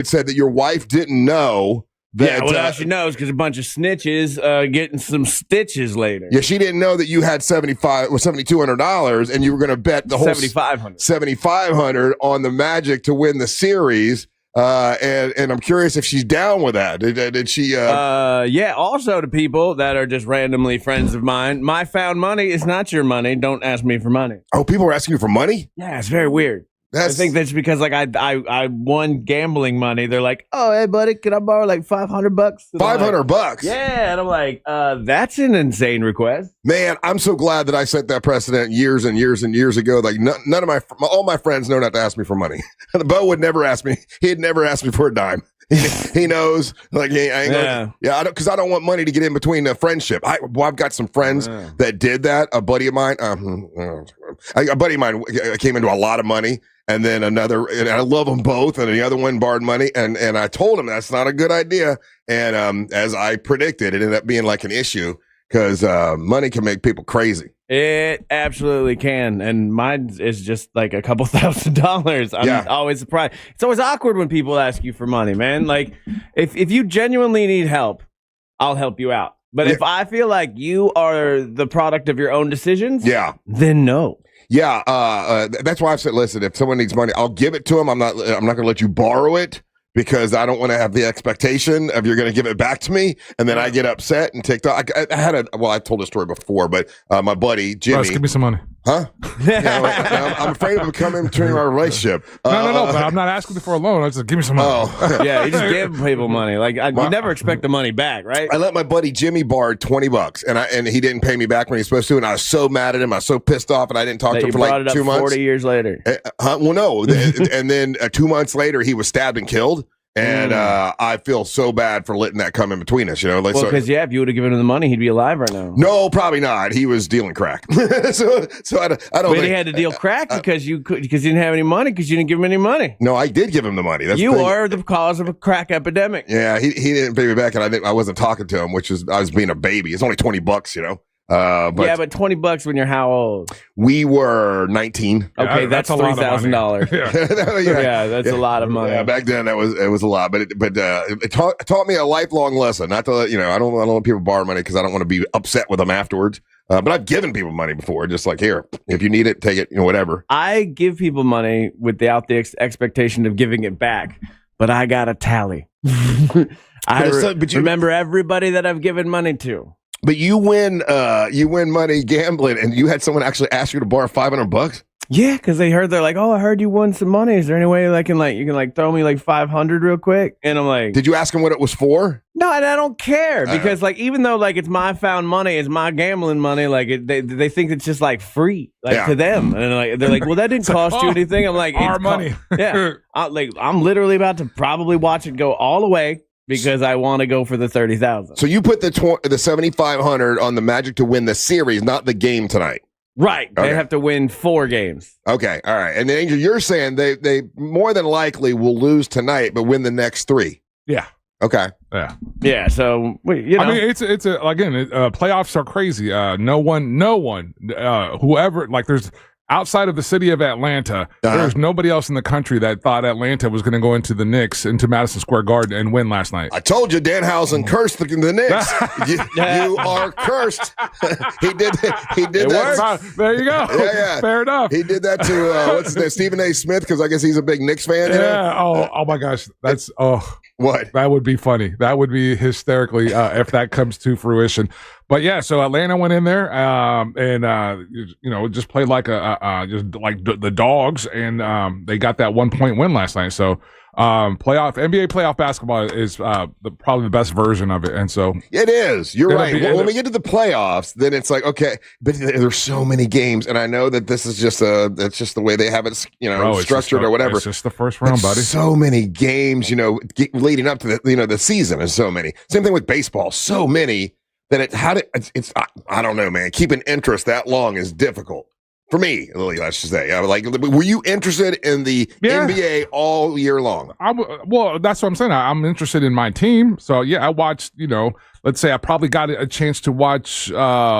It said that your wife didn't know that. Yeah, well, now she knows because a bunch of snitches getting some stitches later. Yeah, she didn't know that you had $7,200 and you were going to bet the whole $7,500 on the Magic to win the series. And I'm curious if she's down with that. Did she? Yeah. Also, to people that are just randomly friends of mine, my found money is not your money. Don't ask me for money. Oh, people are asking you for money? Yeah, it's very weird. I think that's because like I won gambling money. They're like, oh, hey buddy, can I borrow like $500? $500? Yeah, and I'm like, that's an insane request. Man, I'm so glad that I set that precedent years and years and years ago. Like none of all my friends know not to ask me for money. Bo would never ask me. He'd never ask me for a dime. He knows, like, I don't want money to get in between the friendship. I've got some friends that did that. A buddy of mine came into a lot of money, and then another, and I love them both, and the other one borrowed money, and I told him that's not a good idea. And as I predicted, it ended up being like an issue because money can make people crazy. It absolutely can, and mine is just like a couple $1,000s. I'm always surprised. It's always awkward when people ask you for money, man. Like, if you genuinely need help, I'll help you out. But if I feel like you are the product of your own decisions, then no. Yeah, that's why I've said, listen, if someone needs money, I'll give it to them. I'm not going to let you borrow it, because I don't want to have the expectation of you're going to give it back to me, and then I get upset and ticked off. I told this story before, but my buddy Jimmy, Russ, give me some money. Huh? I'm afraid of becoming between our relationship. No, but I'm not asking for a loan. I just give me some money. Oh. Yeah, you just give people money. Like you never expect the money back, right? I let my buddy Jimmy borrow $20, and he didn't pay me back when he was supposed to, and I was so mad at him. I was so pissed off, and I didn't talk to him for like 2 months. 40 years later. Well, no, and then 2 months later, he was stabbed and killed. And I feel so bad for letting that come in between us, you know. Like, because if you would have given him the money, he'd be alive right now. No, probably not. He was dealing crack. so I don't. But he had to deal crack because you didn't have any money because you didn't give him any money. No, I did give him the money. You are the cause of a crack epidemic. Yeah, he didn't pay me back, and I wasn't talking to him, I was being a baby. It's only $20, you know. But $20 when you're how old? We were 19. Okay, that's $3,000. Yeah, that's a lot of money. Yeah, back then it was a lot, but it taught me a lifelong lesson. Not to I don't let people borrow money because I don't want to be upset with them afterwards. But I've given people money before, just like, here, if you need it, take it, whatever. I give people money without the expectation of giving it back, but I got a tally. Remember everybody that I've given money to. But you win money gambling, and you had someone actually ask you to borrow $500. Yeah, because they're like, oh, I heard you won some money. Is there any way you can throw me like $500 real quick? And I'm like, did you ask them what it was for? No, and I don't care because even though it's my found money, it's my gambling money. They think it's just like free to them, and they're like, well, that didn't cost you anything. I'm like, our money. Yeah, I'm literally about to probably watch it go all the way. Because I want to go for the 30,000. So you put the 7,500 on the Magic to win the series, not the game tonight. Right. Okay. They have to win 4 games. Okay. All right. And then Angel, you're saying they more than likely will lose tonight, but win the next 3. Yeah. Okay. Yeah. Yeah. So I mean, it's playoffs are crazy. No one, whoever, there's. Outside of the city of Atlanta, there's nobody else in the country that thought Atlanta was going to go into the Knicks, into Madison Square Garden, and win last night. I told you, Danhausen cursed the Knicks. you are cursed. He did that. There you go. Yeah. Fair enough. He did that to what's his name, Stephen A. Smith, because I guess he's a big Knicks fan. Yeah. Oh my gosh. That's what? That would be funny. That would be hysterically if that comes to fruition. But yeah, so Atlanta went in there and just played like the dogs, and they got that 1-point win last night. So NBA playoff basketball is probably the best version of it, and so it is. You're right. When we get to the playoffs, then it's like, okay, but there's so many games, and I know that this is just the way they have it, structured or whatever. It's just the first round, buddy. So many games, leading up to the season, is so many. Same thing with baseball. So many. That I don't know, man. Keeping interest that long is difficult for me. Let's just say, were you interested in the NBA all year long? Well, that's what I'm saying. I'm interested in my team, so yeah, I watched. Let's say I probably got a chance to watch over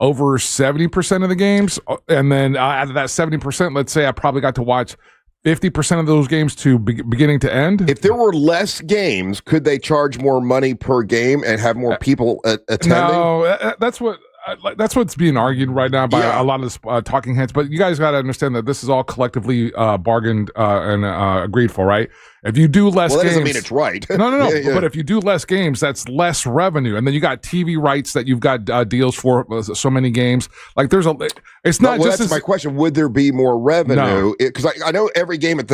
70% of the games, and then out of that 70%, let's say I probably got to watch 50% of those games to beginning to end. If there were less games, could they charge more money per game and have more people attending? No, that's what's being argued right now by a lot of the talking heads. But you guys got to understand that this is all collectively bargained and agreed for, right? If you do less games, doesn't mean it's right. No. Yeah. But if you do less games, that's less revenue, and then you got TV rights that you've got deals for so many games. Like it's not just. That's my question. Would there be more revenue? Because I know every game at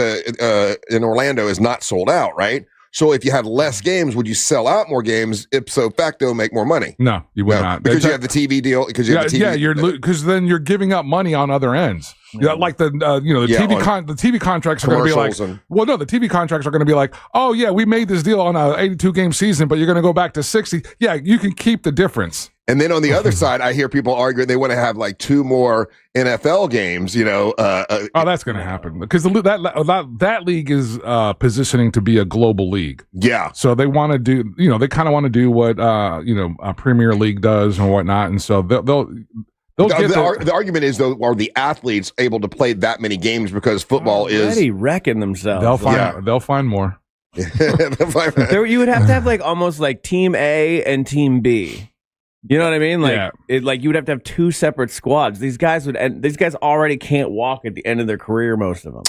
in Orlando is not sold out, right? So if you had less games, would you sell out more games? Ipso facto, make more money? No, you would not, because you have the TV deal. Because you have the TV, because then you're giving up money on other ends. Yeah, like the TV contracts are going to be like, the TV contracts are going to be like, oh yeah, we made this deal on a 82 game season, but you're going to go back to 60. Yeah, you can keep the difference. And then on the other side, I hear people arguing they want to have like 2 more NFL games. That's going to happen because that league is positioning to be a global league. Yeah. So they want to do, they kind of want to do what a Premier League does and whatnot, and so they'll. The argument is, though, are the athletes able to play that many games because football is already wrecking themselves? They'll find more. You would have to have like almost like Team A and Team B. You know what I mean? Like, you would have to have 2 separate squads. These guys already can't walk at the end of their career, most of them.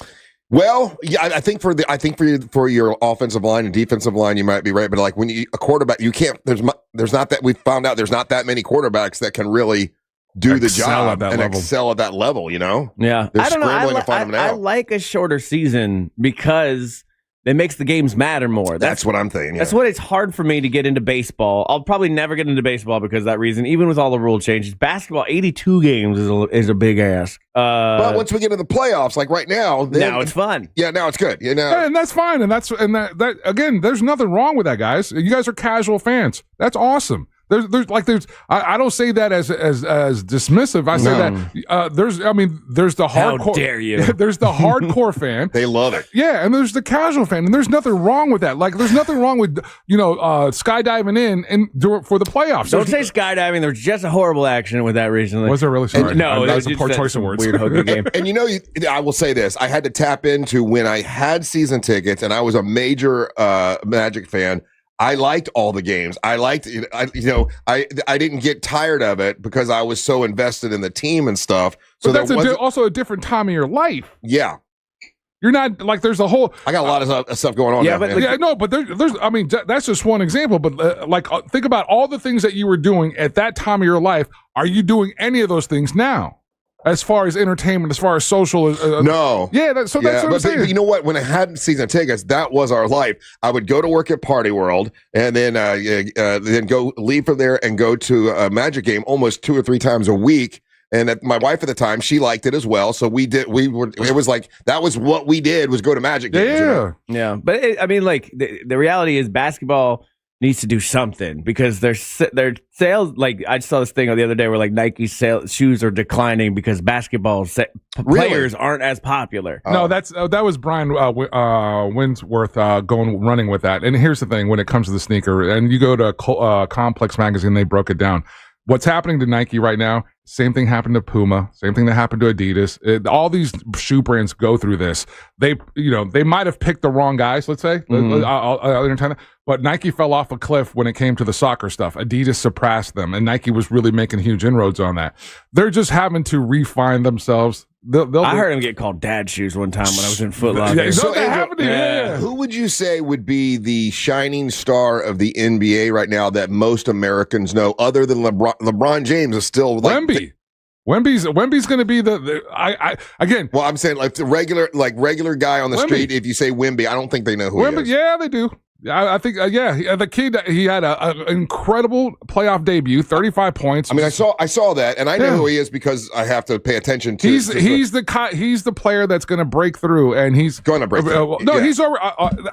Well, yeah, I think for your offensive line and defensive line, you might be right. But like when a quarterback, you can't. There's not that we found out. There's not that many quarterbacks that can really do the job and excel at that level. Yeah, they're scrambling to find them now. I like a shorter season because it makes the games matter more. That's what I'm thinking. Yeah. That's what it's hard for me to get into baseball. I'll probably never get into baseball because of that reason, even with all the rule changes. Basketball, 82 games is a big ask. But once we get to the playoffs, like right now, now it's fun. Yeah, now it's good. And that's fine. And that again, there's nothing wrong with that, guys. You guys are casual fans. That's awesome. I don't say that as dismissive. I say that there's the hardcore. How dare you? There's the hardcore fan. They love it. Yeah, and there's the casual fan, and there's nothing wrong with that. Like, there's nothing wrong with skydiving for the playoffs. Don't say skydiving. There was just a horrible accident with that recently. Was there really? Sorry. No, that was a poor choice of words. Weird hooking game. And I will say this: I had to tap into when I had season tickets, and I was a major Magic fan. I liked all the games. I liked, I didn't get tired of it because I was so invested in the team and stuff. So but that's also a different time of your life. Yeah. You're not like there's a whole. I got a lot of stuff going on. Yeah, now, but there's. I mean, that's just one example. But think about all the things that you were doing at that time of your life. Are you doing any of those things now? As far as entertainment, as far as social, no. Yeah, that's what I'm saying. But you know what? When I had season tickets, that was our life. I would go to work at Party World, and then leave from there and go to a Magic game almost 2 or 3 times a week. And my wife at the time, she liked it as well. So it was like that was what we did was go to Magic games. Yeah. But the reality is basketball needs to do something because their sales, like I saw this thing the other day where like Nike shoes are declining because basketball players aren't as popular. No, that was Brian Winsworth running with that. And here's the thing: when it comes to the sneaker, and you go to Complex Magazine, they broke it down. What's happening to Nike right now? Same thing happened to Puma. Same thing that happened to Adidas. All these shoe brands go through this. They might have picked the wrong guys. Let's say, I'll entertain that. But Nike fell off a cliff when it came to the soccer stuff. Adidas surpassed them, and Nike was really making huge inroads on that. They're just having to refine themselves. I heard him get called dad shoes one time when I was in Foot Locker. Who would you say would be the shining star of the NBA right now that most Americans know, other than LeBron? LeBron James is still like Wemby's going to be again. Well, I'm saying like the regular guy on the street. If you say Wemby, I don't think they know who he is. Yeah, they do. I think, the kid, he had an incredible playoff debut, 35 points. I mean, I saw that, and I know who he is because I have to pay attention to. He's the player that's going to break through, and he's going to break through. He's over.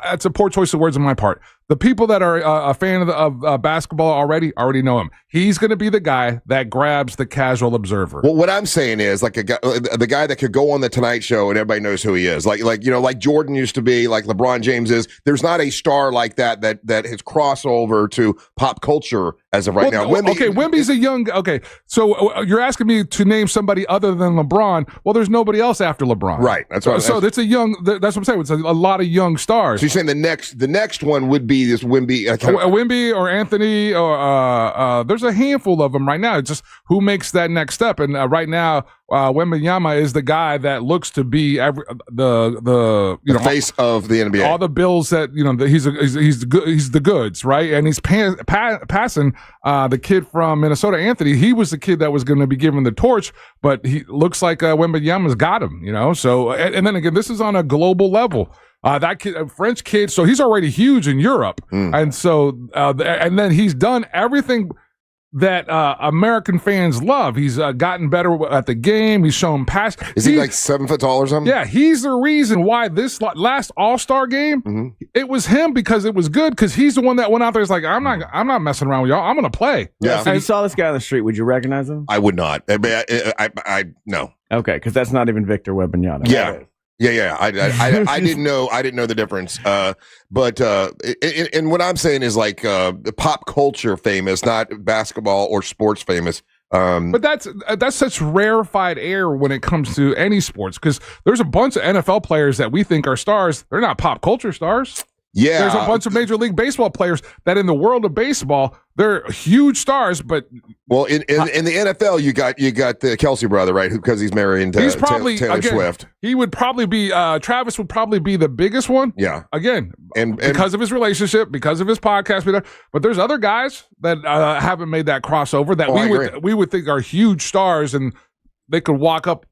That's a poor choice of words on my part. The people that are a fan of basketball already know him. He's going to be the guy that grabs the casual observer. Well, what I'm saying is like the guy that could go on the Tonight Show and everybody knows who he is. Like Jordan used to be, like LeBron James is. There's not a star like that has crossed over to pop culture as of right now. Wemby, okay, Wemby's a young. Okay, so you're asking me to name somebody other than LeBron. Well, there's nobody else after LeBron. Right. That's what. So that's a young. That's what I'm saying. It's a lot of young stars. So you're saying the next one would be this Wemby, Wemby or Anthony, or there's a handful of them right now. It's just who makes that next step. And right now, Wembanyama is the guy that looks to be the face of the NBA. All the bills that he's the goods, right? And he's passing the kid from Minnesota, Anthony. He was the kid that was going to be given the torch, but he looks like Wembanyama's got him. So and then again, this is on a global level. That kid, a French kid, so he's already huge in Europe, and so and then he's done everything that American fans love. He's gotten better at the game. He's shown pass. Is he like 7 foot tall or something? Yeah, he's the reason why this last All-Star game, it was him because it was good, because he's the one that went out there. He's like, I'm not messing around with y'all. I'm going to play. Yeah. So if you saw this guy on the street, would you recognize him? I would not. I no. Okay, because that's not even Victor Wembanyama. Yeah. Yeah. I didn't know. I didn't know the difference. But and what I'm saying is like pop culture famous, not basketball or sports famous. But that's such rarefied air when it comes to any sports, because there's a bunch of NFL players that we think are stars. They're not pop culture stars. Yeah, there's a bunch of Major League Baseball players that in the world of baseball, they're huge stars. But well, in the NFL, you got the Kelsey brother, right? Because he's marrying Taylor Swift. He would probably be Travis would probably be the biggest one. Yeah, again, and because of his relationship, because of his podcast. But there's other guys that haven't made that crossover that we would think are huge stars, and they could walk up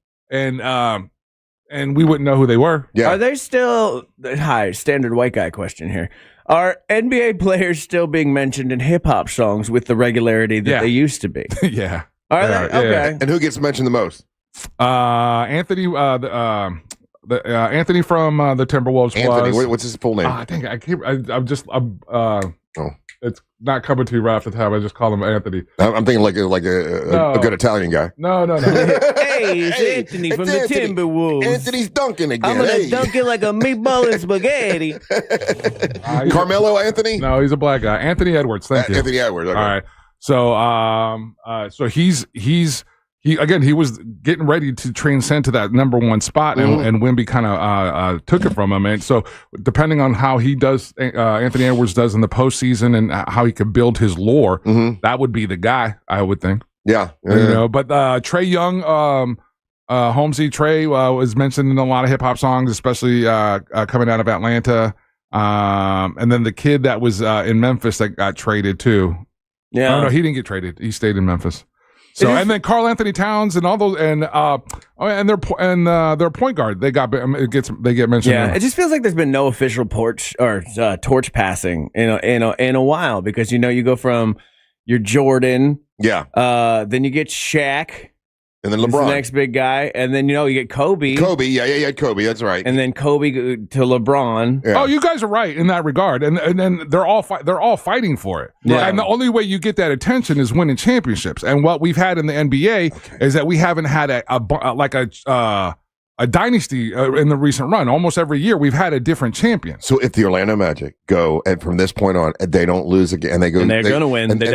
and we wouldn't know who they were. Yeah. Are they still standard white guy question here? Are NBA players still being mentioned in hip hop songs with the regularity that they used to be? Yeah. Are they? Okay. Yeah. And who gets mentioned the most? Anthony. Anthony from the Timberwolves. Anthony. What's his full name? I think it's not coming to you right off the top. I just call him Anthony. I'm thinking like a good Italian guy. No. Hey, it's Anthony from the Timberwolves. Anthony's dunking again. I'm going to dunk it like a meatball and spaghetti. Carmelo Anthony? No, he's a black guy. Anthony Edwards. Thank you. Anthony Edwards. Okay. All right. So he was getting ready to transcend to that number one spot, and Wemby kind of took it from him. And so, depending on how he does, Anthony Edwards does in the postseason, and how he could build his lore, that would be the guy, I would think. Yeah. But Trae Young, Holmesy Trae was mentioned in a lot of hip hop songs, especially coming out of Atlanta. And then the kid that was in Memphis that got traded too. Yeah. No, he didn't get traded. He stayed in Memphis. So and then Karl Anthony Towns and all those and their point guard they get mentioned. Yeah, it just feels like there's been no official torch passing in a while, because you go from your Jordan, then you get Shaq. And then LeBron, the next big guy, and then you get Kobe. Kobe, that's right. And then Kobe to LeBron. Yeah. Oh, you guys are right in that regard, and then they're all fighting for it. Yeah. And the only way you get that attention is winning championships. And what we've had in the NBA is that we haven't had a dynasty in the recent run. Almost every year we've had a different champion. So if the Orlando Magic go, and from this point on they don't lose again, and they go, and they're going to win, and they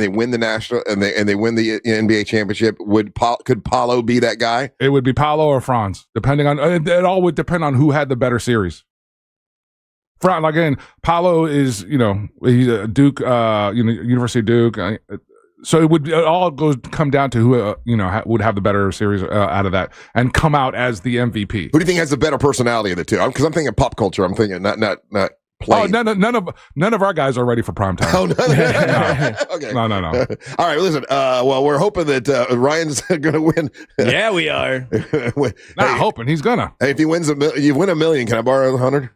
win the national, and they win the NBA championship, could Paolo be that guy? It would be Paolo or Franz, depending on it all would depend on who had the better series. Again, Paolo is he's a Duke, University of Duke. So it all come down to who would have the better series out of that and come out as the MVP. Who do you think has the better personality of the two? Because I'm thinking pop culture. I'm thinking not play. Oh, none of our guys are ready for prime time. Oh, no. Okay. No. All right, listen. Well, we're hoping that Ryan's going to win. Yeah, we are. Hoping he's gonna. Hey, if he wins you win $1 million. Can I borrow 100?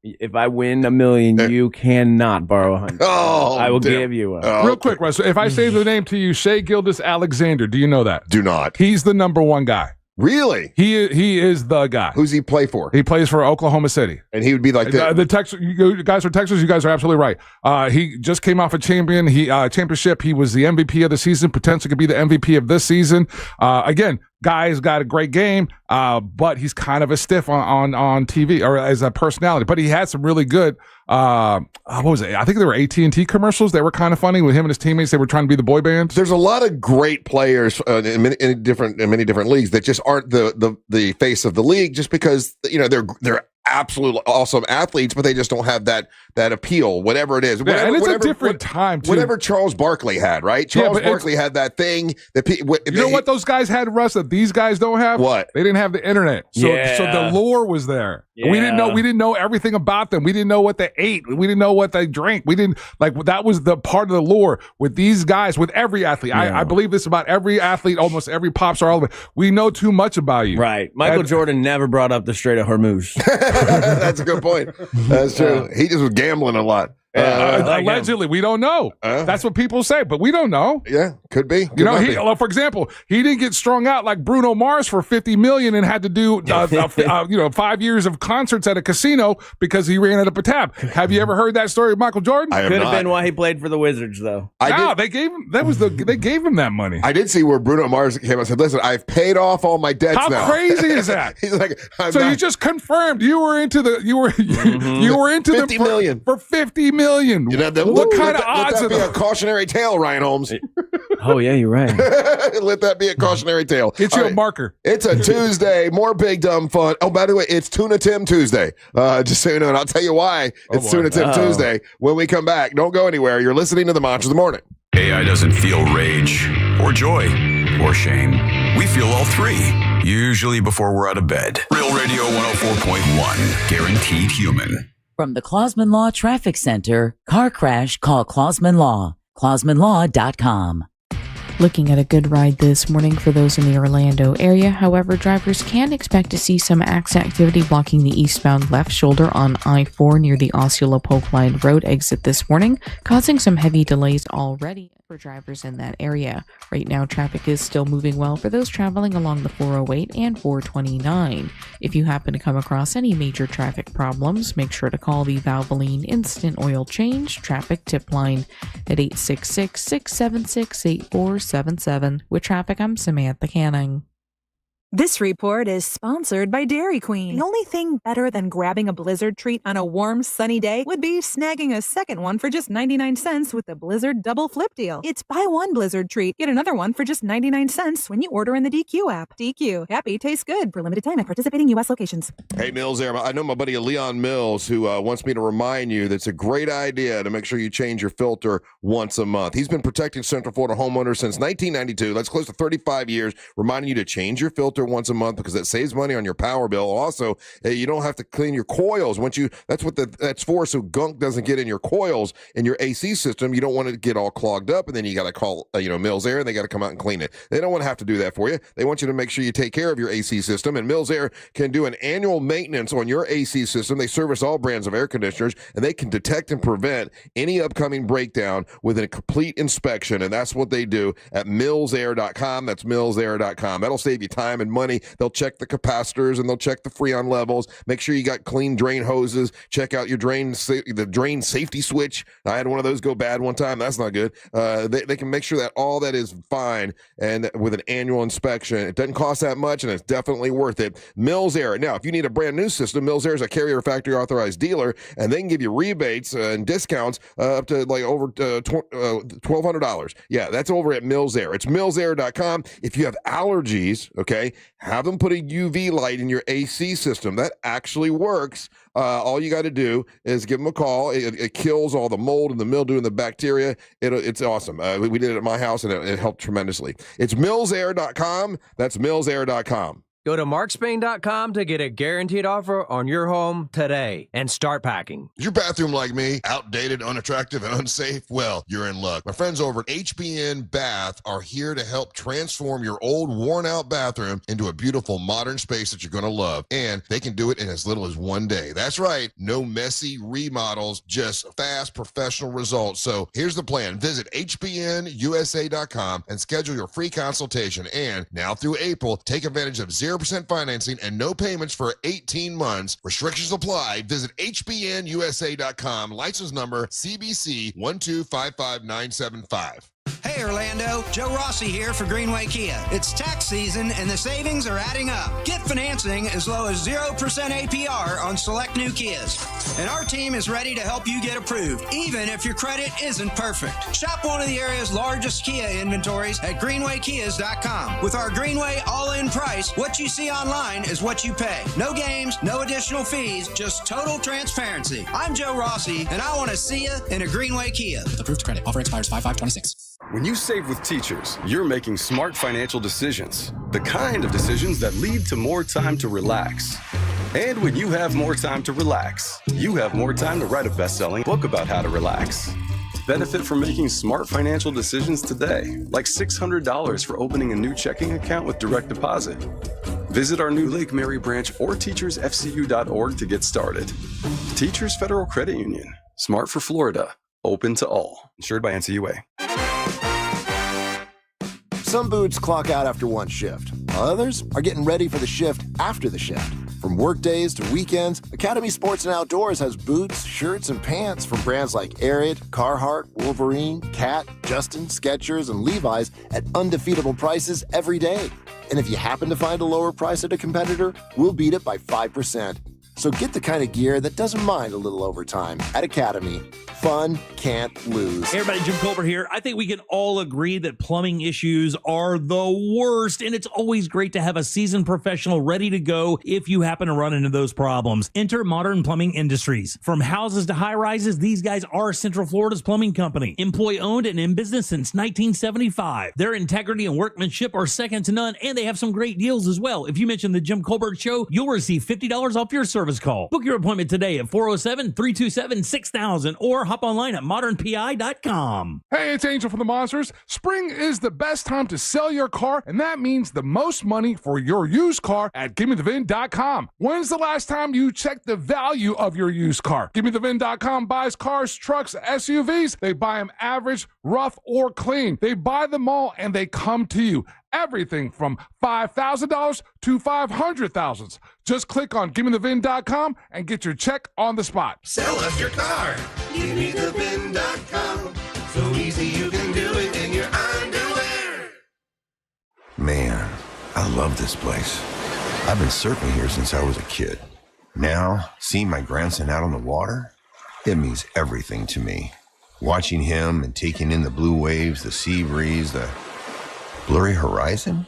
If I win $1 million, you cannot borrow 100. Oh, I will give you one. Real quick, Russ. If I say the name to you, Shai Gilgeous-Alexander, do you know that? Do not. He's the number one guy. Really? He is the guy. Who's he play for? He plays for Oklahoma City. And he would be like the Texas. You guys are Texas. You guys are absolutely right. He just came off a championship. He was the MVP of the season. Potentially could be the MVP of this season. Again, guy's got a great game, but he's kind of a stiff on TV or as a personality. But he had some really good. What was it? I think there were AT&T commercials. They were kind of funny with him and his teammates. They were trying to be the boy bands. There's a lot of great players in many different leagues that just aren't the face of the league, just because they're absolutely awesome athletes, but they just don't have that appeal, whatever it is. And it's a different time, too. Whatever Charles Barkley had, right? Charles Barkley had that thing that you know what those guys had, Russ, that these guys don't have? What? They didn't have the internet. So the lore was there. Yeah. We didn't know everything about them. We didn't know what they ate. We didn't know what they drank. We didn't that was the part of the lore with these guys, with every athlete. Yeah. I believe this about every athlete, almost every pop star, all of it. We know too much about you. Right. Michael Jordan never brought up the Strait of Hormuz. That's a good point. That's true. He just was gambling a lot. Allegedly, we don't know. That's what people say, but we don't know. Yeah, could be. For example, he didn't get strung out like Bruno Mars for $50 million and had to do 5 years of concerts at a casino because he ran out of a tab. Have you ever heard that story of Michael Jordan? Could have been why he played for the Wizards, though. They gave him they gave him that money. I did see where Bruno Mars came out and said, "Listen, I've paid off all my debts now." How crazy is that? He's like, you just confirmed you were into you were into $50 million for $50 million. What kind of odds let that are be a cautionary tale, Ryan Holmes? Oh yeah, you're right. Let that be a cautionary tale. Get you a marker. It's a Tuesday. More big dumb fun. Oh, by the way, it's Tuna Tim Tuesday. Just so you know, and I'll tell you why it's Tuna Tim Tuesday when we come back. Don't go anywhere. You're listening to the Monch of the Morning. AI doesn't feel rage or joy or shame. We feel all three, usually before we're out of bed. Real Radio 104.1, guaranteed human. From the Clausman Law Traffic Center, car crash, call Clausman Law, clausmanlaw.com. Looking at a good ride this morning for those in the Orlando area. However, drivers can expect to see some axe activity blocking the eastbound left shoulder on I-4 near the Osceola Polk Line Road exit this morning, causing some heavy delays already for drivers in that area. Right now, traffic is still moving well for those traveling along the 408 and 429. If you happen to come across any major traffic problems, make sure to call the Valvoline Instant Oil Change Traffic Tip Line at 866-676-8477. With traffic, I'm Samantha Canning. This report is sponsored by Dairy Queen. The only thing better than grabbing a Blizzard treat on a warm, sunny day would be snagging a second one for just 99 cents with the Blizzard Double Flip Deal. It's buy one Blizzard treat, get another one for just 99 cents when you order in the DQ app. DQ. Happy tastes good for limited time at participating U.S. locations. Hey, Mills there. I know my buddy Leon Mills who wants me to remind you that's a great idea to make sure you change your filter once a month. He's been protecting Central Florida homeowners since 1992. That's close to 35 years, reminding you to change your filter once a month because that saves money on your power bill. Also, you don't have to clean your coils that's for, so gunk doesn't get in your coils in your AC system. You don't want it to get all clogged up, and then you got to call Mills Air, and they got to come out and clean it. They don't want to have to do that for you. They want you to make sure you take care of your AC system, and Mills Air can do an annual maintenance on your AC system. They service all brands of air conditioners, and they can detect and prevent any upcoming breakdown with a complete inspection, and that's what they do at millsair.com. That's millsair.com. That'll save you time and money. They'll check the capacitors and they'll check the freon levels. Make sure you got clean drain hoses. Check out your drain safety switch. I had one of those go bad one time. That's not good. They can make sure that all that is fine, and with an annual inspection. It doesn't cost that much, and it's definitely worth it. Mills Air. Now, if you need a brand new system, Mills Air is a carrier factory authorized dealer, and they can give you rebates and discounts up to like over $1,200. Yeah, that's over at Mills Air. It's millsair.com. If you have allergies, okay, have them put a UV light in your AC system. That actually works. All you got to do is give them a call. It kills all the mold and the mildew and the bacteria. It's awesome. We did it at my house, and it helped tremendously. It's millsair.com. That's millsair.com. Go to markspain.com to get a guaranteed offer on your home today and start packing. Is your bathroom like me? Outdated, unattractive, and unsafe? Well, you're in luck. My friends over at HBN Bath are here to help transform your old, worn-out bathroom into a beautiful, modern space that you're going to love. And they can do it in as little as one day. That's right. No messy remodels, just fast, professional results. So here's the plan. Visit hbnusa.com and schedule your free consultation. And now through April, take advantage of 0% financing and no payments for 18 months. Restrictions apply. Visit hbnusa.com. License number CBC 1255975. Hey Orlando, Joe Rossi here for Greenway Kia. It's tax season and the savings are adding up. Get financing as low as 0% APR on select new Kias. And our team is ready to help you get approved, even if your credit isn't perfect. Shop one of the area's largest Kia inventories at greenwaykias.com. With our Greenway all-in price, what you see online is what you pay. No games, no additional fees, just total transparency. I'm Joe Rossi, and I want to see you in a Greenway Kia. Approved credit. Offer expires 5/5/26. When you save with teachers, you're making smart financial decisions. The kind of decisions that lead to more time to relax. And when you have more time to relax, you have more time to write a best-selling book about how to relax. Benefit from making smart financial decisions today, like $600 for opening a new checking account with direct deposit. Visit our new Lake Mary branch or teachersfcu.org to get started. Teachers Federal Credit Union. Smart for Florida. Open to all. Insured by NCUA. Some boots clock out after one shift, while others are getting ready for the shift after the shift. From work days to weekends, Academy Sports and Outdoors has boots, shirts, and pants from brands like Arid, Carhartt, Wolverine, Cat, Justin, Skechers, and Levi's at undefeatable prices every day. And if you happen to find a lower price at a competitor, we'll beat it by 5%. So get the kind of gear that doesn't mind a little overtime at Academy. Fun can't lose. Hey everybody, Jim Colbert here. I think we can all agree that plumbing issues are the worst, and it's always great to have a seasoned professional ready to go if you happen to run into those problems. Enter Modern Plumbing Industries. From houses to high-rises, these guys are Central Florida's plumbing company. Employee-owned and in business since 1975. Their integrity and workmanship are second to none, and they have some great deals as well. If you mention the Jim Colbert Show, you'll receive $50 off your service call. Book your appointment today at 407-327-6000 or hop online at modernpi.com. Hey, it's Angel from the Monsters. Spring is the best time to sell your car, and that means the most money for your used car at GimmeTheVin.com. When's the last time you checked the value of your used car? GimmeTheVin.com buys cars, trucks, SUVs. They buy them average, rough, or clean. They buy them all, and they come to you. Everything from $5,000 to $500,000. Just click on GimmeTheVin.com and get your check on the spot. Sell us your car. GimmeTheVin.com. So easy you can do it in your underwear. Man, I love this place. I've been surfing here since I was a kid. Now, seeing my grandson out on the water, it means everything to me. Watching him and taking in the blue waves, the sea breeze, the blurry horizon?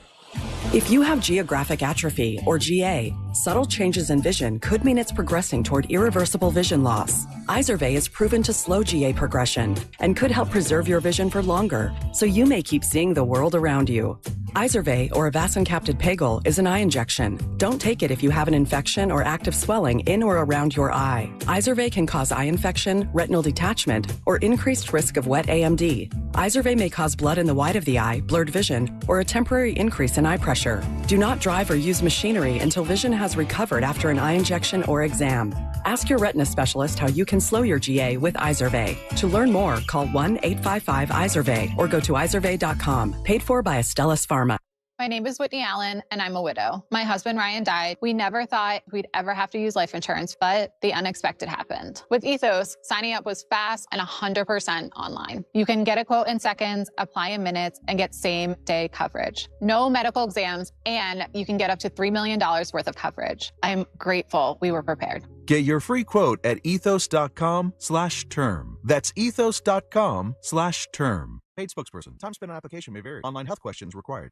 If you have geographic atrophy, or GA, subtle changes in vision could mean it's progressing toward irreversible vision loss. Izervay is proven to slow GA progression and could help preserve your vision for longer, so you may keep seeing the world around you. Izervay, or avacincaptad pegol, is an eye injection. Don't take it if you have an infection or active swelling in or around your eye. Izervay can cause eye infection, retinal detachment, or increased risk of wet AMD. Izervay may cause blood in the white of the eye, blurred vision, or a temporary increase in eye pressure. Do not drive or use machinery until vision has recovered after an eye injection or exam. Ask your retina specialist how you can slow your GA with Izervay. To learn more, call 1-855-IZERVAY or go to izervay.com. Paid for by Astellas Pharma. My name is Whitney Allen, and I'm a widow. My husband, Ryan, died. We never thought we'd ever have to use life insurance, but the unexpected happened. With Ethos, signing up was fast and 100% online. You can get a quote in seconds, apply in minutes, and get same-day coverage. No medical exams, and you can get up to $3 million worth of coverage. I'm grateful we were prepared. Get your free quote at ethos.com/term. That's ethos.com/term. Paid spokesperson. Time spent on application may vary. Online health questions required.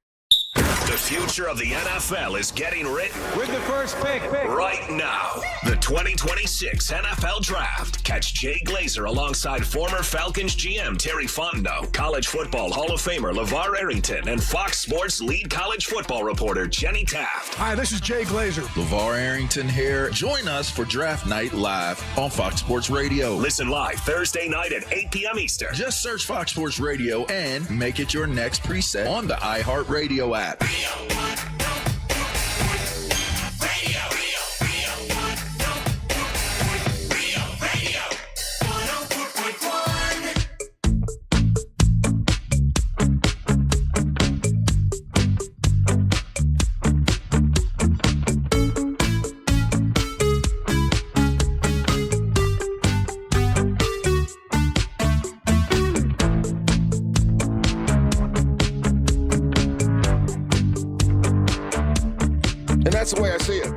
The future of the NFL is getting written with the first pick right now. The 2026 NFL Draft. Catch Jay Glazer alongside former Falcons GM Terry Fontenot, College Football Hall of Famer LeVar Arrington, and Fox Sports lead college football reporter Jenny Taft. Hi, this is Jay Glazer. LeVar Arrington here. Join us for Draft Night live on Fox Sports Radio. Listen live Thursday night at 8 p.m. Eastern. Just search Fox Sports Radio and make it your next preset on the iHeartRadio app. That's the way I see it.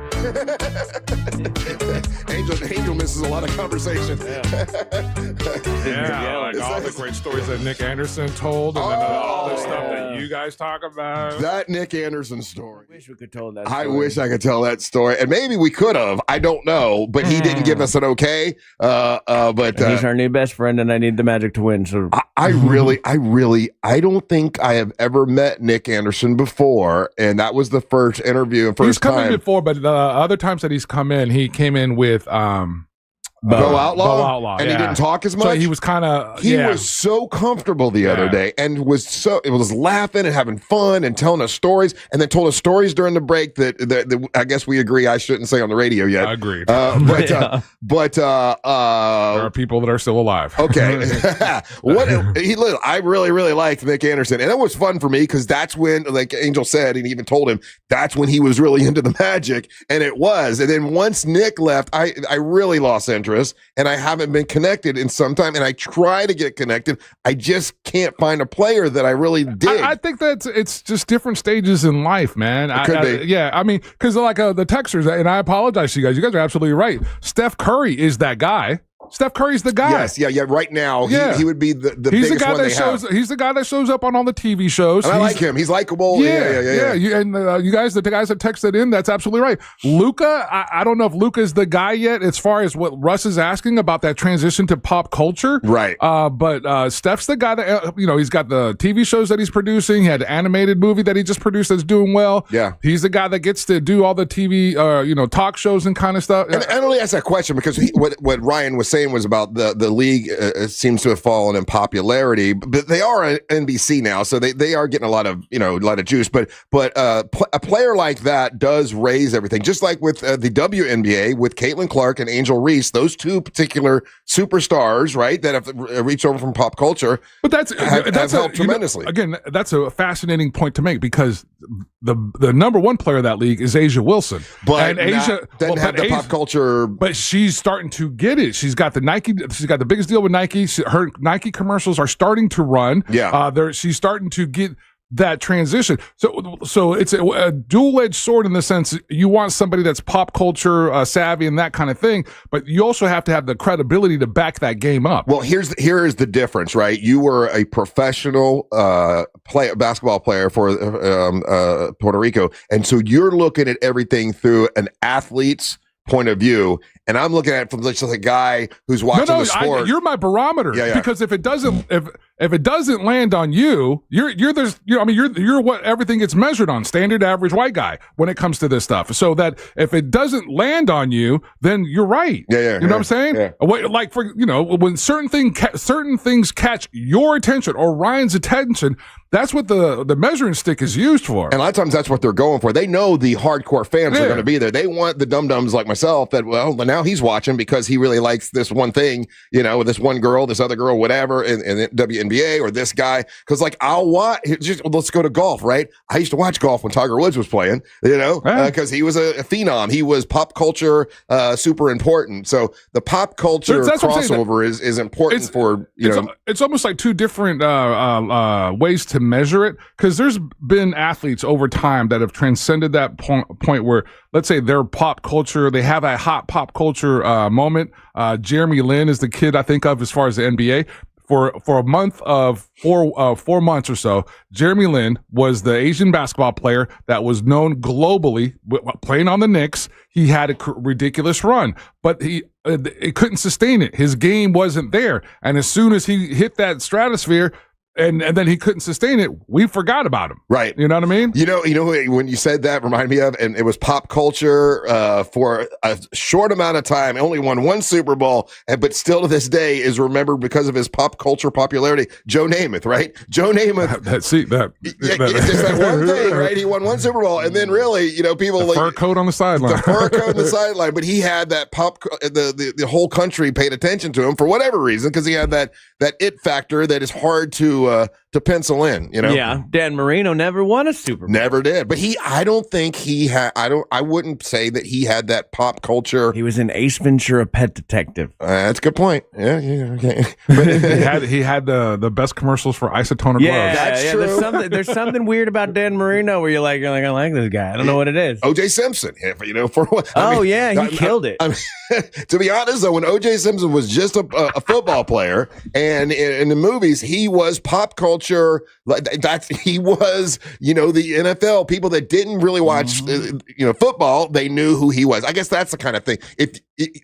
Angel misses a lot of conversation. Yeah, like all the great stories that Nick Anderson told, and then all the stuff that you guys talk about. That Nick Anderson story. I wish we could tell that I story. wish I could tell that story, and maybe we could have. I don't know, but he didn't give us an okay. But he's our new best friend, and I need the Magic to win. So I don't think I have ever met Nick Anderson before, and that was the first interview and first he's come time. in before, but the other times that he's come in, he came in with Bo Outlaw, and he didn't talk as much. So he was kind of he was so comfortable the other day, and was laughing and having fun and telling us stories, and then told us stories during the break that I guess we agree I shouldn't say on the radio yet. Agreed. But there are people that are still alive. Okay. I really liked Nick Anderson, and it was fun for me because that's when, like Angel said, and he even told him that's when he was really into the Magic, and it was. And then once Nick left, I really lost interest, and I haven't been connected in some time. And I try to get connected, I just can't find a player that I really dig. I think it's just different stages in life, man. It could be. Yeah, I mean, because like the texters, and I apologize to you guys. You guys are absolutely right. Steph Curry is that guy. Steph Curry's the guy. Yes, yeah. Right now, he would be the he's biggest the guy one that they shows. have. He's the guy that shows up on all the TV shows. And I like him. He's likable. Yeah. You guys, the guys that texted in, that's absolutely right. Luka, I don't know if Luka's the guy yet as far as what Russ is asking about that transition to pop culture. Right. But Steph's the guy that he's got the TV shows that he's producing. He had an animated movie that he just produced that's doing well. Yeah. He's the guy that gets to do all the TV, talk shows and kind of stuff. And I only asked that question because what Ryan was saying was about the league seems to have fallen in popularity, but they are on NBC now, so they are getting a lot of juice. But a player like that does raise everything, just like with the WNBA with Caitlin Clark and Angel Reese, those two particular superstars, right, that have reached over from pop culture. But that's helped tremendously. Again, that's a fascinating point to make because the number one player of that league is Asia Wilson, but Asia doesn't have the pop culture. But she's starting to get it. She's got the Nike. She's got the biggest deal with Nike. Her Nike commercials are starting to run. Yeah, she's starting to get that transition. So it's a dual-edged sword in the sense you want somebody that's pop culture savvy and that kind of thing, but you also have to have the credibility to back that game up. Well, here is the difference, right? You were a professional basketball player for Puerto Rico, and so you're looking at everything through an athlete's point of view, and I'm looking at it from just a guy who's watching the sport. You're my barometer. Yeah. Because if it doesn't land on you, you're what everything gets measured on, standard average white guy when it comes to this stuff. So that if it doesn't land on you, then you're right. Yeah. You know what I'm saying? Yeah. Like for when certain things catch your attention or Ryan's attention, that's what the measuring stick is used for. And a lot of times that's what they're going for. They know the hardcore fans are going to be there. They want the dum-dums like myself that, now he's watching because he really likes this one thing, this one girl, this other girl, whatever, in WNBA, or this guy. Because I'll watch, let's go to golf, right? I used to watch golf when Tiger Woods was playing, because he was a phenom. He was pop culture super important. So the pop culture crossover is important for, It's almost like two different ways to measure it, because there's been athletes over time that have transcended that point where, let's say, they're pop culture, they have a hot pop culture moment. Jeremy Lin is the kid I think of as far as the NBA. For a month of 4 months or so, Jeremy Lin was the Asian basketball player that was known globally, playing on the Knicks. He had a ridiculous run, but it couldn't sustain it. His game wasn't there, and as soon as he hit that stratosphere, and then he couldn't sustain it, we forgot about him. Right. You know what I mean? When you said that, reminded me of, and it was pop culture for a short amount of time. Only won one Super Bowl, but still to this day is remembered because of his pop culture popularity. Joe Namath, right? Joe Namath. It's just that one thing, right? He won one Super Bowl, and then really, people the fur coat on the sideline. The fur coat on the sideline, but he had that the whole country paid attention to him for whatever reason, because he had that it factor that is hard to to pencil in, you know? Yeah, Dan Marino never won a Super Bowl. Never did. But I don't think he had, I wouldn't say that he had that pop culture. He was in Ace Ventura: Pet Detective. That's a good point. Yeah, okay. But he had the best commercials for Isotoner gloves. That's true. There's something weird about Dan Marino where you're like, I like this guy. I don't know what it is. O.J. Simpson, you know, for what? He killed it. To be honest, though, when O.J. Simpson was just a football player, and in the movies, he was pop culture. He was, you know, the NFL. People that didn't really watch, football, they knew who he was. I guess that's the kind of thing.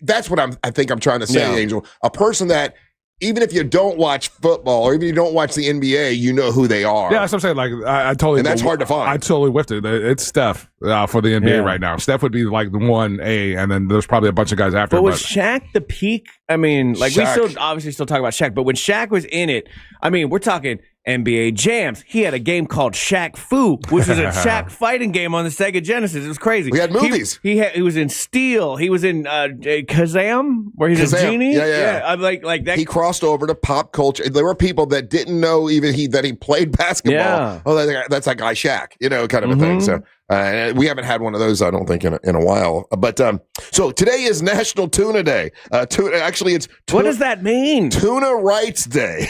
That's what I think I'm trying to say, Angel. A person that, even if you don't watch football or even if you don't watch the NBA, you know who they are. Yeah, that's what I'm saying. Like, I totally, and that's hard to find. I totally whiffed it. It's Steph for the NBA right now. Steph would be like the 1A, and then there's probably a bunch of guys after. But was Shaq the peak? I mean, like Shaq. we obviously still talk about Shaq, but when Shaq was in it, I mean, we're talking NBA Jams. He had a game called Shaq Fu, which was a Shaq fighting game on the Sega Genesis. It was crazy. We had movies. He was in Steel. He was in Kazam, where he's a genie. Yeah. I'm like that. He crossed over to pop culture. There were people that didn't know even that he played basketball. Yeah. Oh, that's that guy Shaq, you know, kind of a thing. So we haven't had one of those, I don't think, in a while. But so today is National Tuna Day. Actually, it's what does that mean? Tuna Rights Day.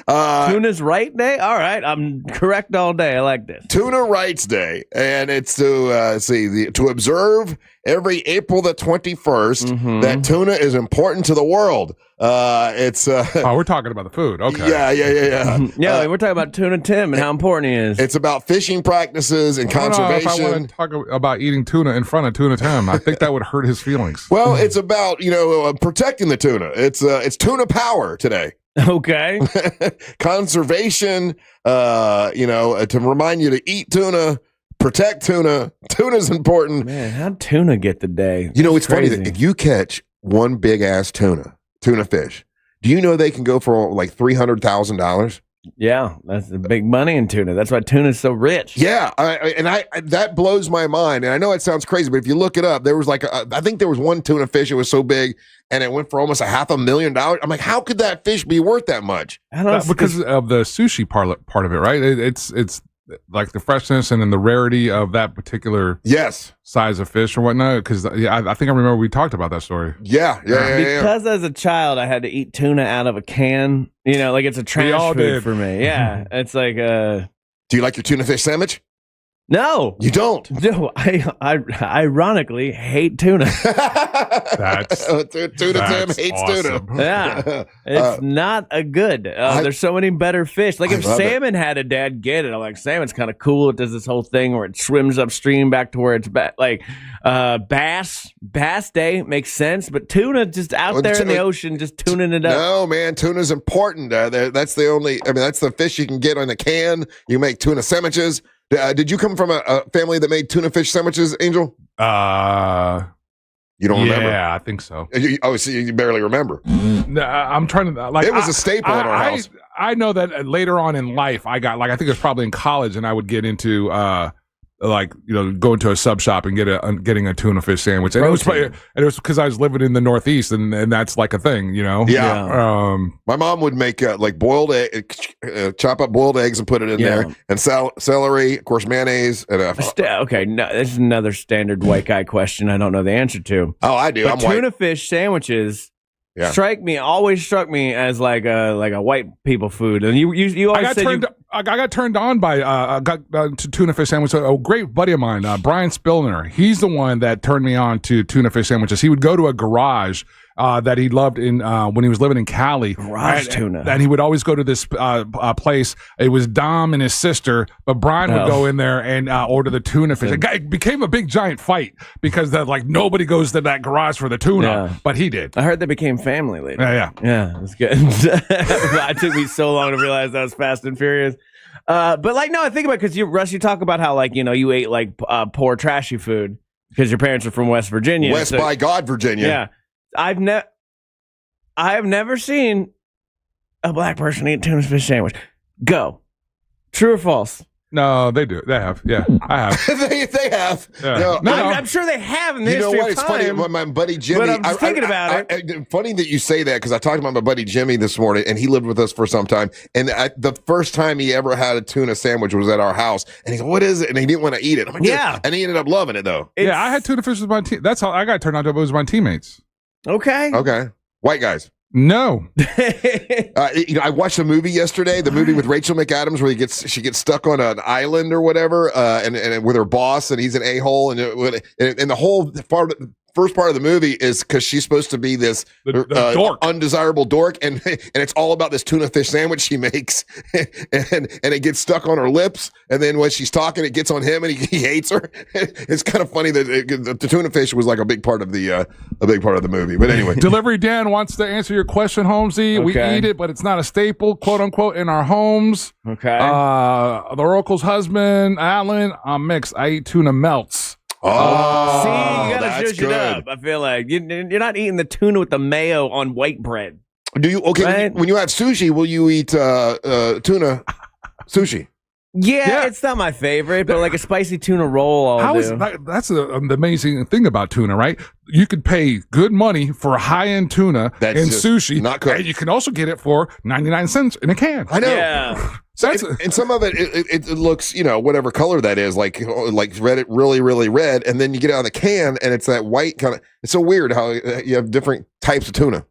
Tuna's Right Day. All right, I'm correct all day. I like this. Tuna Rights Day, and it's to observe every April the 21st that tuna is important to the world. we're talking about the food. Okay. Yeah. We're talking about Tuna Tim and how important he is. It's about fishing practices and conservation. I want to talk about eating tuna in front of Tuna Tim. I think that would hurt his feelings. Well, it's about protecting the tuna. It's tuna power today. Okay. Conservation. To remind you to eat tuna. Protect tuna. Tuna's important. Man, how'd tuna get the day? You know, it's funny that if you catch one big ass tuna fish, do you know they can go for like $300,000? Yeah, that's the big money in tuna. That's why tuna's so rich. Yeah, that blows my mind. And I know it sounds crazy, but if you look it up, there was I think there was one tuna fish. It was so big, and it went for almost $500,000. I'm like, how could that fish be worth that much? I don't know, because of the sushi part of it, right? It's like the freshness and then the rarity of that particular size of fish or whatnot. Because I think I remember we talked about that story. Yeah. Because as a child, I had to eat tuna out of a can. You know, like it's a trash food for me. Yeah, it's like Do you like your tuna fish sandwich? No, you don't. No, I ironically hate tuna. Tuna Tim hates awesome. tuna. Yeah, it's not a good. There's so many better fish. Like if salmon had a dad, get it. I'm like, salmon's kind of cool. It does this whole thing where it swims upstream back to where it's like bass day makes sense, but tuna just out there in the ocean, just tuning it up. No, man, tuna's important. That's the only. I mean, that's the fish you can get in a can. You make tuna sandwiches. Did you come from a family that made tuna fish sandwiches, Angel? You don't remember? Yeah, I think so. You barely remember. No, I'm trying to like. It was a staple at our house. I know that later on in life, I got I think it was probably in college, and I would get into go into a sub shop and getting a tuna fish sandwich, and it was because I was living in the Northeast, and that's like a thing, you know. Yeah. My mom would make boiled chop up boiled eggs and put it in there, and celery, of course, mayonnaise. And okay, no, this is another standard white guy question. I don't know the answer to. Oh, I do. But I'm tuna white. fish sandwiches. Always struck me as like a white people food, and you always I got turned on by to tuna fish sandwich. A great buddy of mine, Brian Spillner. He's the one that turned me on to tuna fish sandwiches. He would go to a garage that he loved in when he was living in Cali. Tuna. And he would always go to this place. It was Dom and his sister, but Brian would go in there and order the tuna fish. It became a big giant fight because nobody goes to that garage for the tuna, but he did. I heard they became family later. Yeah. It was good. It took me so long to realize that was Fast and Furious. But no, I think about it because Russ, you talk about how you ate poor trashy food because your parents are from West Virginia. By God, Virginia. Yeah. I have never seen a black person eat tuna fish sandwich. Go. True or false? No, they do. They have. Yeah, I have. they have. Yeah. No, I'm sure they have in the you know history what? of It's time. funny. My buddy Jimmy. But I'm just thinking about it. Funny that you say that because I talked about my buddy Jimmy this morning, and he lived with us for some time. And the first time he ever had a tuna sandwich was at our house, and he's like, "What is it?" And he didn't want to eat it. I'm like, yeah. And he ended up loving it though. Yeah, I had tuna fish with my team. That's how I got turned on to it. It was my teammates. Okay. White guys. No. I watched a movie yesterday, the movie with Rachel McAdams, where she gets stuck on an island or whatever, and with her boss, and he's an a-hole, and the whole first part of the movie is because she's supposed to be this dork. undesirable dork, and it's all about this tuna fish sandwich she makes, and it gets stuck on her lips, and then when she's talking, it gets on him, and he hates her. It's kind of funny that the tuna fish was like a big part of the movie. But anyway, Delivery Dan wants to answer your question, Holmesy. Okay. We eat it, but it's not a staple, quote unquote, in our homes. Okay. The Oracle's husband, Alan, I'm mixed. I eat tuna melts. Oh, see, you gotta that's zhuzh it up. I feel like you're not eating the tuna with the mayo on white bread. Do you Right? when you have sushi? Will you eat tuna sushi? Yeah, it's not my favorite, but like a spicy tuna roll, I'll do. That's the amazing thing about tuna, right? You could pay good money for high-end tuna That's and just sushi, not cooked. and you can also get it for 99 cents in a can. I know. Yeah. And some of it looks, whatever color that is, like red, really, really red, and then you get it out of the can, and it's that white kind of. It's so weird how you have different types of tuna.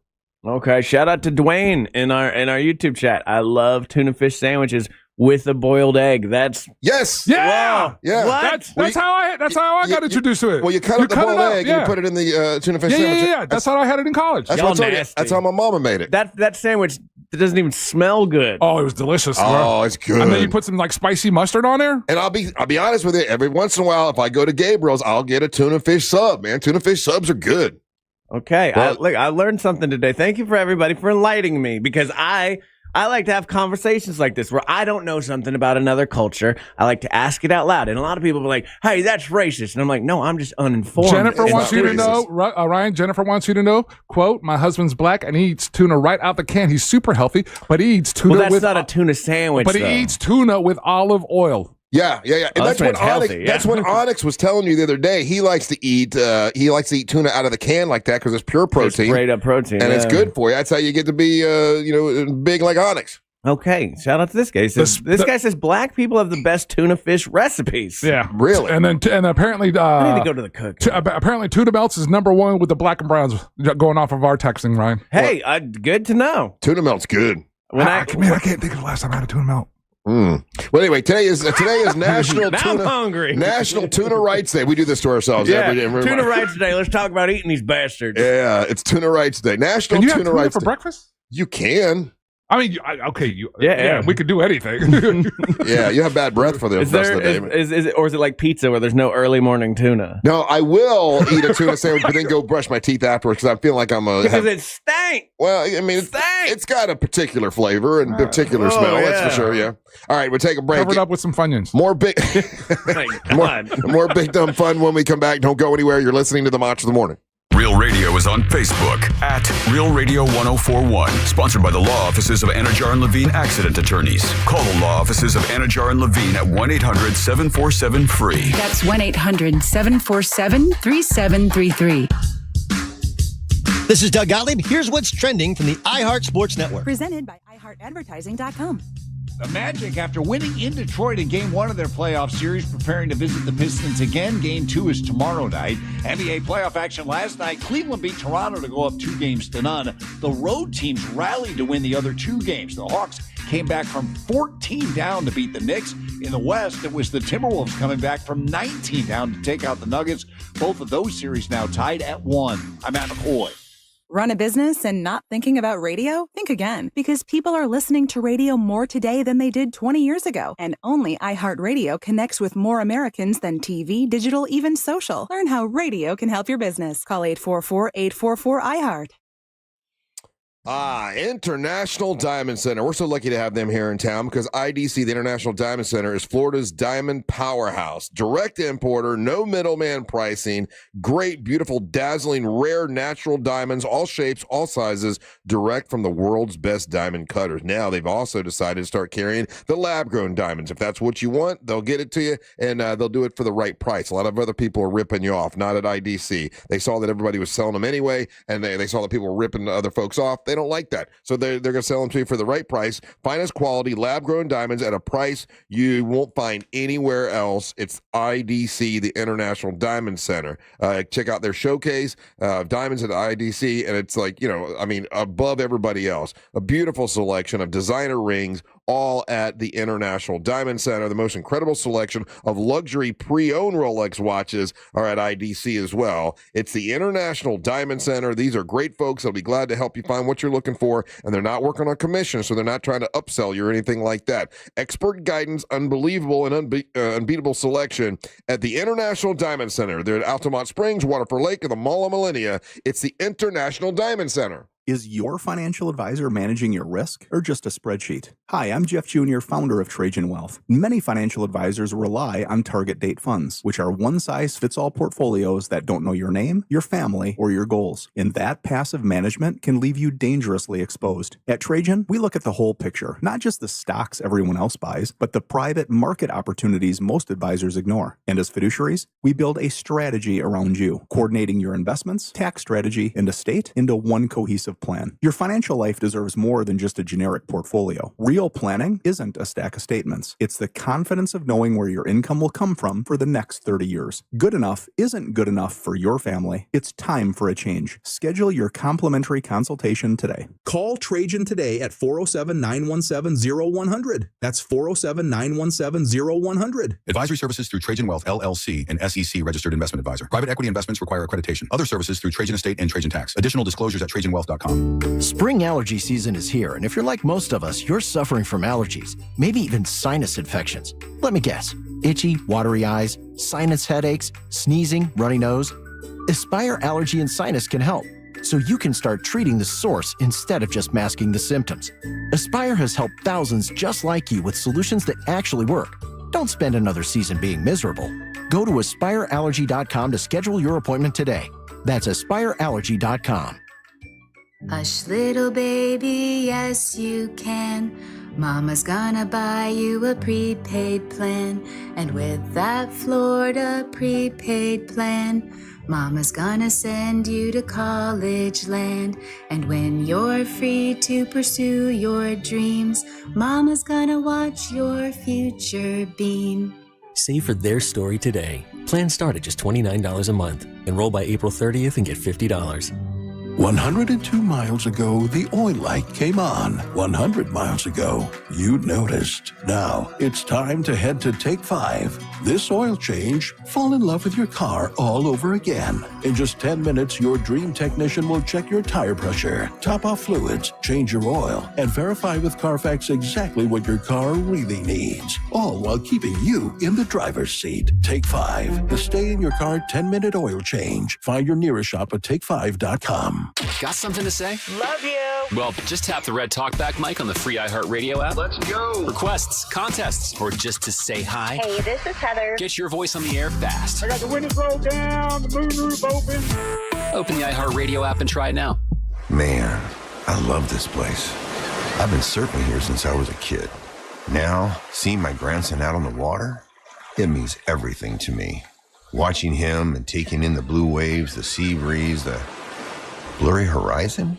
Okay, shout out to Dwayne in our YouTube chat. I love tuna fish sandwiches with a boiled egg. That's yes, yeah, yeah. What? That's how I got introduced to it. Well, you cut up the boiled egg and you put it in the tuna fish sandwich. Yeah. That's how I had it in college. That's Y'all what I told you. nasty. That's how my mama made it. That sandwich doesn't even smell good. Oh, it was delicious. Oh, it's good. And then you put some like spicy mustard on there. And I'll be honest with you. Every once in a while, if I go to Gabriel's, I'll get a tuna fish sub. Man, tuna fish subs are good. Okay, Well- I learned something today. Thank you for everybody for enlightening me, because I like to have conversations like this where I don't know something about another culture. I like to ask it out loud. And a lot of people are like, hey, that's racist. And I'm like, no, I'm just uninformed. Jennifer It's wants not you to racist. know, Ryan, Jennifer wants you to know, quote, my husband's black and he eats tuna right out the can. He's super healthy, but he eats tuna Well, that's with not a tuna sandwich, but though. he eats tuna with olive oil. Yeah. And Oh, that's what that's healthy, yeah. That's what Onyx was telling you the other day. He likes to eat tuna out of the can like that because it's pure protein. Straight up protein. And it's yeah. good for you. That's how you get to be big like Onyx. Okay, shout out to this guy. He says, this guy says black people have the best tuna fish recipes. Yeah. Really? And apparently I need to go to the cook. apparently tuna melts is number one with the black and browns, going off of our texting, Ryan. Hey, good to know. Tuna melt's good. I can't think of the last time I had a tuna melt. Well, anyway, today is National Now I'm hungry. National Tuna Rights Day. We do this to ourselves every day. Tuna rights day. Let's talk about eating these bastards. Yeah, it's Tuna Rights Day. National Can you have Tuna tuna Rights for Day. breakfast? You can. I mean, Yeah. we could do anything. Yeah, you have bad breath for the rest of the day. Is it, or is it like pizza where there's no early morning tuna? No, I will eat a tuna sandwich, but then go brush my teeth afterwards because I feel like I'm Because it stank. Well, I mean, it's got a particular flavor and particular smell. That's for sure. Yeah. All right, we'll take a break. Covered up with some Funyuns. More big, Thank God. more big dumb fun when we come back. Don't go anywhere. You're listening to the Match of the Morning. Real Radio is on Facebook at Real Radio 1041. Sponsored by the law offices of Anajar and Levine Accident Attorneys. Call the law offices of Anajar and Levine at 1-800-747-FREE. That's 1-800-747-3733. This is Doug Gottlieb. Here's what's trending from the iHeart Sports Network. Presented by iHeartAdvertising.com. The Magic, after winning in Detroit in Game 1 of their playoff series, preparing to visit the Pistons again. Game 2 is tomorrow night. NBA playoff action last night. Cleveland beat Toronto to go up 2-0. The road teams rallied to win the other 2 games. The Hawks came back from 14 down to beat the Knicks. In the West, it was the Timberwolves coming back from 19 down to take out the Nuggets. Both of those series now tied at 1. I'm Matt McCoy. Run a business and not thinking about radio? Think again, because people are listening to radio more today than they did 20 years ago. And only iHeartRadio connects with more Americans than TV, digital, even social. Learn how radio can help your business. Call 844-844-iHeart. International Diamond Center. We're so lucky to have them here in town because IDC, the International Diamond Center, is Florida's diamond powerhouse. Direct importer, no middleman pricing, great, beautiful, dazzling, rare, natural diamonds, all shapes, all sizes, direct from the world's best diamond cutters. Now they've also decided to start carrying the lab-grown diamonds. If that's what you want, they'll get it to you, and they'll do it for the right price. A lot of other people are ripping you off, not at IDC. They saw that everybody was selling them anyway, and they saw that people were ripping other folks off. They don't like that. So they're going to sell them to you for the right price. Finest quality lab-grown diamonds at a price you won't find anywhere else. It's IDC, the International Diamond Center. Check out their showcase of diamonds at IDC, and it's like, above everybody else. A beautiful selection of designer rings, all at the International Diamond Center. The most incredible selection of luxury pre-owned Rolex watches are at IDC as well. It's the International Diamond Center. These are great folks. They'll be glad to help you find what you're looking for, and they're not working on commission, so they're not trying to upsell you or anything like that. Expert guidance, unbelievable and unbeatable selection at the International Diamond Center. They're at Altamont Springs, Waterford Lake, and the Mall of Millennia. It's the International Diamond Center. Is your financial advisor managing your risk or just a spreadsheet? Hi, I'm Jeff Jr., founder of Trajan Wealth. Many financial advisors rely on target date funds, which are one-size-fits-all portfolios that don't know your name, your family, or your goals. And that passive management can leave you dangerously exposed. At Trajan, we look at the whole picture, not just the stocks everyone else buys, but the private market opportunities most advisors ignore. And as fiduciaries, we build a strategy around you, coordinating your investments, tax strategy, and estate into one cohesive plan. Your financial life deserves more than just a generic portfolio. Real planning isn't a stack of statements. It's the confidence of knowing where your income will come from for the next 30 years. Good enough isn't good enough for your family. It's time for a change. Schedule your complimentary consultation today. Call Trajan today at 407-917-0100. That's 407-917-0100. Advisory services through Trajan Wealth, LLC, an SEC registered investment advisor. Private equity investments require accreditation. Other services through Trajan Estate and Trajan Tax. Additional disclosures at TrajanWealth.com. Spring allergy season is here, and if you're like most of us, you're suffering from allergies, maybe even sinus infections. Let me guess. Itchy, watery eyes, sinus headaches, sneezing, runny nose. Aspire Allergy and Sinus can help, so you can start treating the source instead of just masking the symptoms. Aspire has helped thousands just like you with solutions that actually work. Don't spend another season being miserable. Go to aspireallergy.com to schedule your appointment today. That's aspireallergy.com. Hush, little baby, yes you can. Mama's gonna buy you a prepaid plan. And with that Florida prepaid plan, Mama's gonna send you to college land. And when you're free to pursue your dreams, Mama's gonna watch your future beam. Save for their story today. Plans start at just $29 a month. Enroll by April 30th and get $50. 102 miles ago, the oil light came on. 100 miles ago, you noticed. Now, it's time to head to Take 5. This oil change, fall in love with your car all over again. In just 10 minutes, your dream technician will check your tire pressure, top off fluids, change your oil, and verify with Carfax exactly what your car really needs. All while keeping you in the driver's seat. Take 5, the stay in your car 10-minute oil change. Find your nearest shop at take5.com. Got something to say? Love you. Well, just tap the red talkback mic on the free iHeartRadio app. Let's go. Requests, contests, or just to say hi. Hey, this is Heather. Get your voice on the air fast. I got the windows rolled down, the moonroof open. Open the iHeartRadio app and try it now. Man, I love this place. I've been surfing here since I was a kid. Now, seeing my grandson out on the water, it means everything to me. Watching him and taking in the blue waves, the sea breeze, the blurry horizon?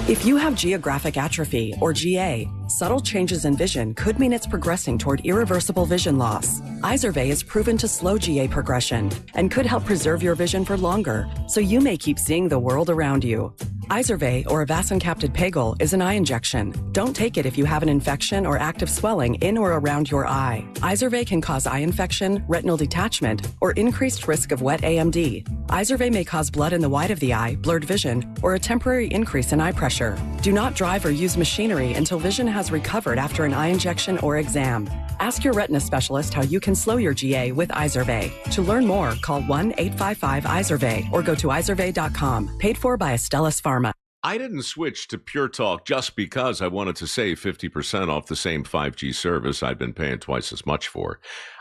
If you have geographic atrophy, or GA, subtle changes in vision could mean it's progressing toward irreversible vision loss. Izervay is proven to slow GA progression and could help preserve your vision for longer, so you may keep seeing the world around you. Izervay, or avacincaptad pegol, is an eye injection. Don't take it if you have an infection or active swelling in or around your eye. Izervay can cause eye infection, retinal detachment, or increased risk of wet AMD. Izervay may cause blood in the white of the eye, blurred vision, or a temporary increase in eye pressure. Do not drive or use machinery until vision has recovered after an eye injection or exam. Ask your retina specialist how you can slow your GA with Izervay. To learn more, call 1-855-IZERVAY or go to izervay.com. Paid for by Astellas Pharma. I didn't switch to Pure Talk just because I wanted to save 50% off the same 5G service I'd been paying twice as much for.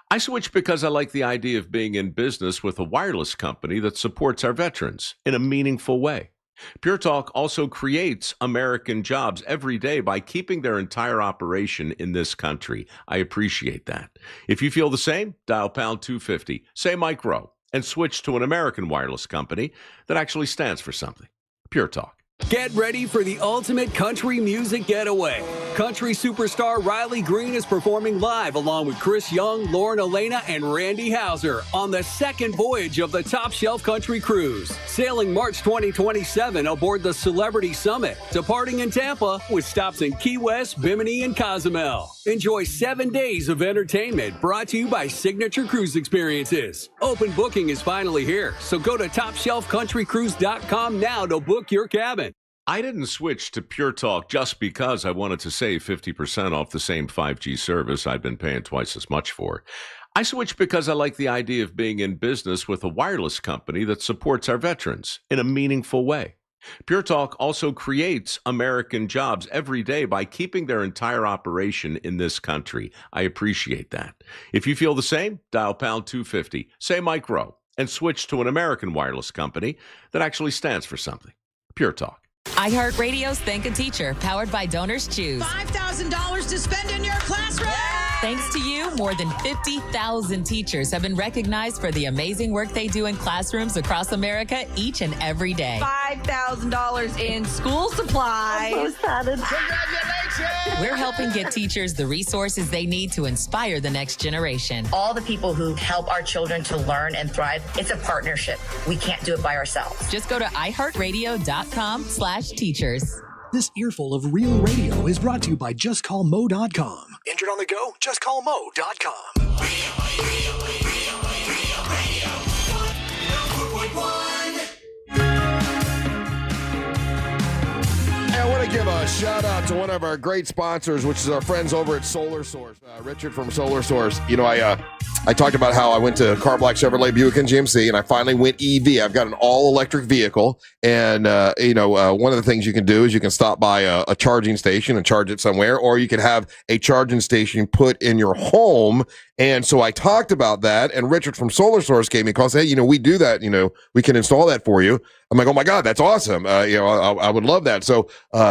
I switched because I like the idea of being in business with a wireless company that supports our veterans in a meaningful way. Pure Talk also creates American jobs every day by keeping their entire operation in this country. I appreciate that. If you feel the same, dial pound 250, say Mike Rowe, and switch to an American wireless company that actually stands for something. Pure Talk. Get ready for the ultimate country music getaway. Country superstar Riley Green is performing live along with Chris Young, Lauren Elena, and Randy Houser on the second voyage of the Top Shelf Country Cruise. Sailing March 2027 aboard the Celebrity Summit, departing in Tampa with stops in Key West, Bimini, and Cozumel. Enjoy 7 days of entertainment brought to you by Signature Cruise Experiences. Open booking is finally here, so go to TopShelfCountryCruise.com now to book your cabin. I didn't switch to Pure Talk just because I wanted to save 50% off the same 5G service I'd been paying twice as much for. I switched because I like the idea of being in business with a wireless company that supports our veterans in a meaningful way. Pure Talk also creates American jobs every day by keeping their entire operation in this country. I appreciate that. If you feel the same, dial pound 250, say Mike Rowe, and switch to an American wireless company that actually stands for something. Pure Talk. iHeartRadio's Thank a Teacher, powered by Donors Choose. $5,000 to spend in your classroom. Thanks to you, more than 50,000 teachers have been recognized for the amazing work they do in classrooms across America each and every day. $5,000 in school supplies. I'm so excited. Congratulations! We're helping get teachers the resources they need to inspire the next generation. All the people who help our children to learn and thrive, it's a partnership. We can't do it by ourselves. Just go to iHeartRadio.com/teachers. This earful of real radio is brought to you by JustCallMo.com. Injured on the go? JustCallMo.com. I want to give a shout out to one of our great sponsors, which is our friends over at Solar Source. Richard from Solar Source. You know, I talked about how I went to Car Black Chevrolet Buick and GMC, and I finally went EV. I've got an all-electric vehicle, and one of the things you can do is you can stop by a charging station and charge it somewhere, or you can have a charging station put in your home. And so I talked about that, and Richard from Solar Source gave me a call, said, hey, we do that, we can install that for you. I'm like, oh my God, that's awesome. I would love that. So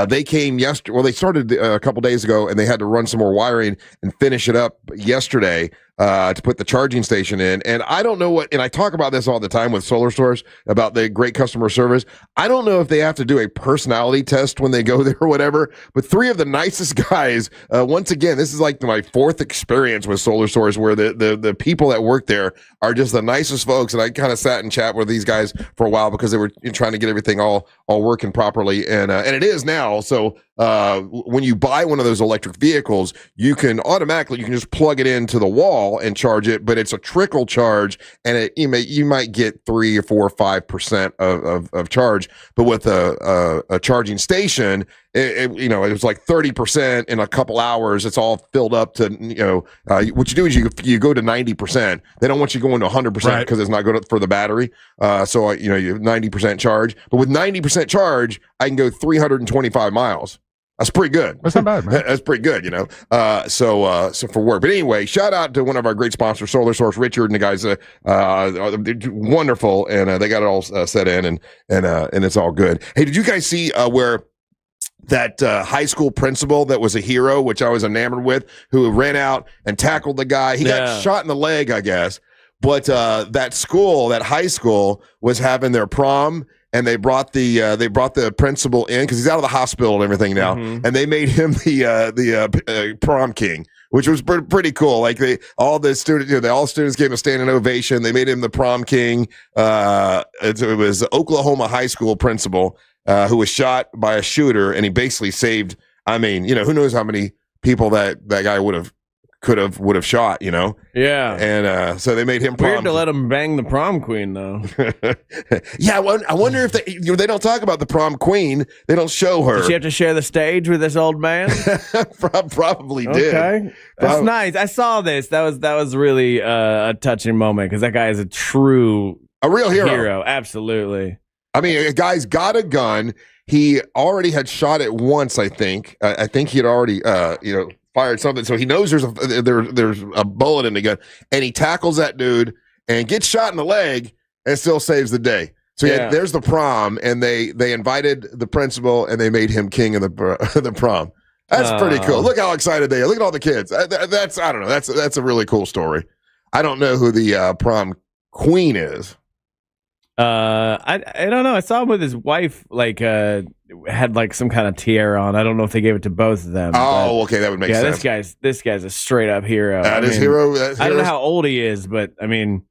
they came yesterday. Well, they started a couple days ago, and they had to run some more wiring and finish it up yesterday to put the charging station in. And I don't know what, and I talk about this all the time with Solar Source about the great customer service. I don't know if they have to do a personality test when they go there or whatever, but three of the nicest guys, once again, this is like my fourth experience with Solar Source where the people that work there are just the nicest folks. And I kind of sat and chat with these guys for a while because they were trying to get everything all working properly. And it is now. So when you buy one of those electric vehicles, you can just plug it into the wall and charge it, but it's a trickle charge, and you might get 3 or 4 or 5% of charge. But with a charging station, it was like 30% in a couple hours. It's all filled up to what you do is you go to 90%. They don't want you going to 100% because it's not good for the battery. So you have 90% charge, but with 90% charge, I can go 325 miles. That's pretty good. That's not bad, man. That's pretty good, So for work. But anyway, shout out to one of our great sponsors, Solar Source, Richard, and the guys. They're wonderful, and they got it all set in, and it's all good. Hey, did you guys see where that high school principal that was a hero, which I was enamored with, who ran out and tackled the guy? He got shot in the leg, I guess. But that high school was having their prom. And they brought the principal in because he's out of the hospital and everything now, and they made him the prom king, which was pretty cool. Like all the students gave him a standing ovation. They made him the prom king. It was Oklahoma high school principal who was shot by a shooter, and he basically saved. I mean, who knows how many people that guy would have shot, Yeah. And so they made him prom. Weird to let him bang the prom queen, though. Yeah, I wonder if they don't talk about the prom queen. They don't show her. Did she have to share the stage with this old man? Probably did. Okay. That's nice. I saw this. That was really a touching moment because that guy is a real hero. Absolutely. I mean, a guy's got a gun. He already had shot it once, I think. I think he had already, fired something. So he knows there's a bullet in the gun. And he tackles that dude and gets shot in the leg and still saves the day. So there's the prom, and they invited the principal, and they made him king of the prom. That's pretty cool. Look how excited they are. Look at all the kids. I don't know. That's a really cool story. I don't know who the prom queen is. I don't know. I saw him with his wife, had like some kind of tiara on. I don't know if they gave it to both of them. Oh, okay, that would make sense. This guy's a straight up hero. That is hero. I don't know how old he is, but I mean,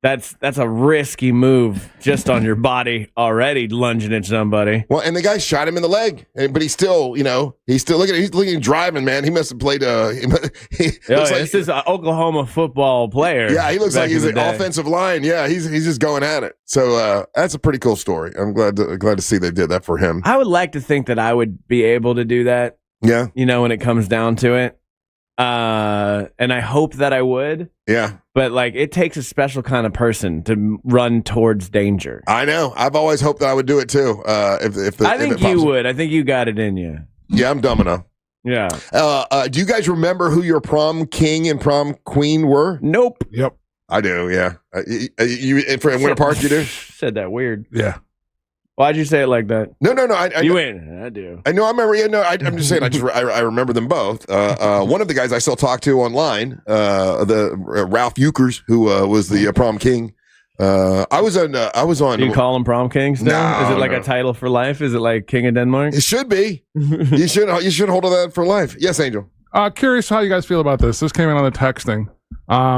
that's a risky move just on your body already, lunging at somebody. Well, and the guy shot him in the leg, but he's still looking driving, man. He must have played. This is an Oklahoma football player. Yeah, he looks like he's an offensive line. Yeah, he's just going at it. So that's a pretty cool story. I'm glad to see they did that for him. I would like to think that I would be able to do that. Yeah, when it comes down to it. And I hope that I would. Yeah. But it takes a special kind of person to run towards danger. I know. I've always hoped that I would do it too. I think you would. I think you got it in you. Yeah, I'm dumb enough. Yeah. Do you guys remember who your prom king and prom queen were? Nope. Yep. I do. Yeah. You in Winter Park? You do? Said that weird. Yeah. Why'd you say it like that? No. You ain't. I do. I know. I remember. Yeah, no. I'm just saying. I remember them both. One of the guys I still talk to online, the Ralph Euchers, who was the prom king. I was on. Do you call him prom king still? No, is it like a title for life? Is it like King of Denmark? It should be. You should hold on that for life. Yes, Angel. Curious how you guys feel about this. This came in on the texting.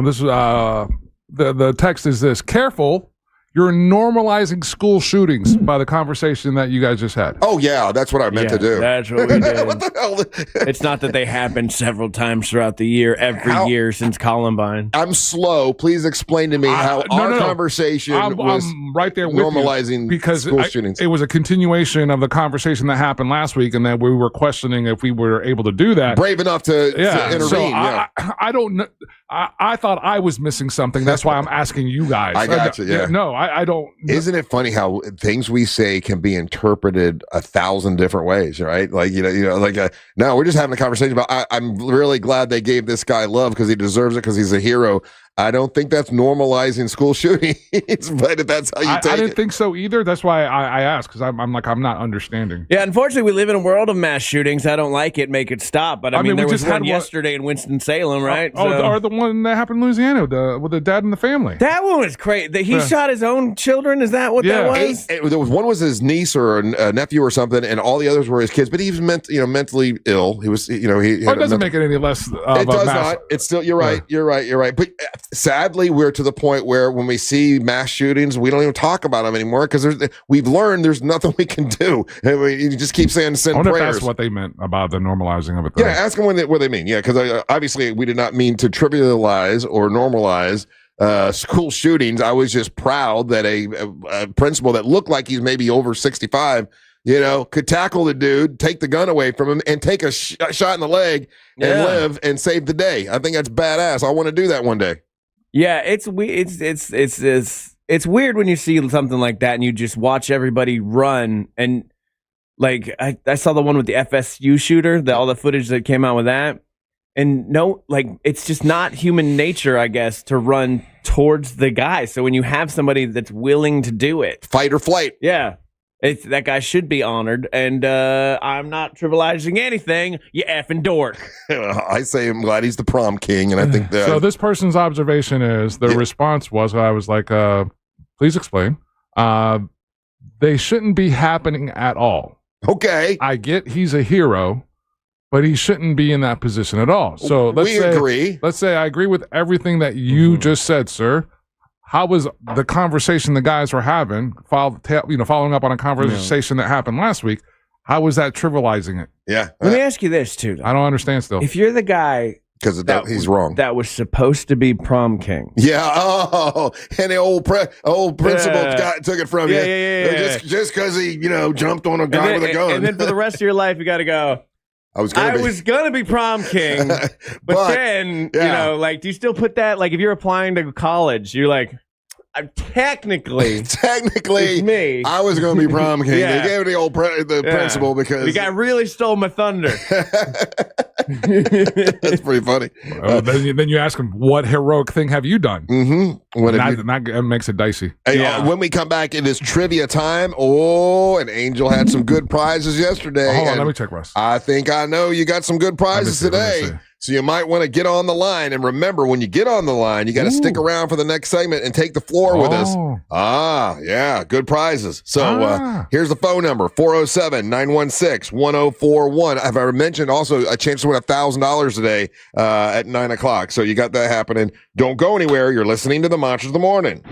This the text is this: careful. You're normalizing school shootings by the conversation that you guys just had. Oh, yeah. That's what I meant to do. That's what we did. What the hell? It's not that they happen several times throughout the year, every year since Columbine. I'm slow. Please explain to me how our conversation was I'm right there with normalizing because school shootings. It was a continuation of the conversation that happened last week, and that we were questioning if we were able to do that. Brave enough to intervene. So I don't know. I thought I was missing something. That's why I'm asking you guys. I got you, yeah. No, I don't. Isn't it funny how things we say can be interpreted 1,000 different ways, right? Like, no, we're just having a conversation about, I'm really glad they gave this guy love because he deserves it because he's a hero. I don't think that's normalizing school shootings, but that's how you take it. I didn't think so either. That's why I asked, because I'm not understanding. Yeah, unfortunately, we live in a world of mass shootings. I don't like it. Make it stop. But I mean there was one yesterday in Winston-Salem, right? Or the one that happened in Louisiana with the dad and the family. That one was crazy. He shot his own children. Is that what that was? There was one was his niece or a nephew or something, and all the others were his kids. But he was mentally ill. He was, he it doesn't make it any less. It does not. It's still. You're right. You're right. But sadly, we're to the point where when we see mass shootings, we don't even talk about them anymore because we've learned there's nothing we can do. You just keep saying send prayers. If that's what they meant about the normalizing of it. Though. Yeah, ask them what they mean. Yeah, because obviously we did not mean to trivialize or normalize school shootings. I was just proud that a principal that looked like he's maybe over 65, could tackle the dude, take the gun away from him, and take a shot in the leg and live and save the day. I think that's badass. I want to do that one day. Yeah, it's weird when you see something like that and you just watch everybody run. And I saw the one with the FSU shooter, all the footage that came out with that. And it's just not human nature, I guess, to run towards the guy. So when you have somebody that's willing to do it, fight or flight. Yeah. That guy should be honored, and I'm not trivializing anything, you effing dork. I say I'm glad he's the prom king, and I think that... So this person's observation is, the response was, I was like, please explain. They shouldn't be happening at all. Okay. I get he's a hero, but he shouldn't be in that position at all. So agree. Let's say I agree with everything that you just said, sir. How was the conversation the guys were having, following up on a conversation that happened last week? How was that trivializing it? Yeah. Let me ask you this, too. I don't understand still. If you're the guy... Because he's wrong. That was supposed to be prom king. Yeah. Oh, and the old principal took it from you. Yeah. Just because he, jumped on a guy with a gun. And then for the rest of your life, you got to go... I was gonna be prom king, but then, do you still put that, if you're applying to college, you're like, Technically, Technically, it's me. I was going to be prom king. Yeah. They gave me the old principal because the guy really stole my thunder. That's pretty funny. Then you ask him, what heroic thing have you done? Mm-hmm. That makes it dicey. Hey, when we come back, it is trivia time. Oh, and Angel had some good prizes yesterday. Hold on, let me check, Russ. I think I know you got some good prizes today. So you might want to get on the line. And remember, when you get on the line, you got to stick around for the next segment and take the floor with us. Ah, yeah, good prizes. So here's the phone number, 407-916-1041. Have I mentioned also a chance to win $1,000 today at 9 o'clock. So you got that happening. Don't go anywhere. You're listening to the Monsters of the Morning.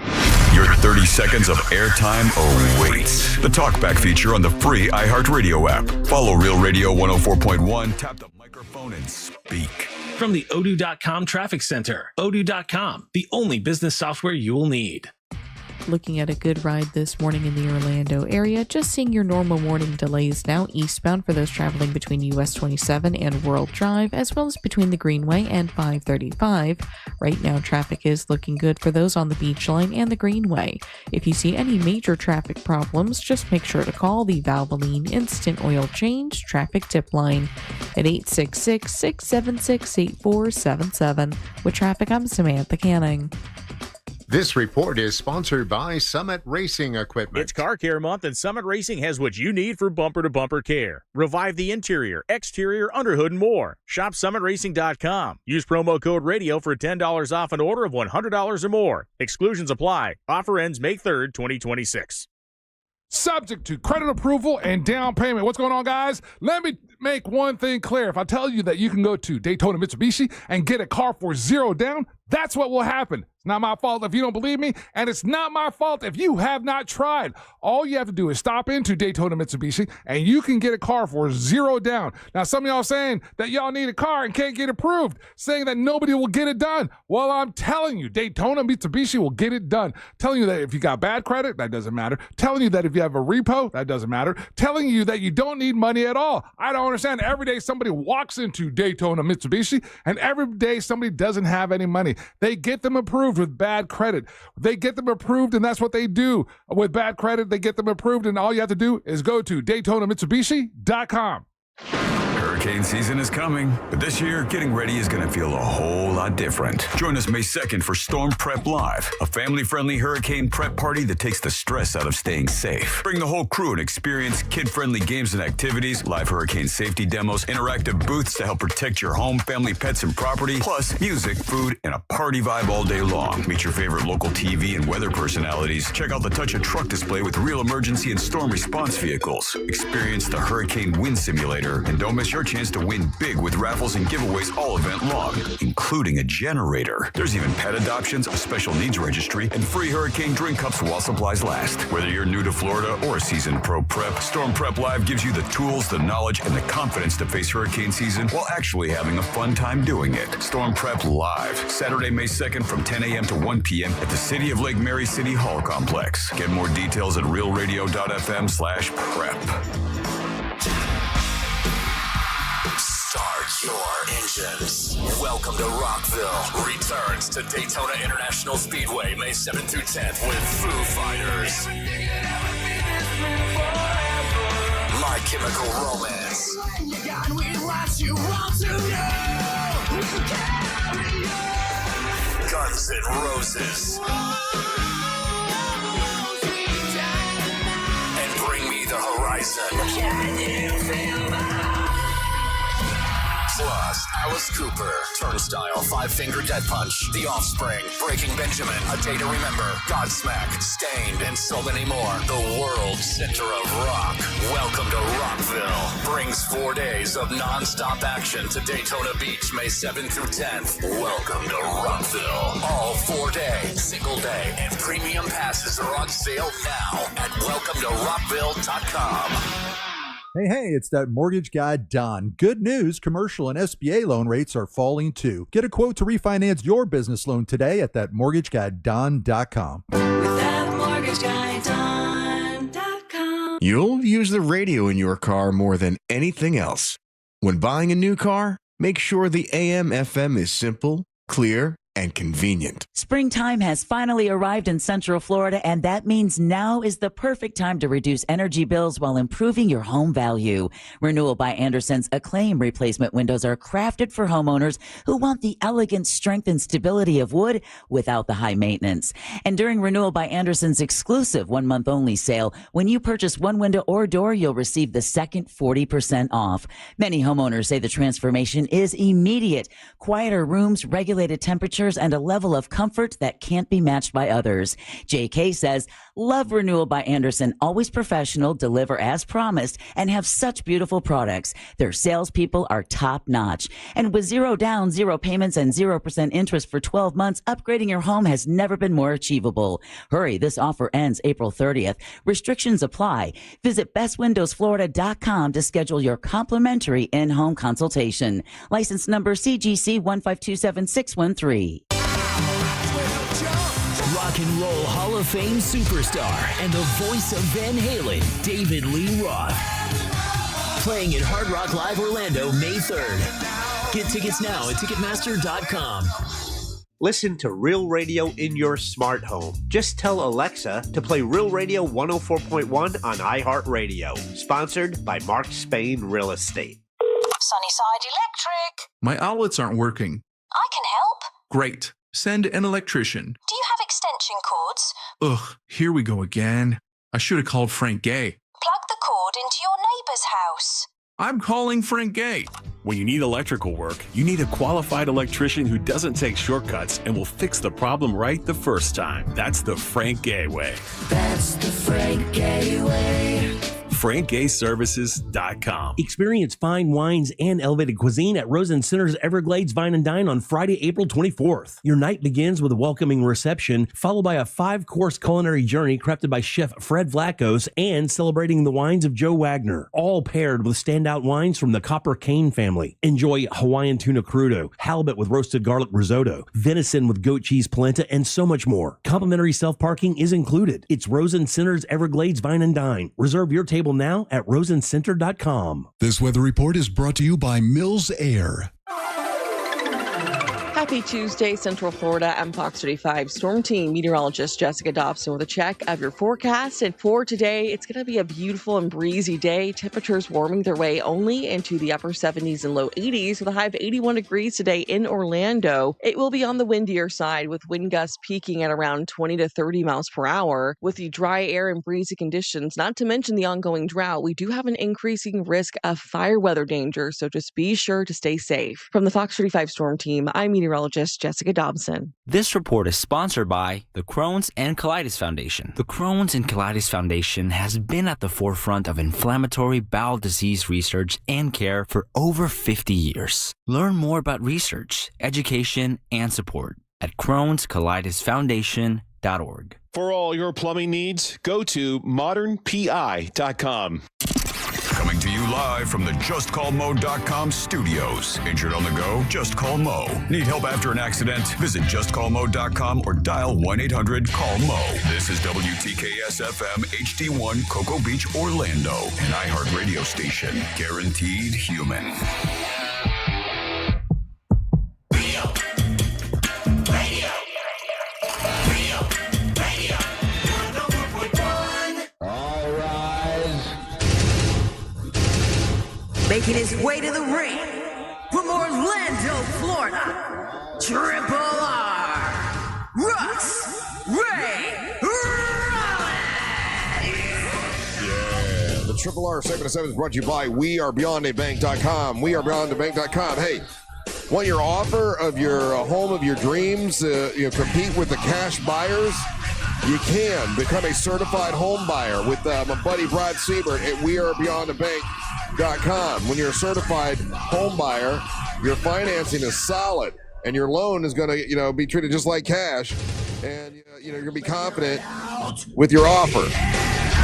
Your 30 seconds of airtime awaits. The Talkback feature on the free iHeartRadio app. Follow Real Radio 104.1. Tap the microphone and speak. From the Odoo.com Traffic Center, Odoo.com, the only business software you will need. Looking at a good ride this morning in the Orlando area, just seeing your normal morning delays now eastbound for those traveling between US 27 and World Drive, as well as between the Greenway and 535. Right now, traffic is looking good for those on the Beach Line and the Greenway. If you see any major traffic problems, just make sure to call the Valvoline Instant Oil Change Traffic Tip Line at 866-676-8477. With traffic, I'm Samantha Canning. This report is sponsored by Summit Racing Equipment. It's Car Care Month, and Summit Racing has what you need for bumper-to-bumper care. Revive the interior, exterior, underhood, and more. Shop summitracing.com. Use promo code RADIO for $10 off an order of $100 or more. Exclusions apply. Offer ends May 3rd, 2026. Subject to credit approval and down payment. What's going on, guys? Let me make one thing clear. If I tell you that you can go to Daytona Mitsubishi and get a car for $0 down, that's what will happen. It's not my fault if you don't believe me, and it's not my fault if you have not tried. All you have to do is stop into Daytona Mitsubishi, and you can get a car for $0 down. Now, some of y'all saying that y'all need a car and can't get approved, saying that nobody will get it done. Well, I'm telling you, Daytona Mitsubishi will get it done. Telling you that if you got bad credit, that doesn't matter. Telling you that if you have a repo, that doesn't matter. Telling you that you don't need money at all. I don't understand. Every day somebody walks into Daytona Mitsubishi, and every day somebody doesn't have any money. They get them approved with bad credit. They get them approved, and that's what they do. With bad credit, they get them approved, and all you have to do is go to DaytonaMitsubishi.com. Hurricane season is coming, but this year, getting ready is going to feel a whole lot different. Join us May 2nd for Storm Prep Live, a family-friendly hurricane prep party that takes the stress out of staying safe. Bring the whole crew and experience kid-friendly games and activities, live hurricane safety demos, interactive booths to help protect your home, family, pets, and property, plus music, food, and a party vibe all day long. Meet your favorite local TV and weather personalities. Check out the Touch a Truck display with real emergency and storm response vehicles. Experience the Hurricane Wind Simulator, and don't miss your chance to win big with raffles and giveaways all event long, including a generator. There's even pet adoptions, a special needs registry, and free hurricane drink cups while supplies last. Whether you're new to Florida or a seasoned pro prep, Storm Prep Live gives you the tools, the knowledge, and the confidence to face hurricane season while actually having a fun time doing it. Storm Prep Live, Saturday, May 2nd from 10 a.m. to 1 p.m. at the City of Lake Mary City Hall Complex. Get more details at realradio.fm/prep. Start your engines. Welcome to Rockville. Returns to Daytona International Speedway May 7th through 10th with Foo Fighters. My Chemical Romance. Guns N' Roses. And Bring Me the Horizon. Plus, Alice Cooper, Turnstile, Five Finger Death Punch, The Offspring, Breaking Benjamin, A Day to Remember, Godsmack, Stained, and so many more. The world center of rock. Welcome to Rockville. Brings 4 days of non-stop action to Daytona Beach, May 7th through 10th. Welcome to Rockville. All 4 day, single day, and premium passes are on sale now at welcometorockville.com. Hey, it's that mortgage guy, Don. Good news, commercial and SBA loan rates are falling too. Get a quote to refinance your business loan today at thatmortgageguyDon.com. You'll use the radio in your car more than anything else. When buying a new car, make sure the AM/FM is simple, clear, and convenient. Springtime has finally arrived in Central Florida, and that means now is the perfect time to reduce energy bills while improving your home value. Renewal by Andersen's Acclaim replacement windows are crafted for homeowners who want the elegant strength and stability of wood without the high maintenance. And during Renewal by Andersen's exclusive 1 month only sale, when you purchase one window or door, you'll receive the second 40% off. Many homeowners say the transformation is immediate. Quieter rooms, regulated temperatures, and a level of comfort that can't be matched by others. JK says, love Renewal by Andersen, always professional, deliver as promised, and have such beautiful products. Their salespeople are top notch. And with 0 down, 0 payments, and 0% interest for 12 months, upgrading your home has never been more achievable. Hurry, this offer ends April 30th. Restrictions apply. Visit bestwindowsflorida.com to schedule your complimentary in-home consultation. License number CGC 1527613. Rock and Roll Hall of Fame superstar and the voice of Van Halen, David Lee Roth. Playing at Hard Rock Live Orlando, May 3rd. Get tickets now at Ticketmaster.com. Listen to Real Radio in your smart home. Just tell Alexa to play Real Radio 104.1 on iHeartRadio. Sponsored by Mark Spain Real Estate. Sunnyside Electric. My outlets aren't working. I can help. Great. Send an electrician. Do you have extension cords? Ugh, here we go again. I should have called Frank Gay. Plug the cord into your neighbor's house. I'm calling Frank Gay. When you need electrical work, you need a qualified electrician who doesn't take shortcuts and will fix the problem right the first time. That's the Frank Gay way. That's the Frank Gay way. FrankGayServices.com. Experience fine wines and elevated cuisine at Rose & Center's Everglades Vine and Dine on Friday, April 24th. Your night begins with a welcoming reception, followed by a 5-course culinary journey crafted by Chef Fred Vlachos and celebrating the wines of Joe Wagner, all paired with standout wines from the Copper Cane family. Enjoy Hawaiian tuna crudo, halibut with roasted garlic risotto, venison with goat cheese polenta, and so much more. Complimentary self-parking is included. It's Rose & Center's Everglades Vine and Dine. Reserve your table now at rosencenter.com. This weather report is brought to you by Mills Air. Happy Tuesday, Central Florida. I'm Fox 35 Storm Team meteorologist Jessica Dobson with a check of your forecast. And for today, it's going to be a beautiful and breezy day. Temperatures warming their way only into the upper 70s and low 80s with a high of 81 degrees today in Orlando. It will be on the windier side with wind gusts peaking at around 20 to 30 miles per hour. With the dry air and breezy conditions, not to mention the ongoing drought, we do have an increasing risk of fire weather danger. So just be sure to stay safe. From the Fox 35 Storm Team, I'm meteorologist Jessica Dobson. This report is sponsored by the Crohn's and Colitis Foundation. The Crohn's and Colitis Foundation has been at the forefront of inflammatory bowel disease research and care for over 50 years. Learn more about research, education, and support at Crohn'sColitisFoundation.org. For all your plumbing needs, go to modernpi.com. Coming to you live from the JustCallMo.com studios. Injured on the go? Just call Mo. Need help after an accident? Visit JustCallMo.com or dial 1-800-CALL-MO. This is WTKS-FM HD1 Cocoa Beach, Orlando, an iHeart radio station. Guaranteed human. Making his way to the ring from Orlando, Florida, Triple R, Russ Ray Rollins. Yeah, the Triple R segment of 7 is brought to you by WeAreBeyondABank.com. WeAreBeyondABank.com. Hey, want your offer of your home of your dreams? Compete with the cash buyers? You can become a certified home buyer with my buddy Brad Siebert at WeAreBeyondABank.com. When you're a certified home buyer, your financing is solid, and your loan is going to, be treated just like cash, and you're going to be confident with your offer.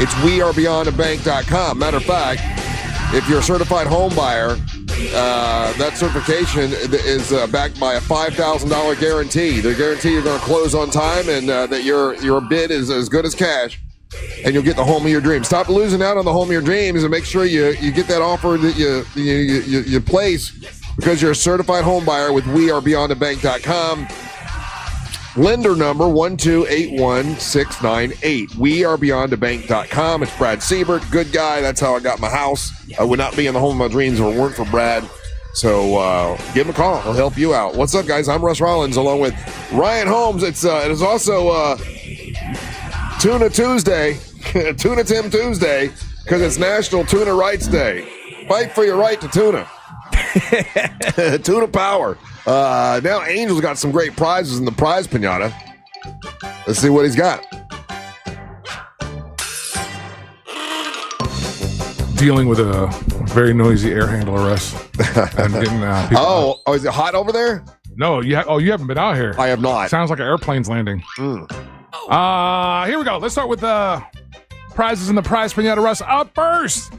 It's WeAreBeyondABank.com. Matter of fact, if you're a certified home buyer, that certification is backed by a $5,000 guarantee. They guarantee you're going to close on time, and that your bid is as good as cash. And you'll get the home of your dreams. Stop losing out on the home of your dreams and make sure you get that offer that you place because you're a certified home buyer with WeAreBeyondABank.com. Lender number 1281698. WeAreBeyondABank.com. It's Brad Siebert. Good guy. That's how I got my house. I would not be in the home of my dreams if it weren't for Brad. So give him a call. He'll help you out. What's up, guys? I'm Russ Rollins along with Ryan Holmes. It is also Tuna Tuesday, Tuna Tim Tuesday, because it's National Tuna Rights Day. Fight for your right to tuna. Tuna power. Now Angel's got some great prizes in the prize pinata. Let's see what he's got. Dealing with a very noisy air handler, Russ. And getting, oh, is it hot over there? No, you haven't been out here. I have not. Sounds like an airplane's landing. Here we go. Let's start with the prizes in the prize pinata, Russ. Up first,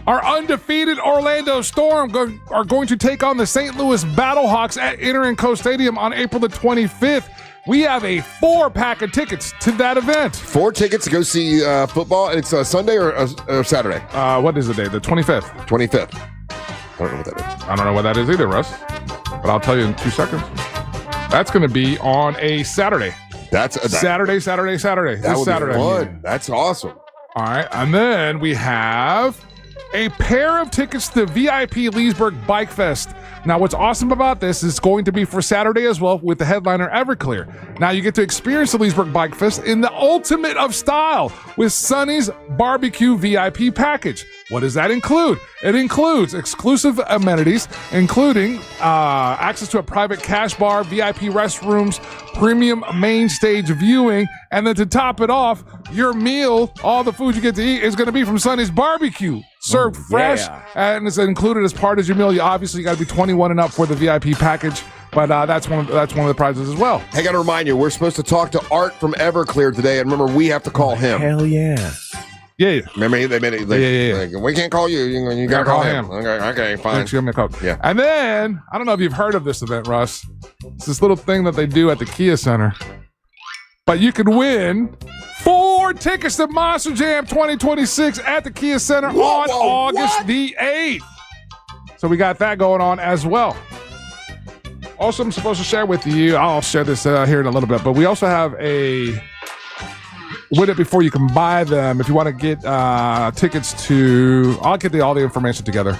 our undefeated Orlando Storm are going to take on the St. Louis Battlehawks at Inter&Co Stadium on April the 25th. We have a 4-pack of tickets to that event. 4 tickets to go see football. It's Sunday or Saturday? What is the day? The 25th. 25th. I don't know what that is. I don't know what that is either, Russ. But I'll tell you in 2 seconds. That's going to be on a Saturday. Saturday. That would Saturday. be fun. That's awesome. All right. And then we have a pair of tickets to VIP Leesburg Bike Fest. Now, what's awesome about this is it's going to be for Saturday as well with the headliner Everclear. Now, you get to experience the Leesburg Bike Fest in the ultimate of style with Sonny's Barbecue VIP package. What does that include? It includes exclusive amenities, including access to a private cash bar, VIP restrooms, premium main stage viewing, and then to top it off, your meal, all the food you get to eat is going to be from Sonny's Barbecue. Served fresh, and it's included as part of your meal. You obviously got to be 21 and up for the VIP package, but that's one of the prizes as well. Hey, I got to remind you, we're supposed to talk to Art from Everclear today, and remember, we have to call him. Hell yeah. Yeah. Remember, they made it. Like, we can't call you. You got to call him. Okay, fine. Give me a call. Yeah. And then, I don't know if you've heard of this event, Russ. It's this little thing that they do at the Kia Center. But you can win 4 tickets to Monster Jam 2026 at the Kia Center on August the 8th. So we got that going on as well. Also, I'm supposed to share with you, I'll share this here in a little bit, but we also have a win it before you can buy them. If you want to get tickets to, I'll get all the information together.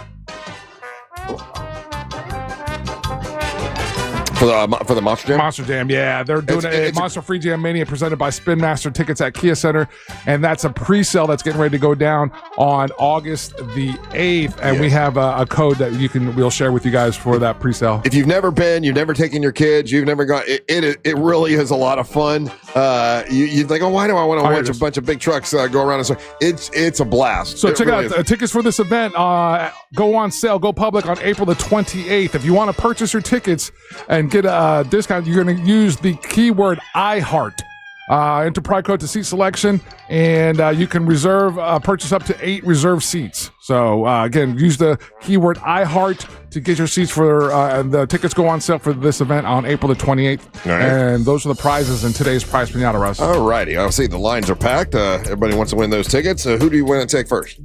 For the Monster Jam? Monster Jam, yeah. They're doing a Monster Free Jam Mania presented by Spin Master Tickets at Kia Center, and that's a pre-sale that's getting ready to go down on August the 8th, and we have a code that we'll share with you guys for that pre-sale. If you've never been, you've never taken your kids, you've never gone, it really is a lot of fun. You think, why do I want to watch a bunch of big trucks go around? So it's a blast. So check out tickets for this event. Go on sale, go public on April the 28th. If you want to purchase your tickets and get a discount, you're going to use the keyword iHeart. Enter price code to seat selection, and you can purchase up to 8 reserved seats. So again, use the keyword iHeart to get your seats for and the tickets go on sale for this event on April the 28th. Right. And those are the prizes in today's prize pinata, Russ. All righty. I'll see the lines are packed. Everybody wants to win those tickets. Who do you want to take first?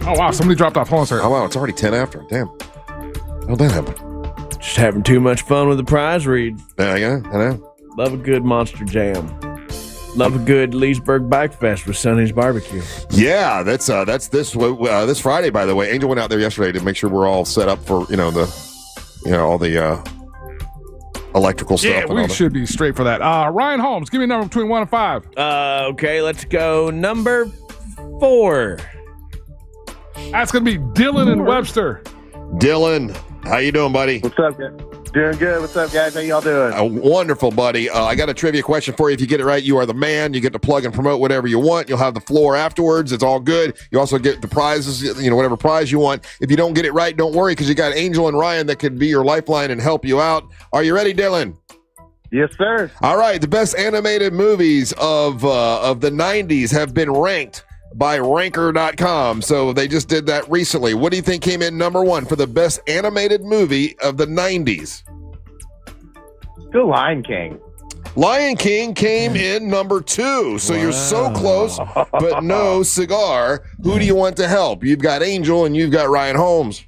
Oh, wow. Somebody dropped off. Hold on, sir. Oh, wow. It's already 10 after. Damn. How'd that happen? Just having too much fun with the prize read. Yeah, I know. Love a good Monster Jam. Love a good Leesburg Bike Fest with Sonny's Barbecue. Yeah, that's this Friday, by the way. Angel went out there yesterday to make sure we're all set up for all the electrical stuff. Yeah, we should be straight for that. Ryan Holmes, give me a number between 1 and 5. Okay, let's go number 4. That's going to be Dylan and Webster. Dylan, how you doing, buddy? What's up, guys? Doing good. What's up, guys? How y'all doing? Wonderful, buddy. I got a trivia question for you. If you get it right, you are the man. You get to plug and promote whatever you want. You'll have the floor afterwards. It's all good. You also get the prizes, whatever prize you want. If you don't get it right, don't worry, because you got Angel and Ryan that could be your lifeline and help you out. Are you ready, Dylan? Yes, sir. All right. The best animated movies of the 90s have been ranked by ranker.com. So they just did that recently. What do you think came in number 1 for the best animated movie of the 90s? The Lion King. Lion King came in number 2. So you're so close, but no cigar. Who do you want to help? You've got Angel and you've got Ryan Holmes.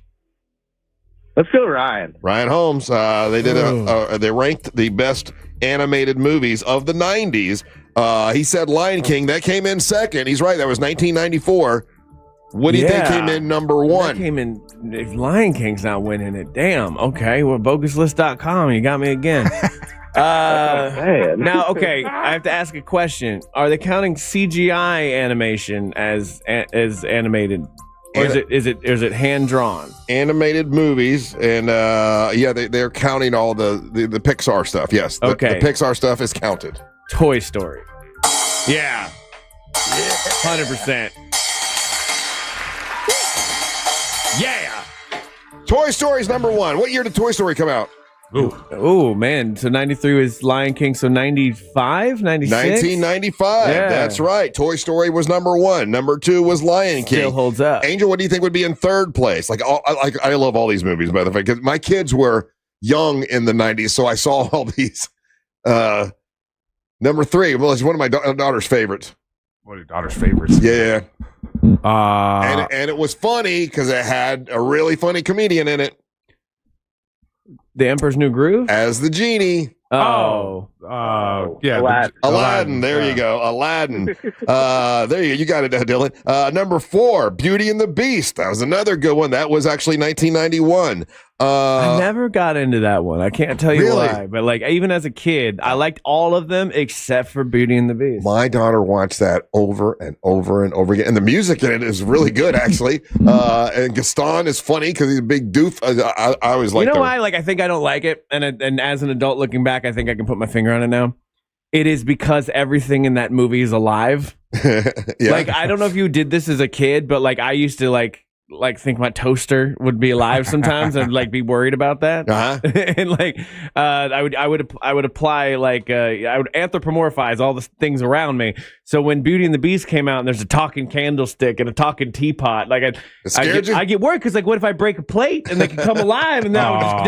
Let's go Ryan. Ryan Holmes. They ranked the best animated movies of the 90s. He said Lion King. That came in second. He's right. That was 1994. What do you think came in number one? That came in. If Lion King's not winning it, damn. Okay, well, boguslist.com. You got me again. Now, okay, I have to ask a question. Are they counting CGI animation as animated? Or is it hand drawn? Animated movies, and they're counting all the Pixar stuff. Yes, the Pixar stuff is counted. Toy Story. Yeah. 100%. Yeah. Toy Story's number one. What year did Toy Story come out? Ooh, man. So 93 was Lion King. So 95, 96? 1995. Yeah. That's right. Toy Story was number one. Number two was Lion King. Still holds up. Angel, what do you think would be in third place? I love all these movies, by the way, because my kids were young in the 90s, so I saw all these. Number three, well, it's one of my daughter's favorites. One of your daughter's favorites? Yeah. And it was funny because it had a really funny comedian in it. The Emperor's New Groove? As the genie. Yeah. Aladdin. There you go. Aladdin. There you go. You got it, Dylan. Number four, Beauty and the Beast. That was another good one. That was actually 1991. I never got into that one. I can't tell you why, but like even as a kid, I liked all of them except for Beauty and the Beast. My daughter watched that over and over and over again, and the music in it is really good, actually. And Gaston is funny because he's a big doof. I always like. You know why? Like I think I don't like it, and as an adult looking back, I think I can put my finger on it now. It is because everything in that movie is alive. Like I don't know if you did this as a kid, but like I used to like think my toaster would be alive sometimes and like be worried about that. And like I would apply like I would anthropomorphize all the things around me. So when Beauty and the Beast came out and there's a talking candlestick and a talking teapot, like I get worried because like what if I break a plate and they can come alive and now I'm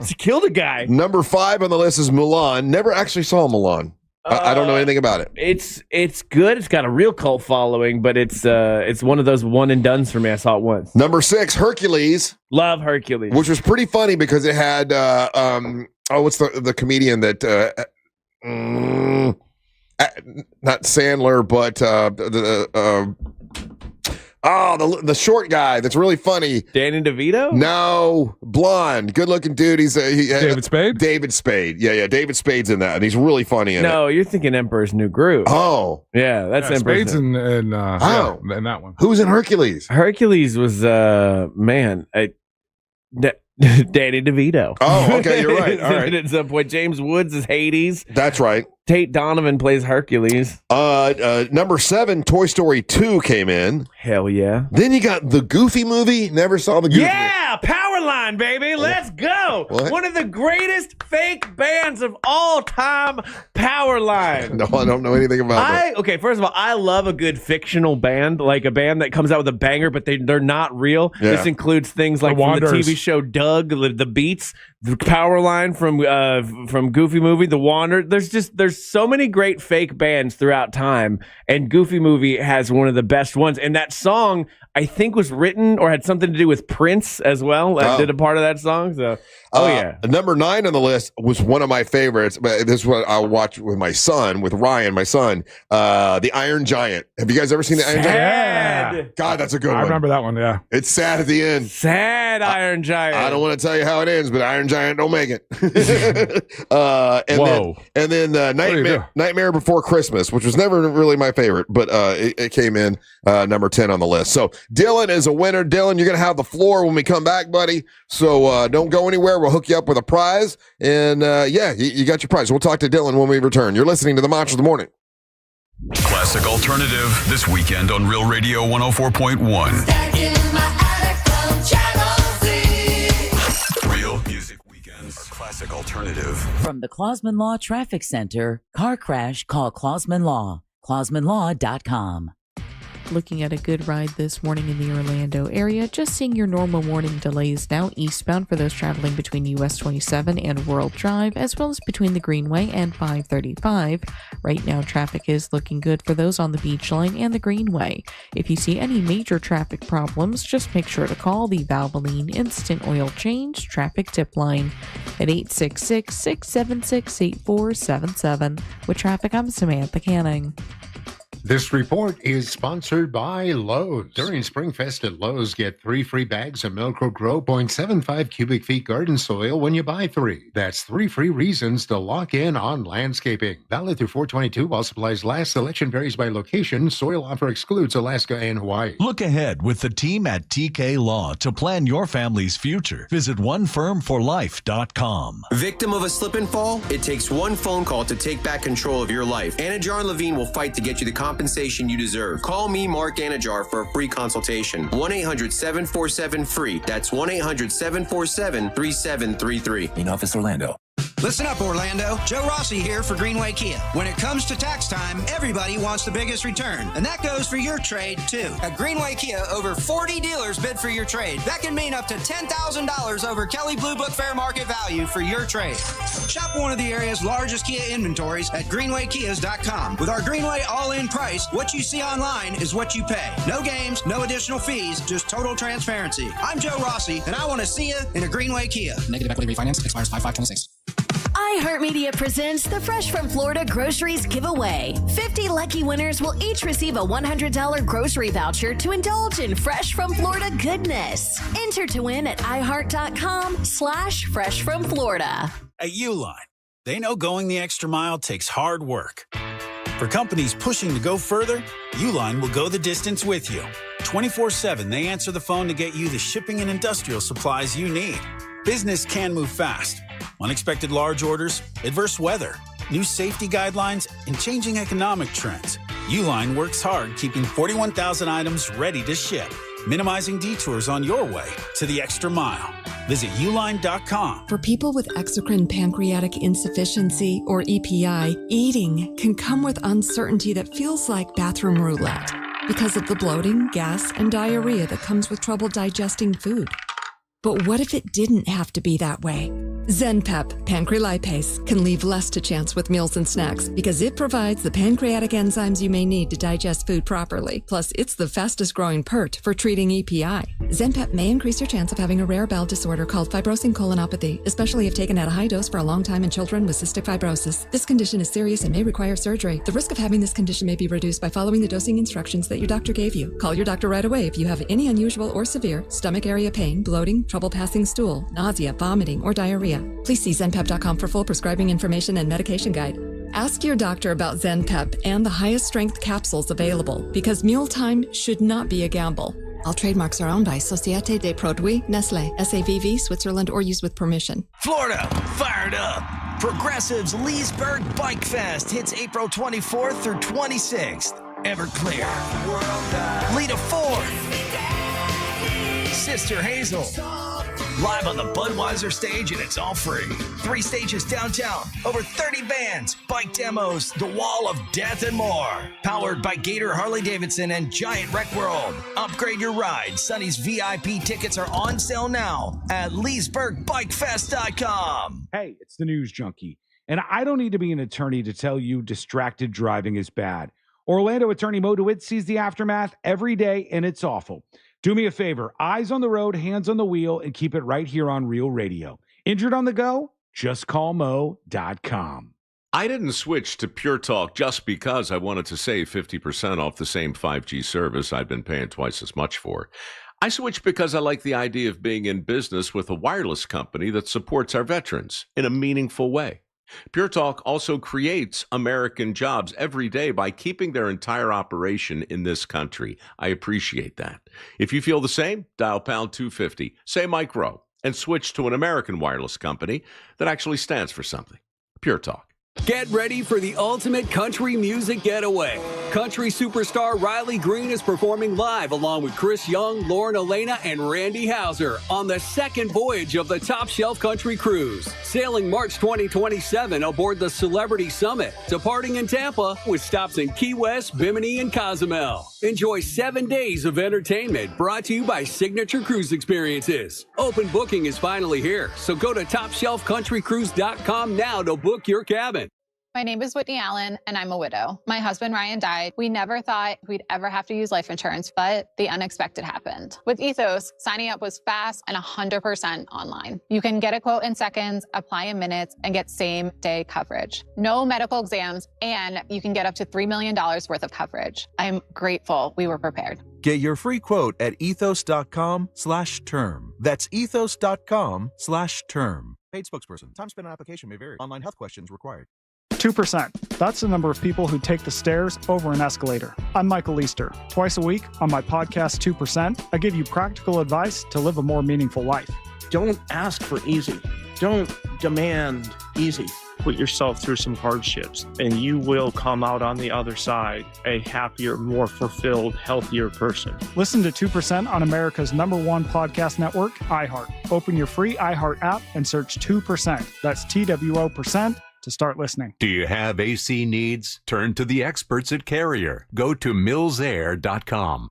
just killed a guy. Number 5 on the list is Mulan. Never actually saw Mulan. I don't know anything about it. It's good. It's got a real cult following, but it's one of those one and dones for me. I saw it once. Number 6, Hercules. Love Hercules, which was pretty funny because it had what's the comedian that not Sandler, but the short guy that's really funny. Danny DeVito? No, blonde, good-looking dude. He's David Spade? David Spade. Yeah, David Spade's in that, and he's really funny in it. No, you're thinking Emperor's New Groove. Oh. Yeah, that's Emperor's Spade's in that one. Who's in Hercules? Hercules was, Danny DeVito. Oh, okay, you're right. All right. It's what James Woods is Hades. That's right. Tate Donovan plays Hercules. Number 7, Toy Story 2 came in. Hell yeah. Then you got the Goofy movie. Never saw the Goofy movie. Yeah, Powerline, baby. Let's go. What? One of the greatest fake bands of all time, Powerline. No, I don't know anything about that. Okay, first of all, I love a good fictional band, like a band that comes out with a banger, but they're not real. Yeah. This includes things like from the TV show Doug, the Beats, the Powerline from Goofy movie, The Wanderer. There's so many great fake bands throughout time, and Goofy movie has one of the best ones. And that song, I think, was written or had something to do with Prince as well. I did a part of that song. So, yeah. Number 9 on the list was one of my favorites. But this is what I'll watch with my son, with Ryan, my son. The Iron Giant. Have you guys ever seen the Iron Giant? Yeah. God, that's a good one. I remember that one. Yeah. It's sad at the end. Sad Iron Giant. I don't want to tell you how it ends, but Iron Giant don't make it. Nightmare Before Christmas, which was never really my favorite, but it came in number 10 on the list. So Dylan is a winner. Dylan, you're going to have the floor when we come back, buddy. So don't go anywhere. We'll hook you up with a prize. And you got your prize. We'll talk to Dylan when we return. You're listening to the Mantra of the Morning. Classic Alternative this weekend on Real Radio 104.1. Real Music Weekends are Classic Alternative. From the Clausman Law Traffic Center, car crash, call Clausman Law. ClausmanLaw.com. Looking at a good ride this morning in the Orlando area, just seeing your normal morning delays now eastbound for those traveling between US 27 and World Drive, as well as between the Greenway and 535. Right now, traffic is looking good for those on the Beach Line and the Greenway. If you see any major traffic problems, just make sure to call the Valvoline Instant Oil Change Traffic Tip Line at 866-676-8477. With traffic, I'm Samantha Canning. This report is sponsored by Lowe's. During Springfest at Lowe's, get 3 free bags of Milkro Grow 0.75 cubic feet garden soil when you buy 3. That's 3 free reasons to lock in on landscaping. Valid through 4/22 while supplies last. Selection varies by location. Soil offer excludes Alaska and Hawaii. Look ahead with the team at TK Law to plan your family's future. Visit onefirmforlife.com. Victim of a slip and fall? It takes one phone call to take back control of your life. Anajar and Levine will fight to get you the compensation you deserve. Call me, Mark Anajar, for a free consultation. 1-800-747-FREE. That's 1-800-747-3733. In office, Orlando. Listen up, Orlando. Joe Rossi here for Greenway Kia. When it comes to tax time, everybody wants the biggest return. And that goes for your trade, too. At Greenway Kia, over 40 dealers bid for your trade. That can mean up to $10,000 over Kelley Blue Book fair market value for your trade. Shop one of the area's largest Kia inventories at greenwaykias.com. With our Greenway all-in price, what you see online is what you pay. No games, no additional fees, just total transparency. I'm Joe Rossi, and I want to see you in a Greenway Kia. Negative equity refinance expires 5/5/26. iHeartMedia presents the Fresh from Florida Groceries Giveaway. 50 lucky winners will each receive a $100 grocery voucher to indulge in Fresh from Florida goodness. Enter to win at iHeart.com/freshfromflorida. At Uline, they know going the extra mile takes hard work. For companies pushing to go further, Uline will go the distance with you. 24/7, they answer the phone to get you the shipping and industrial supplies you need. Business can move fast. Unexpected large orders, adverse weather, new safety guidelines, and changing economic trends. Uline works hard keeping 41,000 items ready to ship, minimizing detours on your way to the extra mile. Visit uline.com. For people with exocrine pancreatic insufficiency, or EPI, eating can come with uncertainty that feels like bathroom roulette because of the bloating, gas, and diarrhea that comes with trouble digesting food. But what if it didn't have to be that way? ZenPep Pancrelipase can leave less to chance with meals and snacks because it provides the pancreatic enzymes you may need to digest food properly. Plus, it's the fastest growing PERT for treating EPI. ZenPep may increase your chance of having a rare bowel disorder called fibrosing colonopathy, especially if taken at a high dose for a long time in children with cystic fibrosis. This condition is serious and may require surgery. The risk of having this condition may be reduced by following the dosing instructions that your doctor gave you. Call your doctor right away if you have any unusual or severe stomach area pain, bloating, trouble passing stool, nausea, vomiting, or diarrhea. Please see ZenPep.com for full prescribing information and medication guide. Ask your doctor about ZenPep and the highest strength capsules available because mealtime should not be a gamble. All trademarks are owned by Société des Produits Nestlé, SAVV, Switzerland, or used with permission. Florida, fired up! Progressive's Leesburg Bike Fest hits April 24th through 26th. Everclear, Lita Ford, Sister Hazel. Live on the Budweiser stage, and it's all free. 3 stages downtown, over 30 bands, bike demos, the Wall of Death, and more. Powered by Gator Harley-Davidson and Giant Wreck World. Upgrade your ride. Sonny's VIP tickets are on sale now at LeesburgBikeFest.com. Hey, it's the News Junkie, and I don't need to be an attorney to tell you distracted driving is bad. Orlando attorney Mo DeWitt sees the aftermath every day, and it's awful. Do me a favor, eyes on the road, hands on the wheel, and keep it right here on Real Radio. Injured on the go? Just call Mo.com. I didn't switch to Pure Talk just because I wanted to save 50% off the same 5G service I've been paying twice as much for. I switched because I like the idea of being in business with a wireless company that supports our veterans in a meaningful way. Pure Talk also creates American jobs every day by keeping their entire operation in this country. I appreciate that. If you feel the same, dial pound 250, say Mike Rowe, and switch to an American wireless company that actually stands for something. Pure Talk. Get ready for the ultimate country music getaway. Country superstar Riley Green is performing live along with Chris Young, Lauren Elena, and Randy Houser on the second voyage of the Top Shelf Country Cruise. Sailing March 2027 aboard the Celebrity Summit, departing in Tampa with stops in Key West, Bimini, and Cozumel. Enjoy 7 days of entertainment brought to you by Signature Cruise Experiences. Open booking is finally here, so go to TopShelfCountryCruise.com now to book your cabin. My name is Whitney Allen, and I'm a widow. My husband, Ryan, died. We never thought we'd ever have to use life insurance, but the unexpected happened. With Ethos, signing up was fast and 100% online. You can get a quote in seconds, apply in minutes, and get same-day coverage. No medical exams, and you can get up to $3 million worth of coverage. I'm grateful we were prepared. Get your free quote at ethos.com/term. That's ethos.com/term. Paid spokesperson. Time spent on application may vary. Online health questions required. 2%. That's the number of people who take the stairs over an escalator. I'm Michael Easter. Twice a week on my podcast, 2%, I give you practical advice to live a more meaningful life. Don't ask for easy. Don't demand easy. Put yourself through some hardships, and you will come out on the other side a happier, more fulfilled, healthier person. Listen to 2% on America's #1 podcast network, iHeart. Open your free iHeart app and search 2%. That's TWO% to start listening. Do you have AC needs? Turn to the experts at Carrier. Go to millsair.com.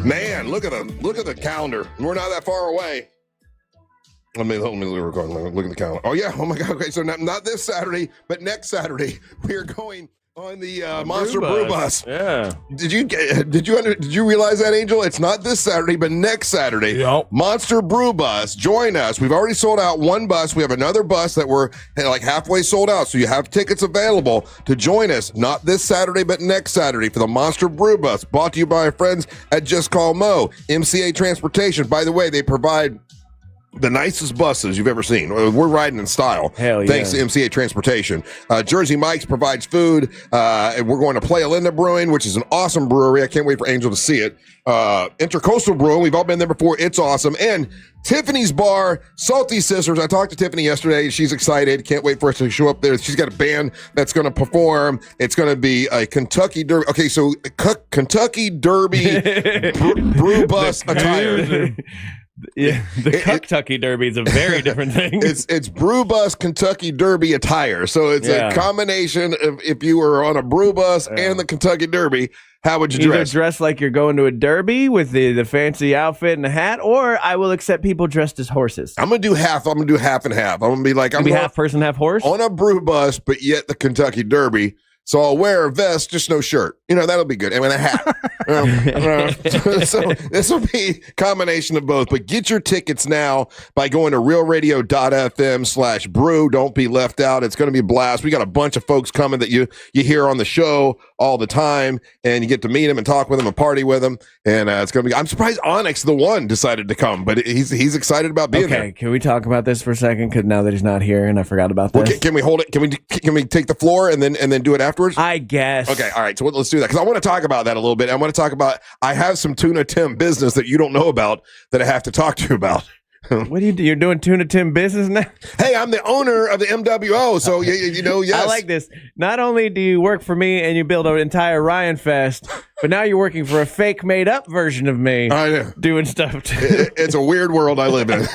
Man, look at the calendar. We're not that far away. Let me record. Look at the calendar. Oh yeah. Oh my God. Okay. So not this Saturday, but next Saturday we are going on the Monster Brew Bus. Yeah. Did you realize that, Angel? It's not this Saturday, but next Saturday. Yep. Monster Brew Bus. Join us. We've already sold out one bus. We have another bus that we're like halfway sold out. So you have tickets available to join us. Not this Saturday, but next Saturday for the Monster Brew Bus. Brought to you by our friends at Just Call Mo. MCA Transportation. By the way, they provide the nicest buses you've ever seen. We're riding in style. Hell yeah. Thanks to MCA Transportation. Jersey Mike's provides food. And we're going to Playa Linda Brewing, which is an awesome brewery. I can't wait for Angel to see it. Intercoastal Brewing. We've all been there before. It's awesome. And Tiffany's Bar, Salty Sisters. I talked to Tiffany yesterday. She's excited. Can't wait for us to show up there. She's got a band that's going to perform. It's going to be a Kentucky Derby. Okay, so Kentucky Derby brew bus attire. Yeah, the Kentucky Derby is a very different thing. It's Brew Bus Kentucky Derby attire. So it's a combination of if you were on a Brew Bus and the Kentucky Derby, how would you dress? Either dress like you're going to a derby with the fancy outfit and a hat, or I will accept people dressed as horses. I'm going to do half. I'm going to do half and half. I'm going to be like, I'm half person, half horse? On a Brew Bus, but yet the Kentucky Derby. So I'll wear a vest, just no shirt. That'll be good. And a hat. So this will be a combination of both. But get your tickets now by going to realradio.fm/brew. Don't be left out. It's going to be a blast. We got a bunch of folks coming that you hear on the show all the time. And you get to meet them and talk with them and party with them. And it's going to be, I'm surprised Onyx, the one, decided to come. But he's excited about being there. Okay, can we talk about this for a second? Because now that he's not here and I forgot about this. Well, can we hold it? Can we take the floor and then do it afterwards? I guess. Okay, all right. So let's do that because I want to talk about that a little bit. I want to talk about. I have some Tuna Tim business that you don't know about that I have to talk to you about. What do you do? You're doing Tuna Tim business now? Hey, I'm the owner of the MWO, so yes. I like this. Not only do you work for me and you build an entire Ryan Fest, but now you're working for a fake made-up version of me. I know. Doing stuff too. It's a weird world I live in.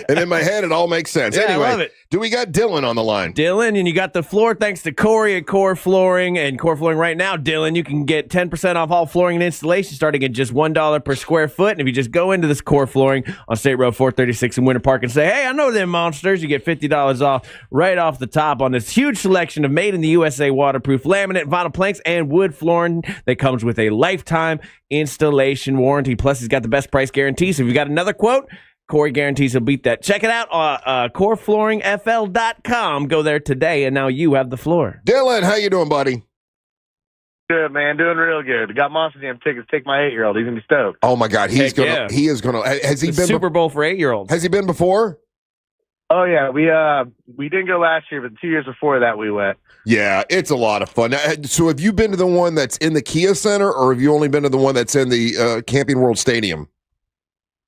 And in my head, it all makes sense. Yeah, anyway, I love it. Do we got Dylan on the line? Dylan, and you got the floor thanks to Corey at Core Flooring. And Core Flooring right now, Dylan, you can get 10% off all flooring and installation starting at just $1 per square foot. And if you just go into this Core Flooring on State Road 436 in Winter Park and say, hey, I know them monsters, you get $50 off right off the top on this huge selection of made in the USA waterproof laminate, vinyl planks, and wood flooring that comes with a lifetime installation warranty. Plus, he's got the best price guarantee. So if you got another quote, Corey guarantees he'll beat that. Check it out on coreflooringfl.com. Go there today, and now you have the floor. Dylan, how you doing, buddy? Good, man. Doing real good. Got Monster Jam tickets. Take my 8-year-old. He's going to be stoked. Oh, my God. He is going to. Has he been Super Bowl for 8-year-olds? Has he been before? Oh, yeah. We didn't go last year, but 2 years before that we went. Yeah, it's a lot of fun. Now, so have you been to the one that's in the Kia Center, or have you only been to the one that's in the Camping World Stadium?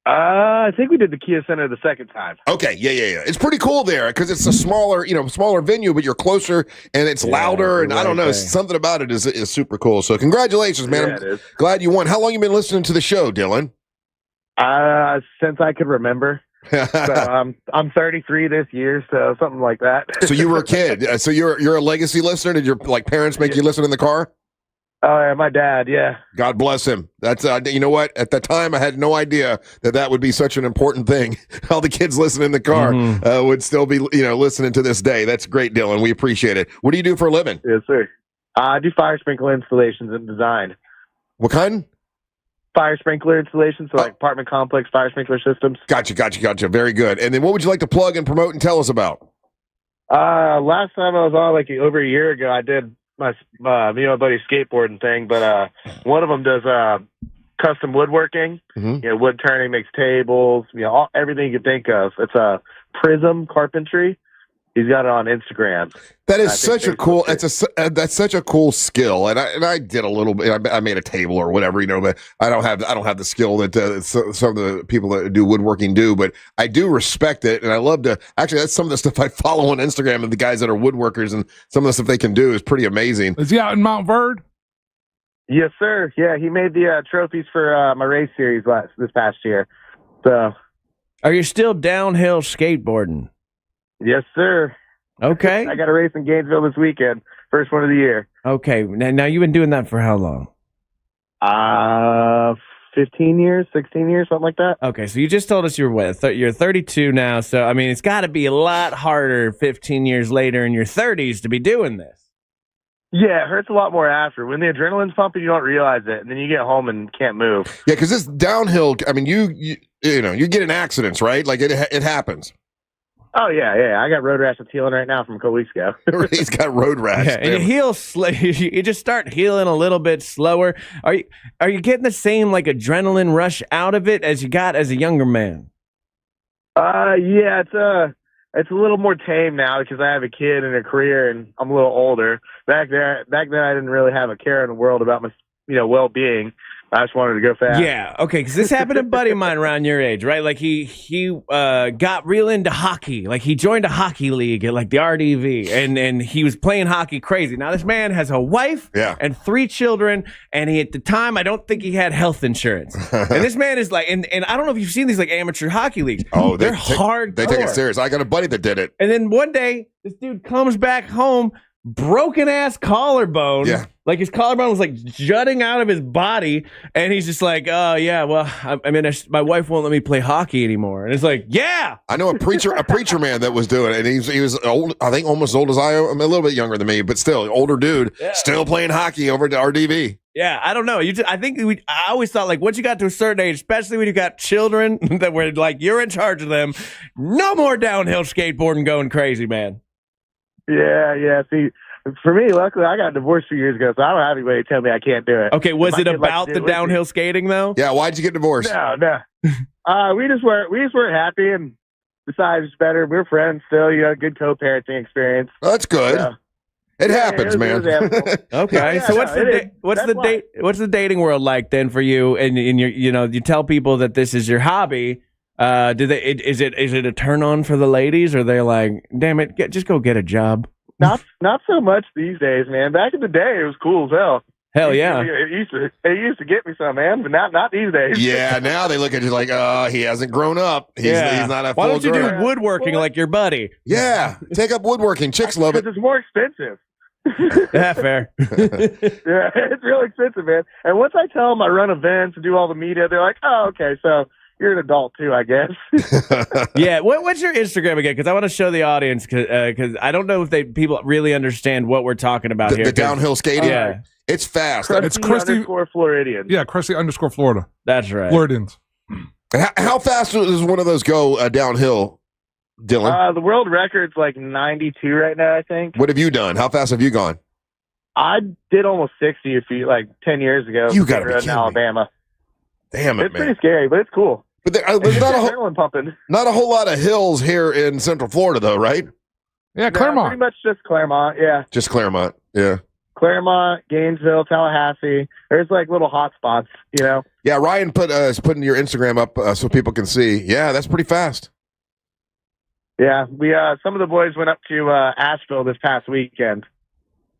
I think we did the Kia Center the second time. Okay, yeah. It's pretty cool there because it's a smaller venue, but you're closer and it's louder, and I don't know, something about it is super cool. So congratulations, man. Yeah, I'm glad you won. How long you been listening to the show, Dylan? Since I could remember. So I'm 33 this year, so something like that. So you were a kid. So you're a legacy listener. Did your parents make you listen in the car? Oh yeah, my dad. Yeah. God bless him. That's you know what? At the time, I had no idea that would be such an important thing. All the kids listening in the car would still be listening to this day. That's great, Dylan. We appreciate it. What do you do for a living? Yes, sir. I do fire sprinkler installations and design. What kind? Fire sprinkler installations, so like apartment complex fire sprinkler systems. Gotcha. Very good. And then what would you like to plug and promote and tell us about? Last time I was on, like over a year ago, I did my my buddy's skateboarding thing, but one of them does custom woodworking, wood turning, makes tables, everything you can think of. It's a Prism Carpentry. He's got it on Instagram. That is such a cool. That's such a cool skill. And I did a little bit. I made a table or whatever, but I don't have the skill that some of the people that do woodworking do. But I do respect it, and I love to. Actually, that's some of the stuff I follow on Instagram of the guys that are woodworkers, and some of the stuff they can do is pretty amazing. Is he out in Mount Verde? Yes, sir. Yeah, he made the trophies for my race series this past year. So, are you still downhill skateboarding? Yes, sir. Okay. I got a race in Gainesville this weekend. First one of the year. Okay. Now you've been doing that for how long? 15 years, 16 years, something like that. Okay, so you just told us you're 32 now. So, I mean, it's got to be a lot harder 15 years later in your 30s to be doing this. Yeah, it hurts a lot more after. When the adrenaline's pumping, you don't realize it, and then you get home and can't move. Yeah, because this downhill, I mean, you get in accidents, right? Like it happens. Oh, yeah. I got road rash that's healing right now from a couple weeks ago. He's got road rash. Yeah, and you heal you just start healing a little bit slower. Are you getting the same adrenaline rush out of it as you got as a younger man? Yeah, it's a little more tame now because I have a kid and a career, and I'm a little older. Back then I didn't really have a care in the world about my well-being. I just wanted to go fast. Yeah, okay, because this happened to a buddy of mine around your age, right? Like he got real into hockey. Like he joined a hockey league at the RDV, and he was playing hockey crazy. Now this man has a wife and 3 children, and at the time I don't think he had health insurance. And this man is and I don't know if you've seen these amateur hockey leagues. Oh, they're hard. They take it serious. I got a buddy that did it. And then one day this dude comes back home, broken ass collarbone. Yeah. Like his collarbone was jutting out of his body, and he's just oh yeah, well, my wife won't let me play hockey anymore. And it's yeah. I know a preacher man that was doing it, and he was old, I think almost as old as I am, a little bit younger than me, but still older dude, still playing hockey over at RDV. Yeah, I don't know. I always thought once you got to a certain age, especially when you got children that were you're in charge of them, no more downhill skateboarding going crazy, man. Yeah. See, for me, luckily, I got divorced 2 years ago, so I don't have anybody tell me I can't do it. Okay, was it about the downhill skating though? Yeah, why'd you get divorced? No. We just weren't happy, and besides, it's better. We're friends still. You had a good co-parenting experience. Oh, that's good. Yeah. It happens, man. Okay, so what's the dating world like then for you? And you tell people that this is your hobby. Is it a turn on for the ladies, or they're damn it, just go get a job? Not so much these days, man. Back in the day, it was cool as hell. Hell yeah. It used to get me some, man, but not these days. Yeah, now they look at you he hasn't grown up. He's not a full Why don't you grown. do woodworking like your buddy? Yeah, take up woodworking. Chicks love it. Because it's more expensive. Yeah, fair. Yeah, it's real expensive, man. And once I tell them I run events and do all the media, they're like, oh, okay, so you're an adult too, I guess. Yeah. What's your Instagram again? Because I want to show the audience, because I don't know if people really understand what we're talking about here. The downhill skating? Yeah. It's fast. It's Christy_Floridian. Yeah, Christy_Florida. That's right. Floridians. How fast does one of those go downhill, Dylan? The world record's 92 right now, I think. What have you done? How fast have you gone? I did almost 60 like 10 years ago. You got to be in kidding Alabama. Me. Damn it, It's man. pretty scary, but it's cool. But there's not a whole lot of hills here in Central Florida, though, right? Yeah, No, Claremont. pretty much just Claremont, yeah. Just Claremont, yeah. Claremont, Gainesville, Tallahassee. There's like little hot spots, you know? Yeah, Ryan is putting your Instagram up so people can see. Yeah, that's pretty fast. Yeah, we some of the boys went up to Asheville this past weekend.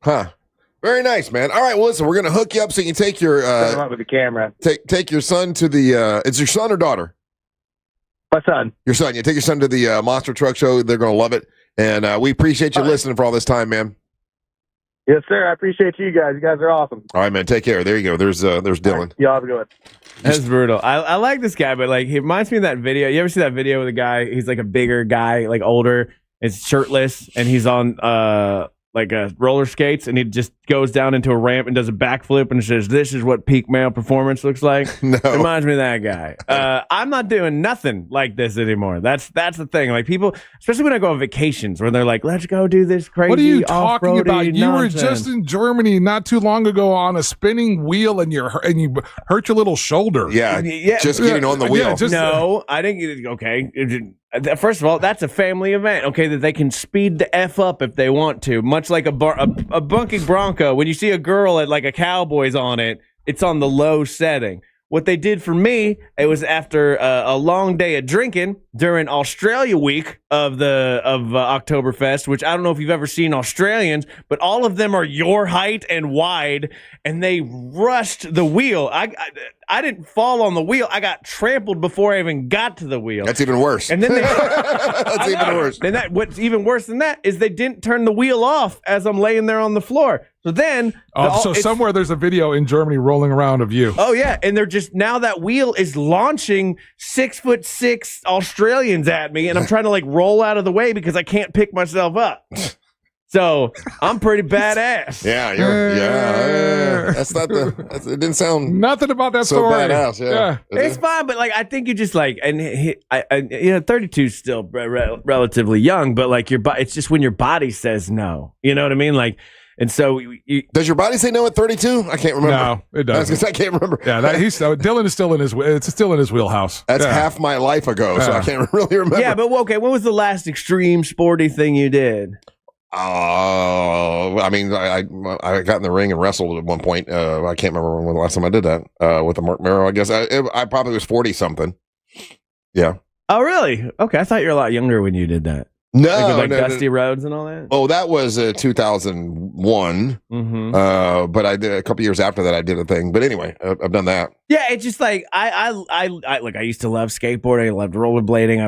Huh. Very nice, man. All right, well, listen, we're going to hook you up so you can take your with the camera. Take your son to the it's your son or daughter? My son. Your son. You take your son to the Monster Truck Show. They're going to love it. And we appreciate you listening for all this time, man. Yes, sir. I appreciate you guys. You guys are awesome. All right, man. Take care. There you go. There's Dylan. Right, y'all have a good one. That's brutal. I like this guy, but like he reminds me of that video. You ever see that video with a guy? He's like a bigger guy, like older, is shirtless, and he's on like roller skates, and he just goes down into a ramp and does a backflip and says, "This is what peak male performance looks like." No. It reminds me of that guy. I'm not doing nothing like this anymore. That's the thing. Like people, especially when I go on vacations, where they're like, "Let's go do this crazy." What are you talking about? You nonsense. were just in Germany not too long ago on a spinning wheel, and you hurt your little shoulder. Yeah, just getting on the wheel. Yeah, no, I didn't get it. Okay. First of all, that's a family event, okay, that they can speed the F up if they want to, much like a bunking Bronco. When you see a girl at like a Cowboys on it, it's on the low setting. What they did for me, it was after a long day of drinking during Australia week of Oktoberfest, which I don't know if you've ever seen Australians, but all of them are your height and wide, and they rushed the wheel. I didn't fall on the wheel. I got trampled before I even got to the wheel. That's even worse. And then that's even worse. And what's even worse than that is they didn't turn the wheel off as I'm laying there on the floor. So then, somewhere there's a video in Germany rolling around of you. Oh yeah, and they're just now that wheel is launching 6'6" Australians at me, and I'm trying to like roll out of the way because I can't pick myself up. So I'm pretty badass. Yeah, that's not it didn't sound nothing about that so story. Badass. Yeah. It's fine, but like I think you just like, and 32 is still relatively young, but like it's just when your body says no. You know what I mean? Like. And so, does your body say no at 32? I can't remember. No, it doesn't. I can't remember. Yeah, Dylan is still in his. It's still in his wheelhouse. That's half my life ago, so I can't really remember. Yeah, but okay. When was the last extreme sporty thing you did? I mean, I got in the ring and wrestled at one point. I can't remember when the last time I did that with the Mark Merrow. I guess I probably was 40 something. Yeah. Oh, really? Okay, I thought you were a lot younger when you did that. No, like Dusty Rhodes and all that. Oh, that was 2001. Mm-hmm. But I did a couple years after that. I did a thing. But anyway, I've done that. Yeah, it's just like I used to love skateboarding. I loved rollerblading. I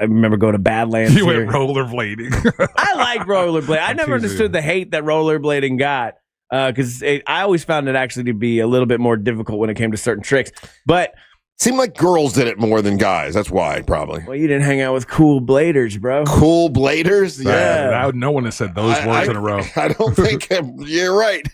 remember going to Badlands. You went rollerblading. I like rollerblading. I never understood the hate that rollerblading got because I always found it actually to be a little bit more difficult when it came to certain tricks. But seemed like girls did it more than guys. That's why, probably. Well, you didn't hang out with cool bladers, bro. Cool bladers? Yeah. No one has said those words in a row. I don't think you're right.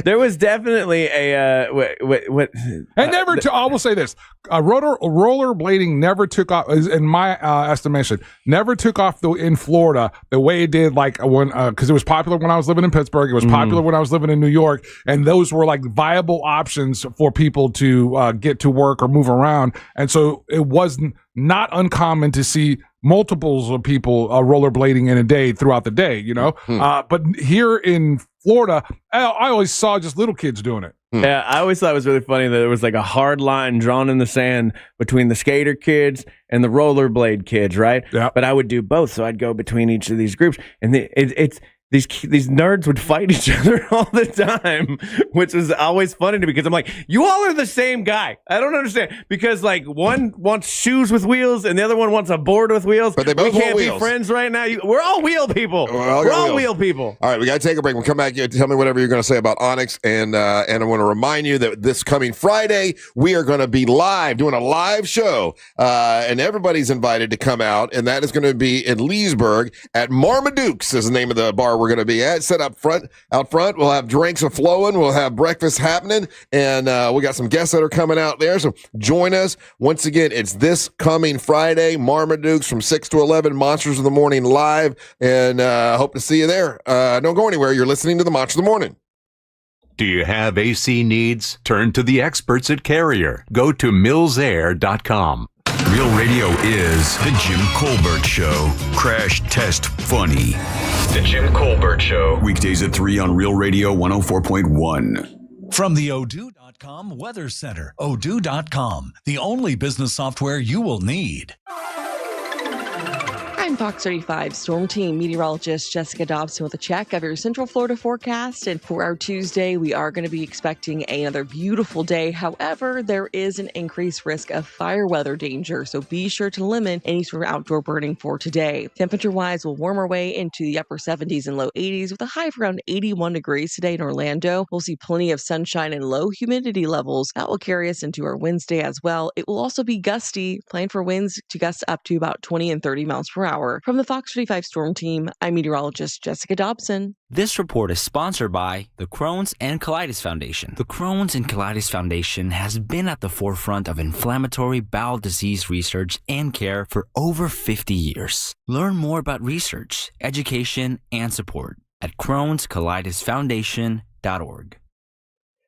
There was definitely a I will say this: rollerblading never took off, in my estimation, never took off in Florida the way it did. Like when because it was popular when I was living in Pittsburgh, it was popular when I was living in New York, and those were like viable options for people to get to work or move around. And so it wasn't not uncommon to see multiples of people rollerblading in a day throughout the day, you know. But here in Florida, I always saw just little kids doing it. Yeah, I always thought it was really funny that there was like a hard line drawn in the sand between the skater kids and the rollerblade kids, right? Yeah. But I would do both, so I'd go between each of these groups, and it's. These nerds would fight each other all the time, which was always funny to me because I'm like, you all are the same guy. I don't understand because like one wants shoes with wheels and the other one wants a board with wheels. But they both we can't want be wheels. friends right now. We're all wheel people. We're all wheel people. All right, we got to take a break. We'll come back here. Tell me whatever you're going to say about Onyx, and I want to remind you that this coming Friday we are going to be live doing a live show, and everybody's invited to come out, and that is going to be in Leesburg at Marmaduke's is the name of the bar we're going to be at. Set up out front. We'll have drinks flowing. We'll have breakfast happening, and we got some guests that are coming out there. So join us once again. It's this coming Friday, Marmaduke's from 6 to 11. Monsters of the Morning live, and hope to see you there. Don't go anywhere. You're listening to the Monsters of the Morning. Do you have AC needs? Turn to the experts at Carrier. Go to millsair.com. Real Radio is The Jim Colbert Show. Crash Test Funny. The Jim Colbert Show. Weekdays at 3 on Real Radio 104.1. From the Odoo.com Weather Center. Odoo.com, the only business software you will need. I'm Fox 35 Storm Team meteorologist Jessica Dobson with a check of your Central Florida forecast. And for our Tuesday, we are going to be expecting another beautiful day. However, there is an increased risk of fire weather danger, so be sure to limit any sort of outdoor burning for today. Temperature-wise, we'll warm our way into the upper 70s and low 80s with a high of around 81 degrees today in Orlando. We'll see plenty of sunshine and low humidity levels. That will carry us into our Wednesday as well. It will also be gusty. Plan for winds to gust up to about 20 and 30 miles per hour. From the Fox 35 Storm Team, I'm meteorologist Jessica Dobson. This report is sponsored by the Crohn's and Colitis Foundation. The Crohn's and Colitis Foundation has been at the forefront of inflammatory bowel disease research and care for over 50 years. Learn more about research, education, and support at Crohn'sColitisFoundation.org.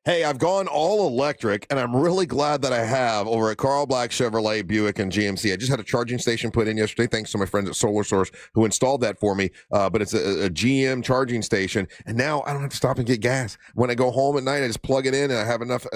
Hey, I've gone all electric, and I'm really glad that I have over at Carl Black Chevrolet, Buick, and GMC. I just had a charging station put in yesterday, thanks to my friends at Solar Source who installed that for me. But it's a GM charging station, and now I don't have to stop and get gas. When I go home at night, I just plug it in, and I have enough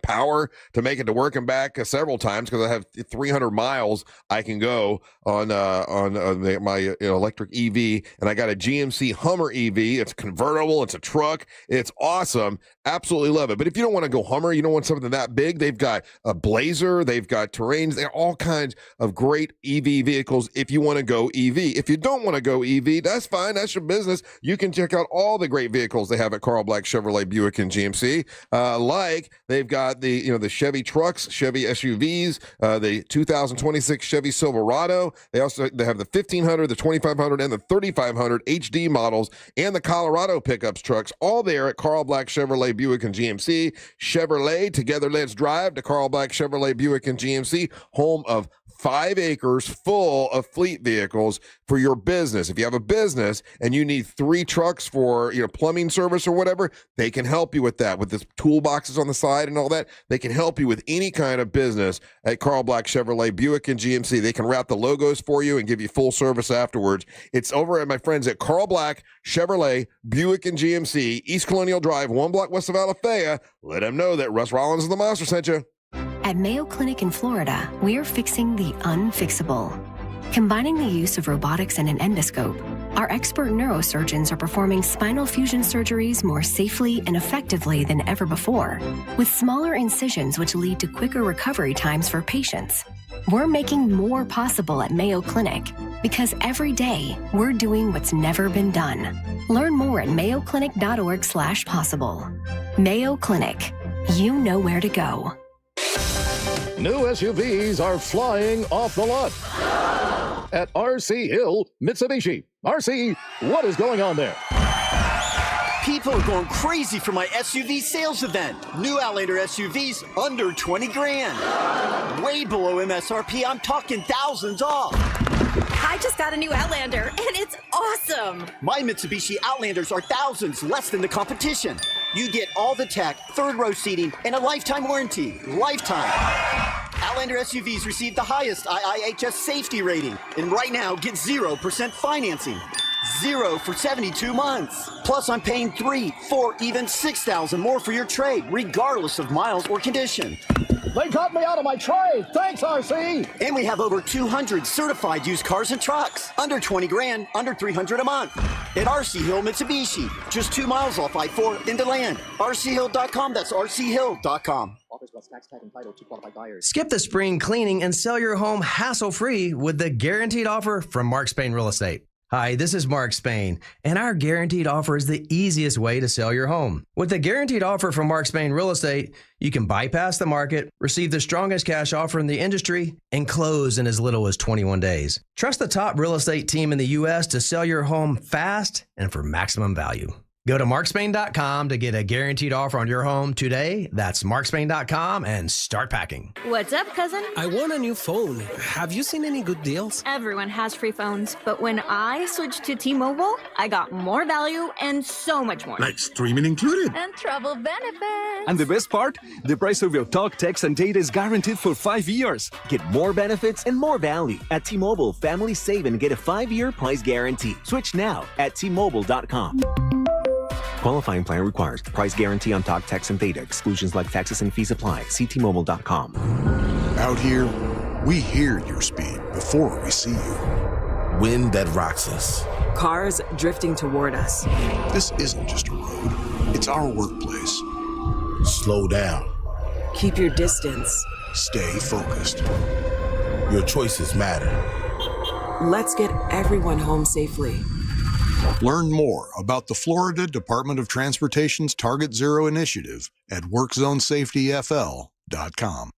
power to make it to work and back several times because I have 300 miles I can go on my electric EV, and I got a GMC Hummer EV. It's convertible. It's a truck. It's awesome. Absolutely love it. But if you don't want to go Hummer, you don't want something that big, they've got a Blazer, they've got Terrains, they're all kinds of great EV vehicles if you want to go EV. If you don't want to go EV, that's fine. That's your business. You can check out all the great vehicles they have at Carl Black Chevrolet, Buick, and GMC. Like they've got the Chevy trucks, Chevy SUVs, the 2026 Chevy Silverado. They have the 1500, the 2500, and the 3500 HD models, and the Colorado pickups trucks, all there at Carl Black Chevrolet, Buick, and GMC. Chevrolet, together let's drive to Carl Black Chevrolet, Buick, and GMC, home of 5 acres full of fleet vehicles for your business. If you have a business and you need 3 trucks for plumbing service or whatever, they can help you with that. With the toolboxes on the side and all that, they can help you with any kind of business at Carl Black Chevrolet, Buick, and GMC. They can wrap the logos for you and give you full service afterwards. It's over at my friends at Carl Black Chevrolet, Buick, and GMC, East Colonial Drive, 1 block west of Alafaya. Let them know that Russ Rollins of the Monster sent you. At Mayo Clinic in Florida, we are fixing the unfixable. Combining the use of robotics and an endoscope, our expert neurosurgeons are performing spinal fusion surgeries more safely and effectively than ever before, with smaller incisions which lead to quicker recovery times for patients. We're making more possible at Mayo Clinic because every day we're doing what's never been done. Learn more at mayoclinic.org/possible. Mayo Clinic, you know where to go. New SUVs are flying off the lot at RC Hill Mitsubishi. RC, what is going on there? People are going crazy for my SUV sales event. New Outlander SUVs under 20 grand. Way below MSRP, I'm talking thousands off. I just got a new Outlander, and it's awesome. My Mitsubishi Outlanders are thousands less than the competition. You get all the tech, 3rd row seating, and a lifetime warranty. Lifetime. Outlander SUVs receive the highest IIHS safety rating. And right now, get 0% financing. 0 for 72 months. Plus, I'm paying $3,000, $4,000, even $6,000 more for your trade, regardless of miles or condition. They got me out of my trade. Thanks, RC. And we have over 200 certified used cars and trucks. Under 20 grand, under $300 a month. At RC Hill Mitsubishi, just 2 miles off I-4 into land. RCHill.com, that's RCHill.com. Offers plus tax, tag, and title to qualified buyers. Skip the spring cleaning and sell your home hassle-free with the guaranteed offer from Mark Spain Real Estate. Hi, this is Mark Spain, and our guaranteed offer is the easiest way to sell your home. With the guaranteed offer from Mark Spain Real Estate, you can bypass the market, receive the strongest cash offer in the industry, and close in as little as 21 days. Trust the top real estate team in the U.S. to sell your home fast and for maximum value. Go to markspain.com to get a guaranteed offer on your home today. That's markspain.com and start packing. What's up, cousin? I want a new phone. Have you seen any good deals? Everyone has free phones, but when I switched to T-Mobile, I got more value and so much more. Like streaming included. And travel benefits. And the best part? The price of your talk, text, and data is guaranteed for 5 years. Get more benefits and more value. At T-Mobile, families save and get a 5-year price guarantee. Switch now at T-Mobile.com. Qualifying plan requires price guarantee on talk, text, and data. Exclusions like taxes and fees apply. See T-Mobile.com. Out here, we hear your speed before we see you. Wind that rocks us. Cars drifting toward us. This isn't just a road. It's our workplace. Slow down. Keep your distance. Stay focused. Your choices matter. Let's get everyone home safely. Learn more about the Florida Department of Transportation's Target Zero initiative at WorkZoneSafetyFL.com.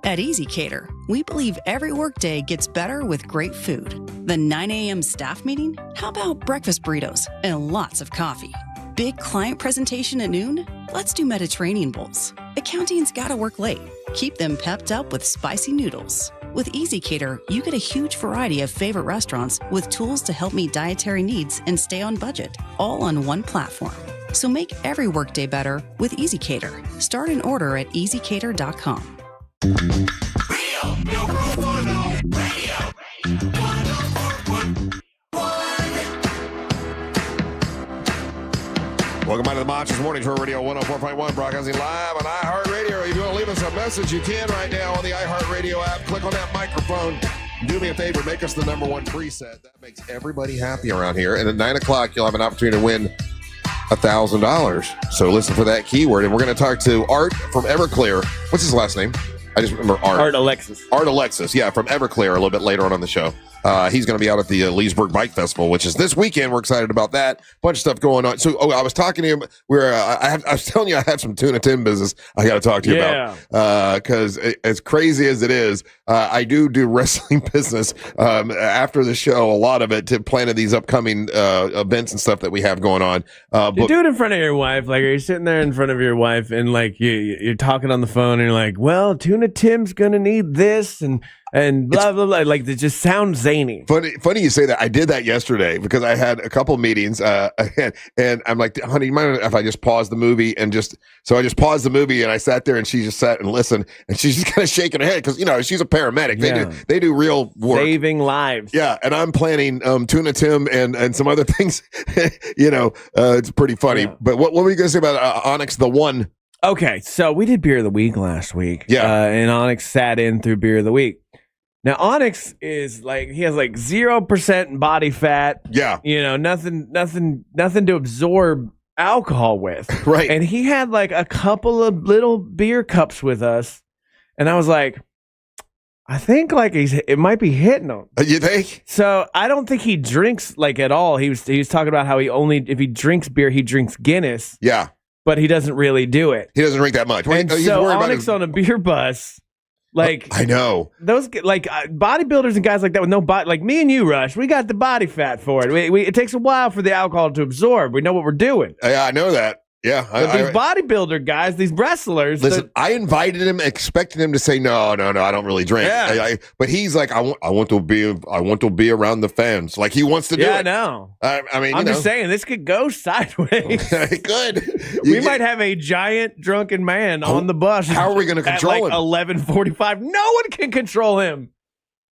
At EasyCater, we believe every workday gets better with great food. The 9 a.m. staff meeting? How about breakfast burritos and lots of coffee? Big client presentation at noon? Let's do Mediterranean bowls. Accounting's gotta work late. Keep them pepped up with spicy noodles. With EasyCater, you get a huge variety of favorite restaurants with tools to help meet dietary needs and stay on budget, all on one platform. So make every workday better with EasyCater. Start an order at easycater.com. Welcome back to the Monsters Morning Show Radio 104.1, broadcasting live on iHeartRadio. If you want to leave us a message, you can right now on the iHeartRadio app. Click on that microphone. Do me a favor, make us the #1 preset. That makes everybody happy around here. And at 9 o'clock, you'll have an opportunity to win $1,000. So listen for that keyword. And we're going to talk to Art from Everclear. What's his last name? I just remember Art. Art Alexis. Art Alexis, yeah, from Everclear a little bit later on the show. He's going to be out at the Leesburg Bike Festival, which is this weekend. We're excited about that. Bunch of stuff going on. So, I was talking to him. I was telling you I have some Tuna Tim business I got to talk to you about. Because as crazy as it is, I do wrestling business after the show. A lot of it to planning these upcoming events and stuff that we have going on. You do it in front of your wife. Like, are you sitting there in front of your wife and like you're talking on the phone and you're like, well, Tuna Tim's going to need this and blah, blah, blah. Like, it just sounds zany. Funny you say that. I did that yesterday because I had a couple meetings and I'm like, honey, you mind if I just pause the movie so I just paused the movie and I sat there and she just sat and listened and she's just kind of shaking her head because, she's a paramedic. They do real work. Saving lives. Yeah. And I'm planning Tuna Tim and some other things. It's pretty funny. Yeah. But what were you going to say about Onyx the One? Okay. So we did Beer of the Week last week. Yeah. And Onyx sat in through Beer of the Week. Now, Onyx is like, he has like 0% body fat. Yeah. Nothing to absorb alcohol with. Right. And he had like a couple of little beer cups with us. And I was like, I think like it might be hitting him. You think? So I don't think he drinks like at all. He was talking about how if he drinks beer, he drinks Guinness. Yeah. But he doesn't really do it. He doesn't drink that much. And so Onyx on a beer bus. Like, I know those like bodybuilders and guys like that with no body, like me and you, Rush, we got the body fat for it. It takes a while for the alcohol to absorb. We know what we're doing. Yeah, I know that. Yeah, but these bodybuilder guys, these wrestlers. Listen, I invited him, expecting him to say no, I don't really drink. Yeah. But he's like, I want to be around the fans. Like he wants to do it. Yeah, I know. I'm just saying this could go sideways. It could. We might have a giant drunken man on the bus. How are we going to control him? At 11:45, no one can control him.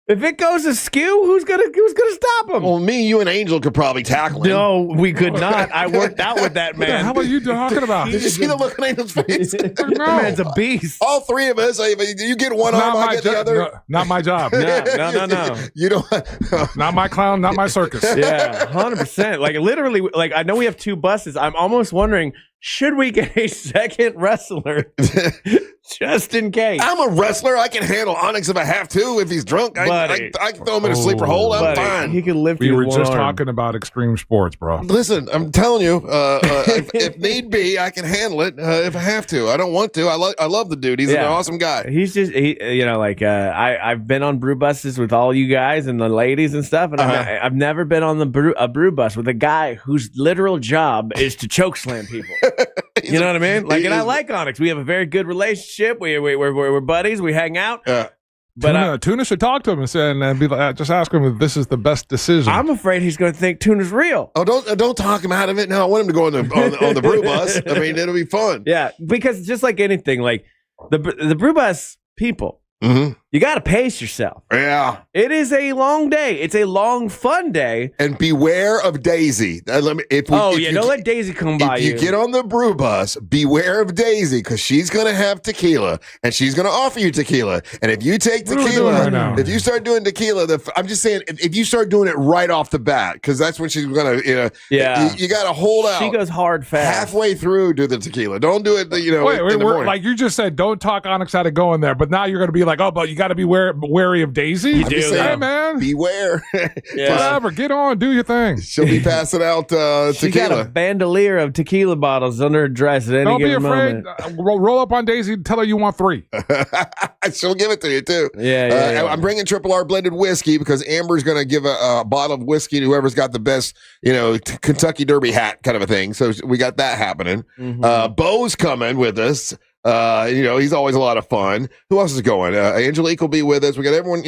If it goes askew, who's gonna stop him? Well, me, you, and Angel could probably tackle him. No, we could not. I worked out with that man. How are you talking about? Did you see the look on Angel's face? The man's a beast. All three of us. You get one arm, I get the other. No, not my job. No. You don't. Not my clown. Not my circus. Yeah, 100%. Like literally, like I know we have 2 buses. I'm almost wondering, should we get a second wrestler Just in case. I'm a wrestler. I can handle Onyx if I have to. If he's drunk, I can throw him in a sleeper hole. I'm fine. He can lift We you were with just one arm. talking about extreme sports, bro. Listen, I'm telling you, if need be, I can handle it if I have to. I don't want to. I love the dude. He's an awesome guy. He's just, I've been on brew buses with all you guys and the ladies and stuff, and I've never been on a brew bus with a guy whose literal job is to choke slam people. You know what I mean? Like, and I like Onyx. We have a very good relationship. We're buddies. We hang out. But Tuna should talk to him and be like, just ask him if this is the best decision. I'm afraid he's going to think Tuna's real. Oh, don't talk him out of it. No, I want him to go on the brew bus. I mean, it'll be fun. Yeah, because just like anything, like the brew bus people, you got to pace yourself. Yeah, it is a long day. It's a long, fun day. And beware of Daisy. Don't let Daisy come by you. If you get on the brew bus, beware of Daisy because she's going to have tequila and she's going to offer you tequila. And if you take tequila, if you start doing tequila, I'm just saying, if you start doing it right off the bat, because that's when she's going to, you got to hold out. She goes hard fast. Halfway through, do the tequila. Don't do it, Wait, like you just said, don't talk Onyx out of going there, but now you're going to be like, oh, but you got to be wary of Daisy. You do, hey, man. Beware. Whatever. Get on. Do your thing. She'll be passing out tequila. She got a bandolier of tequila bottles under her dress at any given moment. Don't be afraid. Roll up on Daisy and tell her you want 3. She'll give it to you, too. Yeah. I'm bringing Triple R blended whiskey because Amber's going to give a bottle of whiskey to whoever's got the best, Kentucky Derby hat kind of a thing. So we got that happening. Bo's coming with us. He's always a lot of fun. Who else is going? Angelique will be with us. We got everyone.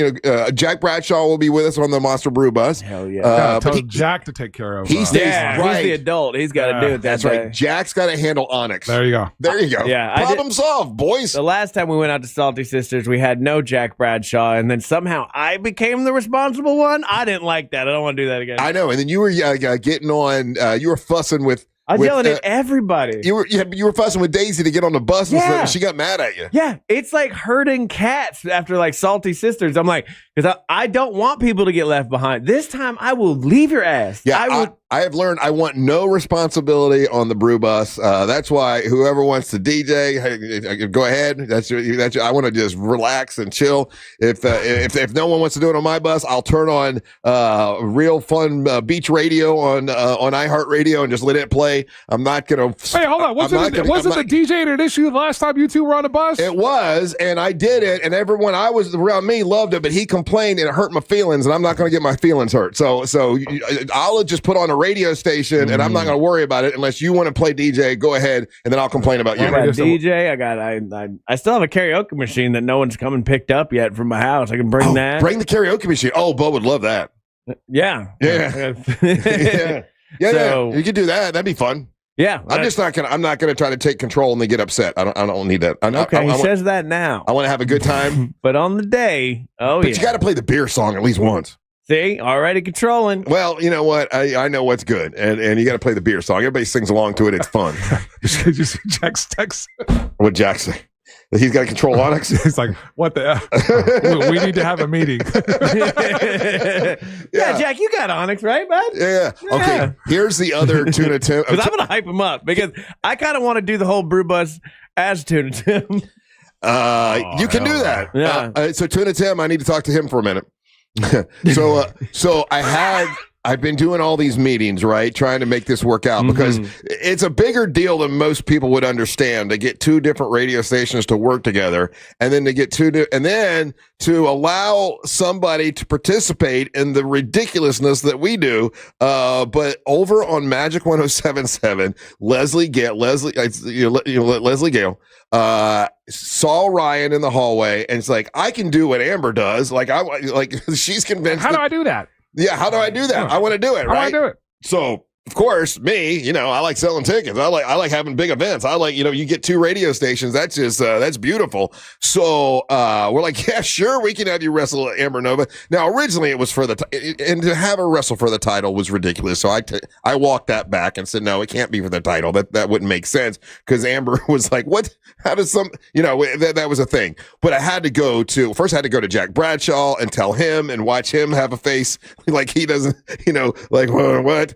Jack Bradshaw will be with us on the Monster Brew Bus. Hell yeah! Tell Jack to take care of. He stays right. He's the adult. He's got to do it. That's right. Jack's got to handle Onyx. There you go. Yeah. Problem solved, boys. The last time we went out to Salty Sisters, we had no Jack Bradshaw, and then somehow I became the responsible one. I didn't like that. I don't want to do that again. I know. And then you were getting on. You were fussing with. I was yelling at everybody. You were fussing with Daisy to get on the bus and stuff, and she got mad at you. Yeah, it's like herding cats after like Salty Sisters. I'm like, because I don't want people to get left behind. This time I will leave your ass. Yeah, I have learned I want no responsibility on the brew bus. That's why whoever wants to DJ, go ahead. That's I want to just relax and chill. If no one wants to do it on my bus, I'll turn on real fun beach radio on iHeartRadio and just let it play. I'm not gonna. Hey, hold on. Wasn't the DJ an issue the last time you two were on a bus? It was, and I did it, and everyone I was around me loved it, but he complained and it hurt my feelings, and I'm not going to get my feelings hurt. So I'll just put on a radio station, and I'm not going to worry about it unless you want to play DJ. Go ahead, and then I'll complain about you. I got DJ. I still have a karaoke machine that no one's come and picked up yet from my house. I can bring that. Bring the karaoke machine. Oh, Bo would love that. Yeah. Yeah. You could do that. That'd be fun. Yeah. I'm not gonna try to take control and they get upset. I don't need that. He says that now. I want to have a good time. But on the day, but you got to play the beer song at least once. See, already controlling. Well, you know what? I know what's good, and you got to play the beer song. Everybody sings along to it. It's fun. Did you see Jack's text? What Jack say? He's got to control Onyx. He's like, what the? We need to have a meeting. Yeah, Jack, you got Onyx, right, bud? Yeah. Okay, here's the other Tuna Tim. Because I'm going to hype him up because I kind of want to do the whole brew bus as Tuna Tim. You can do that. Yeah. So Tuna Tim, I need to talk to him for a minute. So I've been doing all these meetings, right? Trying to make this work out because it's a bigger deal than most people would understand to get 2 different radio stations to work together and then to get and then to allow somebody to participate in the ridiculousness that we do. But over on Magic 107.7, Leslie Gale, saw Ryan in the hallway and it's like, I can do what Amber does. She's convinced. How do I do that? Yeah, how do I do that? I want to do it, right? I want to do it. So, of course, me, I like selling tickets. I like having big events. I like, you get 2 radio stations. That's just, that's beautiful. So, we're like, yeah, sure, we can have you wrestle Amber Nova. Now, originally it was and to have her wrestle for the title was ridiculous. So I walked that back and said, no, it can't be for the title. That wouldn't make sense because Amber was like, what? How does that was a thing. But I had to go to Jack Bradshaw and tell him and watch him have a face like he doesn't, like, what?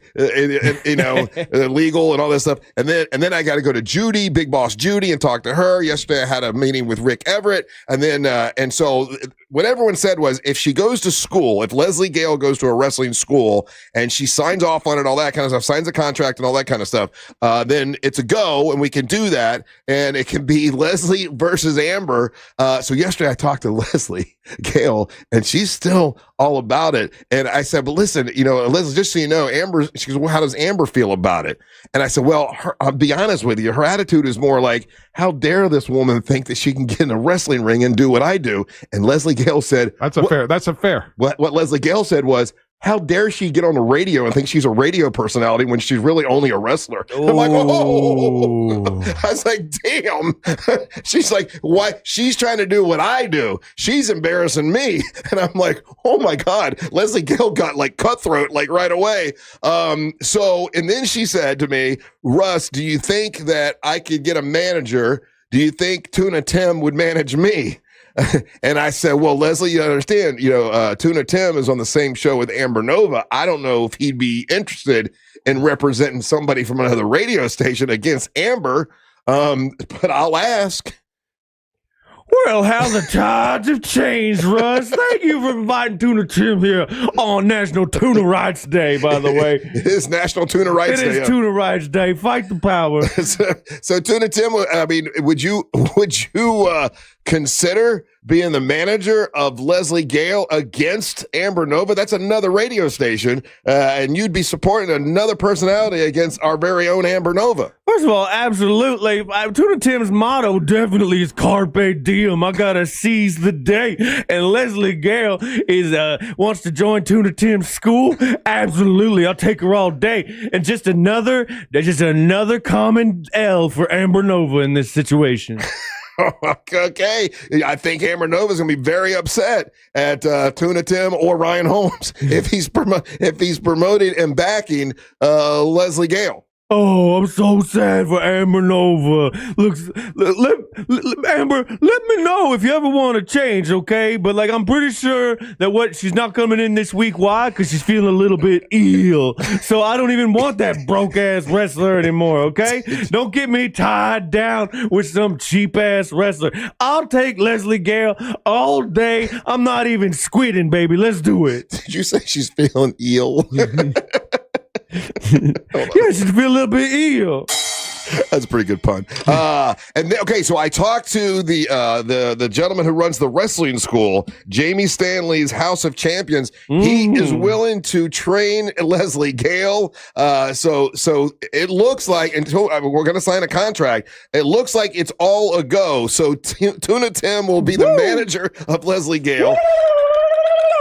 legal and all this stuff. And then I got to go to Judy, Big Boss Judy, and talk to her. Yesterday I had a meeting with Rick Everett. And then, and so what everyone said was, if she goes to school, if Leslie Gale goes to a wrestling school and she signs off on it, all that kind of stuff, signs a contract and all that kind of stuff, then it's a go and we can do that. And it can be Leslie versus Amber. So yesterday I talked to Leslie Gale and she's still all about it. And I said, but listen, Leslie, just so you know, Amber, she goes, well, how does Amber feel about it? And I said, well, I'll be honest with you. Her attitude is more like, how dare this woman think that she can get in a wrestling ring and do what I do? And Leslie Gale said, that's a fair. What Leslie Gale said was, how dare she get on the radio and think she's a radio personality when she's really only a wrestler? I'm like, oh, I was like, damn. She's like, why? She's trying to do what I do. She's embarrassing me. And I'm like, oh my God, Leslie Gale got like cutthroat, like right away. And then she said to me, Russ, do you think that I could get a manager? Do you think Tuna Tim would manage me? And I said, well, Leslie, you understand, Tuna Tim is on the same show with Amber Nova. I don't know if he'd be interested in representing somebody from another radio station against Amber, but I'll ask. Well, how the tides have changed, Russ. Thank you for inviting Tuna Tim here on National Tuna Rights Day, by the way. It is National Tuna Rights Day. It is Tuna Rights Day. Fight the power. So Tuna Tim, I mean, would you consider being the manager of Leslie Gale against Amber Nova? That's another radio station, and you'd be supporting another personality against our very own Amber Nova. First of all, absolutely. Tuna Tim's motto definitely is Carpe Diem. I gotta seize the day. And Leslie Gale wants to join Tuna Tim's school. Absolutely, I'll take her all day. And just another common L for Amber Nova in this situation. Okay, I think Amber Nova's gonna be very upset at Tuna Tim or Ryan Holmes if he's promoting and backing Leslie Gale. Oh, I'm so sad for Amber Nova. Amber, let me know if you ever want to change, okay? But I'm pretty sure that she's not coming in this week. Why? Because she's feeling a little bit ill. So I don't even want that broke ass wrestler anymore, okay? Don't get me tied down with some cheap ass wrestler. I'll take Leslie Gale all day. I'm not even squidding, baby. Let's do it. Did you say she's feeling ill? Yeah, she's feel a little bit ill. That's a pretty good pun. So I talked to the gentleman who runs the wrestling school, Jamie Stanley's House of Champions. He is willing to train Leslie Gale. So it looks like until we're going to sign a contract, it looks like it's all a go. So Tuna Tim will be the manager of Leslie Gale.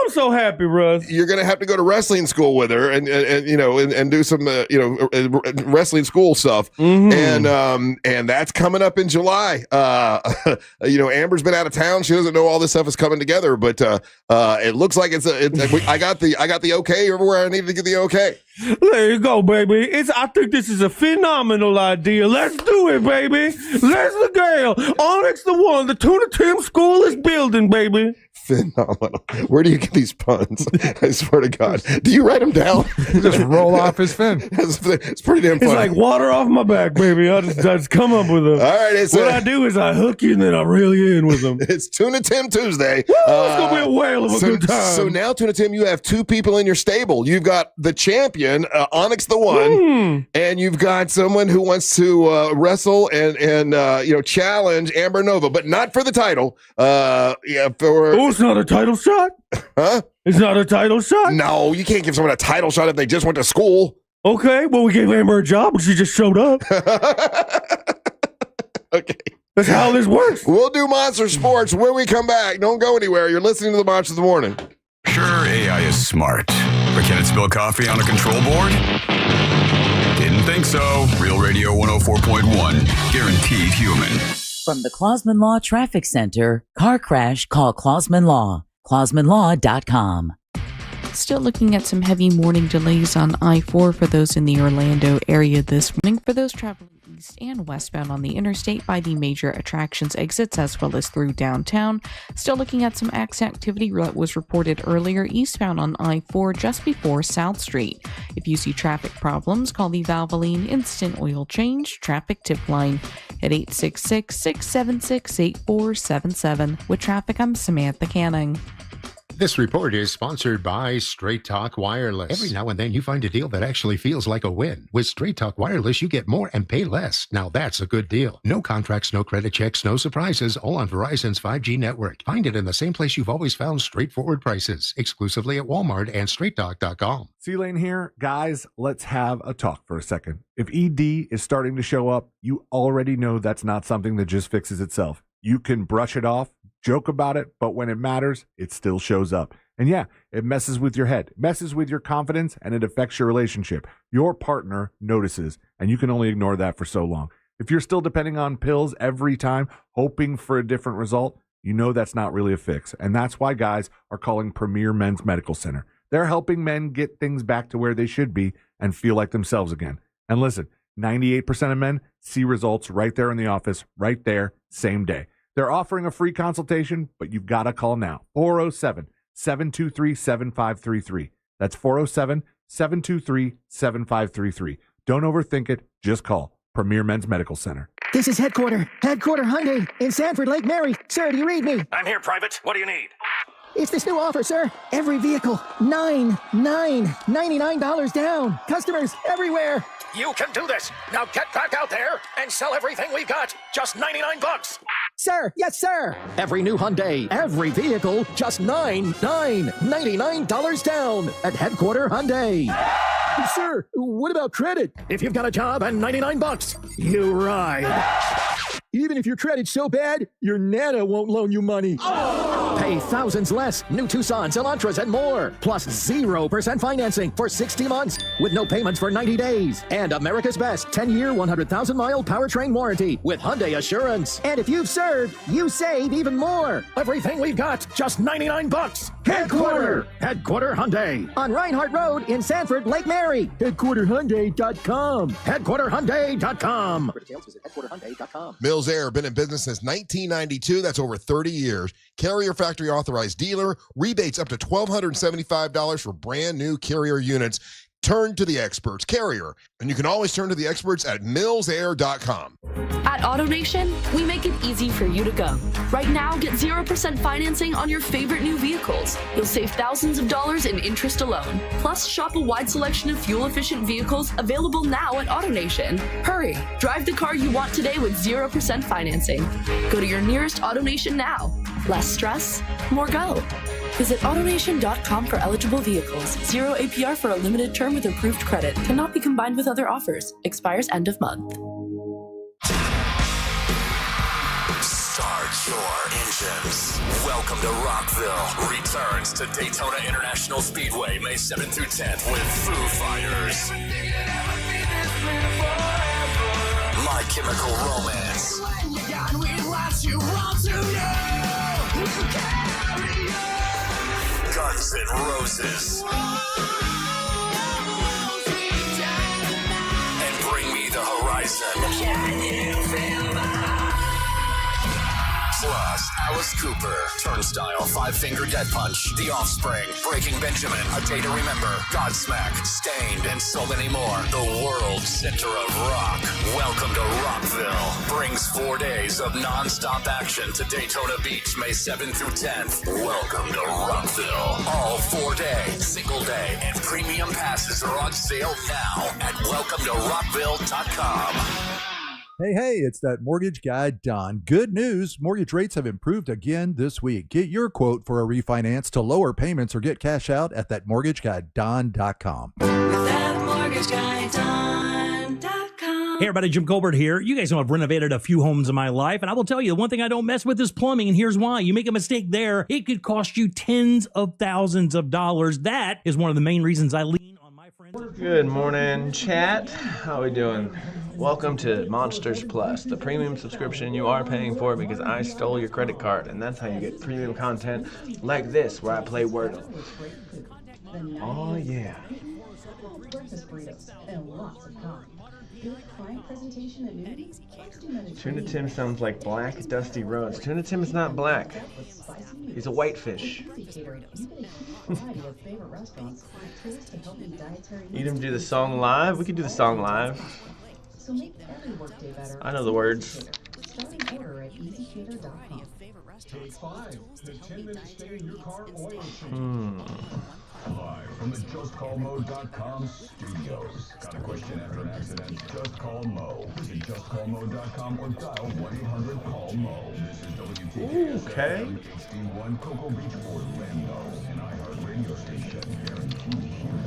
I'm so happy, Russ. You're gonna have to go to wrestling school with her, and do some wrestling school stuff, and that's coming up in July. Amber's been out of town; she doesn't know all this stuff is coming together, but it looks like I got the okay everywhere I needed to get the okay. There you go, baby. I think this is a phenomenal idea. Let's do it, baby. Leslie Gale, Onyx the One, the Tuna Tim School is building, baby. Phenomenal. Where do you get these puns? I swear to God. Do you write them down? Just roll off his fin. It's pretty damn funny. It's like water off my back, baby. I just come up with them. All right. What I do is I hook you and then I reel you in with them. It's Tuna Tim Tuesday. Woo, it's going to be a whale of a good time. So now, Tuna Tim, you have two people in your stable. You've got the champion, Onyx the One, and you've got someone who wants to wrestle and challenge Amber Nova, but not for the title. It's not a title shot? Huh? It's not a title shot? No, you can't give someone a title shot if they just went to school. Okay, well, we gave Amber a job and she just showed up. Okay. That's how this works. We'll do Monster Sports when we come back. Don't go anywhere. You're listening to the Monster of the Morning. Sure, AI is smart, but can it spill coffee on a control board? Didn't think so. Real Radio 104.1. Guaranteed human. From the Clausman Law Traffic Center, car crash, call Clausman Law. ClausmanLaw.com. Still looking at some heavy morning delays on I-4 for those in the Orlando area this morning. For those traveling east and westbound on the interstate by the major attractions exits as well as through downtown. Still looking at some activity that was reported earlier eastbound on I-4 just before South Street. If you see traffic problems, call the Valvoline Instant Oil Change Traffic Tip Line at 866-676-8477. With traffic, I'm Samantha Canning. This report is sponsored by Straight Talk Wireless. Every now and then you find a deal that actually feels like a win. With Straight Talk Wireless, you get more and pay less. Now that's a good deal. No contracts, no credit checks, no surprises, all on Verizon's 5G network. Find it in the same place you've always found straightforward prices, exclusively at Walmart and StraightTalk.com. C-Lane here. Guys, let's have a talk for a second. If ED is starting to show up, you already know that's not something that just fixes itself. You can brush it off, joke about it, but when it matters, it still shows up. And yeah, it messes with your head, messes with your confidence, and it affects your relationship. Your partner notices, and you can only ignore that for so long. If you're still depending on pills every time, hoping for a different result, you know that's not really a fix. And that's why guys are calling Premier Men's Medical Center. They're helping men get things back to where they should be and feel like themselves again. And listen, 98% of men see results right there in the office, right there, same day. They're offering a free consultation, but you've got to call now. 407-723-7533. That's 407-723-7533. Don't overthink it. Just call Premier Men's Medical Center. This is Headquarter Hyundai in Sanford, Lake Mary. Sir, do you read me? I'm here, Private. What do you need? It's this new offer, sir. Every vehicle, $99 down. Customers everywhere. You can do this. Now get back out there and sell everything we've got. Just $99. Sir, yes, sir. Every new Hyundai, every vehicle, just $99 down at Headquarter Hyundai. Sir, what about credit? If you've got a job and $99, you ride. Even if your credit's so bad, your Nana won't loan you money. Pay thousands less. New Tucsons, Elantras, and more. Plus 0% financing for 60 months with no payments for 90 days. And America's best 10-year, 100,000-mile powertrain warranty with Hyundai Assurance. And if you've served, you save even more. Everything we've got, just $99. Headquarter Hyundai. On Reinhardt Road in Sanford, Lake Mary. HeadquarterHyundai.com. HeadquarterHyundai.com. For details, visit HeadquarterHyundai.com. Mills Air, been in business since 1992. That's over 30 years. Carrier factory authorized dealer. Rebates up to $1,275 for brand new Carrier units. Turn to the experts. Carrier. And you can always turn to the experts at millsair.com. At AutoNation, we make it easy for you to go. Right now, get 0% financing on your favorite new vehicles. You'll save thousands of dollars in interest alone. Plus, shop a wide selection of fuel-efficient vehicles available now at AutoNation. Hurry! Drive the car you want today with 0% financing. Go to your nearest AutoNation now. Less stress, more go. Visit AutoNation.com for eligible vehicles. 0 APR for a limited term with approved credit. Cannot be combined with other offers. Expires end of month. Start your engines. Welcome to Rockville. Returns to Daytona International Speedway May 7th through 10th with Foo Fighters. My Chemical Romance. Guns N' Roses. And Bring Me the Horizon. Plus, Alice Cooper, Turnstile, Five Finger Death Punch, The Offspring, Breaking Benjamin, A Day to Remember, Godsmack, Stained, and so many more. The world's center of rock. Welcome to Rockville. Brings 4 days of non-stop action to Daytona Beach, May 7th through 10th. Welcome to Rockville. All 4 day, single day, and premium passes are on sale now at welcometoRockville.com. Hey, it's that mortgage guy, Don. Good news. Mortgage rates have improved again this week. Get your quote for a refinance to lower payments or get cash out at thatmortgageguyDon.com. ThatmortgageguyDon.com. Hey everybody, Jim Colbert here. You guys know I've renovated a few homes in my life, and I will tell you, the one thing I don't mess with is plumbing, and here's why. You make a mistake there, it could cost you tens of thousands of dollars. That is one of the main reasons I lean on my friends. Good morning, chat. How we doing? Welcome to Monsters Plus, the premium subscription you are paying for because I stole your credit card, and that's how you get premium content like this, where I play Wordle. Oh, yeah. Breakfast burritos and lots of coffee. Client presentation at noon. Tuna Tim sounds like black, dusty roads. Tuna Tim is not black. He's a whitefish. Need him to do the song live? We could do the song live. I know the words. Starting order at easycater.com. Take 5. The 10-minute stay in your car oil change. Live from the JustCallMo.com studios. Got a question after an accident? Just call Mo. Visit JustCallMo.com or dial 1-800-CALL-MO. This is WTKS Okay. HD1 Cocoa Beach, Orlando. An iHeart radio station. Guaranteed to hear it.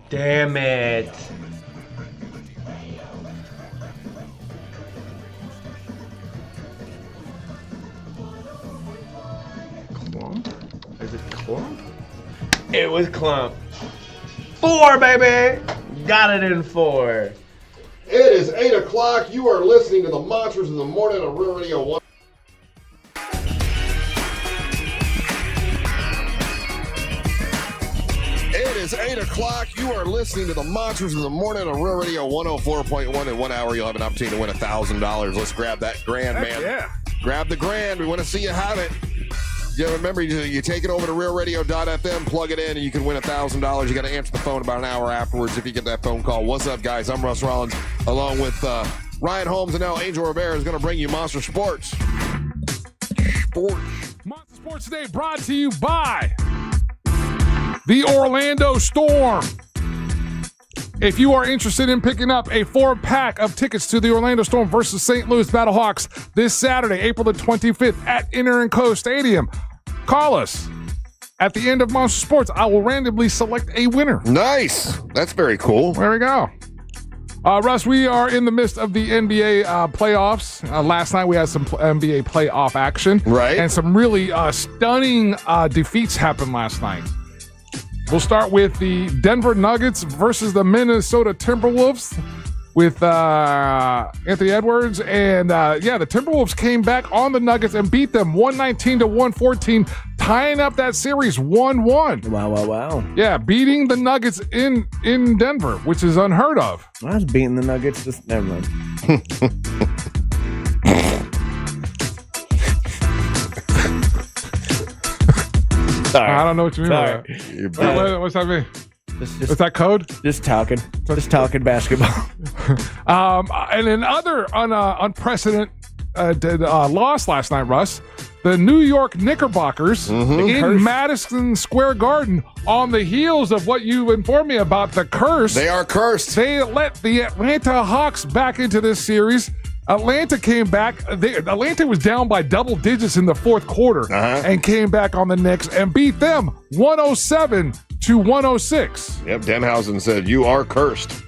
Damn it. Clump? Is it Clump? It was Clump. 4, baby! Got it in 4. It is 8 o'clock. You are listening to the Monsters in the Morning on Real Radio 1. It is 8 o'clock. You are listening to the Monsters in the Morning on Real Radio 104.1. In 1 hour, you'll have an opportunity to win $1,000. Let's grab that grand, man. Yeah. Grab the grand. We want to see you have it. Yeah, remember, you take it over to realradio.fm, plug it in, and you can win $1,000. You got to answer the phone about an hour afterwards if you get that phone call. What's up, guys? I'm Russ Rollins, along with Ryan Holmes, and now Angel Rivera is going to bring you Monster Sports. Monster Sports today brought to you by the Orlando Storm. If you are interested in picking up a 4-pack of tickets to the Orlando Storm versus St. Louis Battlehawks this Saturday, April the 25th at Inter & Co Stadium, call us. At the end of Monster Sports, I will randomly select a winner. Nice. That's very cool. There we go. Russ, we are in the midst of the NBA playoffs. Last night we had some NBA playoff action. Right. And some really stunning defeats happened last night. We'll start with the Denver Nuggets versus the Minnesota Timberwolves with Anthony Edwards. And, the Timberwolves came back on the Nuggets and beat them 119-114, tying up that series 1-1. Wow. Yeah, beating the Nuggets in Denver, which is unheard of. I was beating the Nuggets. Never mind. Sorry. I don't know what you mean by that. What's that mean? What's that code? Just talking basketball. And another unprecedented loss last night, Russ. The New York Knickerbockers in Madison Square Garden, on the heels of what you informed me about, the curse. They are cursed. They let the Atlanta Hawks back into this series. Atlanta came back. Atlanta was down by double digits in the fourth quarter and came back on the Knicks and beat them 107-106. Yep, Denhausen said, you are cursed.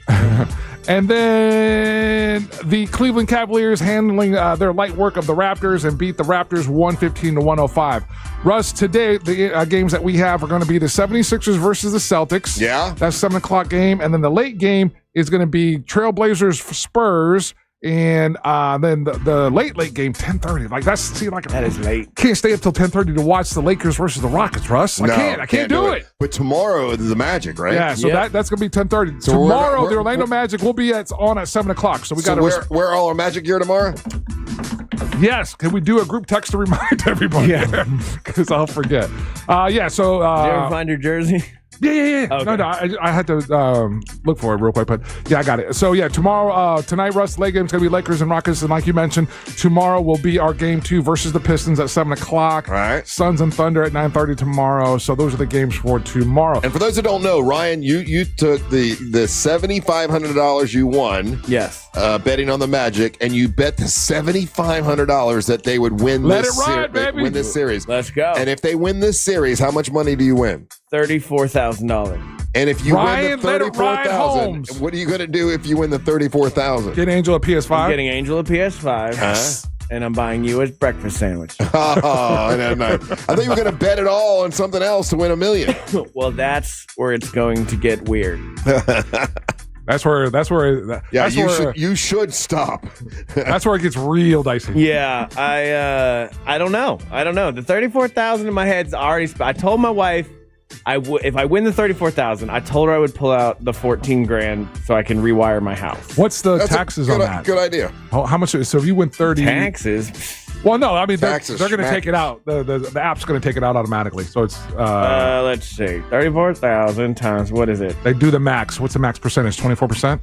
And then the Cleveland Cavaliers handling their light work of the Raptors and beat the Raptors 115-105. Russ, today, the games that we have are going to be the 76ers versus the Celtics. Yeah. That's 7 o'clock game. And then the late game is going to be Trailblazers Spurs. And then the late game, 10:30. Like that is late. Can't stay up till 10:30 to watch the Lakers versus the Rockets, Russ. I can't do it. But tomorrow is the Magic, right? Yeah, so that's gonna be 10:30. So tomorrow, the Orlando Magic will be on at 7 o'clock. So we got to wear all our Magic gear tomorrow. Yes, can we do a group text to remind everybody? Yeah, because I'll forget. So did you ever find your jersey? Yeah. Okay. No, I had to look for it real quick, but yeah, I got it. So yeah, tonight, Russ, late game's gonna be Lakers and Rockets, and like you mentioned, tomorrow will be our game 2 versus the Pistons at 7 o'clock. All right. Suns and Thunder at 9:30 tomorrow. So those are the games for tomorrow. And for those that don't know, Ryan, you took the $7,500 you won. Yes. Betting on the Magic, and you bet the $7,500 that they would win. Let it ride, baby. Win this series. Let's go. And if they win this series, how much money do you win? $34,000. And if you Ryan, win the $34,000, what are you going to do if you win the $34,000? Get Angel a PS5. I'm getting Angel a PS5. And I'm buying you a breakfast sandwich. Oh, no. I thought you were going to bet it all on something else to win $1 million. Well, that's where it's going to get weird. That's where you should stop. That's where it gets real dicey. Yeah, I don't know. The 34,000 in my head's already. I told my wife if I win the 34,000, I told her I would pull out the 14 grand so I can rewire my house. What's the taxes on that? Good idea. How much? So if you win 30 taxes. Well, no, I mean they're going to take it out. The app's going to take it out automatically. So it's let's see, 34,000 times what is it? They do the max. What's the max percentage? 24%.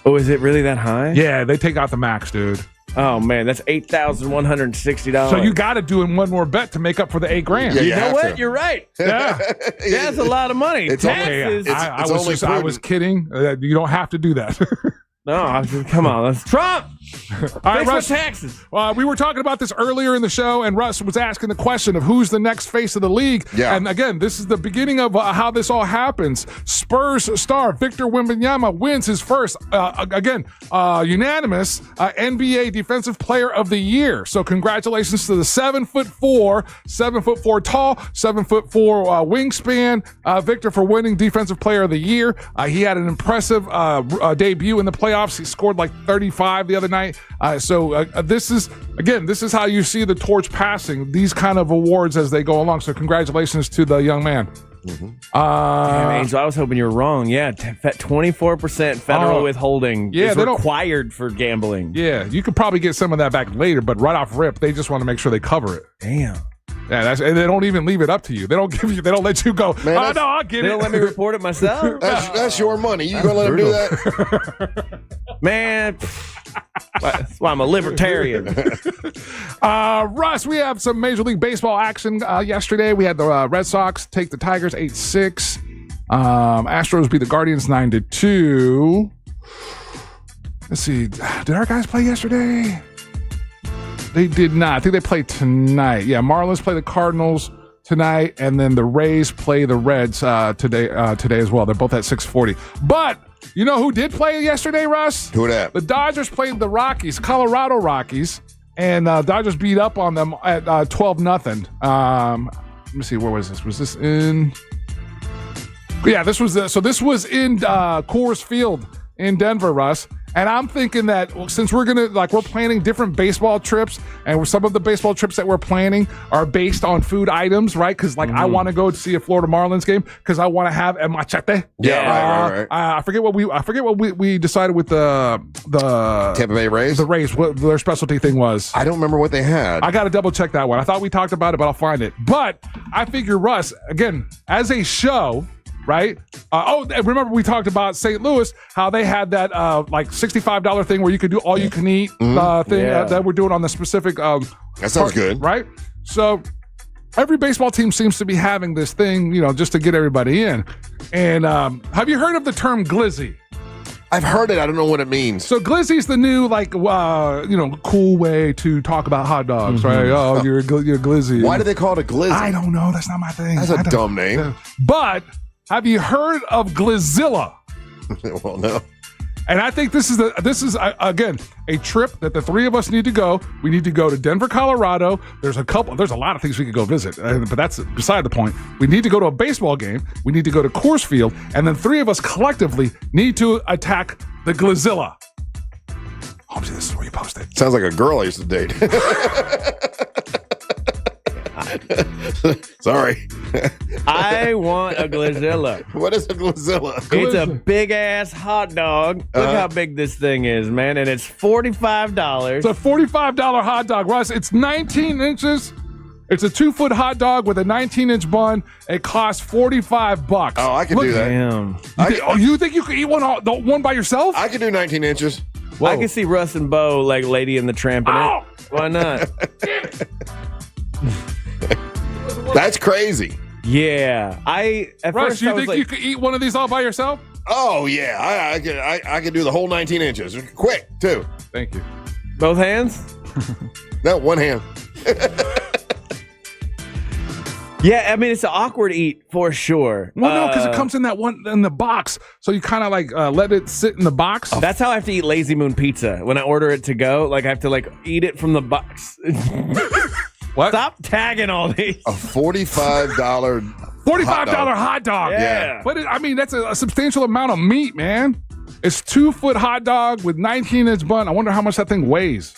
Oh, is it really that high? Yeah, they take out the max, dude. Oh man, that's $8,160. So you got to do in one more bet to make up for the $8 grand. Yeah, you know what? You're right. Yeah, that's a lot of money. It's taxes. Okay. I was kidding. You don't have to do that. No, come on. Let's Trump. All right, Russ. Taxes. We were talking about this earlier in the show, and Russ was asking the question of who's the next face of the league. Yeah. And again, this is the beginning of how this all happens. Spurs star Victor Wembanyama wins his first, unanimous NBA Defensive Player of the Year. So congratulations to the 7'4" tall, 7'4" wingspan Victor for winning Defensive Player of the Year. He had an impressive debut in the playoffs. He scored like 35 the other night. This is how you see the torch passing, these kind of awards as they go along. So congratulations to the young man. Mm-hmm. Damn, Angel, I was hoping you were wrong. Yeah, 24% federal withholding is required for gambling. Yeah, you could probably get some of that back later, but right off rip, they just want to make sure they cover it. Damn. Yeah, and they don't even leave it up to you. They don't let you go. Man, I'll get it. They don't let me report it myself. That's your money. You gonna let them do that? Man, that's why I'm a libertarian. Russ, we have some Major League Baseball action yesterday. We had the Red Sox take the Tigers 8-6. Astros beat the Guardians 9-2. Let's see. Did our guys play yesterday? They did not. I think they played tonight. Yeah, Marlins play the Cardinals tonight, and then the Rays play the Reds today as well. They're both at 6:40. But you know who did play yesterday, Russ? Who that? The Dodgers played the Rockies, Colorado Rockies, and Dodgers beat up on them at 12-0. Let me see. Where was this? Was this in? Yeah, this was in Coors Field in Denver, Russ. And I'm thinking that since we're planning different baseball trips, and some of the baseball trips that we're planning are based on food items, right? Because I want to go to see a Florida Marlins game because I want to have a machete. Yeah, right. I forget what we decided with the Tampa Bay Rays. The Rays, what their specialty thing was. I don't remember what they had. I got to double check that one. I thought we talked about it, but I'll find it. But I figure, Russ, again, as a show. Right? Remember we talked about St. Louis, how they had that $65 thing where you could do all you can eat thing that we're doing on the specific. That sounds good, right? So every baseball team seems to be having this thing, just to get everybody in. And have you heard of the term glizzy? I've heard it. I don't know what it means. So glizzy's the new cool way to talk about hot dogs, right? Oh, you're a glizzy. Why do they call it a glizzy? I don't know. That's not my thing. That's a dumb name. But have you heard of Glizilla? Well, no. And I think this is again a trip that the three of us need to go. We need to go to Denver, Colorado. There's a lot of things we could go visit, but that's beside the point. We need to go to a baseball game. We need to go to Coors Field, and then three of us collectively need to attack the Glizilla. Holmesy, this is where you post it. Sounds like a girl I used to date. Sorry. I want a Glizilla. What is a Glizilla? It's a big ass hot dog. Look how big this thing is, man. And it's $45. It's a $45 hot dog, Russ. It's 19 inches. It's a 2-foot hot dog with a 19-inch bun. It costs $45. Oh, I can do that. Damn. You think you could eat one by yourself? I can do 19 inches. Whoa. I can see Russ and Bo like Lady and the Tramp in it. Why not? That's crazy. Yeah. Russ, you think you could eat one of these all by yourself? Oh, yeah. I could do the whole 19 inches. Quick, too. Thank you. Both hands? No, one hand. Yeah, I mean, it's an awkward eat for sure. Well, no, because it comes in the box. So you kind of let it sit in the box. That's how I have to eat Lazy Moon pizza. When I order it to go, I have to eat it from the box. What? Stop tagging all these. A $45 $45 hot dog. Yeah. But that's a substantial amount of meat, man. It's 2-foot hot dog with 19-inch bun. I wonder how much that thing weighs.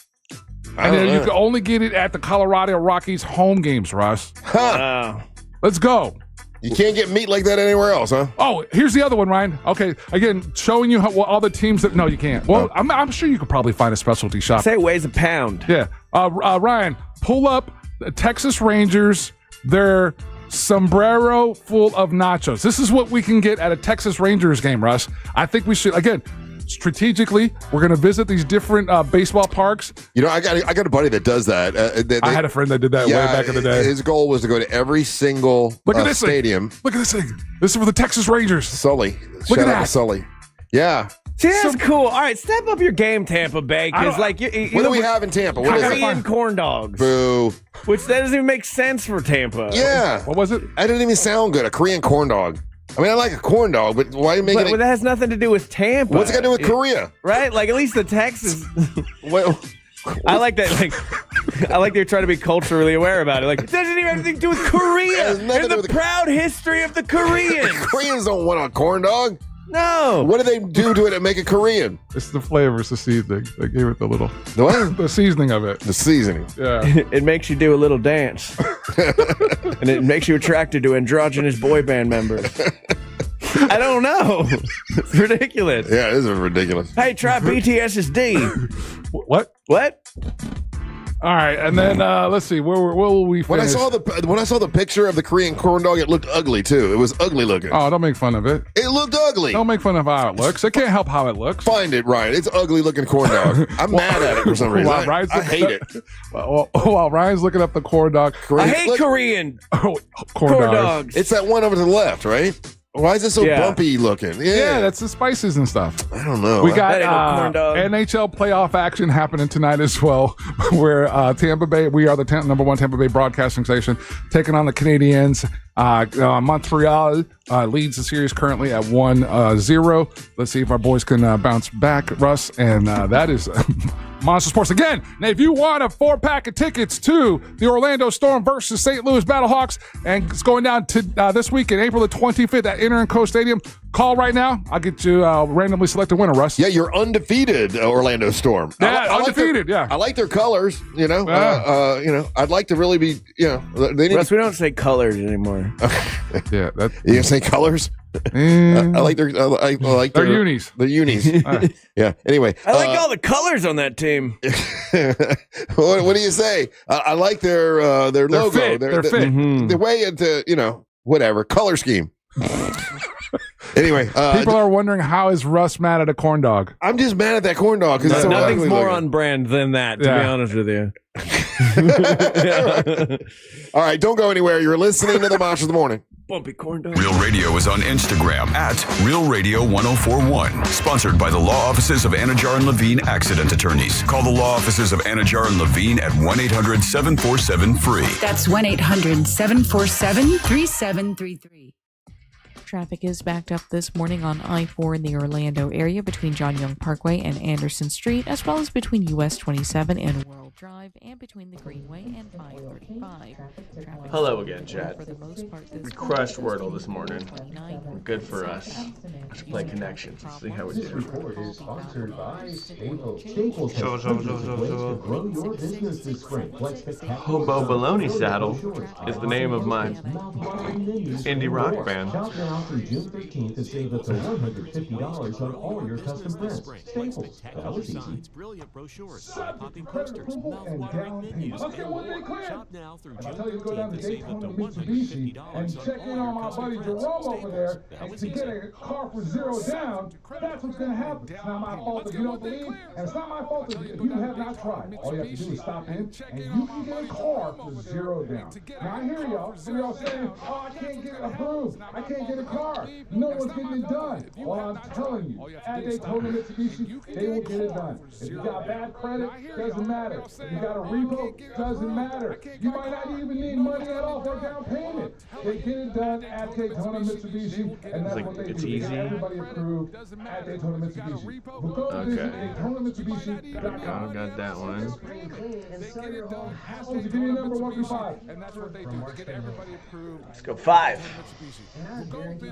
And then you can only get it at the Colorado Rockies home games, Russ. Huh. Let's go. You can't get meat like that anywhere else, huh? Oh, here's the other one, Ryan. Okay, again, showing you all the teams that... No, you can't. Well, I'm sure you could probably find a specialty shop. Say it weighs a pound. Yeah. Ryan, pull up the Texas Rangers, their sombrero full of nachos. This is what we can get at a Texas Rangers game, Russ. I think we should, again... Strategically, we're going to visit these different baseball parks. You know, I got a buddy that does that. I had a friend that did that way back in the day. His goal was to go to every single stadium. Look at this thing. This is for the Texas Rangers. Sully. Look Shout at out that. to Sully. Yeah. See, that's cool. All right, step up your game, Tampa Bay. Because, like, what do we have in Tampa? What is it? Korean corn dogs. Boo. Which that doesn't even make sense for Tampa. Yeah. What was it? That didn't even sound good. A Korean corn dog. I mean, I like a corn dog, but why are you making it? But that has nothing to do with Tampa. What's it got to do with Korea? Right? Like, at least the Texas. Well, I like that. Like, I like they're trying to be culturally aware about it. Like, it doesn't even have anything to do with Korea and the proud history of the Koreans. Koreans don't want a corn dog. No. What do they do to it to make it Korean? It's the flavors, the seasoning. They gave it the little... The what? The seasoning of it. The seasoning. Yeah. It makes you do a little dance. And it makes you attracted to androgynous boy band members. I don't know. It's ridiculous. Yeah, this is ridiculous. Hey, try BTS's D. What? What? All right, and then let's see. Where will we finish? When I saw the picture of the Korean corn dog, it looked ugly too. It was ugly looking. Oh, don't make fun of it. It looked ugly. Don't make fun of how it looks. It can't help how it looks. Find it, Ryan. It's ugly looking corn dog. I'm mad at it for some reason. I hate it. While Ryan's looking up the corn dog, I hate Korean corn dogs. It's that one over to the left, right? Why is it so bumpy looking? Yeah, that's the spices and stuff. I don't know. We got NHL playoff action happening tonight as well, where Tampa Bay, we are the number one Tampa Bay broadcasting station, taking on the Canadiens. Montreal leads the series currently at 1-0. Let's see if our boys can bounce back, Russ. And that is Monster Sports. Again, if you want a 4-pack of tickets to the Orlando Storm versus St. Louis Battlehawks, and it's going down to this week in April the 25th at Inter and Co Stadium, call right now. I'll get you randomly select a winner, Russ. Yeah, you're undefeated, Orlando Storm. Yeah, undefeated. I like their colors. You know, I'd like to really be. You know, they need. Russ, we don't say colors anymore. Yeah, you gonna say colors? I like their. I like their unis. The unis. Yeah. Anyway, I like all the colors on that team. What do you say? I like their logo. Fit. Their fit. The way into whatever color scheme. Anyway, people are wondering, how is Russ mad at a corn dog? I'm just mad at that corn dog because nothing's more on brand than that. To be honest with you. All right, don't go anywhere. You're listening to the Mosh of the Morning. Bumpy corn dog. Real Radio is on Instagram at Real Radio 1041. Sponsored by the law offices of Anajar and Levine Accident Attorneys. Call the law offices of Anajar and Levine at 1-800-747-FREE. That's 1-800-747-3733. Traffic is backed up this morning on I-4 in the Orlando area between John Young Parkway and Anderson Street, as well as between US 27 and World Drive, and between the Greenway and 535. Hello again, Chad. For the most part, We crushed Wordle this morning. Good for us. Let's play Connections. Let's see how we do. Report is sponsored by Staples. Show. Grow your business this spring. Hobo Baloney Saddle is the name of my indie rock band. Shop now through June 15th and save up to $150 on all your custom prints. Staples. That was easy. Brilliant brochures, eye-popping posters, mouth-watering menus, and more. Shop now through June 15th and save up to $150 and check in on my buddy Jerome over there and to get a car for $0 down. That's what's going to happen. It's not my fault if you don't believe, and it's not my fault if you have not tried. All you have to do is stop in, and you can get a car for $0 down. Now I hear y'all. Some of y'all saying, "Oh, I can't get it approved. I can't get a car. No one's getting it done." Well, I'm telling you, at Daytona Mitsubishi, they will get it done. If you got bad credit, doesn't matter. If you got a repo, doesn't matter. You might not even need money at all for down payment. They get it done at Daytona Mitsubishi, and that's what they do. They get everybody approved at Daytona Mitsubishi. We'll go to DaytonaMitsubishi.com. Got that one. Give me a number 1 through 5. Let's go 5. So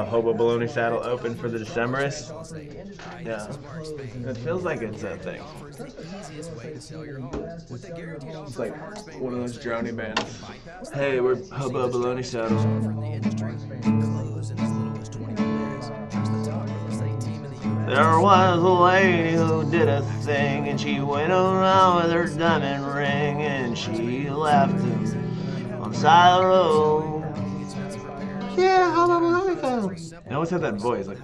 Hobo Baloney Saddle open for the Decemberists? Yeah. It feels like it's a thing. It's like one of those drony bands. Hey, we're Hobo Baloney Saddle. There was a lady who did a thing, and she went around with her diamond ring, and she left him on the side of the road. Yeah, how about Baloney Saddle? I always have that voice, like.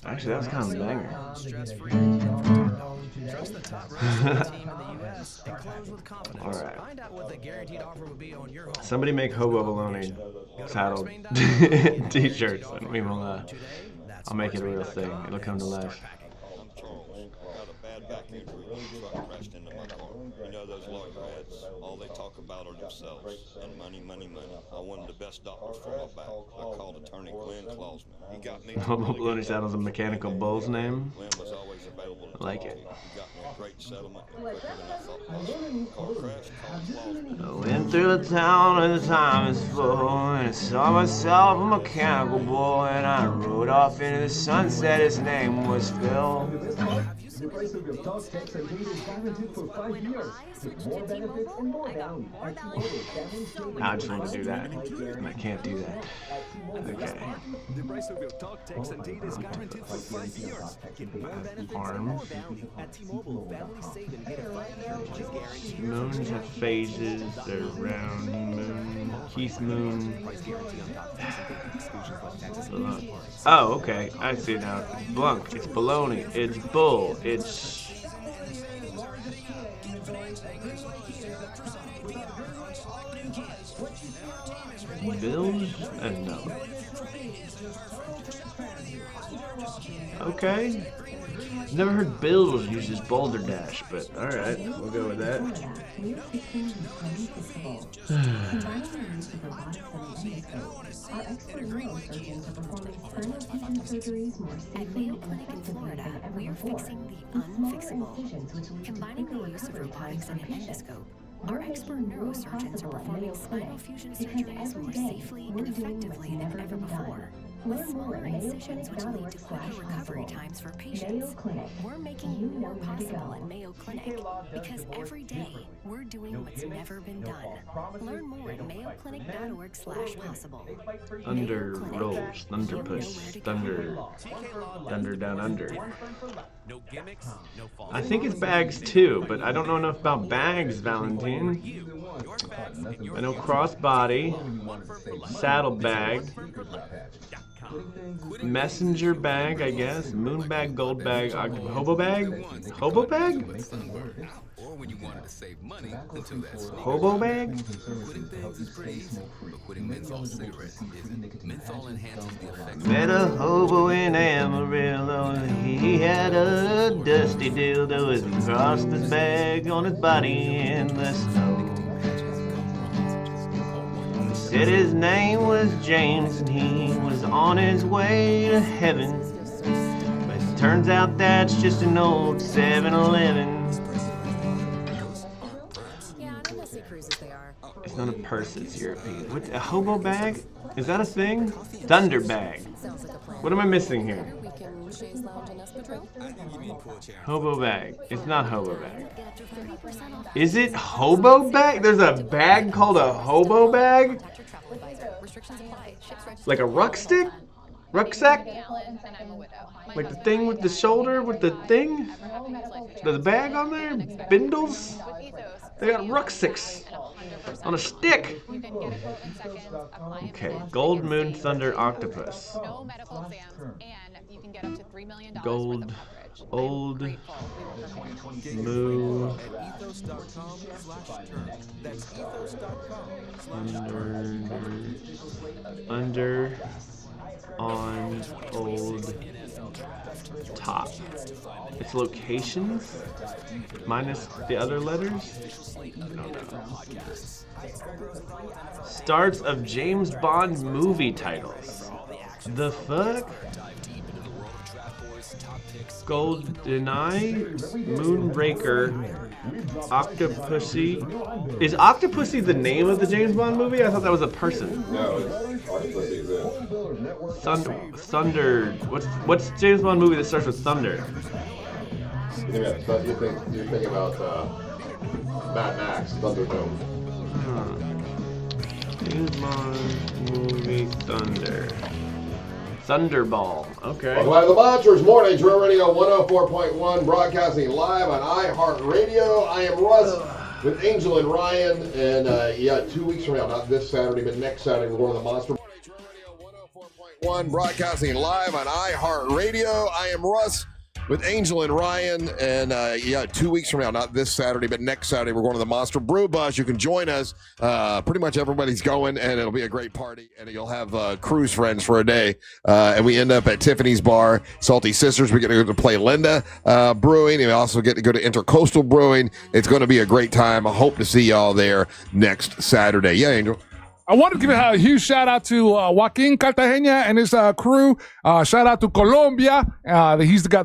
Actually, that was kind of a banger. Alright. Somebody make Hobo Baloney Saddle t-shirts, and we will, I'll make it a real thing. It'll come to life. You know those loggerheads, all they talk about are themselves and money, money, money. I wanted the best doctors for my back. I called Attorney Glenn Clausman. He got me. Hobo Baloney Saddle's a mechanical bull's name. Glenn was always available to I like talk. it. He got me a great settlement quicker than I thought possible. Car crash, called Clausman. I went through the town and the time is full, and I saw myself a mechanical bull, and I rode off into the sunset. His name was Phil. The price of your talk, text, and data is guaranteed for 5 years. With more benefits and more value. I just want to do that, and I can't do that. Okay. The price of your talk, text, and data is guaranteed for 5 years. Get more benefits and Arm. more value. At T-Mobile, family save and get a 5-year guarantee. Moons have phases. They're round. Moon. Keith Moon. Oh, okay. I see now. It's Blunk. It's baloney. It's bull. It's. Bills and no. Okay. Never heard Bills use his boulder dash, but alright, we'll go with that. At Mayo Clinic in Florida, we are fixing the unfixable. Combining the use of robotics and an endoscope, our expert neurosurgeons are performing spinal fusion surgeries more safely and effectively than ever before. With smaller incisions which lead to quicker recovery times for patients, we're making more possible at Mayo Clinic because every day we're doing what's never been done. Learn more at mayoclinic.org/possible. Thunder rolls, thunder push, thunder down under. I think it's bags too, but I don't know enough about bags, Valentine. I know crossbody, saddle bag, messenger bag, I guess, moon bag, gold bag, hobo bag, hobo bag, hobo bag. Met a hobo in Amarillo. He had a dusty dildo as he crossed his bag on his body in the snow. Said his name was James and he was on his way to heaven. But it turns out that's just an old 7-Eleven. It's not a purse, it's European. What, a hobo bag? Is that a thing? Thunder bag. What am I missing here? Hobo bag. It's not hobo bag. Is it hobo bag? There's a bag called a hobo bag? Like a ruckstick? Rucksack? Like the thing with the shoulder with the thing? The bag on there? Bindles? They got rucksacks on a stick. Okay, Gold Moon Thunder Octopus. Gold, old, moo, under, on, old, top. Its locations minus the other letters? I don't know. Starts of James Bond movie titles. The fuck? GoldenEye, Moonraker, Octopussy. Is Octopussy the name of the James Bond movie? I thought that was a person. No, Octopussy is it. Thunder. What's James Bond movie that starts with thunder? You're thinking about Mad Max, Thunderdome. James Bond movie Thunder. Thunderball. Okay. Welcome back to the Monsters Morning, Real Radio 104.1, broadcasting live on iHeartRadio. I am Russ with Angel and Ryan, and 2 weeks from now, not this Saturday, but next Saturday, we're going to the Monster Radio 104.1, broadcasting live on iHeartRadio. I am Russ with Angel and Ryan, and 2 weeks from now, not this Saturday, but next Saturday, we're going to the Monster Brew Bus. You can join us. Pretty much everybody's going, and it'll be a great party, and you'll have cruise friends for a day. And we end up at Tiffany's Bar, Salty Sisters. We get to go to play Linda Brewing, and we also get to go to Intercoastal Brewing. It's going to be a great time. I hope to see y'all there next Saturday. Yeah, Angel. I want to give a huge shout out to Joaquin Cartagena and his crew. Shout out to Colombia. He's the guy.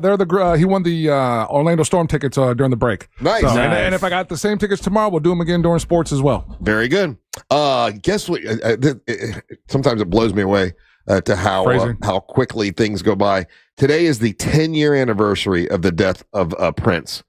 He won the Orlando Storm tickets during the break. Nice. So, and if I got the same tickets tomorrow, we'll do them again during sports as well. Very good. Guess what? Sometimes it blows me away to how quickly things go by. Today is the 10-year anniversary of the death of Prince.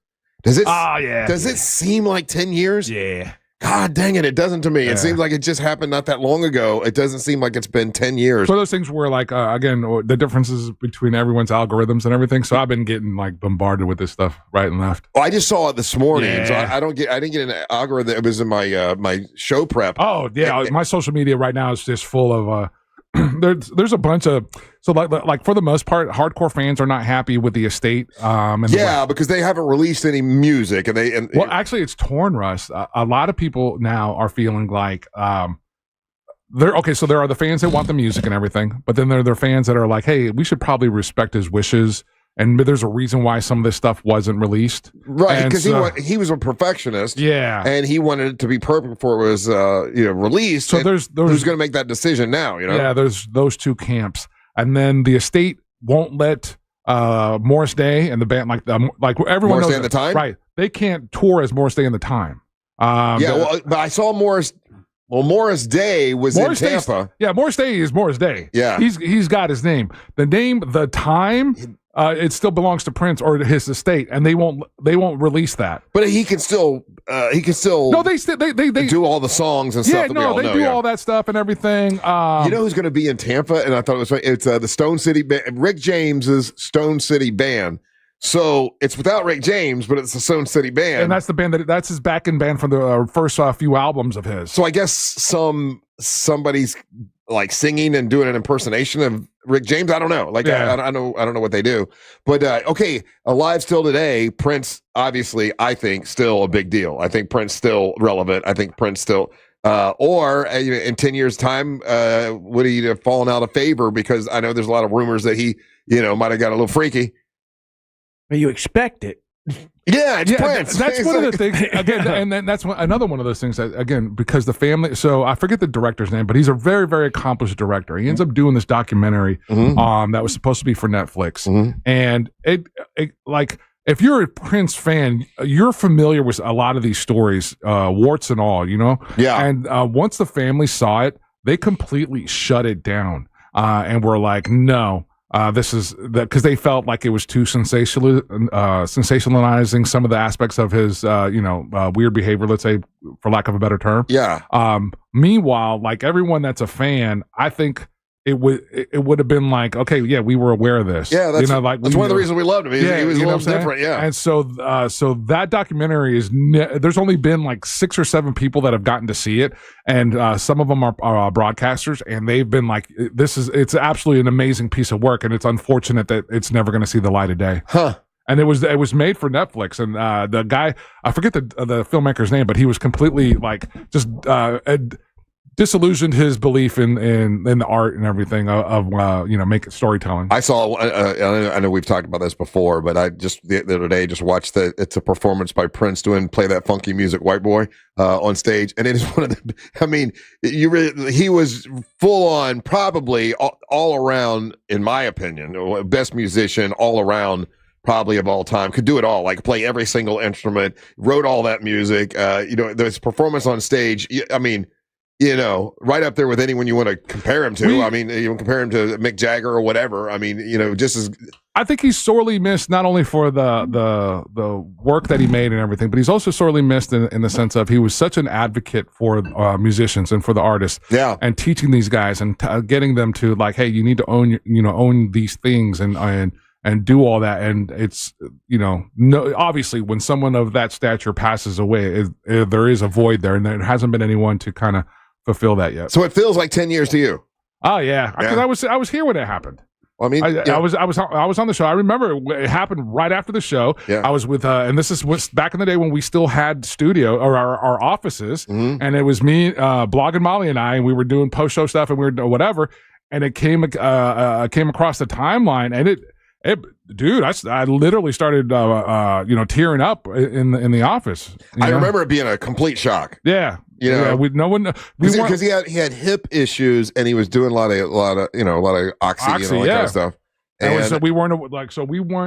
Does it? Does it seem like 10 years? Yeah. God dang it, it doesn't to me. Yeah. It seems like it just happened not that long ago. It doesn't seem like it's been 10 years. So those things were like, again, the differences between everyone's algorithms and everything. So I've been getting like bombarded with this stuff right and left. Well, I just saw it this morning. So I didn't get an algorithm. It was in my show prep. Oh, yeah. My social media right now is just full of there's a bunch of like for the most part, hardcore fans are not happy with the estate. Because they haven't released any music, well, actually, it's torn, Russ. A lot of people now are feeling like they're okay. So there are the fans that want the music and everything, but then there are the fans that are like, hey, we should probably respect his wishes. And there's a reason why some of this stuff wasn't released. Right, because he was a perfectionist. Yeah. And he wanted it to be perfect before it was released. So there's who's going to make that decision now, Yeah, there's those two camps. And then the estate won't let Morris Day and the band, like everyone Morris knows. Day and the Time? Right. They can't tour as Morris Day and the Time. But I saw Morris. Well, Morris Day was in Tampa. Morris Day is Morris Day. Yeah. He's got his name. The name, the time, it still belongs to Prince or his estate, and they won't release that. But he can still No, they do all the songs and stuff. They do all that stuff and everything. You know who's going to be in Tampa? And I thought it was it's the Stone City Band, Rick James's Stone City Band. So it's without Rick James, but it's the Stone City Band, and that's the band that's his backing band for the first few albums of his. So I guess somebody's like singing and doing an impersonation of Rick James. I don't know. I don't know what they do. But alive still today. Prince, obviously, I think still a big deal. I think Prince still relevant. I think Prince still. In 10 years' time, would he have fallen out of favor? Because I know there's a lot of rumors that he, might have got a little freaky. You expect it. Yeah, it's Prince. That's one of the things. Again, and then that's another one of those things that, again, because the family. So I forget the director's name, but he's a very, very accomplished director. He ends up doing this documentary that was supposed to be for Netflix, and it like if you're a Prince fan, you're familiar with a lot of these stories, warts and all, Yeah. And once the family saw it, they completely shut it down, and were like, no. This is because they felt like it was too sensationalizing some of the aspects of his, weird behavior, let's say, for lack of a better term. Yeah. Meanwhile, like everyone that's a fan, I think it would have been like, okay, yeah, we were aware of this. Yeah, that's one of the reasons we loved him. He was a little different. Yeah. And so that documentary is there's only been like 6 or 7 people that have gotten to see it, and some of them are broadcasters, and they've been like, it's absolutely an amazing piece of work, and it's unfortunate that it's never going to see the light of day. Huh. And it was made for Netflix, and the guy, I forget the filmmaker's name, but he was completely like just disillusioned his belief in the art and everything of making storytelling. I saw. I know we've talked about this before, but I just the other day just watched it's a performance by Prince doing "Play That Funky Music, White Boy" on stage, and it is one of the. I mean, he was full on, probably all around, in my opinion, best musician all around. Probably of all time, could do it all, like play every single instrument, wrote all that music. This performance on stage, I mean, right up there with anyone you want to compare him to. I mean, you compare him to Mick Jagger or whatever. I mean, just as. I think he's sorely missed, not only for the work that he made and everything, but he's also sorely missed in the sense of he was such an advocate for musicians and for the artists. Yeah. And teaching these guys and getting them to like, hey, you need to own these things and do all that. And it's, obviously when someone of that stature passes away, there is a void there, and there hasn't been anyone to kind of fulfill that yet. So it feels like 10 years to you. Oh yeah. Because I was here when it happened. Well, I mean, I was on the show. I remember it happened right after the show. Yeah. I was with, and this is back in the day when we still had studio or our offices, and it was me, Blogging Molly, and I, and we were doing post show stuff, and we were whatever, and it came across the timeline, and dude, I literally started, tearing up in the office. I remember it being a complete shock. Yeah. Because he had hip issues, and he was doing a lot of oxy and all that kind of stuff. And we weren't.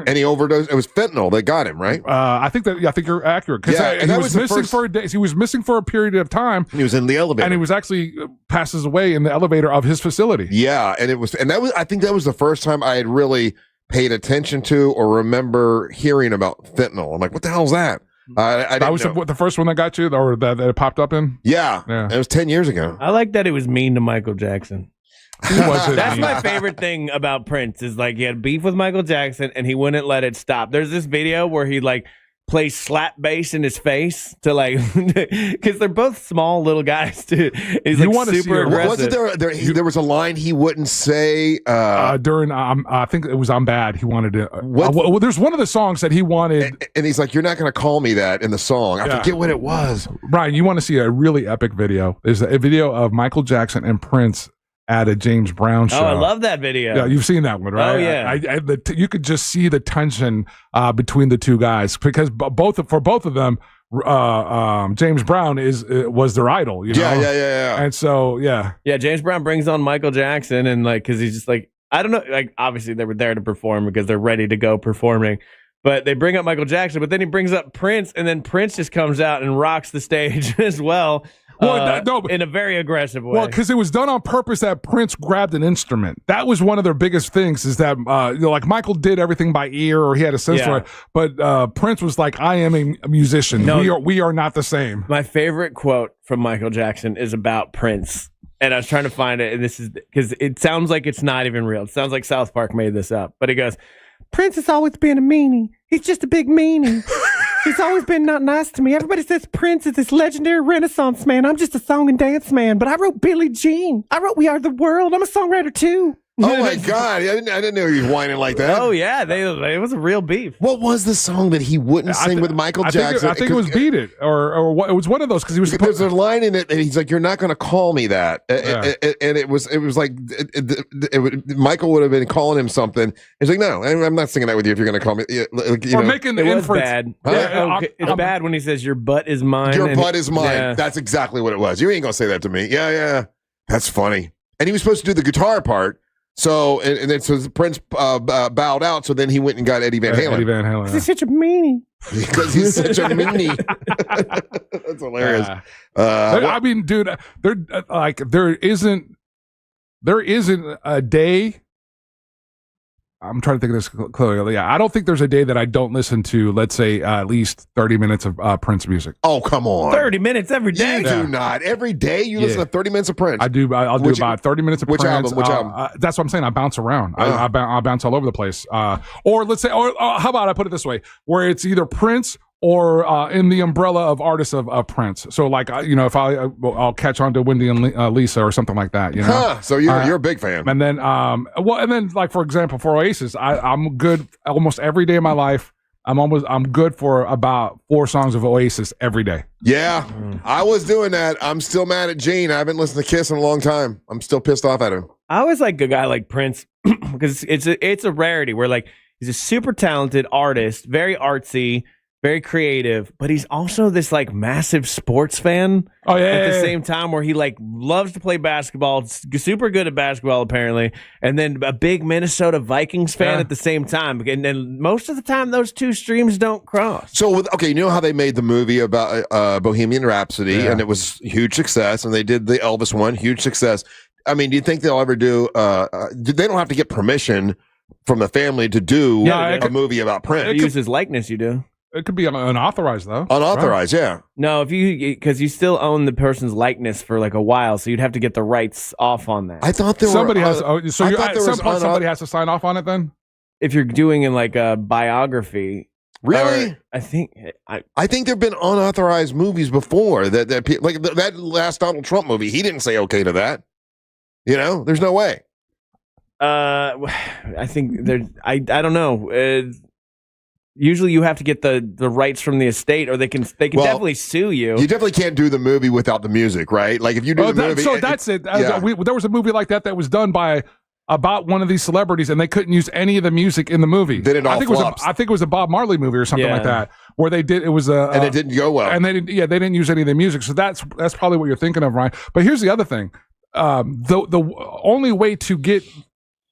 And he overdosed. It was fentanyl that got him, right? I think you're accurate. Because he was missing for a day. He was missing for a period of time. He was in the elevator, and he was actually passes away in the elevator of his facility. Yeah, I think that was the first time I had really paid attention to or remember hearing about fentanyl. I'm like, what the hell is that? That was the first one that got you, or that it popped up in. Yeah, it was 10 years ago. I like that it was mean to Michael Jackson. That's my favorite thing about Prince is like he had beef with Michael Jackson and he wouldn't let it stop. There's this video where he like plays slap bass in his face to like because they're both small little guys too. He's like super aggressive. Wasn't there was a line he wouldn't say during I think it was "I'm Bad." He wanted to. There's one of the songs that he wanted, and he's like, "You're not going to call me that" in the song. I forget what it was. Brian, you want to see a really epic video? There's a video of Michael Jackson and Prince at a James Brown show. Oh, I love that video. Yeah, you've seen that one, right? Oh, yeah. You could just see the tension between the two guys because both of them, James Brown was their idol. Yeah. And so, yeah. Yeah, James Brown brings on Michael Jackson and like, because he's just like, I don't know, like obviously they were there to perform because they're ready to go performing. But they bring up Michael Jackson, but then he brings up Prince, and then Prince just comes out and rocks the stage as well. In a very aggressive way. Well, because it was done on purpose that Prince grabbed an instrument. That was one of their biggest things is that, like Michael did everything by ear or he had a sense for it. But Prince was like, I am a musician. No, we are not the same. My favorite quote from Michael Jackson is about Prince. And I was trying to find it. And this is because it sounds like it's not even real. It sounds like South Park made this up. But he goes, Prince has always been a meanie. He's just a big meanie. He's always been not nice to me. Everybody says Prince is this legendary Renaissance man. I'm just a song and dance man. But I wrote Billie Jean. I wrote We Are the World. I'm a songwriter too. Oh my God! I didn't know he was whining like that. Oh yeah, it was a real beef. What was the song that he wouldn't sing with Michael Jackson? I think it was "Beat It" or what, it was one of those because he was. There's a line in it, and he's like, "You're not going to call me that," and it was like Michael would have been calling him something. He's like, "No, I'm not singing that with you if you're going to call me." Making the inference. Bad. Huh? It's bad when he says, "Your butt is mine." Your butt is mine. Yeah. That's exactly what it was. You ain't gonna say that to me. Yeah. That's funny. And he was supposed to do the guitar part. So and then Prince bowed out. So then he went and got Eddie Van Halen. Eddie Van Halen. Because he's such a meanie. Because he's such a meanie. That's hilarious. I mean, dude, there isn't a day. I'm trying to think of this clearly. Yeah, I don't think there's a day that I don't listen to, let's say, at least 30 minutes of Prince music. Oh, come on. 30 minutes every day? You do not. Every day you listen to 30 minutes of Prince? I do. I'll do about 30 minutes of Prince. Which album? That's what I'm saying. I bounce around. I bounce all over the place. Or let's say, how about I put it this way, where it's either Prince or in the umbrella of artists of Prince. So like, if I'll catch on to Wendy and Lisa or something like that, So you're a big fan. And then, like, for example, for Oasis, I'm good almost every day of my life I'm good for about 4 songs of Oasis every day. Yeah, I was doing that. I'm still mad at Gene. I haven't listened to Kiss in a long time. I'm still pissed off at him. I always like a guy like Prince because it's a rarity where like he's a super talented artist, very artsy, very creative, but he's also this like massive sports fan. Oh yeah, at the same time, where he like loves to play basketball, super good at basketball apparently, and then a big Minnesota Vikings fan at the same time. And then most of the time, those two streams don't cross. So, you know how they made the movie about Bohemian Rhapsody, and it was a huge success, and they did the Elvis one, huge success. I mean, do you think they'll ever do? They don't have to get permission from the family to do a movie about Prince. Use his likeness, you do. It could be unauthorized though. Unauthorized, yeah. No, because you still own the person's likeness for like a while, so you'd have to get the rights off on that. I thought somebody has. So at some point, somebody has to sign off on it. Then, if you're doing in like a biography, really, I think there've been unauthorized movies before that like that last Donald Trump movie. He didn't say okay to that. You know, there's no way. I think there. I don't know. Usually, you have to get the rights from the estate, or they can definitely sue you. You definitely can't do the movie without the music, right? Like if you do the movie, so that's it. There was a movie like that was done about one of these celebrities, and they couldn't use any of the music in the movie. Then it all flops. I think it was a Bob Marley movie or something like that, where they did. It was and it didn't go well. And they didn't use any of the music. So that's probably what you're thinking of, Ryan. But here's the other thing: the only way to get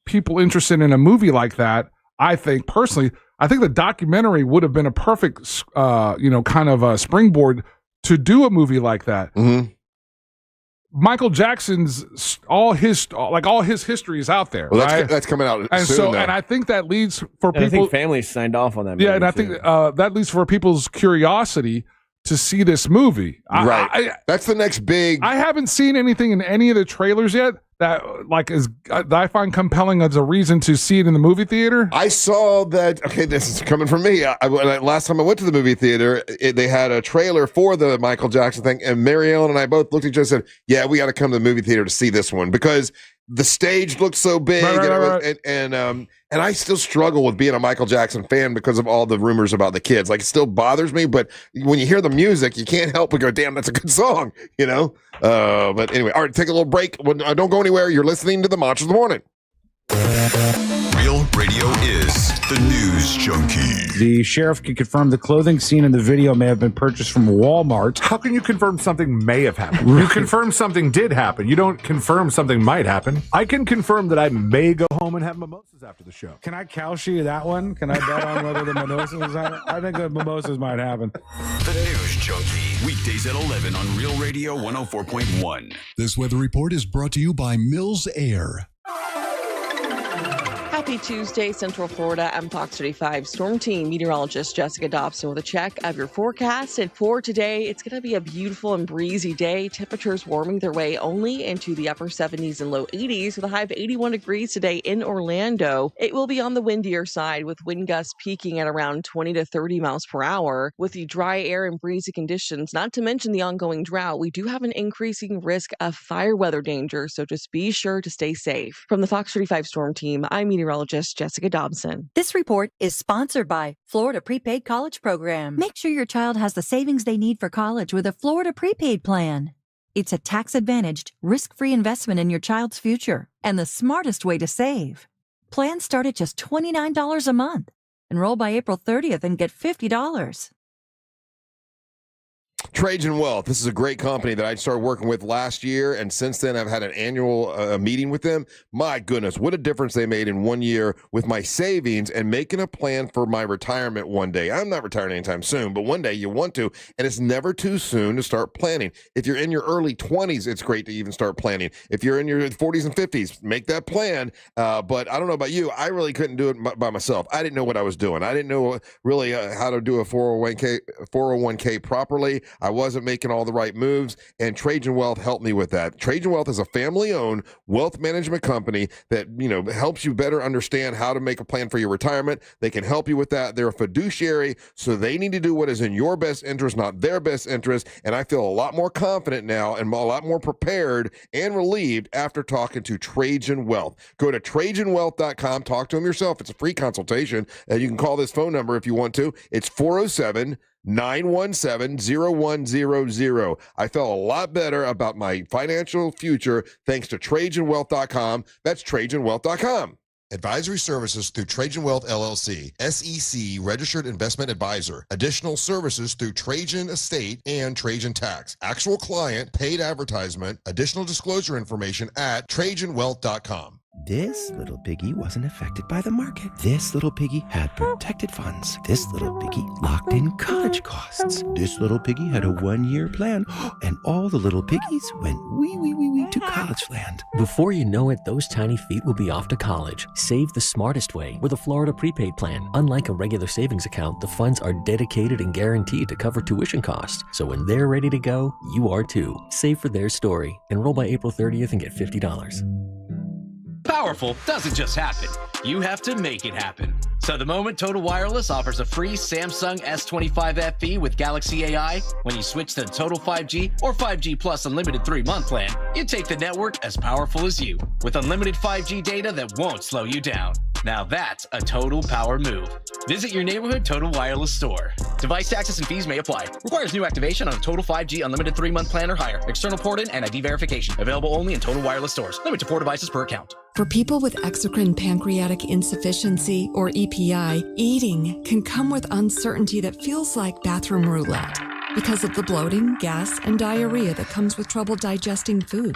people interested in a movie like that, I think personally. I think the documentary would have been a perfect, kind of a springboard to do a movie like that. Mm-hmm. Michael Jackson's all his history is out there. Well, right? that's coming out and soon. So, and I think that leads for people. I think families signed off on that. Yeah, and I think that leads for people's curiosity to see this movie. Right, that's the next big. I haven't seen anything in any of the trailers yet that that I find compelling as a reason to see it in the movie theater. I saw that. Okay, this is coming from me. Last time I went to the movie theater, they had a trailer for the Michael Jackson thing, and Mary Ellen and I both looked at each other and said, "Yeah, we got to come to the movie theater to see this one because the stage looked so big." Right. And I still struggle with being a Michael Jackson fan because of all the rumors about the kids. Like, it still bothers me, but when you hear the music, you can't help but go, "Damn, that's a good song," you know? But anyway, all right, take a little break. Don't go anywhere. You're listening to the Monster of the Morning. Real Radio is the News Junkie. The sheriff can confirm the clothing seen in the video may have been purchased from Walmart. How can you confirm something may have happened? You confirm something did happen. You don't confirm something might happen. I can confirm that I may go home and have mimosas after the show. Can I cowshe that one? Can I bet on whether the mimosas happen? I think the mimosas might happen. The News Junkie. Weekdays at 11 on Real Radio 104.1. This weather report is brought to you by Mills Air. Happy Tuesday, Central Florida. I'm Fox 35 Storm Team meteorologist Jessica Dobson with a check of your forecast. And for today, it's going to be a beautiful and breezy day. Temperatures warming their way only into the upper 70s and low 80s with a high of 81 degrees today in Orlando. It will be on the windier side with wind gusts peaking at around 20 to 30 miles per hour. With the dry air and breezy conditions, not to mention the ongoing drought, we do have an increasing risk of fire weather danger. So just be sure to stay safe. From the Fox 35 Storm Team, I'm meteorologist Jessica Dobson. This report is sponsored by Florida Prepaid College Program. Make sure your child has the savings they need for college with a Florida Prepaid plan. It's a tax-advantaged, risk-free investment in your child's future and the smartest way to save. Plans start at just $29 a month. Enroll by April 30th and get $50. Trajan Wealth. This is a great company that I started working with last year, and since then I've had an annual meeting with them. My goodness, what a difference they made in 1 year with my savings and making a plan for my retirement one day. I'm not retiring anytime soon, but one day you want to, and it's never too soon to start planning. If you're in your early 20s, it's great to even start planning. If you're in your 40s and 50s, make that plan. But I don't know about you. I really couldn't do it by myself. I didn't know what I was doing. I didn't know really how to do a 401k properly. I wasn't making all the right moves, and Trajan Wealth helped me with that. Trajan Wealth is a family-owned wealth management company that, helps you better understand how to make a plan for your retirement. They can help you with that. They're a fiduciary, so they need to do what is in your best interest, not their best interest. And I feel a lot more confident now and a lot more prepared and relieved after talking to Trajan Wealth. Go to TrajanWealth.com. Talk to them yourself. It's a free consultation. And you can call this phone number if you want to. It's 407-917-0100. I felt a lot better about my financial future thanks to TrajanWealth.com. That's TrajanWealth.com. Advisory services through Trajan Wealth LLC, SEC registered investment advisor. Additional services through Trajan Estate and Trajan Tax. Actual client, paid advertisement, additional disclosure information at TrajanWealth.com. This little piggy wasn't affected by the market. This little piggy had protected funds. This little piggy locked in college costs. This little piggy had a 1-year plan. And all the little piggies went wee to college land. Before you know it, those tiny feet will be off to college. Save the smartest way with a Florida prepaid plan. Unlike a regular savings account, the funds are dedicated and guaranteed to cover tuition costs. So when they're ready to go, you are too. Save for their story. Enroll by April 30th and get $50. Powerful doesn't just happen. You have to make it happen. So the moment Total Wireless offers a free Samsung S25 FE with Galaxy AI, when you switch to Total 5G or 5G Plus Unlimited 3-month plan, you take the network as powerful as you, with unlimited 5G data that won't slow you down. Now that's a total power move. Visit your neighborhood Total Wireless store. Device taxes and fees may apply. Requires new activation on a Total 5G Unlimited 3-month plan or higher. External port in and ID verification. Available only in Total Wireless stores. Limit to 4 devices per account. For people with exocrine pancreatic insufficiency, or EPI, eating can come with uncertainty that feels like bathroom roulette because of the bloating, gas, and diarrhea that comes with trouble digesting food.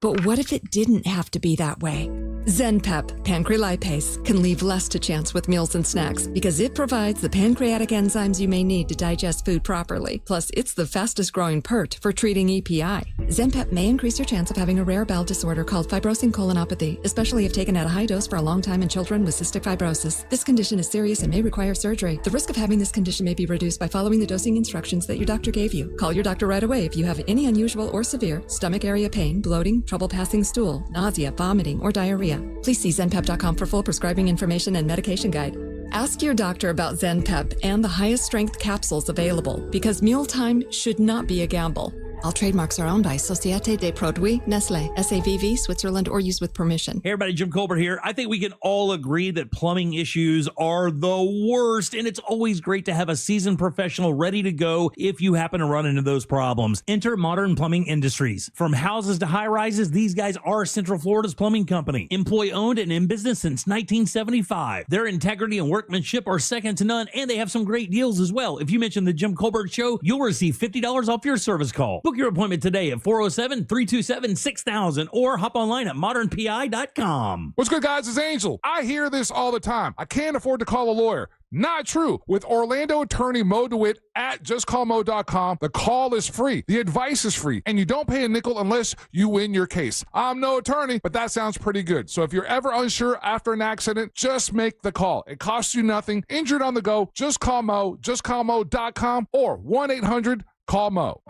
But what if it didn't have to be that way? ZenPep pancrelipase can leave less to chance with meals and snacks because it provides the pancreatic enzymes you may need to digest food properly. Plus, it's the fastest growing PERT for treating EPI. ZenPep may increase your chance of having a rare bowel disorder called fibrosing colonopathy, especially if taken at a high dose for a long time in children with cystic fibrosis. This condition is serious and may require surgery. The risk of having this condition may be reduced by following the dosing instructions that your doctor gave you. Call your doctor right away if you have any unusual or severe stomach area pain, bloating, trouble passing stool, nausea, vomiting, or diarrhea. Please see ZenPep.com for full prescribing information and medication guide. Ask your doctor about ZenPep and the highest strength capsules available because mealtime should not be a gamble. All trademarks are owned by Société des Produits Nestlé, SAVV, Switzerland, or used with permission. Hey everybody, Jim Colbert here. I think we can all agree that plumbing issues are the worst, and it's always great to have a seasoned professional ready to go if you happen to run into those problems. Enter Modern Plumbing Industries. From houses to high-rises, these guys are Central Florida's plumbing company. Employee-owned and in business since 1975. Their integrity and workmanship are second to none, and they have some great deals as well. If you mention the Jim Colbert Show, you'll receive $50 off your service call. Book your appointment today at 407-327-6000 or hop online at modernpi.com. What's good, guys? It's Angel. I hear this all the time. I can't afford to call a lawyer. Not true. With Orlando attorney Mo DeWitt at justcallmo.com, the call is free, the advice is free, and you don't pay a nickel unless you win your case. I'm no attorney, but that sounds pretty good. So if you're ever unsure after an accident, just make the call. It costs you nothing. Injured on the go, just call Mo, justcallmo.com or 1-800-CALL-MO.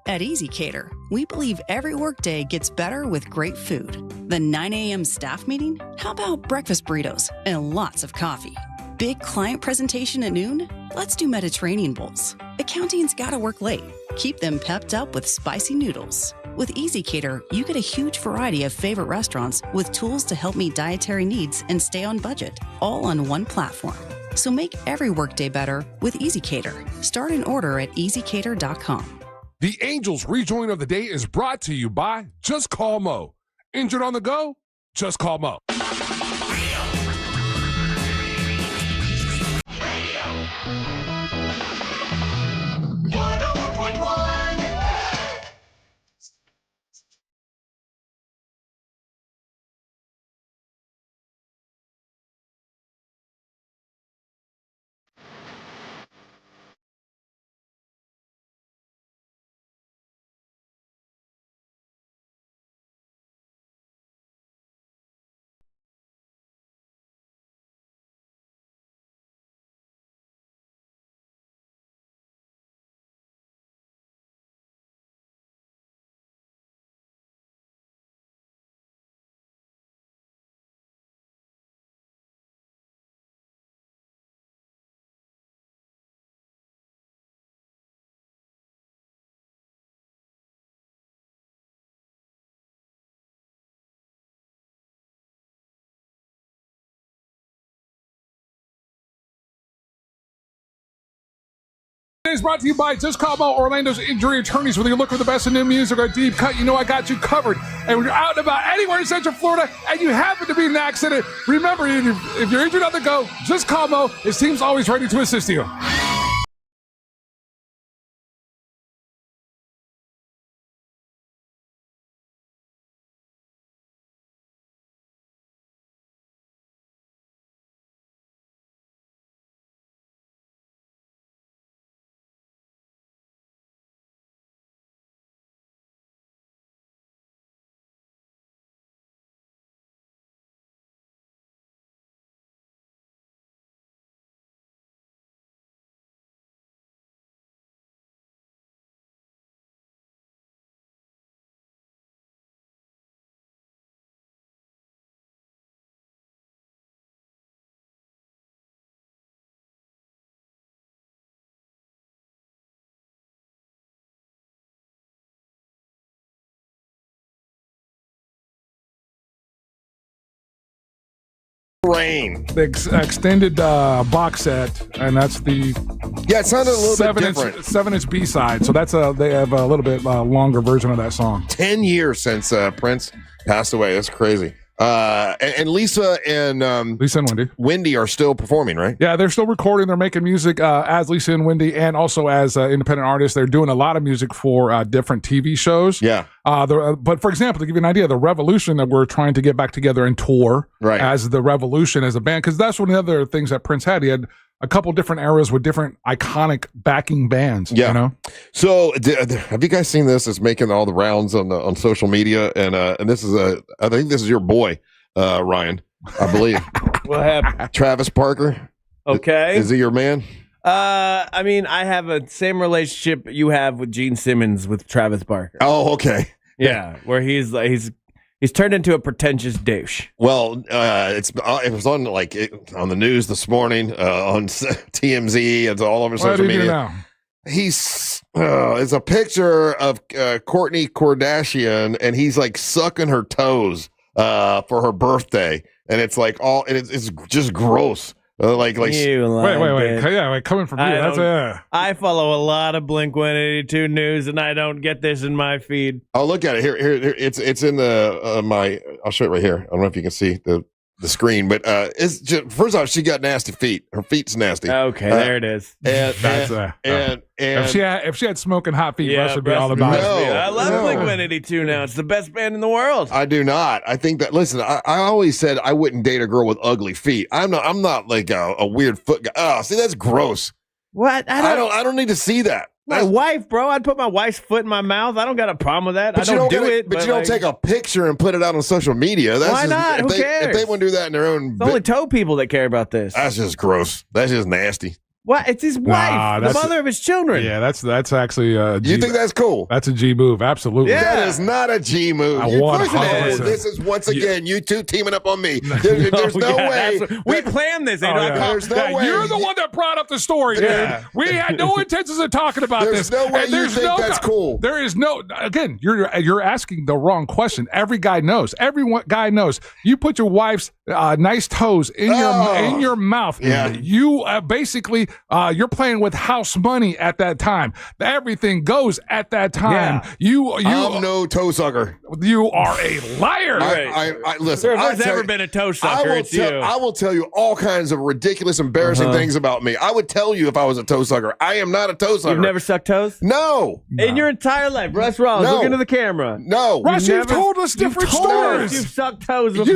At Easy Cater, we believe every workday gets better with great food. The 9 a.m. staff meeting? How about breakfast burritos and lots of coffee? Big client presentation at noon? Let's do Mediterranean bowls. Accounting's gotta work late. Keep them pepped up with spicy noodles. With Easy Cater, you get a huge variety of favorite restaurants with tools to help meet dietary needs and stay on budget, all on one platform. So make every workday better with Easy Cater. Start an order at easycater.com. The Angels Rejoin of the Day is brought to you by Just Call Mo. Injured on the go? Just call Mo. is brought to you by Just Call Mo, Orlando's injury attorneys. Whether you're looking for the best in new music or a deep cut, you know I got you covered. And when you're out and about anywhere in Central Florida and you happen to be in an accident, remember, if you're injured on the go, just call Mo. His team's always ready to assist you. Rain. The extended box set, and that's the it sounded a little bit different. 7-inch B-side, so that's they have a little bit longer version of that song. 10 years since Prince passed away. That's crazy. And Lisa and Wendy are still performing, right? Yeah, they're still recording. They're making music as Lisa and Wendy, and also as independent artists. They're doing a lot of music for different TV shows. Yeah. But for example, to give you an idea, the Revolution that we're trying to get back together and tour as the Revolution as a band, because that's one of the other things that Prince had. He had a couple different eras with different iconic backing bands. Yeah. You know? So have you guys seen this? It's making all the rounds on social media, and this is I think this is your boy, Ryan, I believe. What happened? Travis Barker. Okay. Is he your man? I mean, I have a same relationship you have with Gene Simmons with Travis Barker. Oh, okay. Yeah, where he's turned into a pretentious douche. Well, it was on on the news this morning on TMZ. It's all over social media. Now? It's a picture of Kourtney Kardashian, and he's like sucking her toes for her birthday, and it's like it's just gross. Wait, coming from you. I follow a lot of Blink-182 news, and I don't get this in my feed. Oh, look at it here. It's in the my. I'll show it right here. I don't know if you can see the screen, but it's just, first off, she got nasty feet. Her feet's nasty. Okay, there it is. And if she had smoking hot feet, Russ would be all about it. I love Blink-182 now. It's the best band in the world. I do not. I think that. Listen, I always said I wouldn't date a girl with ugly feet. I'm not like a weird foot guy. Oh, see, that's gross. What? I don't need to see that. My wife, bro. I'd put my wife's foot in my mouth. I don't got a problem with that. I don't do it. But you don't take a picture and put it out on social media. Why not? Who cares? If they want to do that in their own... It's only toe people that care about this. That's just gross. That's just nasty. What? It's his wife, the mother of his children. Yeah, that's actually a G. You think that's cool? That's a G move, absolutely. Yeah. That is not a G move. 100%. This is once again you two teaming up on me. There's no way. We planned this. There's no way. You're the one that brought up the story, dude. We had no intentions of talking about this. There's no way you think that's cool. There is no. Again, you're asking the wrong question. Every guy knows. Guy knows. You put your wife's nice toes in your mouth. Yeah. You basically you're playing with house money at that time. Everything goes at that time. Yeah. I'm no toe sucker. You are a liar. I listen. If there's ever been a toe sucker, it's you. I will tell you all kinds of ridiculous, embarrassing things about me. I would tell you if I was a toe sucker. I am not a toe sucker. You've never sucked toes? No. In your entire life, Russ Rollins, look into the camera. No. Russ, you've told us different stories. You've sucked toes before.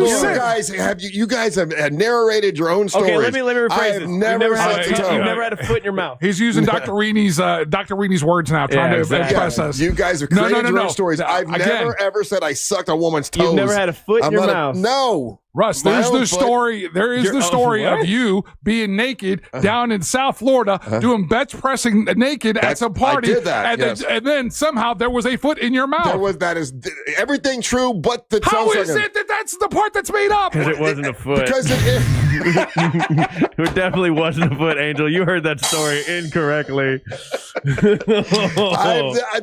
You guys have narrated your own stories. Okay, let me rephrase I this. have never sucked a toe. You've never had a foot in your mouth. He's using Dr. Reenie's words now, trying to impress us. You guys have created your own stories. I've never ever said I sucked a woman's toes. You've never had a foot in your mouth. No. Russ, there's the story. There is the story of you being naked down in South Florida, doing bench pressing naked at some party. I did that. And then somehow there was a foot in your mouth. That is everything true, but the How is it that that's the part that's made up? Because it wasn't a foot. Because it definitely wasn't a foot, Angel. You heard that story incorrectly.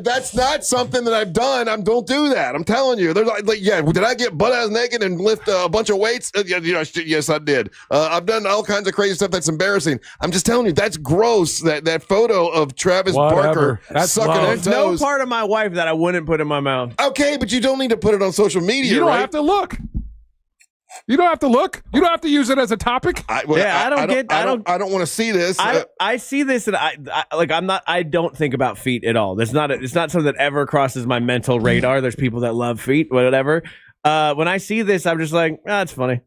That's not something that I've done. Don't do that. I'm telling you. There's did I get butt ass naked and lift a bunch of weights? Yes, I did. I've done all kinds of crazy stuff that's embarrassing. I'm just telling you, that's gross. That photo of Travis Barker sucking on toes. There's no part of my wife that I wouldn't put in my mouth. Okay, but you don't need to put it on social media. You don't have to look. You don't have to look. You don't have to use it as a topic. I don't want to see this. I see this, and I don't think about feet at all. It's not something that ever crosses my mental radar. There's people that love feet, whatever. When I see this, I'm just like, that's funny.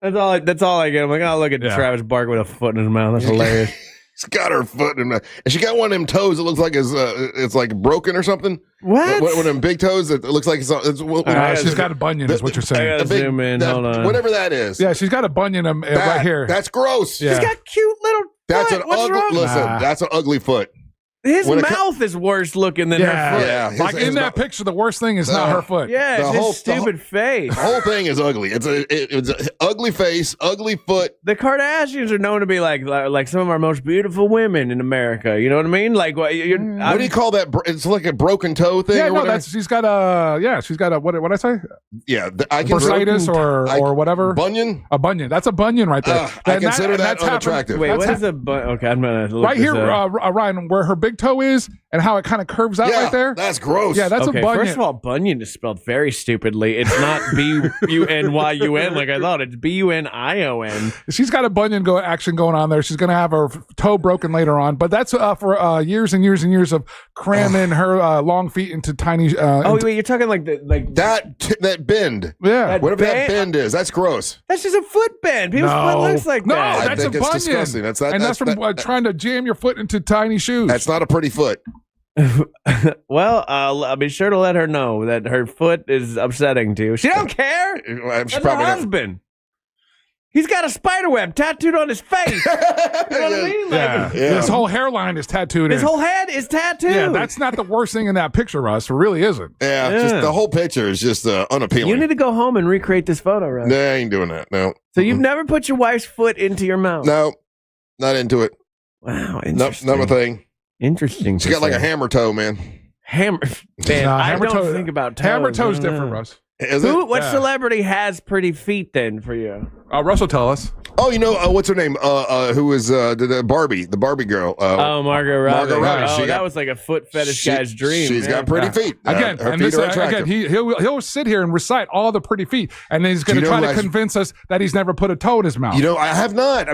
That's all I get. I'm like, oh, look at Travis Barker with a foot in his mouth. That's hilarious. She's got her foot in and she got one of them toes that looks like it's like broken or something. What? One of them big toes that looks like she's got a bunion, is what you're saying. I gotta zoom in. Hold on. Whatever that is. Yeah, she's got a bunion right here. That's gross. Yeah. She's got cute little That's foot. an What's ugly. wrong? Listen, that's an ugly foot. His mouth is worse looking than her foot. Yeah, like in that picture, the worst thing is not her foot. Yeah, it's his stupid face. The whole thing is ugly. It's an ugly face, ugly foot. The Kardashians are known to be like some of our most beautiful women in America. You know what I mean? Like what do you call that? It's like a broken toe thing. Yeah, or whatever? she's got a what I say? Yeah, I can bursitis or whatever. Bunion. A bunion. That's a bunion right there. I consider that unattractive. Wait, what is a bunion? Okay, I'm gonna look right here, Ryan, where her big toe is. And how it kind of curves out right there. That's gross. Yeah, that's a bunion. First of all, bunion is spelled very stupidly. It's not B-U-N-Y-U-N like I thought. It's B-U-N-I-O-N. She's got a bunion action going on there. She's going to have her toe broken later on. But that's for years and years and years of cramming her long feet into tiny... wait, you're talking like that bend. Yeah. Whatever that bend is. That's gross. That's just a foot bend. People's foot looks like that. No, that's a bunion. Disgusting. That's from trying to jam your foot into tiny shoes. That's not a pretty foot. Well, I'll be sure to let her know that her foot is upsetting to you. She don't care. That's her husband. He's got a spider web tattooed on his face. You know what I mean? Yeah. His whole hairline is tattooed. His whole head is tattooed. Yeah, that's not the worst thing in that picture, Russ. It really isn't. Yeah, just the whole picture is just unappealing. You need to go home and recreate this photo, Russ. Nah, I ain't doing that. No. So you've never put your wife's foot into your mouth? No, not into it. Wow, interesting. Not my thing. Interesting. She got like a hammer toe, man. Man, I don't think about toes. Hammer toe's different, Russ. What celebrity has pretty feet then for you? Russ will tell us. Oh, what's her name? Who was the Barbie, the Barbie girl? Margot Robbie. Margot Robbie. That was like a foot fetish guy's dream. She's got pretty feet. Again, her feet are attractive. He'll sit here and recite all the pretty feet, and then he's going to try to convince us that he's never put a toe in his mouth. I have not.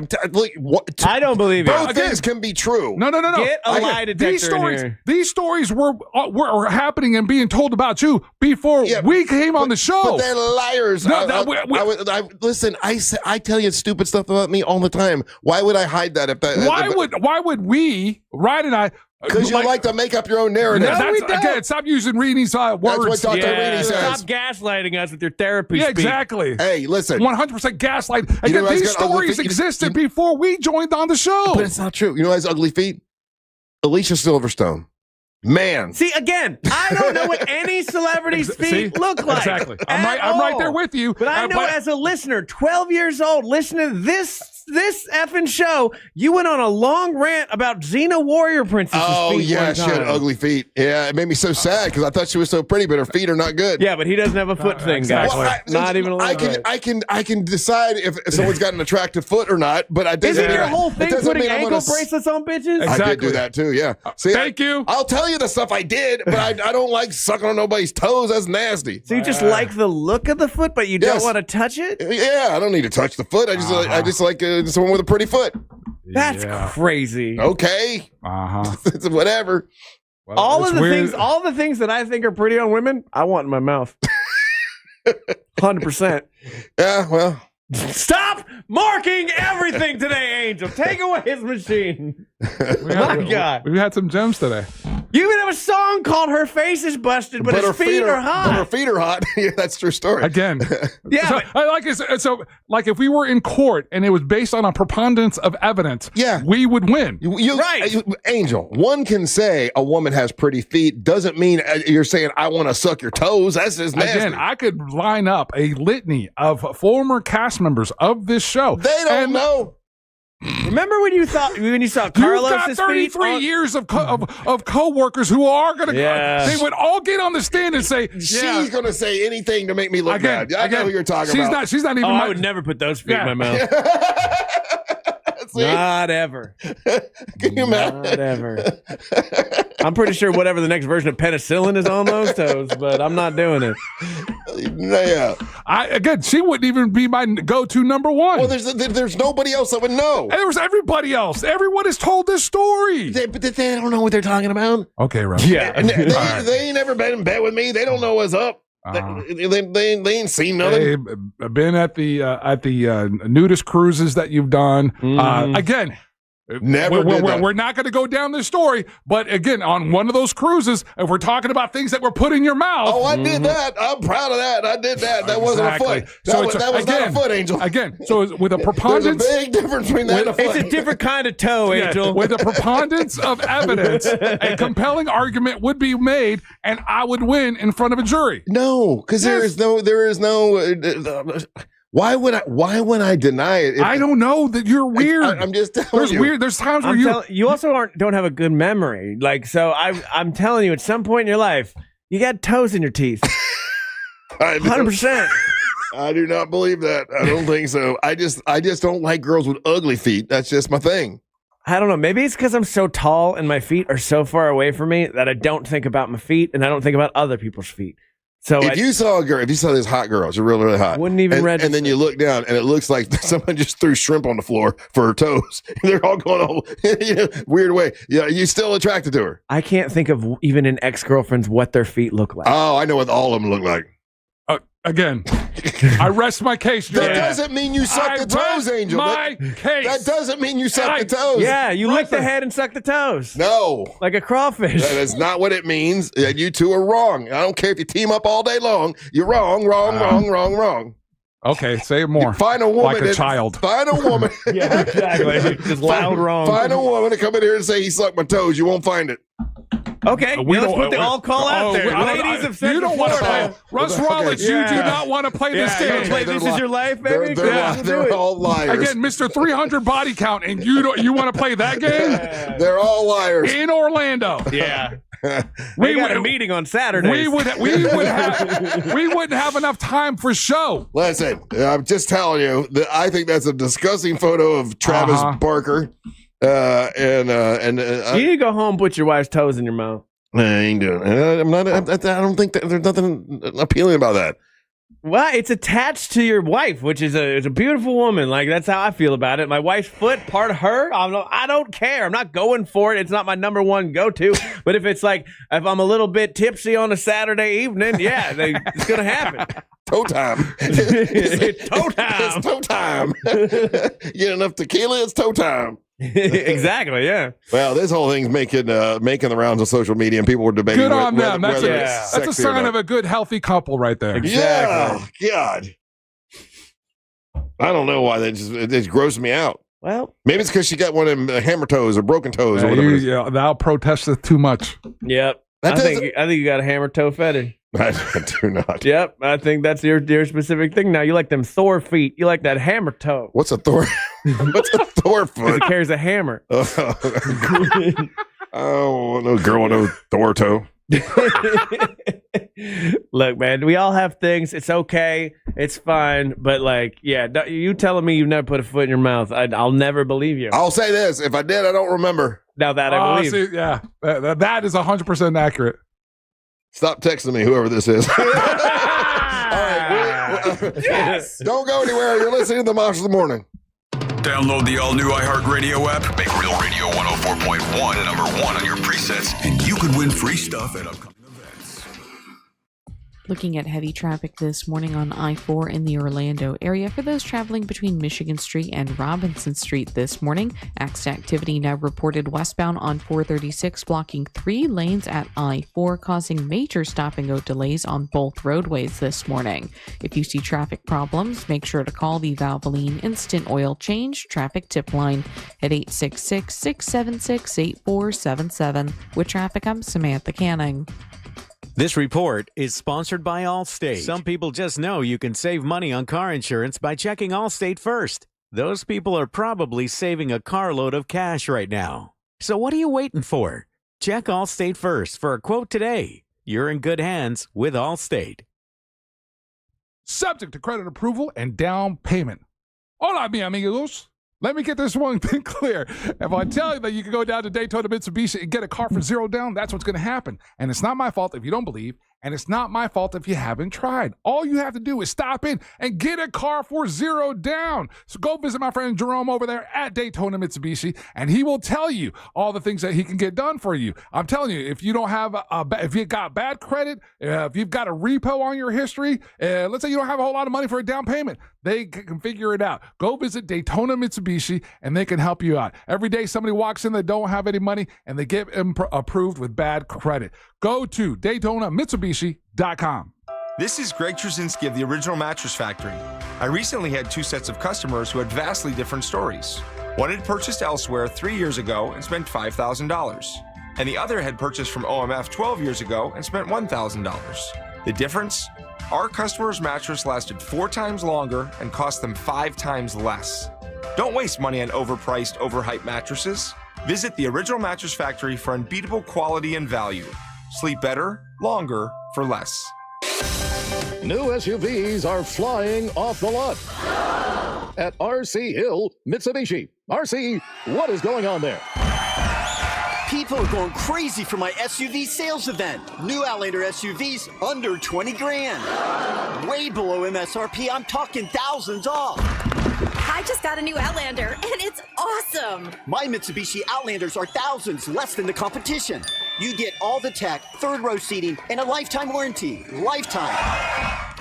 I don't believe it. Both things can be true. No. Get a lie detector in here. These stories were happening and being told about you before we came on the show. But they're liars. Listen, I tell you stupid stuff about me all the time. Why would I hide that? Why would we, Ryan and I? Because you like to make up your own narrative. Again, stop using Reedy's words. That's what Dr. Reedy says. Stop gaslighting us with your therapy speak. Exactly. Hey, listen. 100% gaslight. Again, these stories existed before we joined on the show. But it's not true. You know who has ugly feet? Alicia Silverstone. Man. See, again, I don't know what any celebrity's feet look like. Exactly. I'm right there with you. But I know as a listener, 12 years old, listening to this effing show, you went on a long rant about Xena Warrior Princess's feet. Oh, yeah, she had ugly feet. Yeah, it made me so sad because I thought she was so pretty, but her feet are not good. Yeah, but he doesn't have a foot thing, guys. Well, not even a little bit. I can decide if someone's got an attractive foot or not, but I isn't your whole thing putting ankle bracelets on bitches? Exactly. I did do that too, yeah. See, thank you. I'll tell you the stuff I did, but I don't like sucking on nobody's toes. That's nasty. So you just like the look of the foot, but you don't want to touch it? Yeah, I don't need to touch the foot. I just like someone with a pretty foot. That's crazy. Okay. Whatever. Well, all the things that I think are pretty on women, I want in my mouth. 100%. Yeah, well. Stop marking everything today, Angel. Take away his machine. My God. We've had some gems today. You even have a song called Her Face is Busted, but his feet are hot. But her feet are hot. Yeah, that's true story. Again. Yeah. So, I like it. So, like, if we were in court and it was based on a preponderance of evidence, we would win. Right. Angel, one can say a woman has pretty feet. Doesn't mean you're saying, I want to suck your toes. That's just nasty. Again, I could line up a litany of former cast members of this show. They don't know. Remember when you saw Carlos's You've got 33 years of co-workers who are going to they would all get on the stand and say, she's going to say anything to make me look bad. I know who you're talking about. She's not even. I would never put those feet in my mouth. Not ever. Can you imagine? Not ever. I'm pretty sure whatever the next version of penicillin is on those toes, but I'm not doing it. Yeah. She wouldn't even be my go-to number one. Well, there's nobody else that would know. And there was everybody else. Everyone has told this story. But they don't know what they're talking about. Okay, Russ. Yeah. They ain't never been in bed with me. They don't know what's up. They ain't seen nothing. They've been at the nudist cruises that you've done. Again, we're not going to go down this story, but again, on one of those cruises, if we're talking about things that were put in your mouth. Oh, I did that. I'm proud of that. I did that. That wasn't a foot. That was not a foot, Angel. Again, so with a preponderance. There's a big difference between that and a foot. It's a different kind of toe, Angel. With a preponderance of evidence, a compelling argument would be made, and I would win in front of a jury. No, because there is no. Why would I deny it? I don't know that you're weird. I'm just telling you. There's times where you also don't have a good memory. Like, so I'm telling you, at some point in your life, you got toes in your teeth. 100%. I do not believe that. I don't think so. I just don't like girls with ugly feet. That's just my thing. I don't know. Maybe it's because I'm so tall and my feet are so far away from me that I don't think about my feet and I don't think about other people's feet. So if you saw this hot girl, she's really, really hot. Wouldn't even register. And then you look down and it looks like someone just threw shrimp on the floor for her toes. They're all going all weird way. Yeah, you still attracted to her. I can't think of even in ex-girlfriends what their feet look like. Oh, I know what all of them look like. Again, I rest my case. That doesn't mean you suck the toes, Angel. Case. That doesn't mean you suck the toes. Yeah, you lick the head and suck the toes. No. Like a crawfish. That is not what it means. You two are wrong. I don't care if you team up all day long. You're wrong. Okay, say it more. Find a woman. Like a child. Find a woman. Yeah, exactly. Just loud wrong. Find a woman to come in here and say he sucked my toes. You won't find it. Okay, let's put the all call out there. Ladies have said you don't want to play. Russ Rollins, you do not want to play this game. This is your life, baby. They're all liars. Again, Mr. 300 body count, and you want to play that game? They're all liars. In Orlando. Yeah. We got a meeting on Saturday. We wouldn't have enough time for show. Listen, I'm just telling you that I think that's a disgusting photo of Travis Barker. You need to go home, put your wife's toes in your mouth. I ain't doing it. I'm not. I don't think that there's nothing appealing about that. Well, it's attached to your wife, which is a beautiful woman. Like, that's how I feel about it. My wife's foot, part of her. I don't care. I'm not going for it. It's not my number one go-to. But if I'm a little bit tipsy on a Saturday evening, it's gonna happen. Toe time. It's toe time. It's toe time. You get enough tequila, it's toe time. Exactly, yeah. Well, this whole thing's making the rounds on social media, and people were debating. Good on them. That's a sign of a good, healthy couple right there. Exactly. Yeah, God. I don't know why it just grosses me out. Well, maybe it's because she got one of them hammer toes or broken toes or whatever. Thou protesteth too much. Yep. I think you got a hammer toe fetish. I do not. Yep, I think that's your specific thing now. You like them Thor feet. You like that hammer toe. What's a Thor? What's a Thor foot? Because it carries a hammer. Oh, no girl with no Thor toe. Look, man, we all have things. It's okay. It's fine. But you telling me you've never put a foot in your mouth, I'll never believe you. I'll say this. If I did, I don't remember. Now that I believe. See, yeah, that is 100% accurate. Stop texting me, whoever this is. All right. Yes. Don't go anywhere. You're listening to the Mosh of the Morning. Download the all-new iHeartRadio app. Make Real Radio 104.1 number one on your presets, and you could win free stuff at upcoming events. Looking at heavy traffic this morning on I-4 in the Orlando area for those traveling between Michigan Street and Robinson Street this morning. Accident activity now reported westbound on 436, blocking 3 lanes at I-4, causing major stop-and-go delays on both roadways this morning. If you see traffic problems, make sure to call the Valvoline Instant Oil Change traffic tip line at 866-676-8477. With traffic, I'm Samantha Canning. This report is sponsored by Allstate. Some people just know you can save money on car insurance by checking Allstate first. Those people are probably saving a carload of cash right now. So what are you waiting for? Check Allstate first for a quote today. You're in good hands with Allstate. Subject to credit approval and down payment. Hola, mi amigos. Let me get this one thing clear. If I tell you that you can go down to Daytona Mitsubishi and get a car for $0 down, that's what's going to happen. And it's not my fault if you don't believe, and it's not my fault if you haven't tried. All you have to do is stop in and get a car for $0 down. So go visit my friend Jerome over there at Daytona Mitsubishi, and he will tell you all the things that he can get done for you. I'm telling you, if you don't have if you got bad credit, if you've got a repo on your history, let's say you don't have a whole lot of money for a down payment, they can figure it out. Go visit Daytona Mitsubishi, and they can help you out. Every day somebody walks in that don't have any money, and they get approved with bad credit. Go to DaytonaMitsubishi.com. This is Greg Trzynski of the Original Mattress Factory. I recently had two sets of customers who had vastly different stories. One had purchased elsewhere 3 years ago and spent $5,000, and the other had purchased from OMF 12 years ago and spent $1,000. The difference? Our customer's mattress lasted 4 times longer and cost them 5 times less. Don't waste money on overpriced, overhyped mattresses. Visit the Original Mattress Factory for unbeatable quality and value. Sleep better, longer, for less. New SUVs are flying off the lot at RC Hill Mitsubishi. RC, what is going on there? People are going crazy for my SUV sales event. New Outlander SUVs under 20 grand. Way below MSRP, I'm talking thousands off. I just got a new Outlander, and it's awesome. My Mitsubishi Outlanders are thousands less than the competition. You get all the tech, third-row seating, and a lifetime warranty. Lifetime.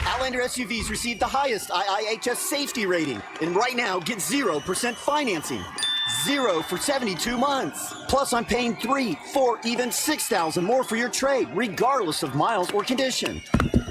Outlander SUVs receive the highest IIHS safety rating. And right now, get 0% financing. 0 for 72 months. Plus, I'm paying $3,000, $4,000, even $6,000 more for your trade, regardless of miles or condition.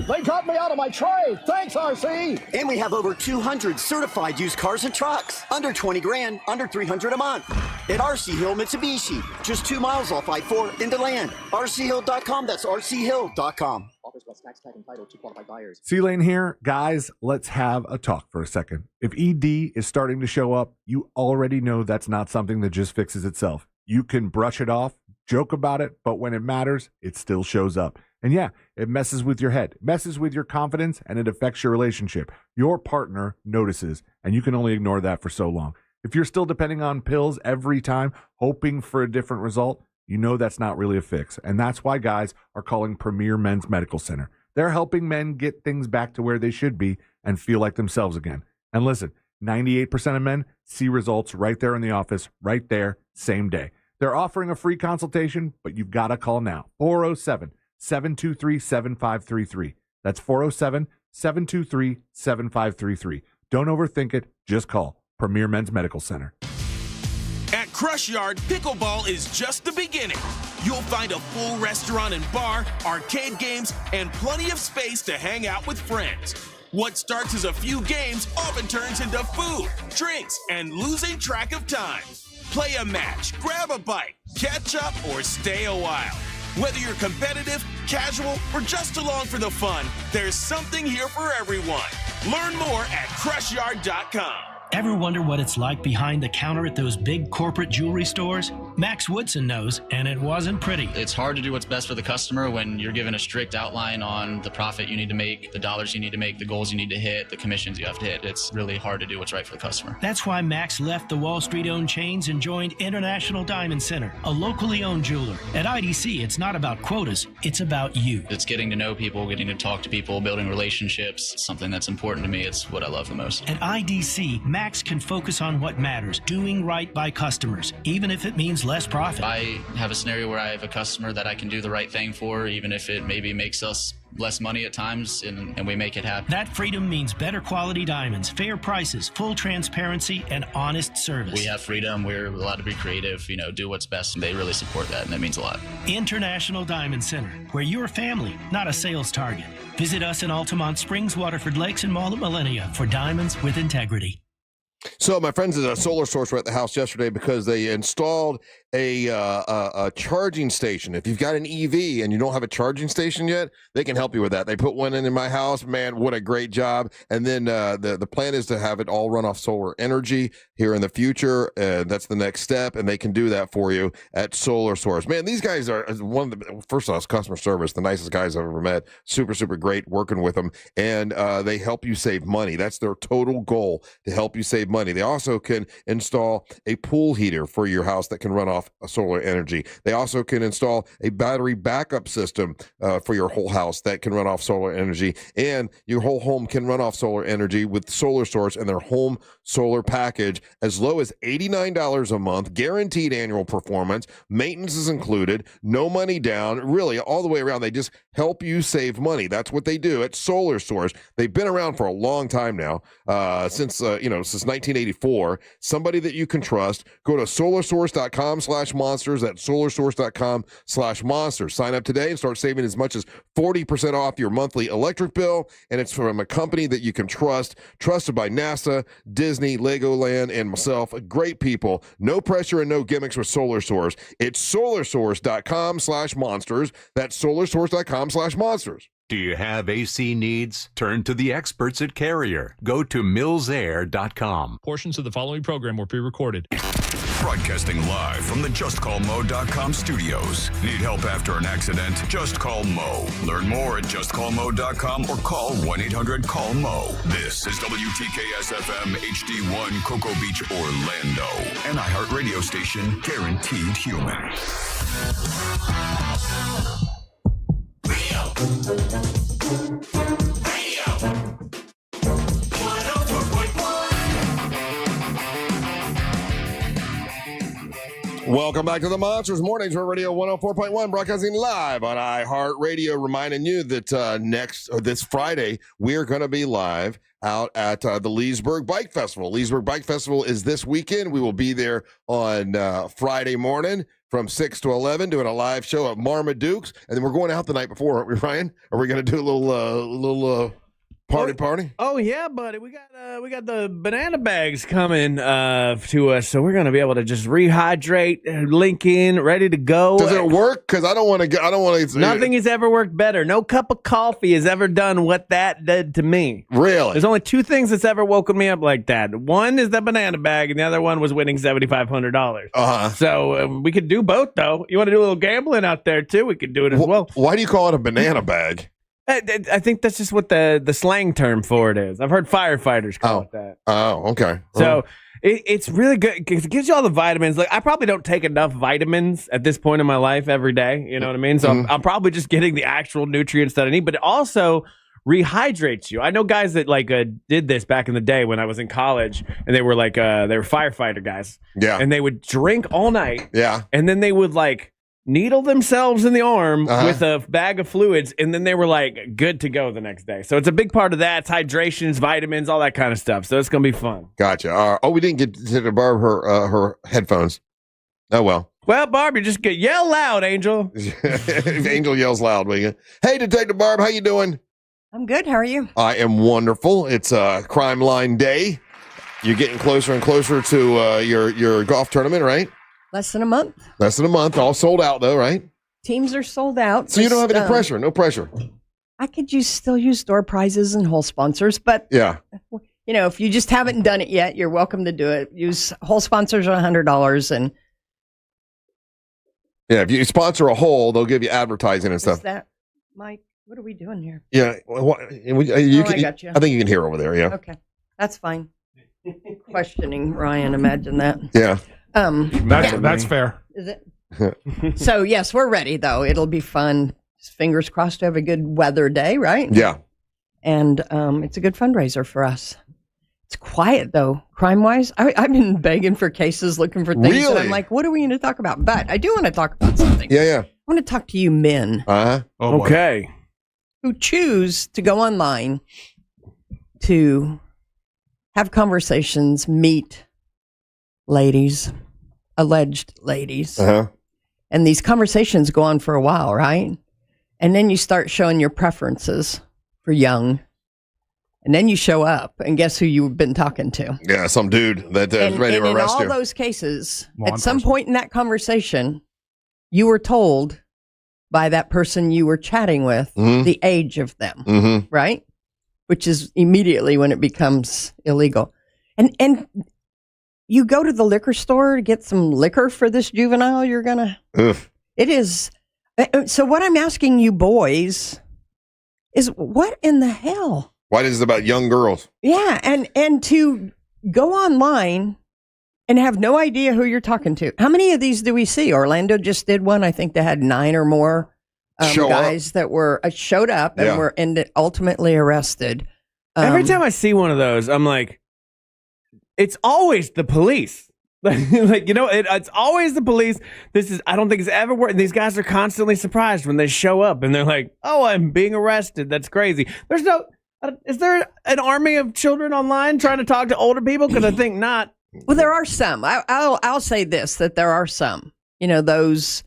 They got me out of my trade. Thanks, RC. And we have over 200 certified used cars and trucks. Under 20 grand, under $300 a month. At RC Hill Mitsubishi. Just 2 miles off I-4 into land. RCHill.com. That's RCHill.com. Offers plus tax, tag, and title to qualified buyers. C-Lane here. Guys, let's have a talk for a second. If ED is starting to show up, you already know that's not something that just fixes itself. You can brush it off, joke about it, but when it matters, it still shows up. And yeah, it messes with your head, messes with your confidence, and it affects your relationship. Your partner notices, and you can only ignore that for so long. If you're still depending on pills every time, hoping for a different result, you know that's not really a fix. And that's why guys are calling Premier Men's Medical Center. They're helping men get things back to where they should be and feel like themselves again. And listen, 98% of men see results right there in the office, right there, same day. They're offering a free consultation, but you've got to call now. 407-723-7533. That's 407-723-7533. Don't overthink it. Just call Premier Men's Medical Center. At Crush Yard, pickleball is just the beginning. You'll find a full restaurant and bar, arcade games, and plenty of space to hang out with friends. What starts as a few games often turns into food, drinks, and losing track of time. Play a match, grab a bite, catch up, or stay a while. Whether you're competitive, casual, or just along for the fun, there's something here for everyone. Learn more at CrushYard.com. Ever wonder what it's like behind the counter at those big corporate jewelry stores? Max Woodson knows, and it wasn't pretty. It's hard to do what's best for the customer when you're given a strict outline on the profit you need to make, the dollars you need to make, the goals you need to hit, the commissions you have to hit. It's really hard to do what's right for the customer. That's why Max left the Wall Street-owned chains and joined International Diamond Center, a locally owned jeweler. At IDC, it's not about quotas, it's about you. It's getting to know people, getting to talk to people, building relationships. It's something that's important to me. It's what I love the most. At IDC, Max can focus on what matters, doing right by customers, even if it means less profit. I have a scenario where I have a customer that I can do the right thing for, even if it maybe makes us less money at times, and we make it happen. That freedom means better quality diamonds, fair prices, full transparency, and honest service. We have freedom. We're allowed to be creative, do what's best. And they really support that, and that means a lot. International Diamond Center, where you're a family, not a sales target. Visit us in Altamont Springs, Waterford Lakes, and Mall at Millennia for diamonds with integrity. So my friends at a solar source were at the house yesterday because they installed a charging station. If you've got an EV and you don't have a charging station yet, they can help you with that. They put one in my house. Man, what a great job. And then the plan is to have it all run off solar energy here in the future. That's the next step, and they can do that for you at Solar Source. Man, these guys are one of the, first off, customer service, the nicest guys I've ever met. Super, super great working with them. And they help you save money. That's their total goal, to help you save money. They also can install a pool heater for your house that can run off solar energy. They also can install a battery backup system for your whole house that can run off solar energy, and your whole home can run off solar energy with Solar Source and their home solar package, as low as $89 a month, guaranteed annual performance, maintenance is included, no money down, really all the way around. They just help you save money. That's what they do at Solar Source. They've been around for a long time now, since 1984. Somebody that you can trust. Go to solarsource.com/monsters. That's solarsource.com/monsters. Sign up today and start saving as much as 40% off your monthly electric bill. And it's from a company that you can trust, trusted by NASA, Disney, Legoland, and myself. Great people. No pressure and no gimmicks with Solar Source. It's solarsource.com/monsters. That's solarsource.com/monsters. Do you have AC needs? Turn to the experts at Carrier. Go to millsair.com. Portions of the following program were pre-recorded. Broadcasting live from the JustCallMo.com studios. Need help after an accident? Just call Mo. Learn more at JustCallMo.com or call 1-800-CALL-MO. This is WTKS-FM HD1 Cocoa Beach, Orlando. An iHeartRadio station, guaranteed human. Welcome back to the Monsters Mornings for Radio 104.1, broadcasting live on iHeartRadio. Reminding you that this Friday, we're going to be live out at the Leesburg Bike Festival. Leesburg Bike Festival is this weekend. We will be there on Friday morning from 6 to 11 doing a live show at Marmaduke's. And then we're going out the night before, aren't we, Ryan? Are we going to do a little party? Oh yeah, buddy. We got the banana bags coming to us, so we're gonna be able to just rehydrate, link in, ready to go. Does it work? Because I don't want to. Nothing has ever worked better. No cup of coffee has ever done what that did to me. Really? There's only two things that's ever woken me up like that. One is the banana bag, and the other one was winning $7,500. So we could do both, though. You want to do a little gambling out there too? We could do it as well. Why do you call it a banana bag? I think that's just what the slang term for it is. I've heard firefighters call it that. Oh, okay. So it's really good because it gives you all the vitamins. Like, I probably don't take enough vitamins at this point in my life every day. You know what I mean? So I'm probably just getting the actual nutrients that I need, but it also rehydrates you. I know guys that did this back in the day when I was in college, and they were they were firefighter guys. Yeah. And they would drink all night. Yeah. And then they would needle themselves in the arm with a bag of fluids, and then they were good to go the next day. So it's a big part of that. It's hydrations, vitamins, all that kind of stuff. So it's gonna be fun. Gotcha. We didn't get to Barb her headphones. Oh well. Well, Barb, you just yell loud, Angel. Angel yells loud, will you? Hey, Detective Barb, how you doing? I'm good. How are you? I am wonderful. It's Crime Line Day. You're getting closer and closer to your golf tournament, right? Less than a month. Less than a month. All sold out, though, right? Teams are sold out. So you don't have any pressure. No pressure. I could still use door prizes and hole sponsors, but yeah, if you just haven't done it yet, you're welcome to do it. Use hole sponsors are $100, and yeah, if you sponsor a hole, they'll give you advertising and stuff. Is that Mike? What are we doing here? Yeah, I got you. I think you can hear over there. Yeah. Okay, that's fine. Questioning Ryan, imagine that. Yeah. That's fair. Is it? So yes, we're ready though. It'll be fun. Just fingers crossed to have a good weather day, right? Yeah. And it's a good fundraiser for us. It's quiet though, crime wise. I've been begging for cases, looking for things, and Really? I'm like, what are we going to talk about? But I do want to talk about something. Yeah. I want to talk to you men Okay. who choose to go online to have conversations, meet ladies, alleged ladies. And these conversations go on for a while, right? And then you start showing your preferences for young And then you show up, and guess who you've been talking to? Yeah, some dude that is ready to arrest you. In all those cases, at some point in that conversation, you were told by that person you were chatting with the age of them, right? Which is immediately when it becomes illegal. And you go to the liquor store to get some liquor for this juvenile, you're going to... It is... So what I'm asking you boys is, what in the hell? Why is it about young girls? Yeah, and to go online and have no idea who you're talking to. How many of these do we see? Orlando just did one. I think they had 9 or more guys that were showed up and were ultimately arrested. Every time I see one of those, I'm like, it's always the police. It's always the police. I don't think it's ever worked. These guys are constantly surprised when they show up and they're like, oh, I'm being arrested. That's crazy. Is there an army of children online trying to talk to older people? Because I think not. Well, there are some. I'll say this, that there are some, those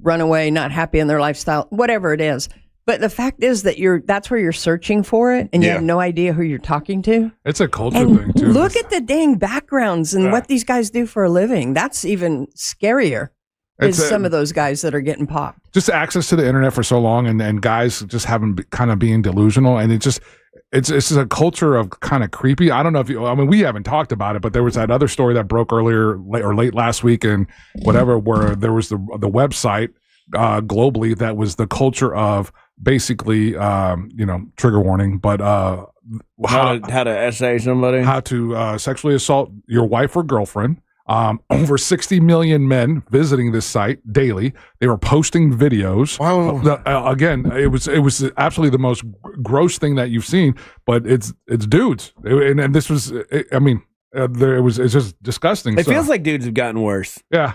runaway, not happy in their lifestyle, whatever it is. But the fact is that that's where you're searching for it, and you have no idea who you're talking to. It's a culture thing, too. Look at the dang backgrounds and what these guys do for a living. That's even scarier. Is some of those guys that are getting popped. Just access to the internet for so long, and guys just kind of being delusional, and it's just a culture of kind of creepy. I don't know if we haven't talked about it, but there was that other story that broke late last week and whatever, where there was the website globally that was the culture of basically, trigger warning, but how to essay somebody, how to sexually assault your wife or girlfriend. Over 60 million men visiting this site daily. They were posting videos. Wow. Again, it was absolutely the most gross thing that you've seen, but it's dudes. And this was, it's just disgusting. It feels like dudes have gotten worse. Yeah.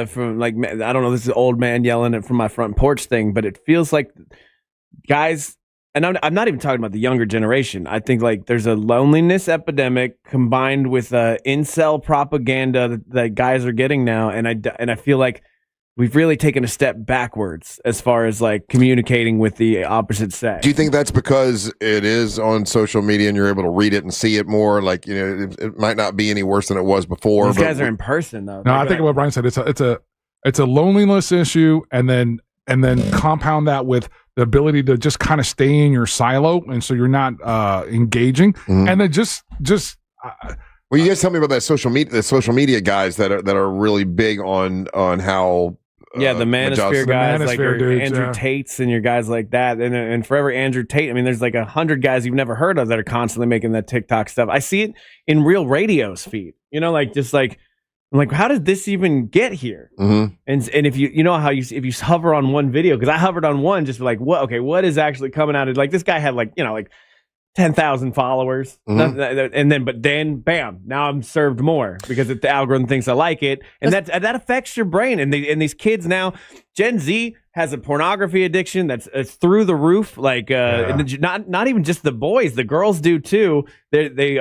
From I don't know, this is an old man yelling it from my front porch thing, but it feels like guys, and I'm not even talking about the younger generation. I think there's a loneliness epidemic combined with incel propaganda that guys are getting now, and I feel like we've really taken a step backwards as far as communicating with the opposite sex. Do you think that's because it is on social media and you're able to read it and see it more? It might not be any worse than it was before. These guys are in person though. No, I think what Brian said, it's a loneliness issue, and then compound that with the ability to just kind of stay in your silo, and so you're not engaging, and then just. Well, you guys tell me about that social media guys that are really big on how. The manosphere guys, manosphere your dudes, Andrew Tates and your guys like that, and forever Andrew Tate. There's 100 guys you've never heard of that are constantly making that TikTok stuff. I see it in Real Radio's feed. I'm like, how did this even get here? And if you know how if you hover on one video, because I hovered on one, just what is actually coming out of this guy had 10,000 followers, but then bam, now I'm served more because the algorithm thinks I like it, and that affects your brain. And these kids now, Gen Z has a pornography addiction that's through the roof. Not even just the boys, the girls do too. They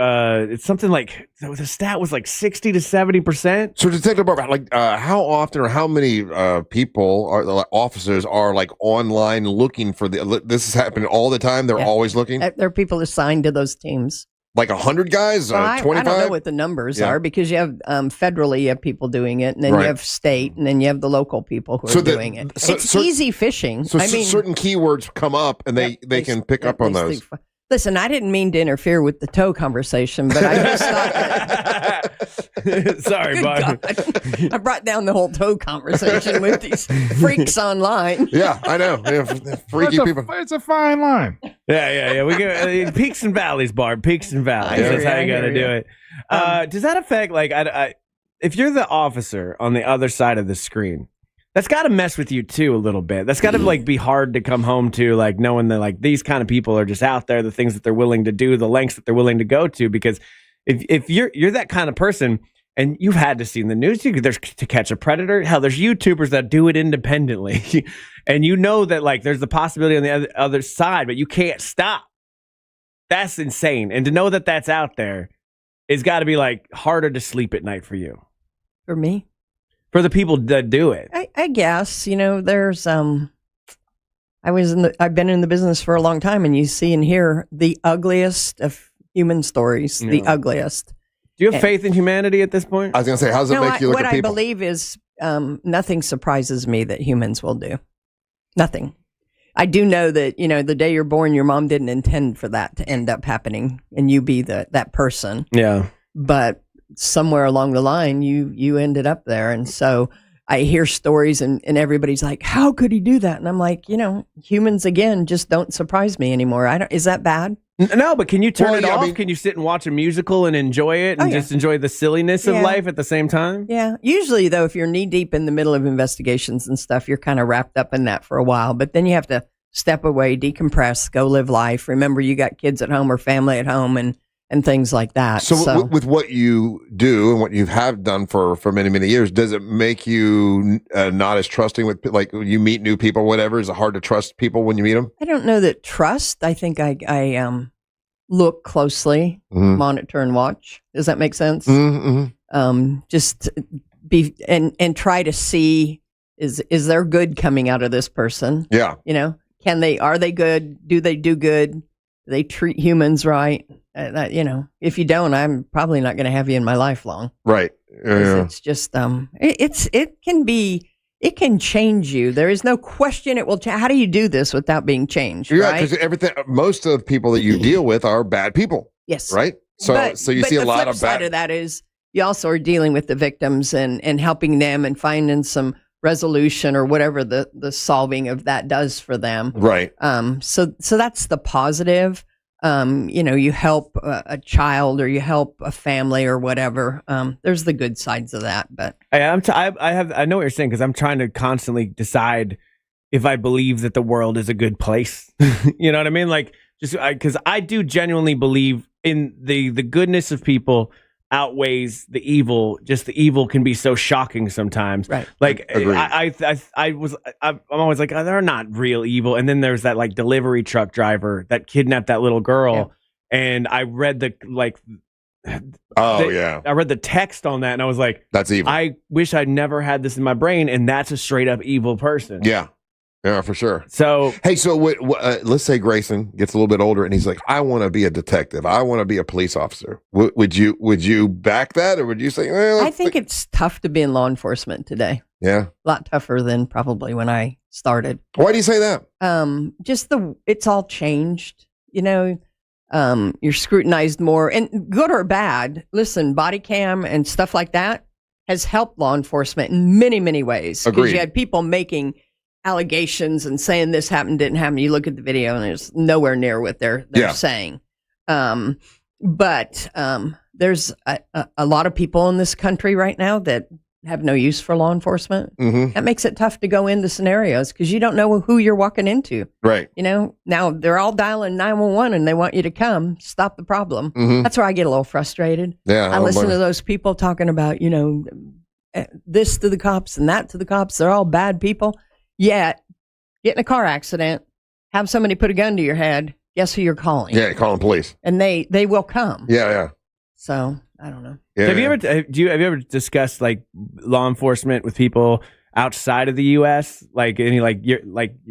it's something the stat was 60 to 70%. So Detective Barb, how often or how many people officers are online looking for this is happening all the time? They're always looking. There are people assigned to those teams. 100 guys, 25? I don't know what the numbers are, because you have federally you have people doing it, and then you have state, and then you have the local people who are doing it. It's easy fishing. So certain keywords come up, and they can pick up on those. Listen, I didn't mean to interfere with the toe conversation, but I just thought that... Sorry, Bob. I brought down the whole toe conversation with these freaks online. Yeah, I know. Freaky people. It's a fine line. Yeah. We go peaks and valleys, Barb. Peaks and valleys. That's how you got to do it. Does that affect, if you're the officer on the other side of the screen, that's got to mess with you too a little bit. That's got to be hard to come home to, knowing that these kind of people are just out there, the things that they're willing to do, the lengths that they're willing to go to. Because if you're that kind of person, and you've had to see in the news, there's To Catch a Predator. Hell, there's YouTubers that do it independently, and that there's the possibility on the other side, but you can't stop. That's insane. And to know that that's out there, it's got to be harder to sleep at night for you. For me. For the people that do it. I guess, there's I've been in the business for a long time, and you see and hear the ugliest of human stories, the ugliest. Do you have faith in humanity at this point? I was going to say, how does it make you look what at people? I believe is nothing surprises me that humans will do. Nothing. I do know that, the day you're born, your mom didn't intend for that to end up happening and you be that person. Yeah. But somewhere along the line, you ended up there. And so I hear stories and everybody's like, how could he do that? And I'm like, humans, again, just don't surprise me anymore. Is that bad? No, but can you turn it off? Can you sit and watch a musical and enjoy it and just enjoy the silliness of life at the same time? Yeah. Usually, though, if you're knee deep in the middle of investigations and stuff, you're kind of wrapped up in that for a while. But then you have to step away, decompress, go live life. Remember, you got kids at home or family at home and things like that. So with what you do and what you have done for many, many years, does it make you not as trusting with, like, when you meet new people, whatever? Is it hard to trust people when you meet them? I don't know that trust. I think I look closely, monitor and watch. Does that make sense? Just be and try to see, is there good coming out of this person? Yeah. Are they good? Do they do good? Do they treat humans right? If you don't, I'm probably not going to have you in my life long. Right. It's just, it can change you. There is no question it will change. How do you do this without being changed? Yeah, right? because most of the people that you deal with are bad people. Yes. Right. So you see a lot of bad. The flip side of that is you also are dealing with the victims and helping them and finding some resolution or whatever the solving of that does for them. Right. So that's the positive. You help a child or you help a family or whatever. There's the good sides of that, but I know what you're saying, because I'm trying to constantly decide if I believe that the world is a good place. You know what I mean? Like, just because I do genuinely believe in the goodness of people outweighs the evil. Just the evil can be so shocking sometimes. Right. Like I'm always like, oh, they're not real evil. And then there's that like delivery truck driver that kidnapped that little girl. Yeah. And I read I read the text on that and I was like, that's evil. I wish I'd never had this in my brain. And that's a straight up evil person. Yeah. Yeah, for sure. So, hey, let's say Grayson gets a little bit older and he's like, I want to be a detective. I want to be a police officer. Would you back that, or would you say? I think it's tough to be in law enforcement today. Yeah, a lot tougher than probably when I started. Why do you say that? It's all changed. You're scrutinized more, and good or bad. Listen, body cam and stuff like that has helped law enforcement in many, many ways. Because you had people making allegations and saying this happened, didn't happen. You look at the video and it's nowhere near what they're saying. But there's a lot of people in this country right now that have no use for law enforcement. Mm-hmm. That makes it tough to go into scenarios because you don't know who you're walking into. Right. Now they're all dialing 911 and they want you to come stop the problem. Mm-hmm. That's where I get a little frustrated. Yeah. I listen to those people talking about, this to the cops and that to the cops. They're all bad people. Yet, get in a car accident, have somebody put a gun to your head, guess who you're calling? Yeah, calling police. And they will come. Yeah. So, I don't know. Yeah, have you ever discussed like law enforcement with people outside of the US? Like any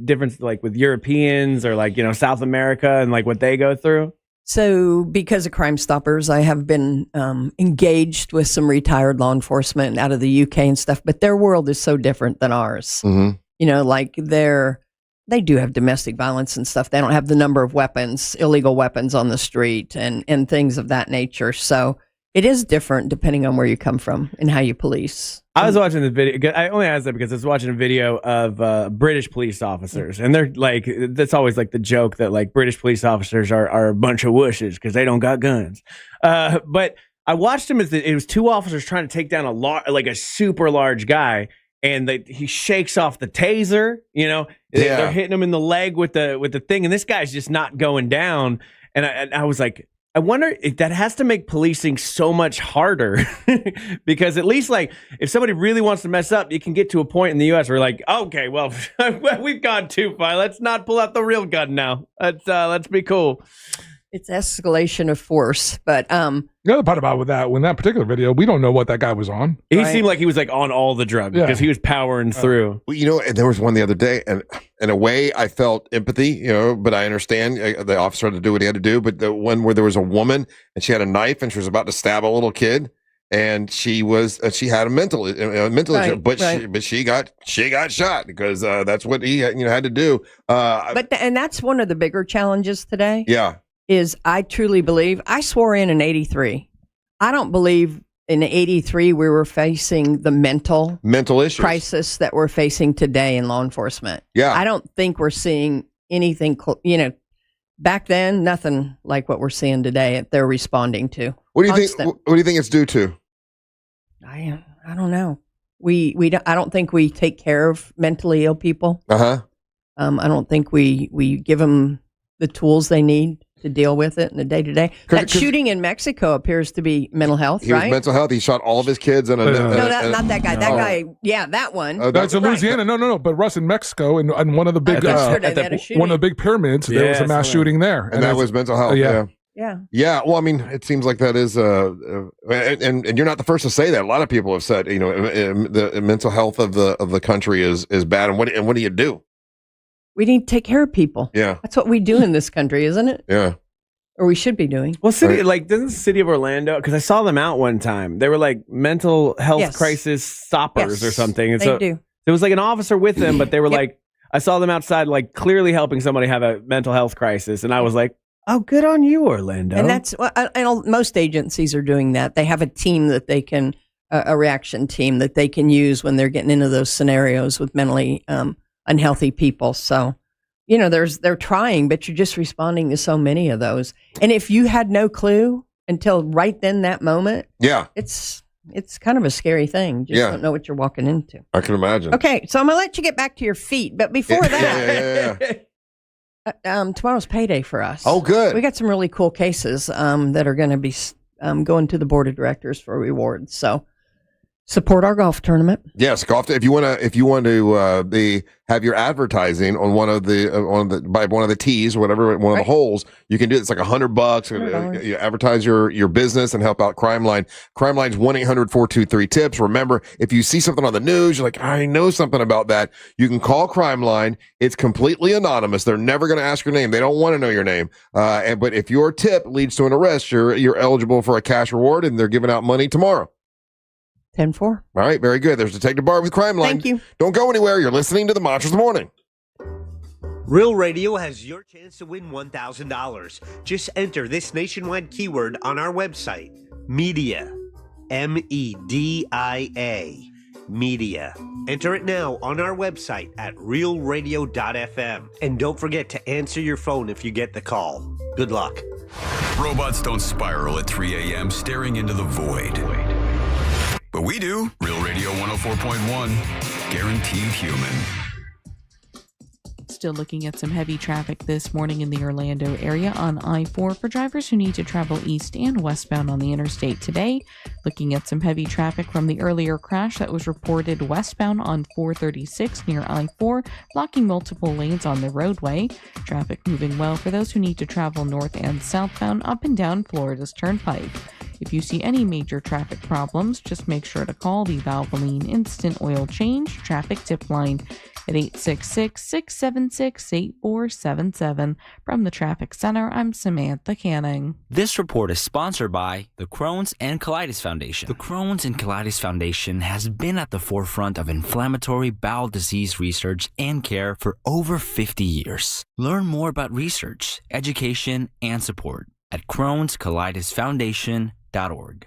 difference like with Europeans or like, South America and like what they go through? So, because of Crime Stoppers, I have been engaged with some retired law enforcement out of the UK and stuff, but their world is so different than ours. Mm-hmm. Like they do have domestic violence and stuff. They don't have the number of weapons, illegal weapons on the street and things of that nature. So it is different depending on where you come from and how you police. I was watching the video. I only asked that because I was watching a video of British police officers, and they're like, that's always like the joke that like British police officers are a bunch of wushes because they don't got guns. But I watched him it was two officers trying to take down a super large guy, and he shakes off the taser. They're hitting him in the leg with the thing, and this guy's just not going down. And I was like, I wonder if that has to make policing so much harder because at least like if somebody really wants to mess up, you can get to a point in the U.S. where like, okay, well, we've gone too far. Let's not pull out the real gun now. Let's be cool. It's escalation of force, but The other part about with that, when that particular video, we don't know what that guy was on. He seemed like he was like on all the drugs because he was powering through. Well, and there was one the other day, and in a way, I felt empathy, but I understand the officer had to do what he had to do. But the one where there was a woman and she had a knife and she was about to stab a little kid, and she had a mental issue, but she got shot because that's what he had to do. And that's one of the bigger challenges today. Yeah. Is I truly believe, I swore in 83. I don't believe in 83 we were facing the mental issues crisis that we're facing today in law enforcement. Yeah. I don't think we're seeing anything, back then, nothing like what we're seeing today they're responding to. What do you think? What do you think it's due to? I don't know. I don't think we take care of mentally ill people. I don't think we give them the tools they need to deal with it in the day-to-day. That shooting in Mexico appears to be mental health, He was mental health. He shot all of his kids. No, not that guy. That guy, yeah, that one. That's in Louisiana. No. But Russ, in Mexico, and one of the big, one of the big pyramids, there was a mass shooting there, and that was mental health. Yeah. Well, I mean, it seems like that is, and you're not the first to say that. A lot of people have said, the mental health of the country is bad. And what do you do? We need to take care of people. Yeah. That's what we do in this country, isn't it? Yeah. Or we should be doing. Well, doesn't the city of Orlando, because I saw them out one time, they were like mental health crisis stoppers or something. And they do. There was like an officer with them, but they were like, I saw them outside, like clearly helping somebody have a mental health crisis. And I was like, oh, good on you, Orlando. And that's, most agencies are doing that. They have a team that they can, a reaction team that they can use when they're getting into those scenarios with mentally unhealthy people. So, they're trying, but you're just responding to so many of those. And if you had no clue until right then, that moment, it's kind of a scary thing. You just don't know what you're walking into. I can imagine. Okay, so I'm gonna let you get back to your feet, but before that, tomorrow's payday for us. Oh, good. We got some really cool cases that are going to be going to the board of directors for rewards. So. Support our golf tournament. Yes, golf. If you want to have your advertising on one of the tees or whatever, one of the holes, you can do it. It's like $100. You advertise your business and help out Crime Line. Crime Line's 1-800-423-TIPS. Remember, if you see something on the news, you're like, I know something about that. You can call Crime Line. It's completely anonymous. They're never going to ask your name. They don't want to know your name. But if your tip leads to an arrest, you're eligible for a cash reward, and they're giving out money tomorrow. 10-4. All right, very good. There's Detective Barb with Crime Line. Thank you. Don't go anywhere. You're listening to the Monsters of the Morning. Real Radio has your chance to win $1,000. Just enter this nationwide keyword on our website, media, MEDIA, media. Enter it now on our website at realradio.fm. And don't forget to answer your phone if you get the call. Good luck. Robots don't spiral at 3 a.m. staring into the void. But we do. Real Radio 104.1. Guaranteed human. Still looking at some heavy traffic this morning in the Orlando area on I-4 for drivers who need to travel east and westbound on the interstate today. Looking at some heavy traffic from the earlier crash that was reported westbound on 436 near I-4, blocking multiple lanes on the roadway. Traffic moving well for those who need to travel north and southbound up and down Florida's Turnpike. If you see any major traffic problems, just make sure to call the Valvoline Instant Oil Change Traffic Tip Line at 866-676-8477. From the Traffic Center, I'm Samantha Canning. This report is sponsored by the Crohn's and Colitis Foundation. The Crohn's and Colitis Foundation has been at the forefront of inflammatory bowel disease research and care for over 50 years. Learn more about research, education, and support at Crohn'sColitisFoundation.org.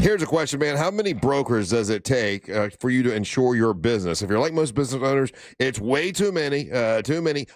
Here's a question, man. How many brokers does it take for you to insure your business? If you're like most business owners, it's way too many,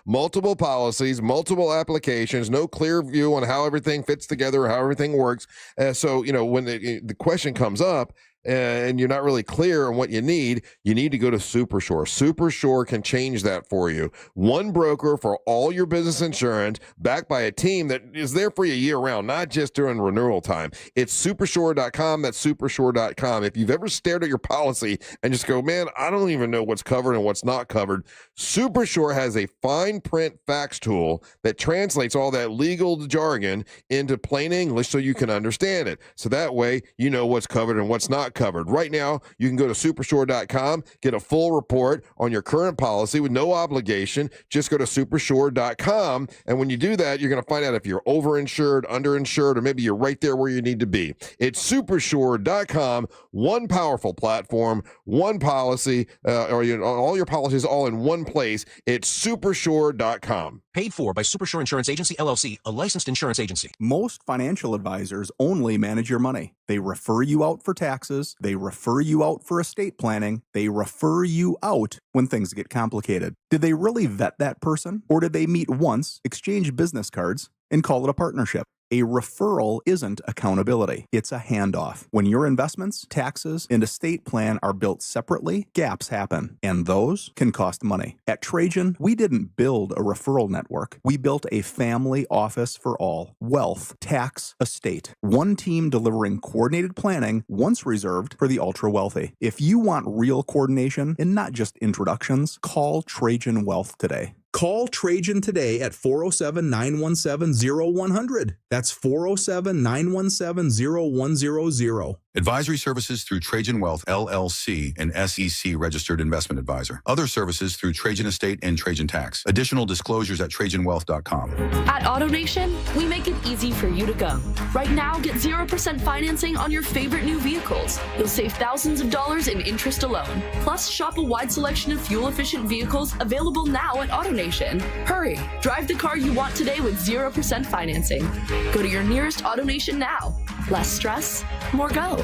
multiple policies, multiple applications, no clear view on how everything fits together or how everything works. So, when the question comes up, and you're not really clear on what you need to go to Supershore. Supershore can change that for you. One broker for all your business insurance, backed by a team that is there for you year round, not just during renewal time. It's supershore.com. That's supershore.com. If you've ever stared at your policy and just go, man, I don't even know what's covered and what's not covered, Supershore has a fine print fax tool that translates all that legal jargon into plain English so you can understand it. So that way you know what's covered and what's not covered. Right now, you can go to supershore.com, get a full report on your current policy with no obligation. Just go to supershore.com, and when you do that, you're going to find out if you're overinsured, underinsured, or maybe you're right there where you need to be. It's supershore.com, one powerful platform, one policy, all your policies all in one place. It's supershore.com. Paid for by Supershore Insurance Agency, LLC, a licensed insurance agency. Most financial advisors only manage your money. They refer you out for taxes. They refer you out for estate planning. They refer you out when things get complicated. Did they really vet that person? Or did they meet once, exchange business cards, and call it a partnership? A referral isn't accountability. It's a handoff. When your investments, taxes, and estate plan are built separately, gaps happen, and those can cost money. At Trajan, we didn't build a referral network. We built a family office for all. Wealth, tax, estate. One team delivering coordinated planning, once reserved for the ultra-wealthy. If you want real coordination and not just introductions, call Trajan Wealth today. Call Trajan today at 407-917-0100. That's 407-917-0100. Advisory services through Trajan Wealth, LLC, an SEC registered investment advisor. Other services through Trajan Estate and Trajan Tax. Additional disclosures at TrajanWealth.com. At AutoNation, we make it easy for you to go. Right now, get 0% financing on your favorite new vehicles. You'll save thousands of dollars in interest alone. Plus, shop a wide selection of fuel-efficient vehicles available now at AutoNation. Hurry! Drive the car you want today with 0% financing. Go to your nearest AutoNation now. Less stress, more go.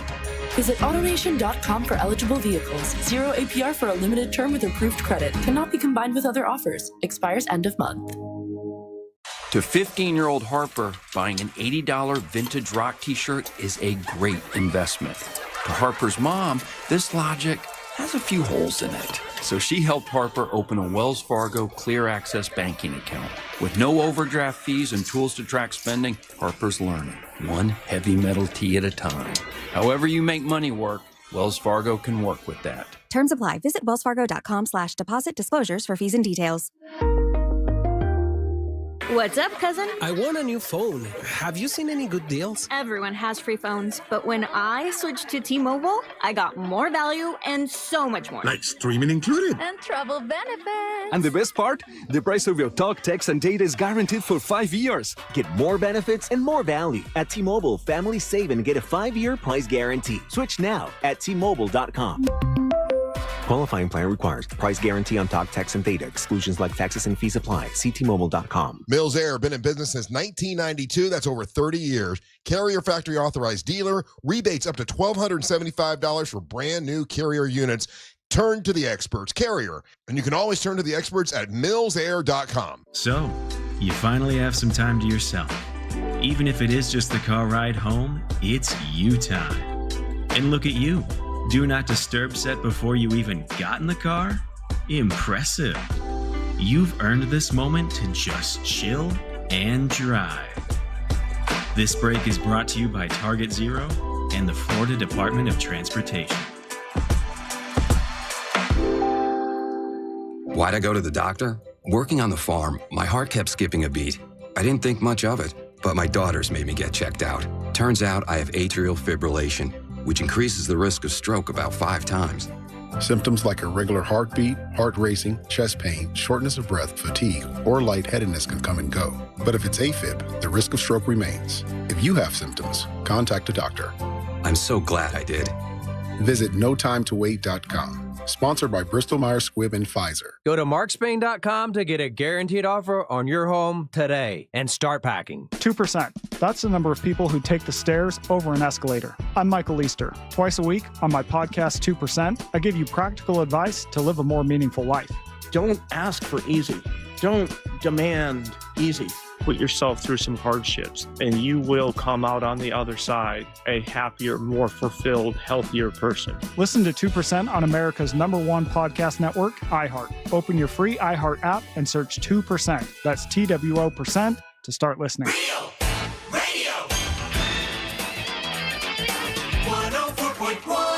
Visit AutoNation.com for eligible vehicles. 0 APR for a limited term with approved credit. Cannot be combined with other offers. Expires end of month. To 15-year-old Harper, buying an $80 vintage rock t-shirt is a great investment. To Harper's mom, this logic has a few holes in it. So she helped Harper open a Wells Fargo Clear Access banking account. With no overdraft fees and tools to track spending, Harper's learning, one heavy metal tee at a time. However you make money work, Wells Fargo can work with that. Terms apply. Visit wellsfargo.com/deposit disclosures for fees and details. What's up, cousin? I want a new phone. Have you seen any good deals? Everyone has free phones, but when I switched to T-Mobile, I got more value and so much more. Like streaming included. And travel benefits. And the best part? The price of your talk, text, and data is guaranteed for 5 years. Get more benefits and more value. At T-Mobile, families save and get a 5-year price guarantee. Switch now at T-Mobile.com. Qualifying plan requires price guarantee on talk, text, and data. Exclusions like taxes and fees apply. See T-Mobile.com. Mills Air, been in business since 1992. That's over 30 years. Carrier factory authorized dealer. Rebates up to $1,275 for brand new Carrier units. Turn to the experts. Carrier. And you can always turn to the experts at millsair.com. So, you finally have some time to yourself. Even if it is just the car ride home, it's you time. And look at you. Do not disturb set before you even got in the car? Impressive. You've earned this moment to just chill and drive. This break is brought to you by Target Zero and the Florida Department of Transportation. Why'd I go to the doctor? Working on the farm, my heart kept skipping a beat. I didn't think much of it, but my daughters made me get checked out. Turns out I have atrial fibrillation, which increases the risk of stroke about 5 times. Symptoms like irregular heartbeat, heart racing, chest pain, shortness of breath, fatigue, or lightheadedness can come and go. But if it's AFib, the risk of stroke remains. If you have symptoms, contact a doctor. I'm so glad I did. Visit notimetowait.com. Sponsored by Bristol Myers Squibb and Pfizer. Go to markspain.com to get a guaranteed offer on your home today and start packing. 2%. That's the number of people who take the stairs over an escalator. I'm Michael Easter. Twice a week on my podcast 2%, I give you practical advice to live a more meaningful life. Don't ask for easy. Don't demand easy. put yourself through some hardships, and you will come out on the other side a happier, more fulfilled, healthier person. Listen to 2% on America's #1 podcast network, iHeart. Open your free iHeart app and search 2%. That's TWO% to start listening. Real Radio 104.1.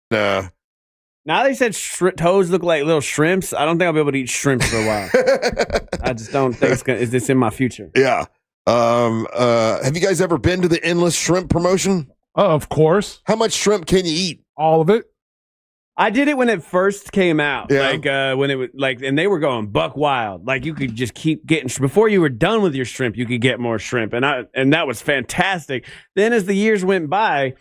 Now they said toes look like little shrimps. I don't think I'll be able to eat shrimps for a while. I just don't think is this in my future? Yeah. Have you guys ever been to the endless shrimp promotion? Of course. How much shrimp can you eat? All of it. I did it when it first came out. Yeah. Like when it was like, and they were going buck wild. Like you could just keep getting before you were done with your shrimp, you could get more shrimp, and that was fantastic. Then as the years went by,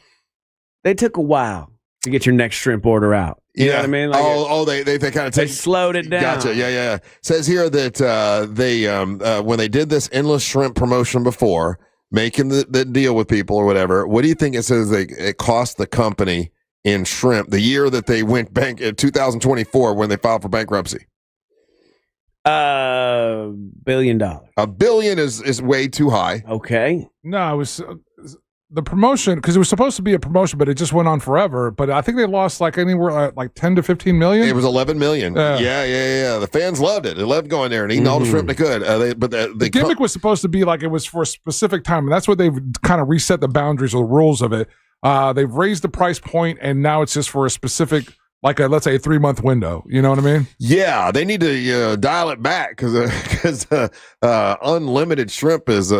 they took a while to get your next shrimp order out. You know what I mean? Like they kind of they slowed it down. Gotcha. Yeah. Says here that they when they did this endless shrimp promotion before, making the deal with people or whatever, what do you think it says it cost the company in shrimp the year that they went bank in 2024 when they filed for bankruptcy? $1 billion. $1 billion is way too high. Okay. No, it was the promotion, because it was supposed to be a promotion, but it just went on forever. But I think they lost like anywhere like 10 to 15 million. It was 11 million. Yeah. The fans loved it. They loved going there and eating all the shrimp they could. The gimmick was supposed to be like it was for a specific time, and that's what they've kind of reset the boundaries or the rules of it. They've raised the price point, and now it's just for a specific, like let's say a 3-month window. You know what I mean? Yeah, they need to dial it back because unlimited shrimp is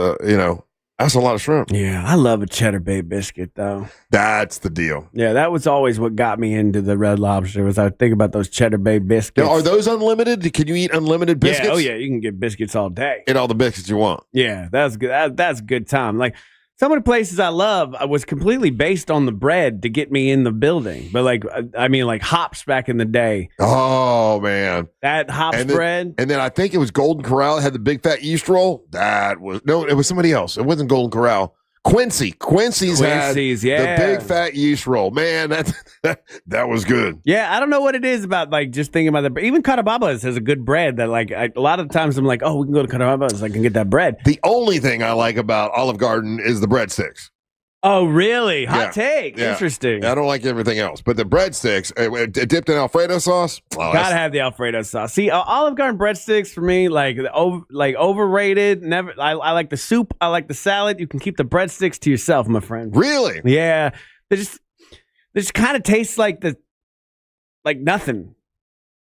that's a lot of shrimp. Yeah, I love a Cheddar Bay biscuit though. That's the deal. Yeah, that was always what got me into the Red Lobster. Was I think about those Cheddar Bay biscuits? Now, are those unlimited? Can you eat unlimited biscuits? Yeah, oh yeah, you can get biscuits all day. Eat all the biscuits you want. Yeah, that's good. That's a good time. Like some of the places I love, I was completely based on the bread to get me in the building. But like Hops back in the day. Oh man, that Hops bread. And then I think it was Golden Corral. It had the big fat yeast roll. It was somebody else. It wasn't Golden Corral. Quincy's had the big fat yeast roll. Man, that was good. Yeah, I don't know what it is about like just thinking about that. Even Catababa's has a good bread that like a lot of times I'm like, oh, we can go to Catababa's. I can get that bread. The only thing I like about Olive Garden is the breadsticks. Oh, really? Hot take. Yeah. Interesting. I don't like everything else, but the breadsticks dipped in Alfredo sauce. Gotta have the Alfredo sauce. See, Olive Garden breadsticks for me, like overrated. Never. I like the soup. I like the salad. You can keep the breadsticks to yourself, my friend. Really? Yeah. They just kind of taste like nothing.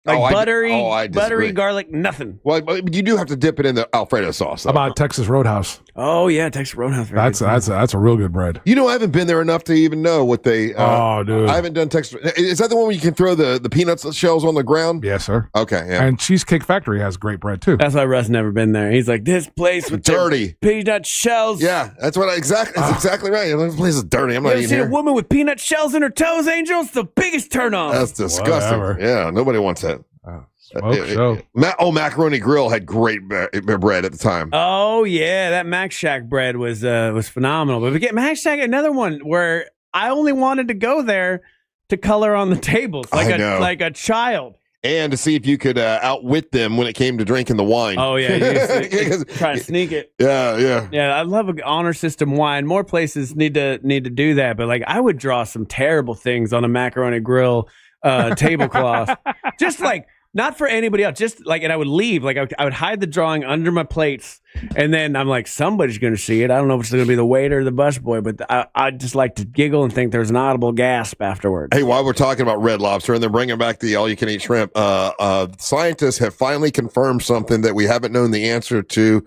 Like buttery garlic, nothing. Well, you do have to dip it in the Alfredo sauce. How about Texas Roadhouse? Oh yeah, Texas Roadhouse. That's a real good bread. You know, I haven't been there enough to even know what they. Dude, I haven't done Texas. Is that the one where you can throw the peanuts shells on the ground? Yes, sir. Okay, yeah. And Cheesecake Factory has great bread too. That's why Russ never been there. He's like, this place with dirty peanut shells. Yeah, that's what exactly. That's exactly right. This place is dirty. I'm not eating here. A woman with peanut shells in her toes, Angel? It's the biggest turn on. That's disgusting. Whatever. Yeah, nobody wants that. Macaroni Grill had great bread at the time. Oh yeah, that Mac Shack bread was phenomenal. But we get Mac Shack, another one where I only wanted to go there to color on the tables like a child. And to see if you could outwit them when it came to drinking the wine. Oh, yeah. You try to sneak it. Yeah. Yeah, I love an honor system wine. More places need to do that. But, like, I would draw some terrible things on a Macaroni Grill tablecloth. Just, like, not for anybody else. Just, like, and I would leave. Like, I would hide the drawing under my plates. And then I'm like, somebody's going to see it. I don't know if it's going to be the waiter or the busboy, but I just like to giggle and think there's an audible gasp afterwards. Hey, while we're talking about Red Lobster and they're bringing back the all-you-can-eat shrimp, scientists have finally confirmed something that we haven't known the answer to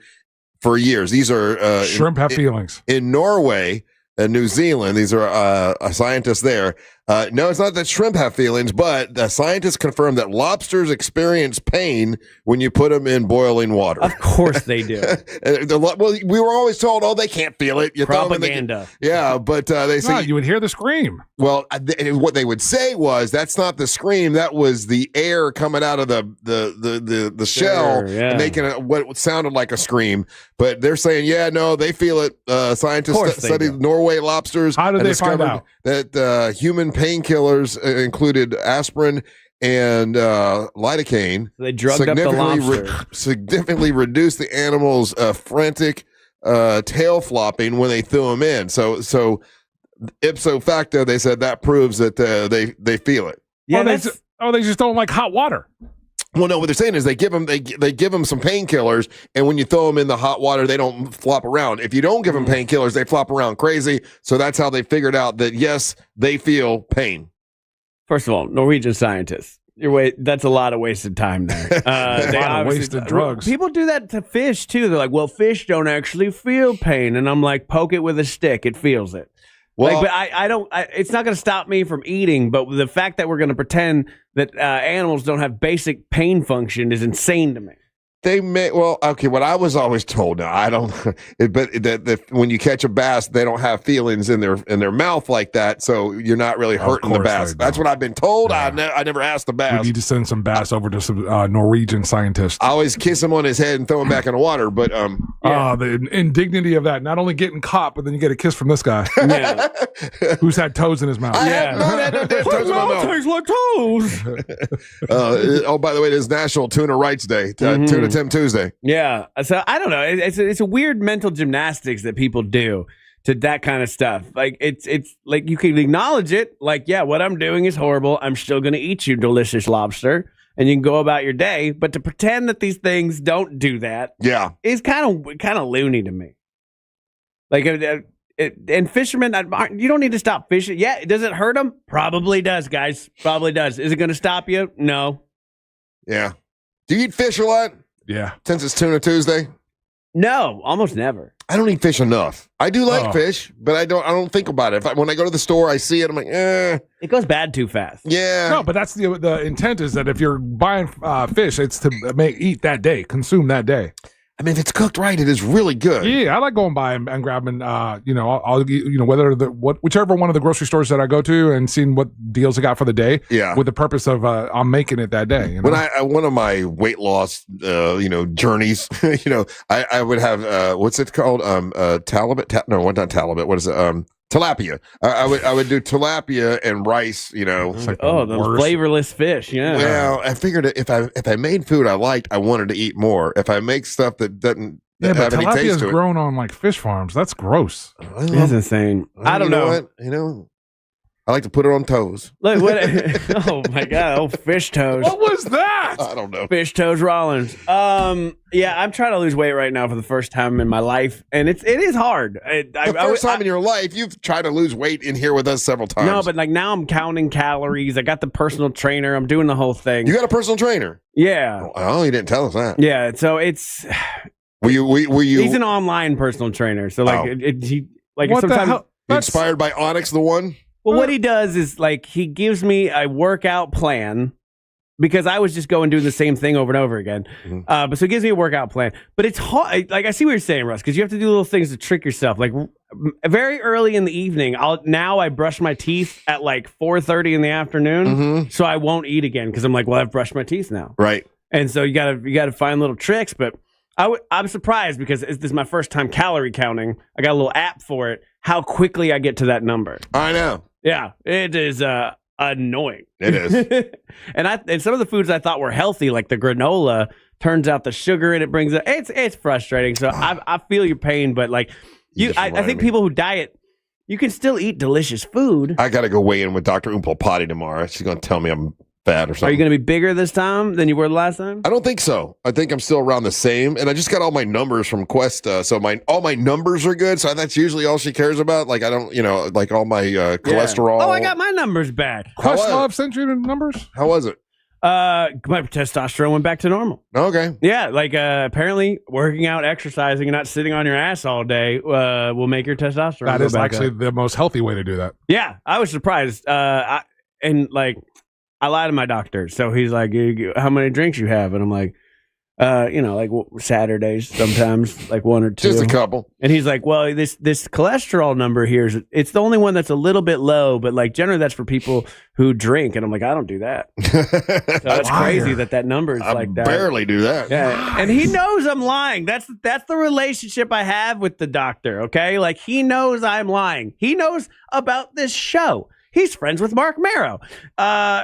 for years. These are shrimp have feelings. In Norway and New Zealand, these are scientists there. No, it's not that shrimp have feelings, but the scientists confirmed that lobsters experience pain when you put them in boiling water. Of course they do. Well, we were always told, they can't feel it. You Propaganda. Yeah, but they say you would hear the scream. Well, what they would say was that's not the scream. That was the air coming out of the shell, yeah. making what sounded like a scream. But they're saying, they feel it. Scientists studied Norway lobsters. How did they find out that human painkillers included aspirin and lidocaine? They drugged up the lobster. Significantly reduced the animal's frantic tail flopping when they threw them in. So ipso facto, they said that proves that they feel it. Yeah, they just don't like hot water. Well, no, what they're saying is they give them some painkillers, and when you throw them in the hot water, they don't flop around. If you don't give them painkillers, they flop around crazy. So that's how they figured out that, yes, they feel pain. First of all, Norwegian scientists. That's a lot of wasted time there. They wasted drugs. People do that to fish, too. They're like, well, fish don't actually feel pain. And I'm like, poke it with a stick. It feels it. Well, but I don't. It's not going to stop me from eating. But the fact that we're going to pretend that animals don't have basic pain function is insane to me. They may what I was always told. Now I don't, but that when you catch a bass, they don't have feelings in their mouth like that, so you're not really hurting the bass. That's what I've been told. Yeah. I never asked the bass. We need to send some bass over to some Norwegian scientists. I always kiss him on his head and throw him back in the water. But the indignity of that, not only getting caught, but then you get a kiss from this guy, who's had toes in his mouth. Toes in my mouth. Tastes like toes. By the way, it is National Tuna Rights Day. Tuna Tim Tuesday. Yeah. So I don't know. It's a weird mental gymnastics that people do to that kind of stuff. Like it's like you can acknowledge it. Like, yeah, what I'm doing is horrible. I'm still going to eat you, delicious lobster, and you can go about your day. But to pretend that these things don't do that, is kind of loony to me. Like, and fishermen, you don't need to stop fishing. Yeah, does it hurt them? Probably does, guys. Probably does. Is it going to stop you? No. Yeah. Do you eat fish a lot? Yeah. Since it's Tuna Tuesday? No, almost never. I don't eat fish enough. I do like fish, but I don't think about it. When I go to the store, I see it, I'm like, It goes bad too fast. Yeah. No, but that's the intent is that if you're buying fish, it's to eat that day, consume that day. I mean, if it's cooked right, it is really good. Yeah, I like going by and grabbing, I'll whichever one of the grocery stores that I go to and seeing what deals I got for the day. Yeah. With the purpose of I'm making it that day. You know? When one of my weight loss, journeys, I would have what's it called? Talibet? No, not Talibet. What is it? Tilapia. I would do tilapia and rice. Like the flavorless fish. Yeah. Well, I figured if I made food I liked, I wanted to eat more. If I make stuff that doesn't have any taste to it. Tilapia is grown on like fish farms. That's gross. That's insane. I don't know. What? I like to put it on toes. Look, oh my God, fish toes. What was that? I don't know. Fish toes Rollins. Yeah, I'm trying to lose weight right now for the first time in my life, and it is hard. The first time in your life, you've tried to lose weight in here with us several times. No, but like now I'm counting calories. I got the personal trainer. I'm doing the whole thing. You got a personal trainer? Yeah. Oh, you didn't tell us that. Yeah, so it's. Were you? He's an online personal trainer, so like what sometimes the hell? Inspired by Onyx, the one. Well, what he does is like he gives me a workout plan because I was just going doing the same thing over and over again. Mm-hmm. But so he gives me a workout plan. But it's hard. Like I see what you're saying, Russ, because you have to do little things to trick yourself. Like very early in the evening, I brush my teeth at like 4:30 in the afternoon, so I won't eat again because I'm like, well, I've brushed my teeth now. Right. And so you gotta find little tricks. But I'm surprised because this is my first time calorie counting. I got a little app for it. How quickly I get to that number. I know. Yeah, it is annoying. It is. and some of the foods I thought were healthy, like the granola, turns out the sugar in it brings it. It's frustrating. So I feel your pain, but like I think people who diet, you can still eat delicious food. I got to go weigh in with Dr. Oompa Potty tomorrow. She's going to tell me I'm fat or something. Are you going to be bigger this time than you were the last time? I don't think so. I think I'm still around the same. And I just got all my numbers from Quest. So all my numbers are good. So that's usually all she cares about. Like I don't, like all my cholesterol. Oh, I got my numbers back. Questlove sent you the numbers? How was it? My testosterone went back to normal. Okay. Yeah, like apparently working out, exercising, and not sitting on your ass all day will make your testosterone That go is back actually up. the most healthy way to do that. Yeah, I was surprised. I lied to my doctor. So he's like, how many drinks you have? And I'm like, like Saturdays sometimes, like one or two. Just a couple. And he's like, well, this cholesterol number here, it's the only one that's a little bit low, but like generally that's for people who drink. And I'm like, I don't do that. So that's crazy that number is like that. Barely do that. Yeah. And he knows I'm lying. That's the relationship I have with the doctor. Okay. Like he knows I'm lying. He knows about this show. He's friends with Mark Marrow.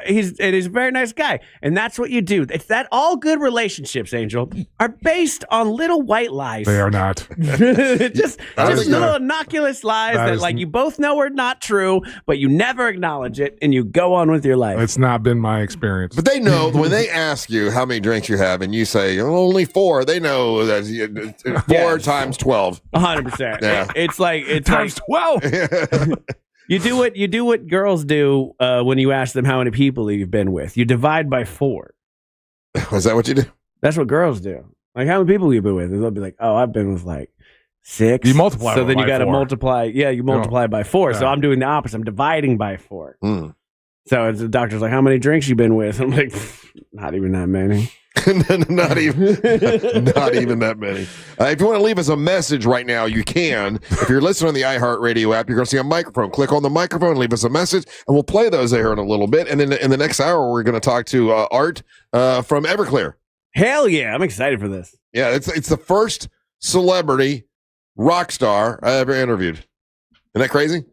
He's a very nice guy. And that's what you do. It's that all good relationships, Angel, are based on little white lies. They are not. just little innocuous lies that you both know are not true, but you never acknowledge it and you go on with your life. It's not been my experience. But they know when they ask you how many drinks you have and you say only 4, they know that 4 times 12. 100%. Yeah. It's times 12. You do what girls do when you ask them how many people you've been with. You divide by 4. Is that what you do? That's what girls do. Like, how many people you been with? And they'll be like, oh, I've been with like 6. You multiply. So then you got to 4. multiply. Yeah, you multiply by 4. Yeah. So I'm doing the opposite. I'm dividing by 4. Mm. So the doctor's like, how many drinks you been with? I'm like, not even that many. not even that many. If you want to leave us a message right now, you can. If you're listening on the iHeartRadio app, you're going to see a microphone. Click on the microphone, leave us a message, and we'll play those there in a little bit. And then in the next hour, we're going to talk to Art from Everclear. Hell yeah, I'm excited for this. Yeah, it's the first celebrity rock star I ever interviewed. Isn't that crazy?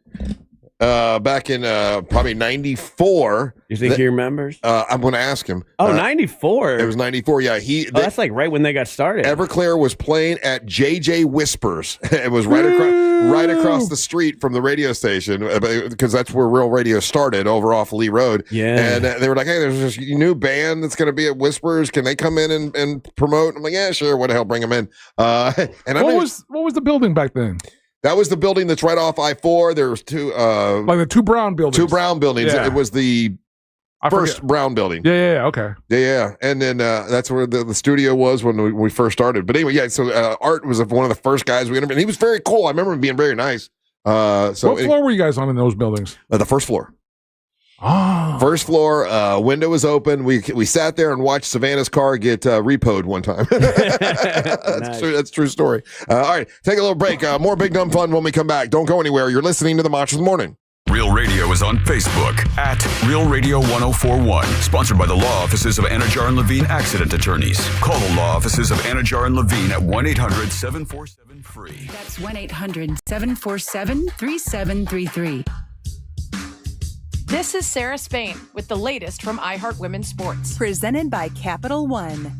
Back in probably 94. You think he remembers? I'm going to ask him. Oh, 94. It was 94. Yeah, that's like right when they got started. Everclear was playing at JJ Whispers. It was right across the street from the radio station because that's where Real Radio started over off Lee Road. Yeah, and they were like, "Hey, there's this new band that's going to be at Whispers. Can they come in and promote?" I'm like, "Yeah, sure. What the hell? Bring them in." And what was the building back then? That was the building that's right off I-4. There was 2 like the 2 brown buildings. 2 brown buildings. Yeah. It was the first brown building. Yeah, okay. Yeah. And then that's where the studio was when we first started. But anyway, yeah, so Art was one of the first guys we interviewed. And he was very cool. I remember him being very nice. What floor were you guys on in those buildings? The first floor. Oh. First floor, window was open. We sat there and watched Savannah's car get repoed one time. That's true. That's a true story. All right, take a little break. More Big Dumb Fun when we come back. Don't go anywhere. You're listening to the Monsters of the Morning. Real Radio is on Facebook at Real Radio 1041. Sponsored by the law offices of Anajar and Levine Accident Attorneys. Call the law offices of Anajar and Levine at 1-800-747-FREE. That's 1-800-747-3733. This is Sarah Spain with the latest from iHeart Women's Sports. Presented by Capital One.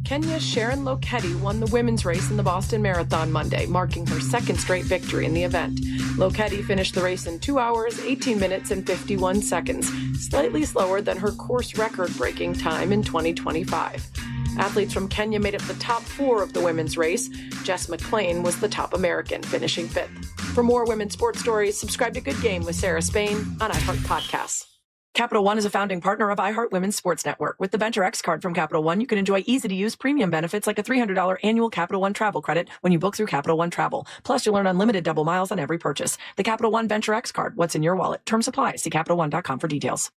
Kenya's Sharon Lokedi won the women's race in the Boston Marathon Monday, marking her second straight victory in the event. Lokedi finished the race in 2 hours, 18 minutes, and 51 seconds, slightly slower than her course record-breaking time in 2025. Athletes from Kenya made up the top 4 of the women's race. Jess McClain was the top American, finishing 5th. For more women's sports stories, subscribe to Good Game with Sarah Spain on iHeart Podcasts. Capital One is a founding partner of iHeart Women's Sports Network. With the Venture X card from Capital One, you can enjoy easy-to-use premium benefits like a $300 annual Capital One travel credit when you book through Capital One Travel. Plus, you'll earn unlimited double miles on every purchase. The Capital One Venture X card. What's in your wallet? Terms apply. See CapitalOne.com for details.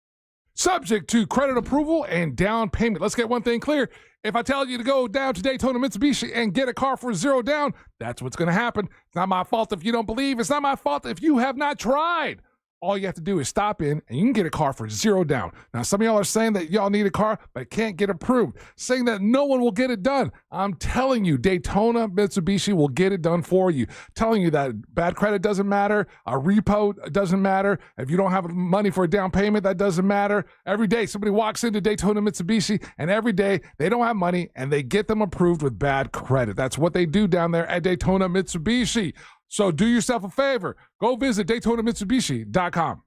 Subject to credit approval and down payment. Let's get one thing clear. If I tell you to go down to Daytona Mitsubishi and get a car for 0 down, that's what's going to happen. It's not my fault if you don't believe. It's not my fault if you have not tried. all you have to do is stop in and you can get a car for $0 down. Now, some of y'all are saying that y'all need a car but can't get approved, saying that no one will get it done. I'm telling you, Daytona Mitsubishi will get it done for you. Telling you that bad credit doesn't matter. A repo doesn't matter. If you don't have money for a down payment, that doesn't matter. Every day somebody walks into Daytona Mitsubishi and every day they don't have money and they get them approved with bad credit. That's what they do down there at Daytona Mitsubishi. So do yourself a favor. Go visit DaytonaMitsubishi.com.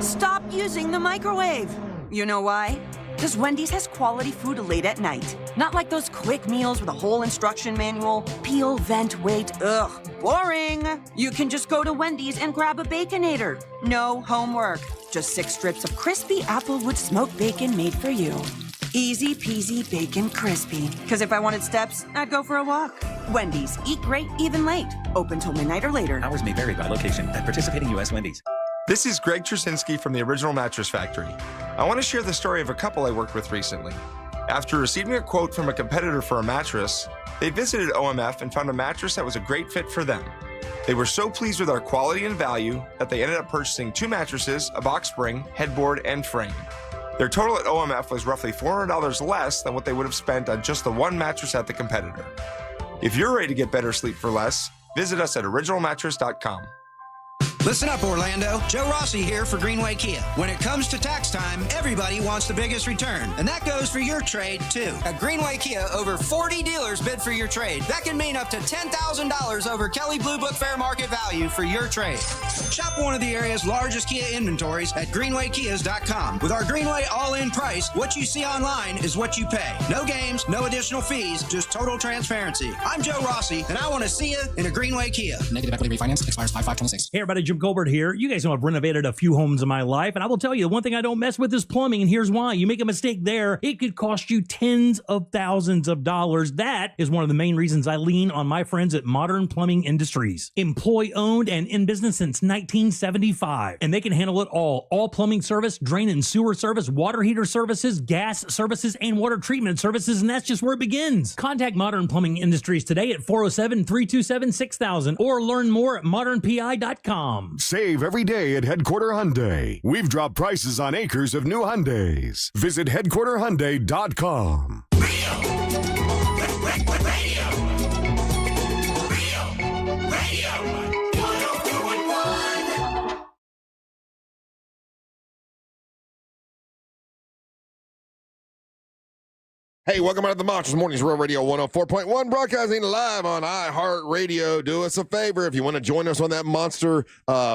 Stop using the microwave. You know why? Because Wendy's has quality food late at night. Not like those quick meals with a whole instruction manual. Peel, vent, wait. Ugh, boring. You can just go to Wendy's and grab a Baconator. No homework. Just 6 strips of crispy applewood smoked bacon made for you. Easy peasy bacon crispy. Because if I wanted steps, I'd go for a walk. Wendy's. Eat great, even late. Open till midnight or later. Hours may vary by location at participating U.S. Wendy's. This is Greg Trusinski from the Original Mattress Factory. I want to share the story of a couple I worked with recently. After receiving a quote from a competitor for a mattress, they visited OMF and found a mattress that was a great fit for them. They were so pleased with our quality and value that they ended up purchasing 2 mattresses, a box spring, headboard, and frame. Their total at OMF was roughly $400 less than what they would have spent on just the one mattress at the competitor. If you're ready to get better sleep for less, visit us at originalmattress.com. Listen up, Orlando. Joe Rossi here for Greenway Kia. When it comes to tax time, everybody wants the biggest return, and that goes for your trade, too. At Greenway Kia, over 40 dealers bid for your trade. That can mean up to $10,000 over Kelley Blue Book fair market value for your trade. Shop one of the area's largest Kia inventories at greenwaykias.com. With our Greenway all-in price, what you see online is what you pay. No games, no additional fees, just total transparency. I'm Joe Rossi, and I want to see you in a Greenway Kia. Negative equity refinance expires 5/5/26. Hey, everybody, Jim Colbert here. You guys know I've renovated a few homes in my life, and I will tell you, the one thing I don't mess with is plumbing, and here's why. You make a mistake there, it could cost you tens of thousands of dollars. That is one of the main reasons I lean on my friends at Modern Plumbing Industries. Employee-owned and in business since 1975, and they can handle it all. All plumbing service, drain and sewer service, water heater services, gas services, and water treatment services, and that's just where it begins. Contact Modern Plumbing Industries today at 407-327-6000 or learn more at modernpi.com. Save every day at Headquarter Hyundai. We've dropped prices on acres of new Hyundais. Visit headquarterhyundai.com. Hey, welcome out to the Monsters Mornings Real Radio 104.1, broadcasting live on iHeartRadio. Do us a favor. If you want to join us on that Monster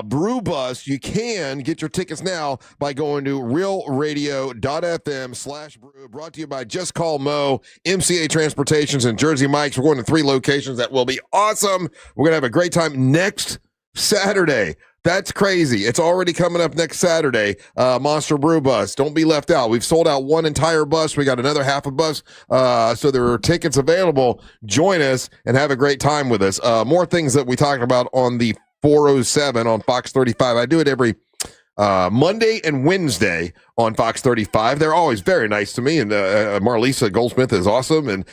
Brew Bus, you can get your tickets now by going to realradio.fm/brew. Brought to you by Just Call Mo, MCA Transportations, and Jersey Mike's. We're going to 3 locations that will be awesome. We're going to have a great time next Saturday. That's crazy. It's already coming up next Saturday. Monster Brew Bus. Don't be left out. We've sold out one entire bus. We got another half a bus. So there are tickets available. Join us and have a great time with us. More things that we talked about on the 407 on Fox 35. I do it every Monday and Wednesday on Fox 35. They're always very nice to me. And Marlisa Goldsmith is awesome. And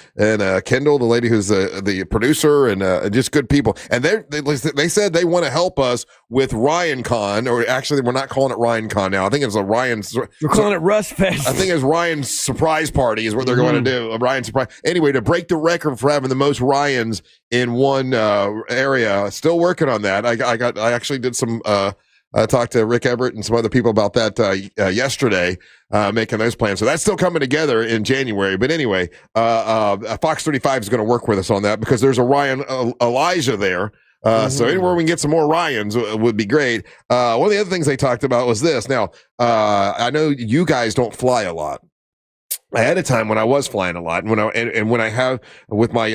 Kendall, the lady who's the producer, and just good people. And they said they want to help us with Ryan Con, or actually we're not calling it Ryan Con now. I think it's a Ryan's. We're calling it Russ Fest. I think it's Ryan's surprise party is what they're going to do. A Ryan surprise. Anyway, to break the record for having the most Ryans in one area. Still working on that. I actually did some I talked to Rick Everett and some other people about that yesterday, making those plans. So that's still coming together in January. But anyway, Fox 35 is going to work with us on that because there's a Ryan Elijah there. So anywhere we can get some more Ryans would be great. One of the other things they talked about was this. Now, I know you guys don't fly a lot. I had a time when I was flying a lot, and when I have with my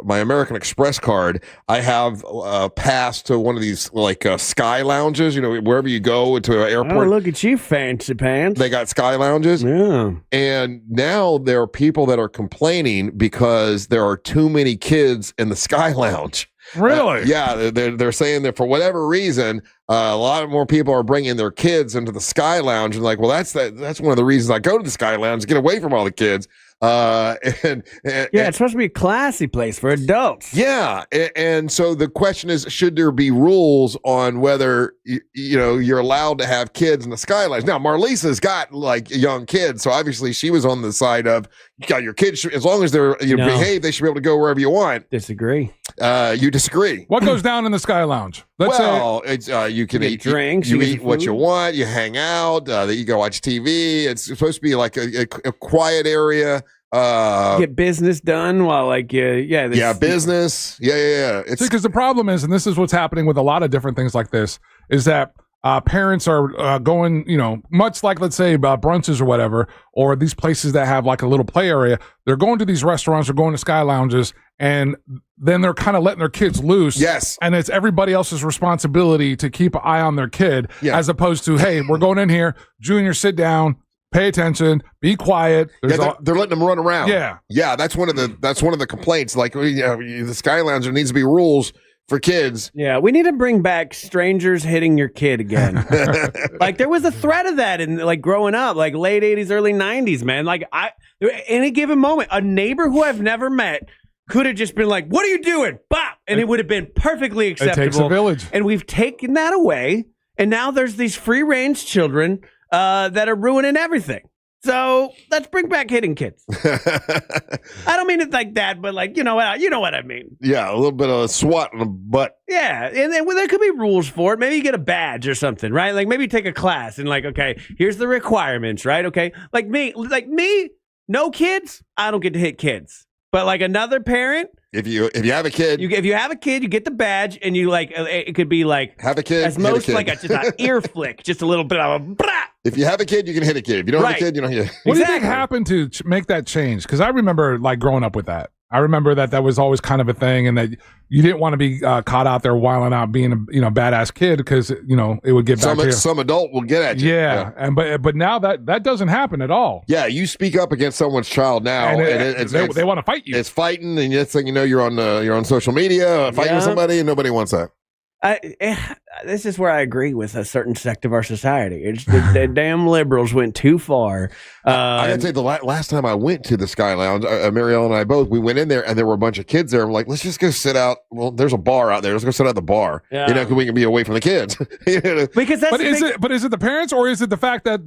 my American Express card, I have a pass to one of these like sky lounges. You know, wherever you go to an airport. Oh, look at you, fancy pants! They got sky lounges. Yeah, and now there are people that are complaining because there are too many kids in the sky lounge. Really? Yeah, they're saying that for whatever reason, A lot more people are bringing their kids into the Sky Lounge, and like, well, that's one of the reasons I go to the Sky Lounge to get away from all the kids. It's supposed to be a classy place for adults. Yeah, and so the question is, should there be rules on whether you're allowed to have kids in the Sky Lounge? Now, Marlisa's got like young kids, so obviously she was on the side of you got your kids. As long as they're behave, they should be able to go wherever you want. Disagree. You disagree. What goes down in the Sky Lounge? It's you can eat drinks, you eat what you want, you hang out, you go watch TV. It's supposed to be like a quiet area. Get business done while business. Yeah. It's because the problem is, and this is what's happening with a lot of different things like this, is that parents are going, much like, let's say, brunches or whatever, or these places that have like a little play area. They're going to these restaurants or going to Sky Lounges, and then they're kind of letting their kids loose. Yes. And it's everybody else's responsibility to keep an eye on their kid, as opposed to, hey, we're going in here, Junior, sit down. Pay attention. Be quiet. They're letting them run around. Yeah. That's one of the complaints. Like the Sky Lounge, there needs to be rules for kids. Yeah, we need to bring back strangers hitting your kid again. Like there was a threat of that in like growing up, like late 80s, early 90s, man. Like any given moment, a neighbor who I've never met could have just been like, "What are you doing?" Bop, and it would have been perfectly acceptable. It takes a village, and we've taken that away, and now there's these free-range children that are ruining everything. So let's bring back hitting kids. I don't mean it like that, but like, you know what I mean. Yeah, a little bit of a swat on the butt. Yeah, and then there could be rules for it. Maybe you get a badge or something, right? Like maybe take a class and like, okay, here's the requirements, right? Okay, like me, no kids, I don't get to hit kids. But like another parent, if you have a kid, you get the badge, and you like it could be like have a kid as most like just an ear flick, just a little bit of a. Brah! If you have a kid, you can hit a kid. If you don't have a kid, you don't hit. What do you think happened to make that change? Because I remember like growing up with that. I remember that was always kind of a thing, and that you didn't want to be caught out there wilding out, being a badass kid, because it would get back to you. Some adult will get at you. Yeah. And but now that doesn't happen at all. Yeah, you speak up against someone's child now, and they want to fight you. It's fighting, and next thing you know, you're on social media fighting with somebody, and nobody wants that. This is where I agree with a certain sect of our society. It's the damn liberals went too far. I gotta say, the last time I went to the Sky Lounge, Marielle and I both, we went in there and there were a bunch of kids there. I'm like, let's just go sit out. Well, there's a bar out there. Let's go sit out at the bar. Yeah. Because we can be away from the kids. Because that's is it the parents, or is it the fact that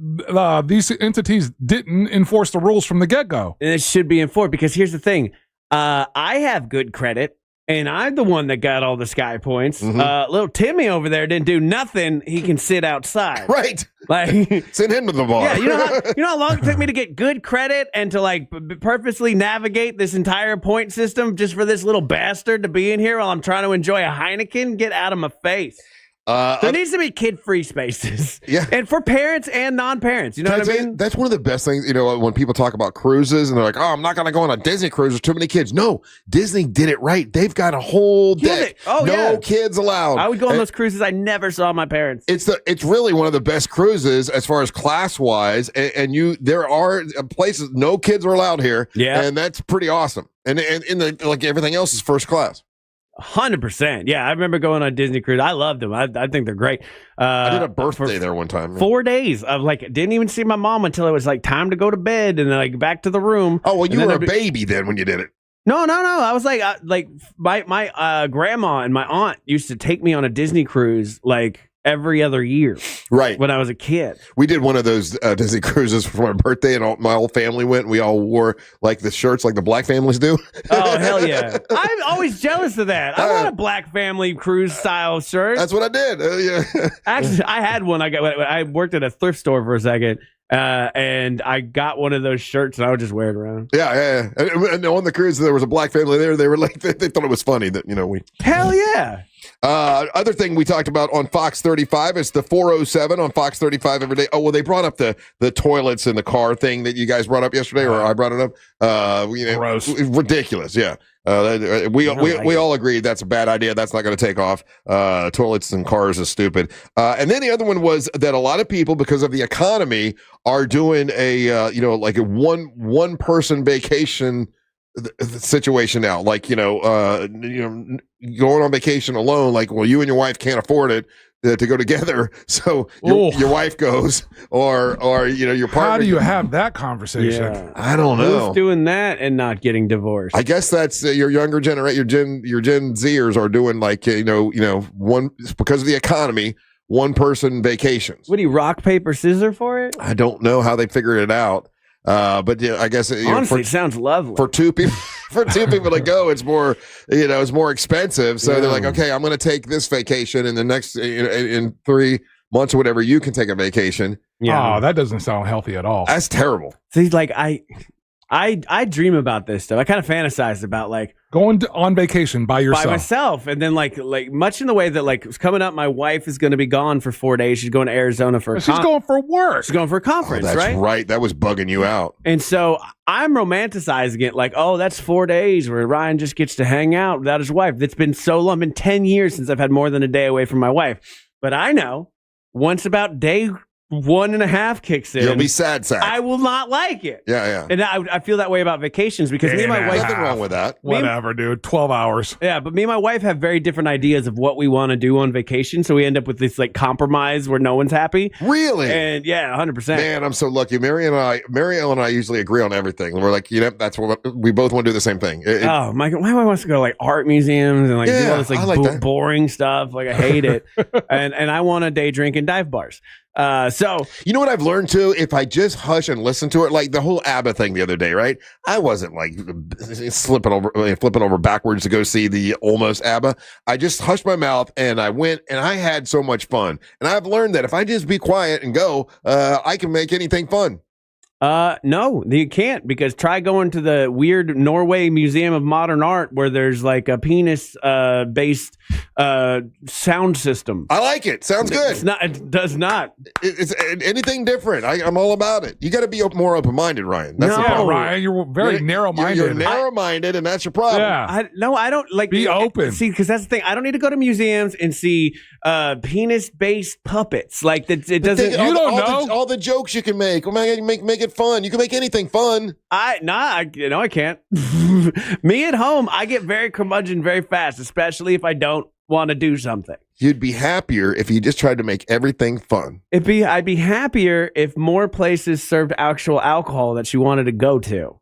these entities didn't enforce the rules from the get-go? It should be enforced, because here's the thing. I have good credit. And I'm the one that got all the Sky points. Mm-hmm. Little Timmy over there didn't do nothing. He can sit outside. Right. Like send him to the bar. Yeah, you know how long it took me to get good credit and to like purposely navigate this entire point system just for this little bastard to be in here while I'm trying to enjoy a Heineken? Get out of my face. There needs to be kid-free spaces. Yeah. And for parents and non-parents. You know what I mean? That's one of the best things, when people talk about cruises and they're like, oh, I'm not going to go on a Disney cruise. There's too many kids. No, Disney did it right. They've got a whole deck. No kids allowed. I would go on those cruises. I never saw my parents. It's really one of the best cruises as far as class-wise. And there are places, no kids are allowed here. Yeah. And that's pretty awesome. And like everything else is first class. 100%. Yeah, I remember going on Disney cruise. I loved them. I think they're great. I did a birthday there one time. 4 days of like didn't even see my mom until it was like time to go to bed and then like back to the room. Oh, well, you were a baby then when you did it. No. I was like my grandma and my aunt used to take me on a Disney cruise like every other year, right? When I was a kid, we did one of those Disney cruises for my birthday, and my whole family went. And we all wore like the shirts, like the black families do. Oh hell yeah! I'm always jealous of that. I want a black family cruise style shirt. That's what I did. Yeah. Actually, I had one. I worked at a thrift store for a second. And I got one of those shirts and I would just wear it around. Yeah. And on the cruise, there was a black family there. They were like, they thought it was funny that, we. Hell yeah. Other thing we talked about on Fox 35 is the 407 on Fox 35 every day. Oh, well, they brought up the toilets in the car thing that you guys brought up yesterday, or I brought it up. Gross. Ridiculous. Yeah. We all agreed that's a bad idea. That's not going to take off. Toilets and cars is stupid. And then the other one was that a lot of people, because of the economy, are doing a like a one person vacation situation now. Like going on vacation alone. Like, well, you and your wife can't afford it. to go together. So your wife goes, or your partner. How do you have that conversation? Yeah. I don't know. Who's doing that and not getting divorced? I guess that's your younger generation. Your Gen Zers are doing like one because of the economy. One person vacations. What do you rock paper scissors for it? I don't know how they figured it out. But I guess honestly, it sounds lovely for two people. For two people to go, it's more expensive. So they're like, okay, I'm going to take this vacation, and the next in 3 months or whatever, you can take a vacation. Yeah, oh, that doesn't sound healthy at all. That's terrible. See, like I dream about this stuff. I kind of fantasize about like going on vacation by yourself. By myself. And then like much in the way that like it's coming up, my wife is going to be gone for 4 days. She's going to Arizona for she's going for work. She's going for a conference, that's right? That was bugging you out. And so I'm romanticizing it like, oh, that's 4 days where Ryan just gets to hang out without his wife. It's been so long, been 10 years since I've had more than a day away from my wife. But I know once about day 1.5 kicks in, you'll be sad. I will not like it. Yeah. And I feel that way about vacations because me and my wife. Nothing wrong with that. Whatever, dude. 12 hours. Yeah, but me and my wife have very different ideas of what we want to do on vacation. So we end up with this like compromise where no one's happy. Really? And yeah, 100%. Man, I'm so lucky. Mary Ellen and I usually agree on everything. We're like, that's what we both want to do the same thing. My wife wants to go to like art museums and like do all this like, boring stuff. Like I hate it. and I want to day drink in dive bars. So you know what I've learned too? If I just hush and listen to it, like the whole ABBA thing the other day, right? I wasn't like flipping over backwards to go see the almost ABBA. I just hushed my mouth and I went and I had so much fun. And I've learned that if I just be quiet and go, I can make anything fun. No, you can't, because try going to the weird Norway Museum of Modern Art where there's like a penis based sound system. I like it. Sounds good. It does not. It's anything different. I'm all about it. You got to be more open minded, Ryan. That's the problem. Ryan, you're very narrow minded. You're narrow minded, and that's your problem. Yeah. I don't like be open. See, because that's the thing. I don't need to go to museums and see penis based puppets. Like it doesn't. You don't know all the jokes you can make. Make it fun. You can make anything fun. I can't. Me at home, I get very curmudgeon very fast, especially if I don't want to do something. You'd be happier if you just tried to make everything fun. I'd be happier if more places served actual alcohol that you wanted to go to.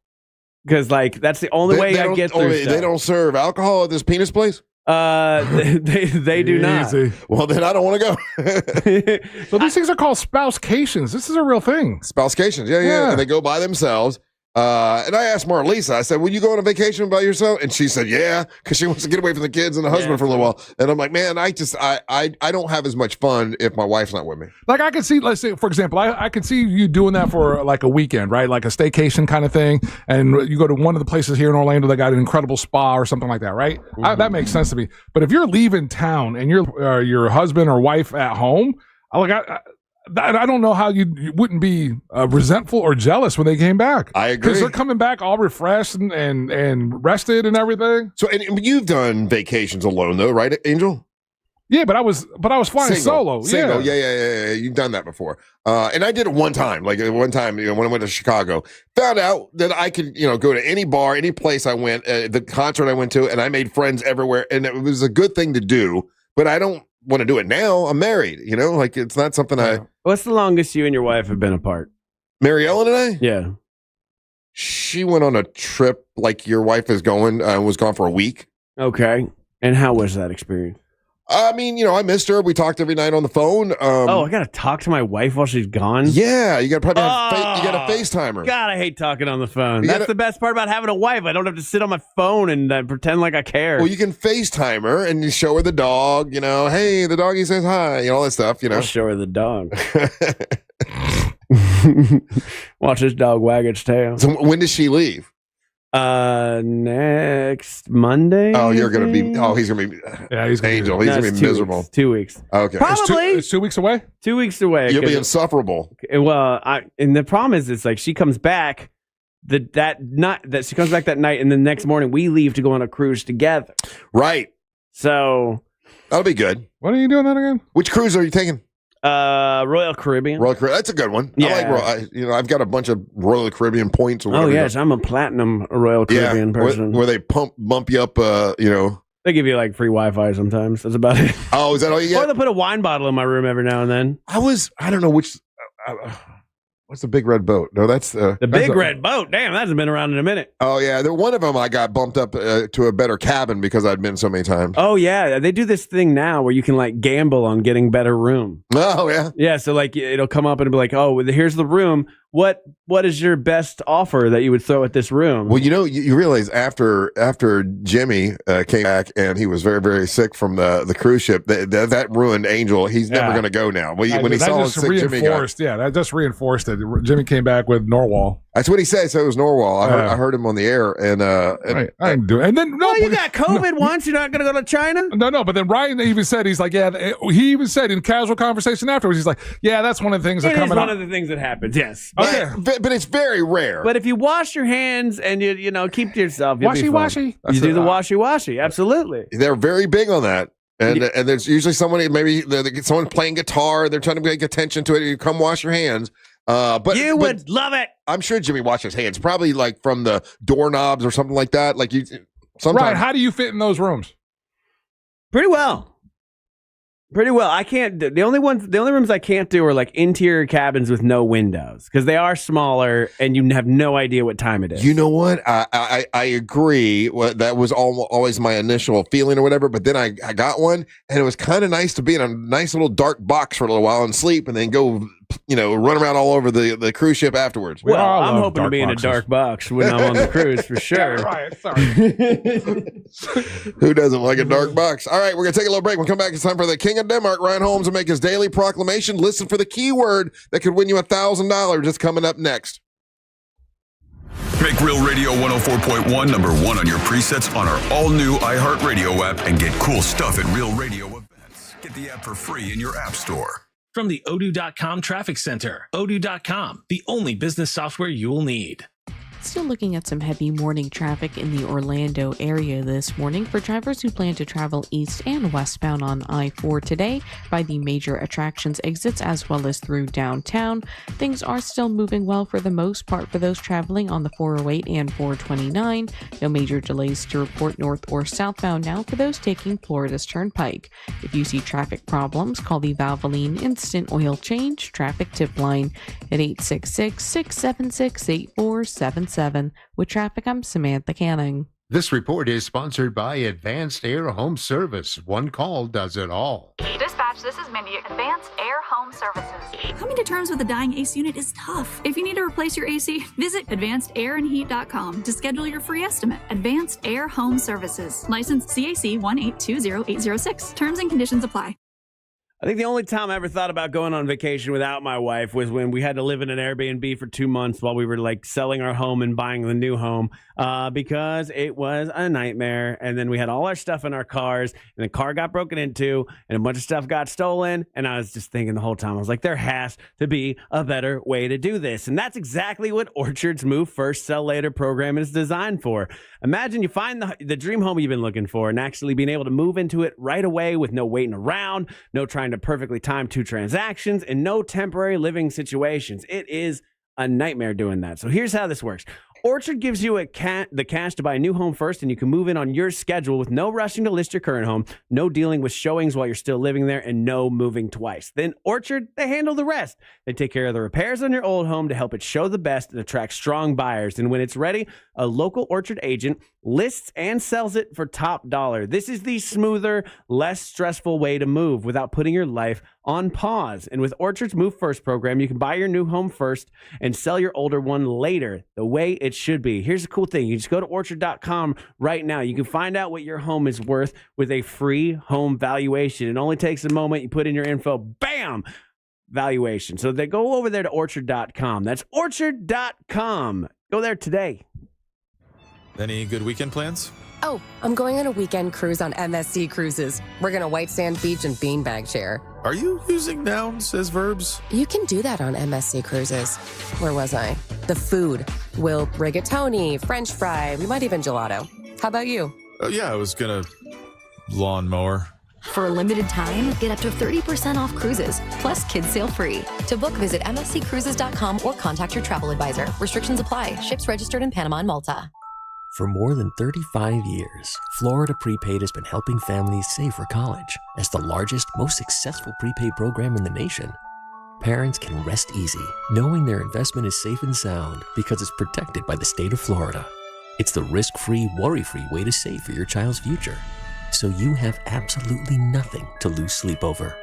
Because like that's the only way I get through stuff. They don't serve alcohol at this penis place? They do not. Well, then I don't want to go. So these things are called spousecations. This is a real thing. Spousecations, yeah. And they go by themselves. And I asked Marlisa, I said, will you go on a vacation by yourself? And she said, yeah, because she wants to get away from the kids and the husband for a little while. And I'm like, man, I don't have as much fun if my wife's not with me. Like I could see, let's say, for example, I could see you doing that for like a weekend, right? Like a staycation kind of thing. And you go to one of the places here in Orlando that got an incredible spa or something like that, right? Mm-hmm. That makes sense to me. But if you're leaving town and you're your husband or wife at home, I don't know how you wouldn't be resentful or jealous when they came back. I agree. Because they're coming back all refreshed and rested and everything. So, and you've done vacations alone though, right, Angel? Yeah, but I was flying solo. Single. Yeah. You've done that before. And I did it one time. Like one time, when I went to Chicago, found out that I could, go to any bar, any place I went, the concert I went to, and I made friends everywhere. And it was a good thing to do, but I don't want to do it now. I'm married, like it's not something What's the longest you and your wife have been apart? Mary Ellen and I? Yeah. She went on a trip like your wife is going, was gone for a week. Okay. And how was that experience? I mean, I missed her. We talked every night on the phone. I got to talk to my wife while she's gone? Yeah, you got to probably you got to FaceTime her. God, I hate talking on the phone. That's the best part about having a wife. I don't have to sit on my phone and pretend like I care. Well, you can FaceTime her and you show her the dog, hey, the doggy says hi, all that stuff, I'll show her the dog. Watch this dog wag its tail. So when does she leave? Next Monday. Oh, he's gonna be. Yeah, he's Angel. He's gonna be miserable. 2 weeks. Okay, probably. It's 2 weeks away. 2 weeks away. You'll be insufferable. Well, and the problem is, it's like she comes back that she comes back that night, and the next morning we leave to go on a cruise together. Right. So that'll be good. When are you doing that again? Which cruise are you taking? Royal Caribbean. That's a good one. Yeah. I like I've got a bunch of Royal Caribbean points. Or whatever. Oh yes, I'm a platinum Royal Caribbean person. Where they bump you up, They give you like free Wi-Fi sometimes. That's about it. Oh, is that all you get? Or they put a wine bottle in my room every now and then. I don't know which. What's the big red boat? No, that's the big red boat. Damn, that hasn't been around in a minute. Oh yeah, one of them I got bumped up to a better cabin because I'd been so many times. Oh yeah, they do this thing now where you can like gamble on getting better room. Oh yeah, yeah. So like it'll come up and be like, oh, here's the room. What is your best offer that you would throw at this room? Well, you realize after Jimmy came back and he was very, very sick from the cruise ship, that ruined Angel. He's never going to go now. When he saw how sick Jimmy got. Yeah, that just reinforced it. Jimmy came back with Norwal. That's what he said. So it was Norwal. I heard him on the air, and right. I didn't do it. And then you got COVID once. You're not going to go to China? No. But then Ryan even said he's like, yeah. He even said in casual conversation afterwards, he's like, yeah, that's one of the things that comes. It is one of the things that happens. Yes. Okay. But it's very rare. But if you wash your hands and you keep to yourself, washy. You do the washy. Absolutely. They're very big on that. And there's usually someone, maybe someone playing guitar. They're trying to make attention to it. You come wash your hands. But you would love it. I'm sure Jimmy washes his hands, probably like from the doorknobs or something like that. Like sometimes. Right. How do you fit in those rooms? Pretty well. I can't. The only rooms I can't do are like interior cabins with no windows because they are smaller and you have no idea what time it is. You know what? I agree. That was always my initial feeling or whatever. But then I got one, and it was kind of nice to be in a nice little dark box for a little while and sleep, and then go run around all over the cruise ship afterwards. Well, I'm hoping to be in a dark box when I'm on the cruise for sure. Yeah, right. Sorry. Who doesn't like a dark box? All right, we're going to take a little break. When we come back, it's time for the King of Denmark, Ryan Holmes, to make his daily proclamation. Listen for the keyword that could win you $1,000. It's coming up next. Make Real Radio 104.1 number one on your presets on our all-new iHeartRadio app and get cool stuff at Real Radio events. Get the app for free in your app store. From the Odoo.com Traffic Center, Odoo.com, the only business software you'll need. Still looking at some heavy morning traffic in the Orlando area this morning for drivers who plan to travel east and westbound on I-4 today by the major attractions exits as well as through downtown. Things are still moving well for the most part for those traveling on the 408 and 429. No major delays to report north or southbound now for those taking Florida's Turnpike. If you see traffic problems, call the Valvoline Instant Oil Change Traffic Tip Line at 866-676-8477. With traffic, I'm Samantha Canning. This report is sponsored by Advanced Air Home Service. One call does it all. Dispatch, this is Mindy at Advanced Air Home Services. Coming to terms with a dying AC unit is tough. If you need to replace your AC, visit AdvancedAirandHeat.com to schedule your free estimate. Advanced Air Home Services. License CAC 1820806. Terms and conditions apply. I think the only time I ever thought about going on vacation without my wife was when we had to live in an Airbnb for 2 months while we were like selling our home and buying the new home because it was a nightmare. And then we had all our stuff in our cars and the car got broken into and a bunch of stuff got stolen. And I was just thinking the whole time, I was like, there has to be a better way to do this. And that's exactly what Orchard's Move First, Sell Later program is designed for. Imagine you find the dream home you've been looking for and actually being able to move into it right away with no waiting around, no trying to perfectly time 2 transactions, and no temporary living situations. It is a nightmare doing that. So here's how this works. Orchard gives you the cash to buy a new home first, and you can move in on your schedule with no rushing to list your current home, no dealing with showings while you're still living there, and no moving twice. Then Orchard, they handle the rest. They take care of the repairs on your old home to help it show the best and attract strong buyers. And when it's ready, a local Orchard agent lists and sells it for top dollar. This is the smoother, less stressful way to move without putting your life on pause. And with Orchard's Move First program, you can buy your new home first and sell your older one later, the way it should be. Here's the cool thing. You just go to Orchard.com right now. You can find out what your home is worth with a free home valuation. It only takes a moment. You put in your info, bam, valuation. So they go over there to Orchard.com. That's Orchard.com. Go there today. Any good weekend plans? Oh, I'm going on a weekend cruise on MSC Cruises. We're going to White Sand Beach and beanbag share. Are you using nouns as verbs? You can do that on MSC Cruises. Where was I? The food. We'll rigatoni, French fry, we might even gelato. How about you? Yeah, I was going to lawnmower. For a limited time, get up to 30% off cruises, plus kids sail free. To book, visit msccruises.com or contact your travel advisor. Restrictions apply. Ships registered in Panama and Malta. For more than 35 years, Florida Prepaid has been helping families save for college. As the largest, most successful prepaid program in the nation, parents can rest easy knowing their investment is safe and sound because it's protected by the state of Florida. It's the risk-free, worry-free way to save for your child's future, so you have absolutely nothing to lose sleep over.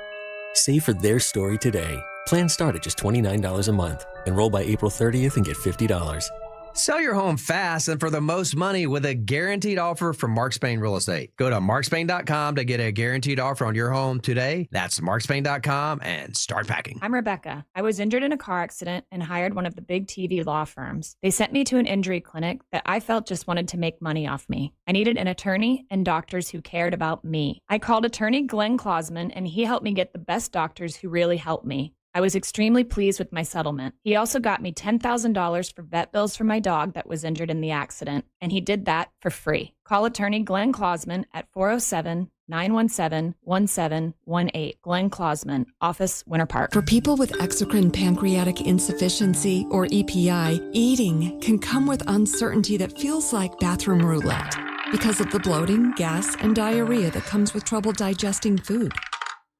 Save for their story today. Plans start at just $29 a month. Enroll by April 30th and get $50. Sell your home fast and for the most money with a guaranteed offer from Mark Spain Real Estate. Go to markspain.com to get a guaranteed offer on your home today. That's markspain.com and start packing. I'm Rebecca. I was injured in a car accident and hired one of the big TV law firms. They sent me to an injury clinic that I felt just wanted to make money off me. I needed an attorney and doctors who cared about me. I called attorney Glenn Klausman and he helped me get the best doctors who really helped me. I was extremely pleased with my settlement. He also got me $10,000 for vet bills for my dog that was injured in the accident, and he did that for free. Call attorney Glenn Klausman at 407-917-1718. Glenn Klausman, Office, Winter Park. For people with exocrine pancreatic insufficiency, or EPI, eating can come with uncertainty that feels like bathroom roulette because of the bloating, gas, and diarrhea that comes with trouble digesting food.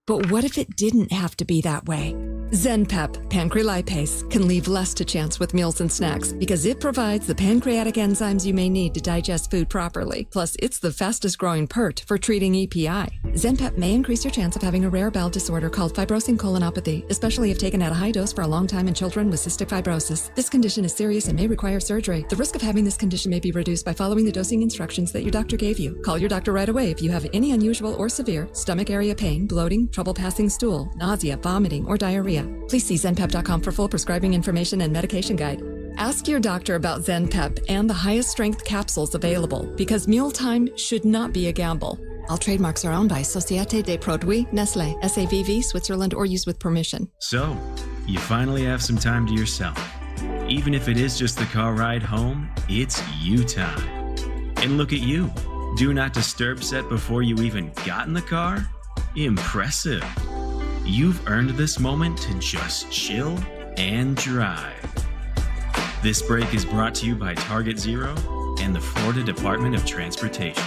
But what if it didn't have to be that way? ZenPep pancrelipase can leave less to chance with meals and snacks because it provides the pancreatic enzymes you may need to digest food properly. Plus, it's the fastest growing PERT for treating EPI. ZenPep may increase your chance of having a rare bowel disorder called fibrosing colonopathy, especially if taken at a high dose for a long time in children with cystic fibrosis. This condition is serious and may require surgery. The risk of having this condition may be reduced by following the dosing instructions that your doctor gave you. Call your doctor right away if you have any unusual or severe stomach area pain, bloating, trouble passing stool, nausea, vomiting, or diarrhea. Please see ZenPep.com for full prescribing information and medication guide. Ask your doctor about ZenPep and the highest strength capsules available because mealtime should not be a gamble. All trademarks are owned by Société des Produits Nestlé, SAVV, Switzerland, or used with permission. So, you finally have some time to yourself. Even if it is just the car ride home, it's you time. And look at you. Do not disturb set before you even got in the car? Impressive. You've earned this moment to just chill and drive. This break is brought to you by Target Zero and the Florida Department of Transportation.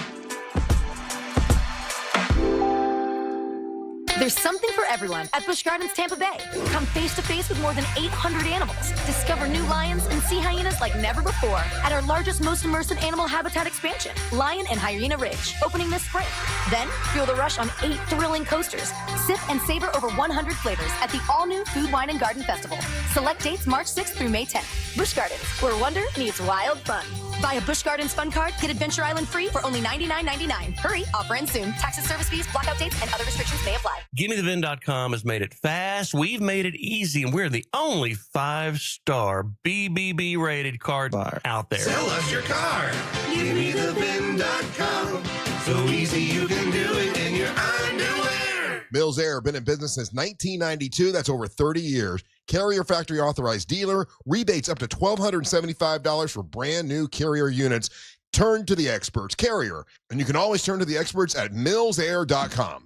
There's something for everyone at Busch Gardens Tampa Bay. Come face to face with more than 800 animals. Discover new lions and sea hyenas like never before at our largest, most immersive animal habitat expansion, Lion and Hyena Ridge, opening this spring. Then feel the rush on 8 thrilling coasters. Sip and savor over 100 flavors at the all-new Food, Wine, and Garden Festival. Select dates March 6th through May 10th. Busch Gardens, where wonder meets wild fun. Buy a Busch Gardens Fun Card, get Adventure Island free for only $99.99. Hurry, offer ends soon. Taxes, service fees, blackout dates, and other restrictions may apply. GimmeTheVin.com has made it fast. We've made it easy, and we're the only 5-star BBB rated car buyer out there. Sell us your car. GimmeTheVin.com. So easy you can do it in your underwear. Mills Air, been in business since 1992. That's over 30 years. Carrier factory authorized dealer. Rebates up to $1,275 for brand new Carrier units. Turn to the experts. Carrier. And you can always turn to the experts at millsair.com.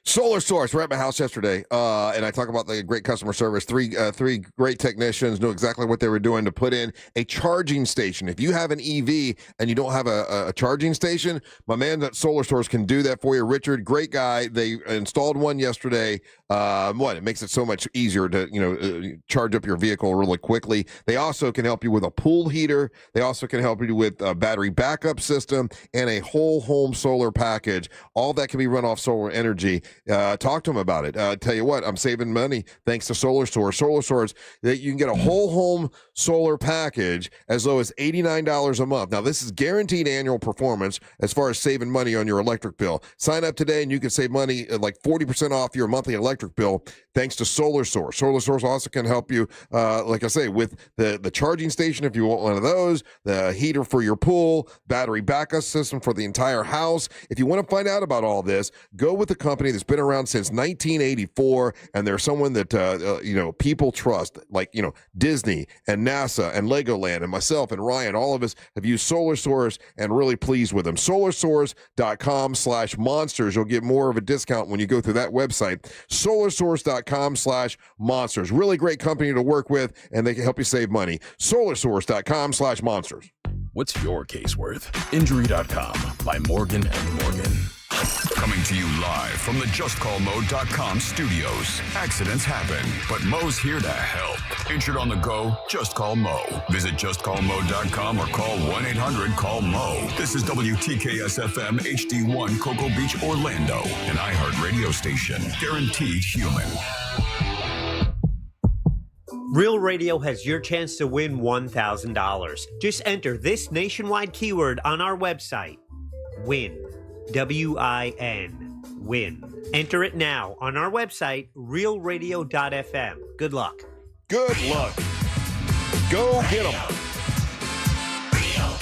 Solar Source. We're at my house yesterday, and I talk about the great customer service. Three great technicians knew exactly what they were doing to put in a charging station. If you have an EV and you don't have a charging station, my man at Solar Source can do that for you. Richard, great guy. They installed one yesterday. It makes it so much easier to charge up your vehicle really quickly. They also can help you with a pool heater. They also can help you with a battery backup system and a whole home solar package. All that can be run off solar energy. Talk to them about it. Tell you what, I'm saving money thanks to Solar Source. Solar Source, that you can get a whole home solar package as low as $89 a month. Now, this is guaranteed annual performance as far as saving money on your electric bill. Sign up today and you can save money like 40% off your monthly electric bill thanks to Solar Source. Solar Source also can help you, like I say, with the charging station if you want one of those, the heater for your pool, battery backup system for the entire house. If you want to find out about all this, go with the company that's been around since 1984, and they're someone that people trust, like Disney and NASA and Legoland and myself and Ryan. All of us have used Solar Source and really pleased with them. SolarSource.com/monsters. You'll get more of a discount when you go through that website. SolarSource.com/monsters. Really great company to work with, and they can help you save money. SolarSource.com/monsters. what's your case worth? Injury.com by Morgan & Morgan. Coming to you live from the JustCallMo.com studios. Accidents happen, but Mo's here to help. Injured on the go? Just call Mo. Visit JustCallMo.com or call 1-800-CALL-MO. This is WTKS-FM HD1 Cocoa Beach, Orlando, an iHeart radio station. Guaranteed human. Real Radio has your chance to win $1,000. Just enter this nationwide keyword on our website. WIN. W-I-N. WIN. Enter it now on our website, realradio.fm. Good luck. Good luck. Go get them. Real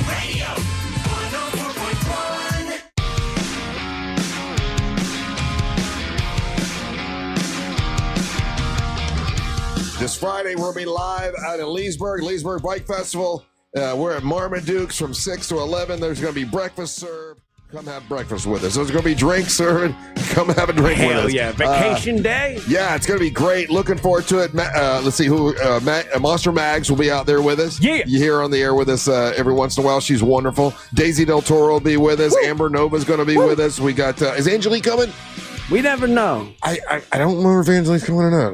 Radio 104.1. This Friday, we'll be live out in Leesburg Bike Festival. We're at Marmaduke's from 6 to 11. There's going to be breakfast served. Come have breakfast with us. There's going to be drinks served. Come have a drink with us. Hell yeah. Vacation day. Yeah, it's going to be great. Looking forward to it. Let's see who. Monster Mags will be out there with us. Yeah. You hear her on the air with us every once in a while. She's wonderful. Daisy Del Toro will be with us. Woo. Amber Nova's going to be with us. We got, is Angelique coming? We never know. I don't know if Angelique's coming or not.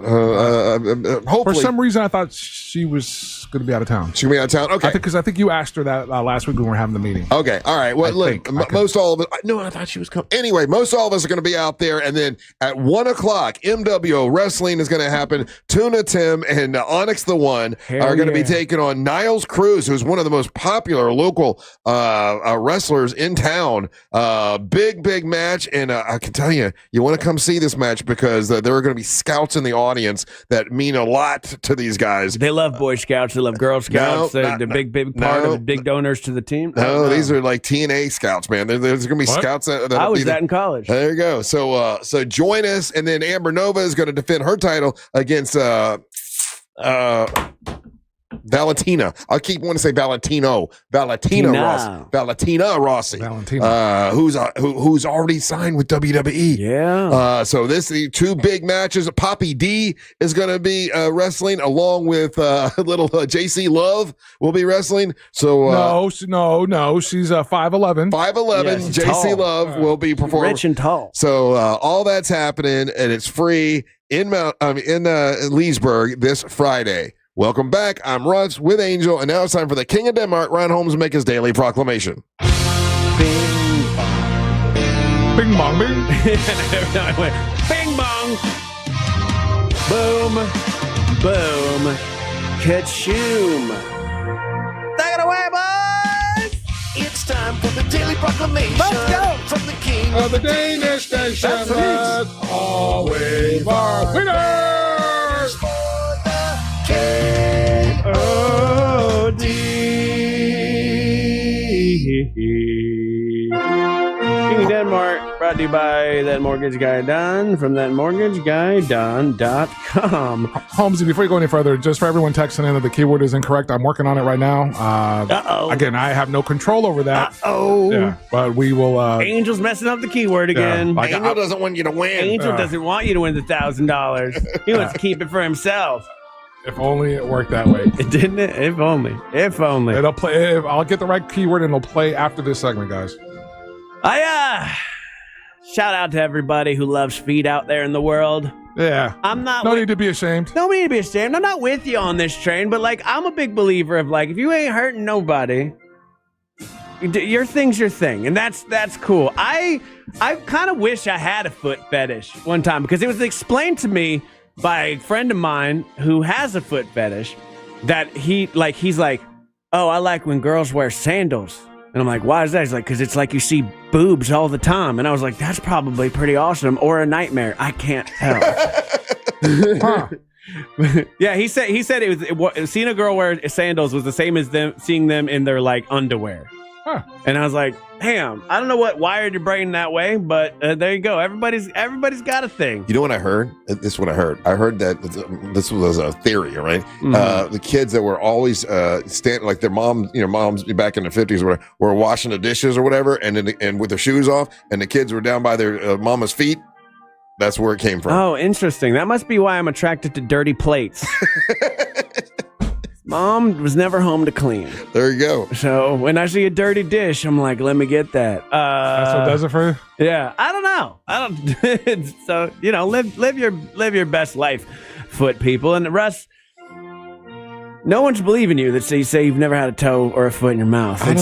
Hopefully. For some reason, I thought she was going to be out of town. She's going to be out of town? Okay. Because I think you asked her that last week when we were having the meeting. Okay. All right. Well, look, most all of it. No, I thought she was coming. Anyway, most all of us are going to be out there. And then at 1 o'clock, MWO Wrestling is going to happen. Tuna Tim and Onyx the One are going to be taking on Niles Cruz, who's one of the most popular local wrestlers in town. Big match. And I can tell you, you want to come see this match because there are going to be scouts in the audience that mean a lot to these guys. They love Boy Scouts. They love Girl Scouts. They're the big part of the big donors to the team. No, these are like TNA scouts, man. There's going to be scouts. I was that in college. There you go. So join us, and then Amber Nova is going to defend her title against Valentina. I keep wanting to say Valentina Rossi. Who's already signed with WWE. Yeah. So the two big matches. Poppy D is going to be wrestling along with little JC Love will be wrestling. So no, she's 5'11". 5'11". JC Love will be performing. Rich and tall. So all that's happening, and it's free in Leesburg this Friday. Welcome back. I'm Russ with Angel, and now it's time for the King of Denmark, Ryan Holmes, to make his daily proclamation. Bing bong. Bing bong, bing. I went, bing bong. Boom. Boom. Ka-choom. Take it away, boys. It's time for the daily proclamation. Let's go. From the King of the Danish nation. That's always our winners. K-O-D. King of Denmark, brought to you by That Mortgage Guy Don from thatmortgageguyDon.com. Holmesy, before you go any further, just for everyone texting in that the keyword is incorrect, I'm working on it right now. Again, I have no control over that. Yeah, but we will. Angel's messing up the keyword again. Yeah, Angel doesn't want you to win. Angel doesn't want you to win the $1,000. He wants to keep it for himself. If only it worked that way. It didn't it? If only. It'll play. I'll get the right keyword and it'll play after this segment, guys. Shout out to everybody who loves feet out there in the world. Yeah. I'm not. No need to be ashamed. No need to be ashamed. I'm not with you on this train, but I'm a big believer of if you ain't hurting nobody, your thing's your thing, and that's cool. I kind of wish I had a foot fetish one time because it was explained to me by a friend of mine who has a foot fetish that he's like, oh, I like when girls wear sandals. And I'm like, why is that? He's like, because it's like you see boobs all the time. And I was like, that's probably pretty awesome or a nightmare. I can't tell. Yeah, he said it was seeing a girl wear sandals was the same as them seeing them in their underwear. Huh. And I was like, damn, I don't know what wired your brain that way, but there you go. Everybody's got a thing. You know what I heard? This is what I heard. I heard that this was a theory, right? Mm-hmm. The kids that were always standing, like their moms back in the 50s were washing the dishes or whatever, and with their shoes off, and the kids were down by their mama's feet. That's where it came from. Oh, interesting. That must be why I'm attracted to dirty plates. Mom was never home to clean. There you go. So when I see a dirty dish, I'm like, let me get that. That's what does it for you? Yeah, I don't know. So live your best life, foot people. And Russ, no one's believing you that say you've never had a toe or a foot in your mouth. I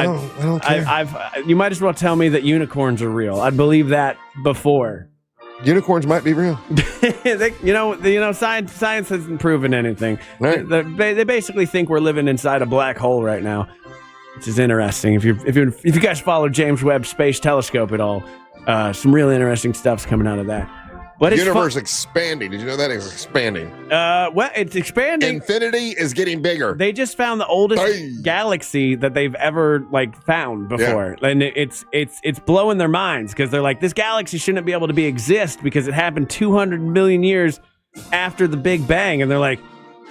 don't care. You might as well tell me that unicorns are real. I'd believe that before. Unicorns might be real. Science hasn't proven anything. Right. They basically think we're living inside a black hole right now, which is interesting. If you guys follow James Webb Space Telescope at all, some real interesting stuff's coming out of that. But the universe expanding. Did you know that it's expanding? Well, it's expanding. Infinity is getting bigger. They just found the oldest galaxy that they've ever found before, and it's blowing their minds because they're like, this galaxy shouldn't be able to exist because it happened 200 million years after the Big Bang, and they're like,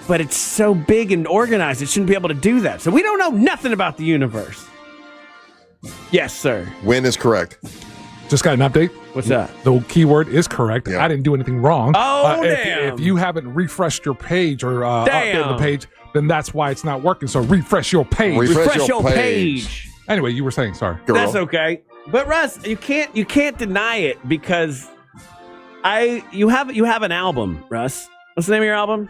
but it's so big and organized, it shouldn't be able to do that. So we don't know nothing about the universe. Yes, sir. Win is correct. Just got an update. What's that? The keyword is correct. Yeah. I didn't do anything wrong. Oh, damn. If you haven't refreshed your page or updated the page, then that's why it's not working. So refresh your page. Refresh your page. Anyway, you were saying, sorry. That's okay. But Russ, you can't deny it because you have an album, Russ. What's the name of your album?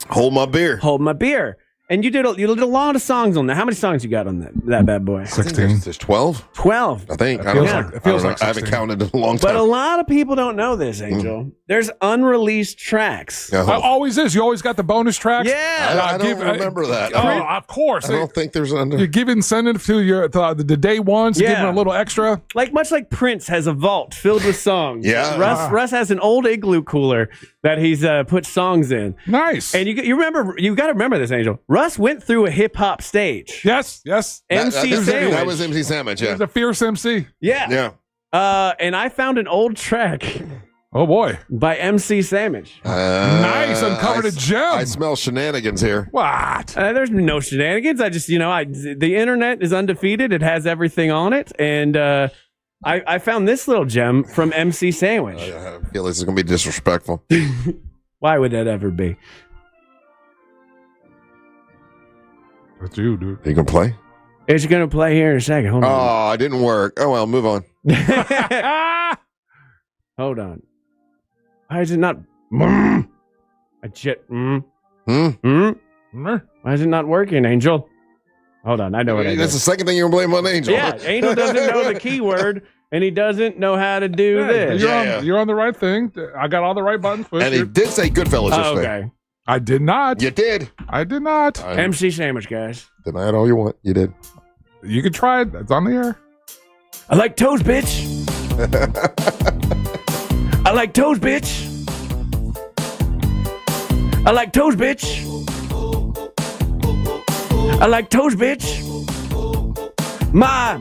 Hold My Beer. Hold My Beer. And you did a lot of songs on that. How many songs you got on that bad boy? 16. There's 12? 12. I think. It feels like I haven't counted in a long time. But a lot of people don't know this, Angel. There's unreleased tracks. Always is. You always got the bonus tracks. Yeah. I don't remember that. Of course. I don't think there's an You give incentive to the day ones, give them a little extra. Much like Prince has a vault filled with songs. Yeah. Russ has an old igloo cooler that he's put songs in. Nice. And you got to remember this, Angel. Russ went through a hip hop stage. Yes. MC Sandwich. That was MC Sandwich, yeah. He was a fierce MC. Yeah. And I found an old track. Oh, boy. By MC Sandwich. Nice. Uncovered a gem. I smell shenanigans here. What? There's no shenanigans. I just, the internet is undefeated. It has everything on it. And I found this little gem from MC Sandwich. I feel this is going to be disrespectful. Why would that ever be? That's you, dude. You can play? It's going to play here in a second. Hold on. Oh, it didn't work. Oh, well, move on. Hold on. Why is it not? Hmm? Why is it not working, Angel? Hold on. I know what I did. That's the second thing you're going to blame on Angel. Yeah, Angel doesn't know the keyword, and he doesn't know how to do this. You're on the right thing. I got all the right buttons. And he did say Goodfellas yesterday. Okay. I did not. You did. I did not. MC Sandwich, guys. Deny it all you want. You did. You can try it. It's on the air. I like toes, bitch. I like toes, bitch. I like toes, bitch. I like toes, bitch. My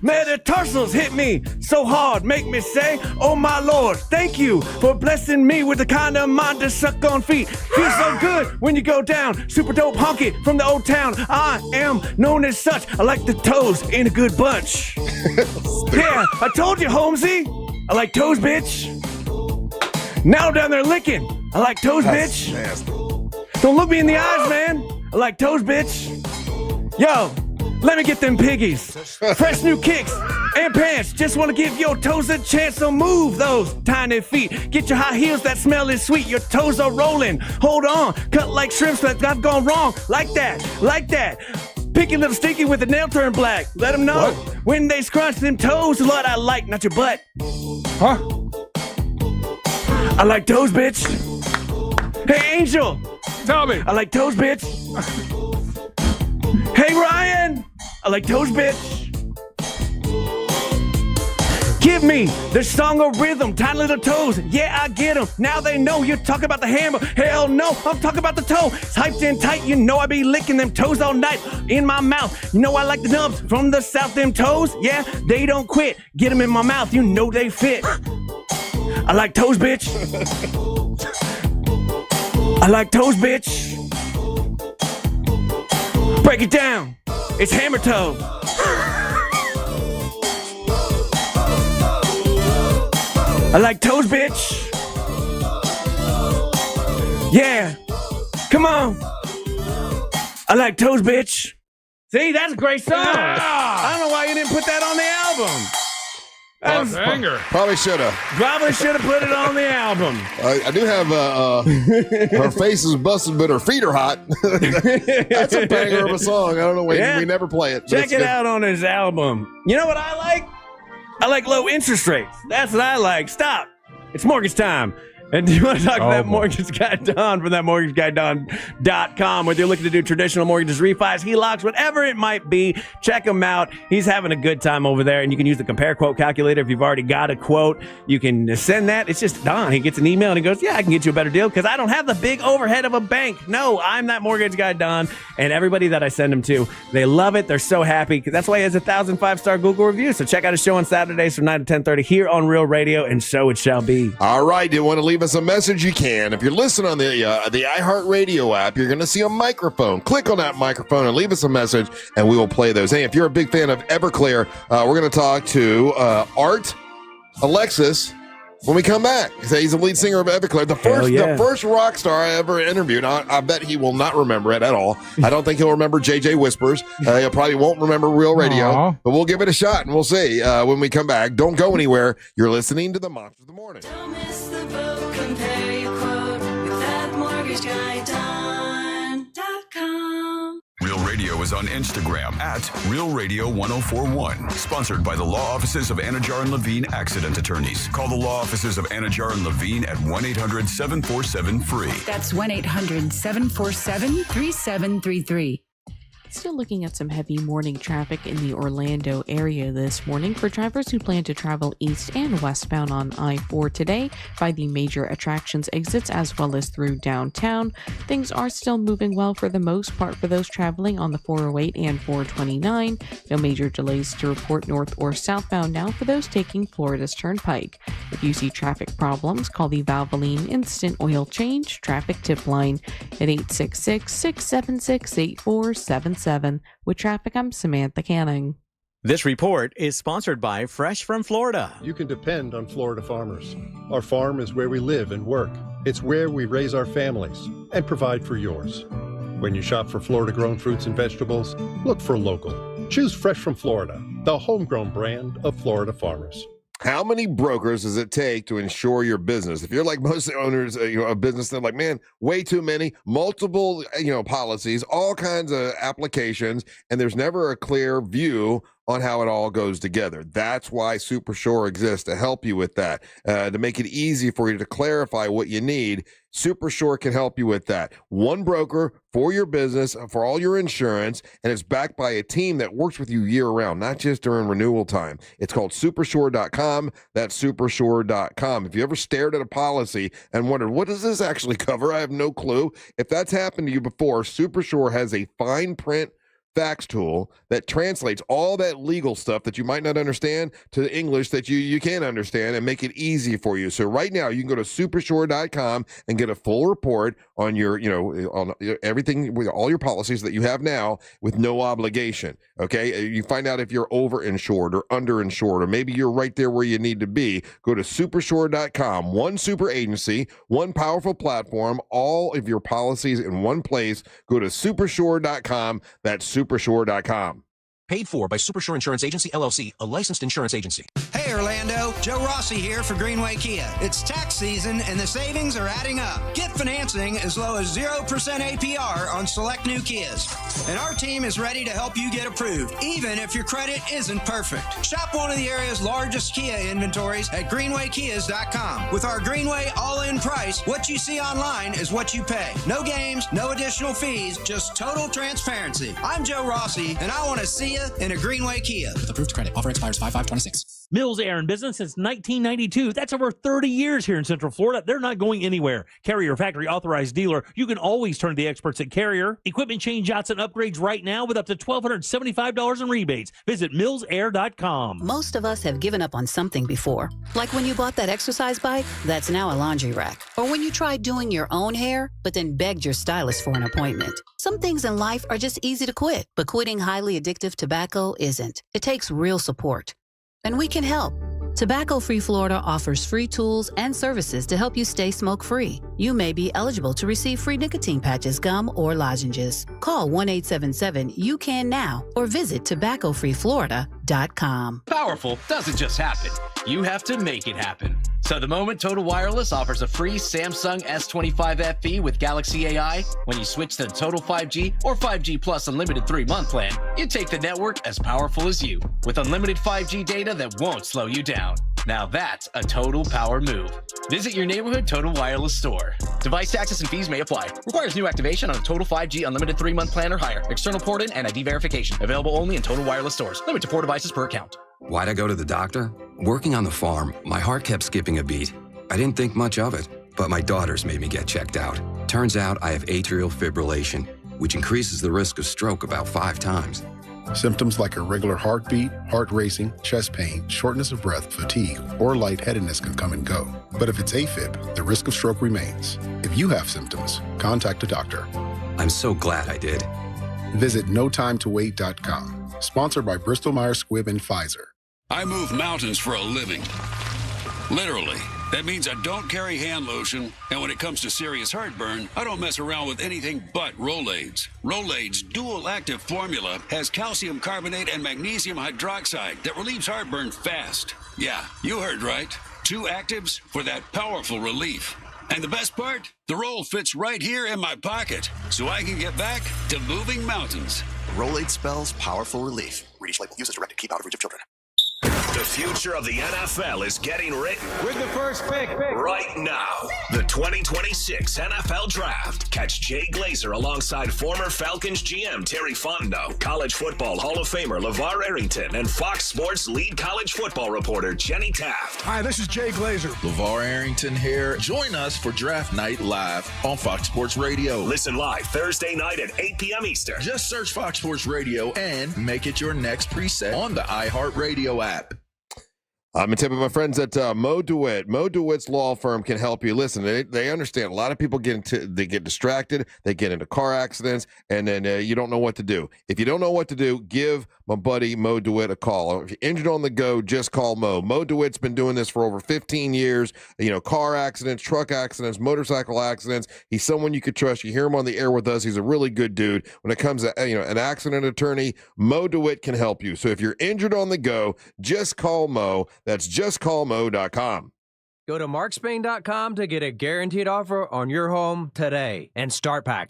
metatarsals hit me so hard, make me say, oh my Lord, thank you for blessing me with the kind of mind to suck on feet. Feels so good when you go down, super dope honky from the old town. I am known as such. I like the toes in a good bunch. Yeah, I told you, Holmesy. I like toes, bitch. Now down there licking. I like toes, bitch. Nasty. Don't look me in the eyes, man. I like toes, bitch. Yo, let me get them piggies. Fresh new kicks and pants. Just want to give your toes a chance to move those tiny feet. Get your high heels, that smell is sweet. Your toes are rolling. Hold on. Cut like shrimps that I've gone wrong. Like that. Picky little stinky with the nail turn black. Let them know when they scrunch them toes. A lot I like, not your butt. Huh? I like toes, bitch. Hey, Angel. Tell me. I like toes, bitch. Hey, Ryan. I like toes, bitch. Give me the song of rhythm, tiny little toes. Yeah, I get them. Now they know you're talking about the hammer. Hell no, I'm talking about the toe. It's hyped and tight. You know I be licking them toes all night in my mouth. You know I like the nubs from the south. Them toes, yeah, they don't quit. Get them in my mouth. You know they fit. I like toes, bitch. I like toes, bitch. Break it down. It's hammer toe. I like toes, bitch. Yeah. Come on. I like toes, bitch. See, that's a great song. Yeah. I don't know why you didn't put that on the album. Banger. Probably should have. Probably should have put it on the album. I do have her face is busted, but her feet are hot. That's a banger of a song. I don't know why we never play it. Check it out on his album. You know what I like? I like low interest rates. That's what I like. Stop. It's mortgage time. And do you want to talk to that mortgage guy, Don, from that mortgageguyDon.com, whether you're looking to do traditional mortgages, refis, HELOCs, whatever it might be, check him out. He's having a good time over there, and you can use the compare quote calculator. If you've already got a quote, you can send that. It's just Don. He gets an email, and he goes, yeah, I can get you a better deal because I don't have the big overhead of a bank. No, I'm that mortgage guy, Don, and everybody that I send him to, they love it. They're so happy. That's why he has 1,000 5-star Google reviews. So check out his show on Saturdays from 9 to 10:30 here on Real Radio, and so it shall be. All right. Do you want to leave us a message? You can. If you're listening on the iHeartRadio app, you're going to see a microphone. Click on that microphone and leave us a message, and we will play those. Hey, if you're a big fan of Everclear, we're going to talk to Art Alexis when we come back. He's the lead singer of Everclear, the first rock star I ever interviewed. I bet he will not remember it at all. I don't think he'll remember JJ Whispers. He probably won't remember Real Radio, but we'll give it a shot, and we'll see when we come back. Don't go anywhere. You're listening to the Monster of the Morning. Don't miss the boat. Compare your quote with that mortgageguyDon.com. Real Radio is on Instagram at Real Radio 1041. Sponsored by the law offices of Anajar and Levine Accident Attorneys. Call the law offices of Anajar and Levine at 1-800-747-FREE. That's 1-800-747-3733. Still looking at some heavy morning traffic in the Orlando area this morning for drivers who plan to travel east and westbound on I-4 today by the major attractions exits as well as through downtown. Things are still moving well for the most part for those traveling on the 408 and 429. No major delays to report north or southbound now for those taking Florida's Turnpike. If you see traffic problems, call the Valvoline Instant Oil Change Traffic Tip Line at 866-676-8477. With traffic, I'm Samantha Canning. This report is sponsored by Fresh from Florida. You can depend on Florida farmers. Our farm is where we live and work. It's where we raise our families and provide for yours. When you shop for Florida-grown fruits and vegetables, look for local. Choose Fresh from Florida, the homegrown brand of Florida farmers. How many brokers does it take to insure your business? If you're like most owners of business, they're like, man, way too many, multiple, policies, all kinds of applications, and there's never a clear view on how it all goes together. That's why Super Shore exists, to help you with that, to make it easy for you to clarify what you need. Super Shore can help you with that. One broker for your business, for all your insurance, and it's backed by a team that works with you year-round, not just during renewal time. It's called supershore.com. That's supershore.com. If you ever stared at a policy and wondered, what does this actually cover? I have no clue. If that's happened to you before, Super Shore has a fine print fax tool that translates all that legal stuff that you might not understand to English that you can understand and make it easy for you. So right now you can go to supershore.com and get a full report on your, on everything with all your policies that you have now with no obligation. Okay. You find out if you're overinsured or underinsured, or maybe you're right there where you need to be. Go to supershore.com, one super agency, one powerful platform, all of your policies in one place. Go to supershore.com. That's supershore.com. Paid for by Supershore Insurance Agency, LLC, a licensed insurance agency. Hey, Orlando. Joe Rossi here for Greenway Kia. It's tax season, and the savings are adding up. Get financing as low as 0% APR on select new Kias. And our team is ready to help you get approved, even if your credit isn't perfect. Shop one of the area's largest Kia inventories at greenwaykias.com. With our Greenway all-in price, what you see online is what you pay. No games, no additional fees, just total transparency. I'm Joe Rossi, and I want to see you in a Greenway Kia. With approved credit. Offer expires 5/5/26. Mills Air in business since 1992. That's over 30 years here in Central Florida. They're not going anywhere. Carrier factory authorized dealer. You can always turn to the experts at Carrier. Equipment change outs and upgrades right now with up to $1,275 in rebates. Visit millsair.com. Most of us have given up on something before. Like when you bought that exercise bike, that's now a laundry rack. Or when you tried doing your own hair, but then begged your stylist for an appointment. Some things in life are just easy to quit, but quitting highly addictive tobacco isn't. It takes real support. And we can help. Tobacco-Free Florida offers free tools and services to help you stay smoke-free. You may be eligible to receive free nicotine patches, gum, or lozenges. Call 1-877-YOU-CAN-NOW or visit tobaccofreeflorida.com. Powerful doesn't just happen. You have to make it happen. So the moment Total Wireless offers a free Samsung S25 FE with Galaxy AI, when you switch to the Total 5G or 5G Plus Unlimited 3-month plan, you take the network as powerful as you, with unlimited 5G data that won't slow you down. Now that's a total power move. Visit your neighborhood Total Wireless store. Device taxes and fees may apply. Requires new activation on a Total 5G Unlimited 3-month plan or higher. External port-in and ID verification. Available only in Total Wireless stores. Limit to 4 devices per account. Why'd I go to the doctor? Working on the farm, my heart kept skipping a beat. I didn't think much of it, but my daughters made me get checked out. Turns out I have atrial fibrillation, which increases the risk of stroke about 5 times. Symptoms like irregular heartbeat, heart racing, chest pain, shortness of breath, fatigue, or lightheadedness can come and go. But if it's AFib, the risk of stroke remains. If you have symptoms, contact a doctor. I'm so glad I did. Visit notimetowait.com. Sponsored by Bristol-Myers Squibb and Pfizer. I move mountains for a living. Literally. That means I don't carry hand lotion, and when it comes to serious heartburn, I don't mess around with anything but Rolaids. Rolaids' dual-active formula has calcium carbonate and magnesium hydroxide that relieves heartburn fast. Yeah, you heard right. 2 actives for that powerful relief. And the best part? The roll fits right here in my pocket, so I can get back to moving mountains. Rolade spells powerful relief. Read each label. Use as directed. Keep out of reach of children. The future of the NFL is getting written with the first pick right now. The 2026 NFL Draft. Catch Jay Glazer alongside former Falcons GM Terry Fontenot, College Football Hall of Famer LeVar Arrington, and Fox Sports lead college football reporter Jenny Taft. Hi, this is Jay Glazer. LeVar Arrington here. Join us for Draft Night live on Fox Sports Radio. Listen live Thursday night at 8 p.m. Eastern. Just search Fox Sports Radio and make it your next preset on the iHeartRadio app. I'm a tip of my friends at Mo DeWitt. Mo DeWitt's law firm can help you. Listen, they understand a lot of people get distracted, they get into car accidents, and then you don't know what to do. If you don't know what to do, give my buddy Mo DeWitt a call. If you're injured on the go, just call Mo. Mo DeWitt's been doing this for over 15 years. You know, car accidents, truck accidents, motorcycle accidents. He's someone you could trust. You hear him on the air with us. He's a really good dude. When it comes to an accident attorney, Mo DeWitt can help you. So if you're injured on the go, just call Mo. That's justcallmo.com. Go to markspain.com to get a guaranteed offer on your home today and start pack.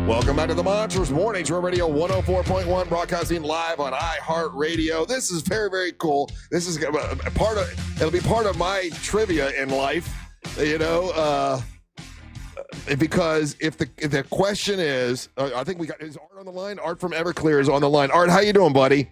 Welcome back to the Monsters Mornings Real Radio 104.1, broadcasting live on iHeartRadio. This is very, very cool. This is it'll be part of my trivia in life, because if the question is, I think is Art on the line? Art from Everclear is on the line. Art, how you doing, buddy?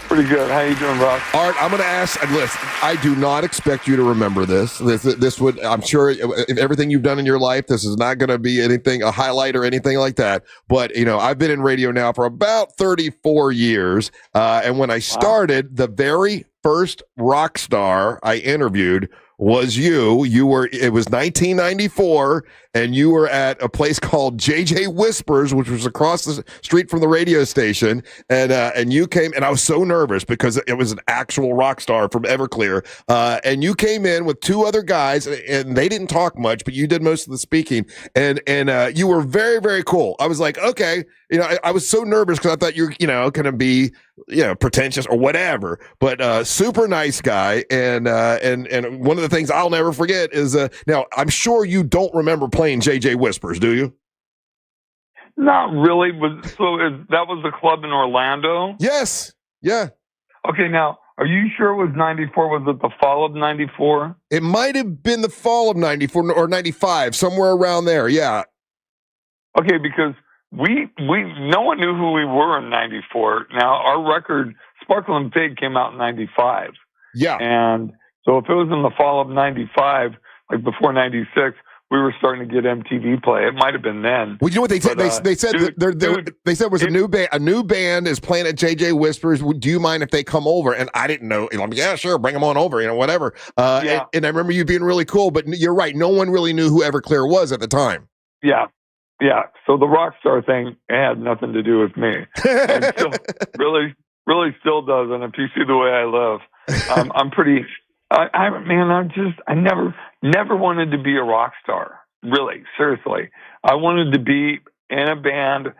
Pretty good. How you doing, Ross? Art, I'm going to ask. Listen, I do not expect you to remember this. This would, I'm sure, if everything you've done in your life, this is not going to be a highlight or anything like that. But I've been in radio now for about 34 years, and when I started, the very first rock star I interviewed was you. It was 1994, and you were at a place called JJ Whispers, which was across the street from the radio station. And you came, and I was so nervous because it was an actual rock star from Everclear. And you came in with 2 other guys, and they didn't talk much, but you did most of the speaking. And you were very, very cool. I was like, okay, I was so nervous because I thought you're, going to be, pretentious or whatever, but super nice guy. And one of the things I'll never forget is now I'm sure you don't remember playing JJ Whispers, do you? Not really. That was the club in Orlando? Yes. Yeah. Okay. Now, are you sure it was 94? Was it the fall of 94? It might have been the fall of 94 or 95, somewhere around there. Yeah. Okay, because no one knew who we were in 94. Now, our record, Sparkling Pig, came out in 95. Yeah. And so if it was in the fall of 95, like before 96, we were starting to get MTV play. It might have been then. Well, you know what they said? They said they said it was a new band. A new band is playing at JJ Whispers. Do you mind if they come over? And I didn't know. I'm like, yeah, sure, bring them on over. Whatever. And I remember you being really cool. But you're right. No one really knew who Everclear was at the time. Yeah. Yeah. So the rock star thing had nothing to do with me. And still, really still doesn't. If you see the way I live, I'm pretty, I never wanted to be a rock star. Really, seriously. I wanted to be in a band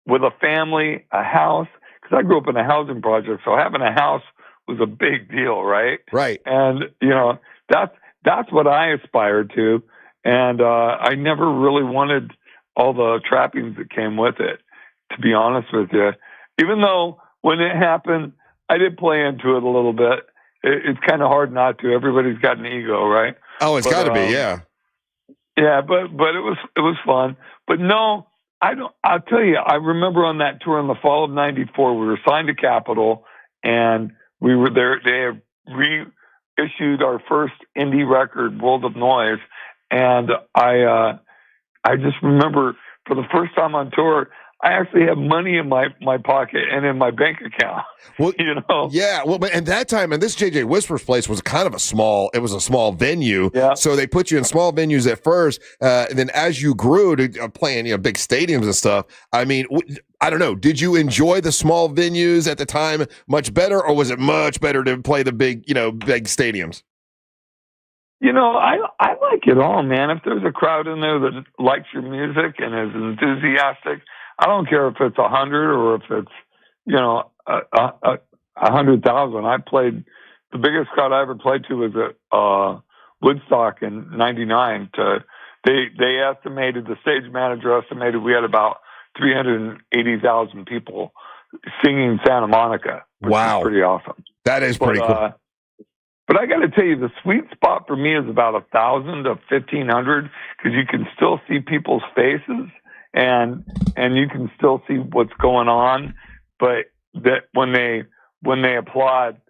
with a family, a house, because I grew up in a housing project. So having a house was a big deal, right? Right. And, that's what I aspired to. And I never really wanted all the trappings that came with it, to be honest with you. Even though when it happened, I did play into it a little bit. It's kind of hard not to. Everybody's got an ego, right? Oh, it's got to be, yeah. Yeah, but it was fun. But no, I don't. I'll tell you. I remember on that tour in the fall of '94, we were signed to Capitol, and we were there. They had reissued our first indie record, World of Noise, and I just remember for the first time on tour, I actually have money in my pocket and in my bank account. Well, yeah. Well, and that time, and this JJ Whisper's place was kind of a small venue. Yeah. So they put you in small venues at first. And then as you grew to playing, big stadiums and stuff, I mean, I don't know. Did you enjoy the small venues at the time much better, or was it much better to play the big stadiums? I like it all, man. If there's a crowd in there that likes your music and is enthusiastic, I don't care if it's 100 or if it's, 100,000. I played, the biggest crowd I ever played to was at Woodstock in '99. They estimated, the stage manager estimated we had about 380,000 people singing Santa Monica, which is pretty awesome. That is pretty cool. But I got to tell you, the sweet spot for me is about 1,000 to 1,500 because you can still see people's faces and you can still see what's going on. But that when they applaud,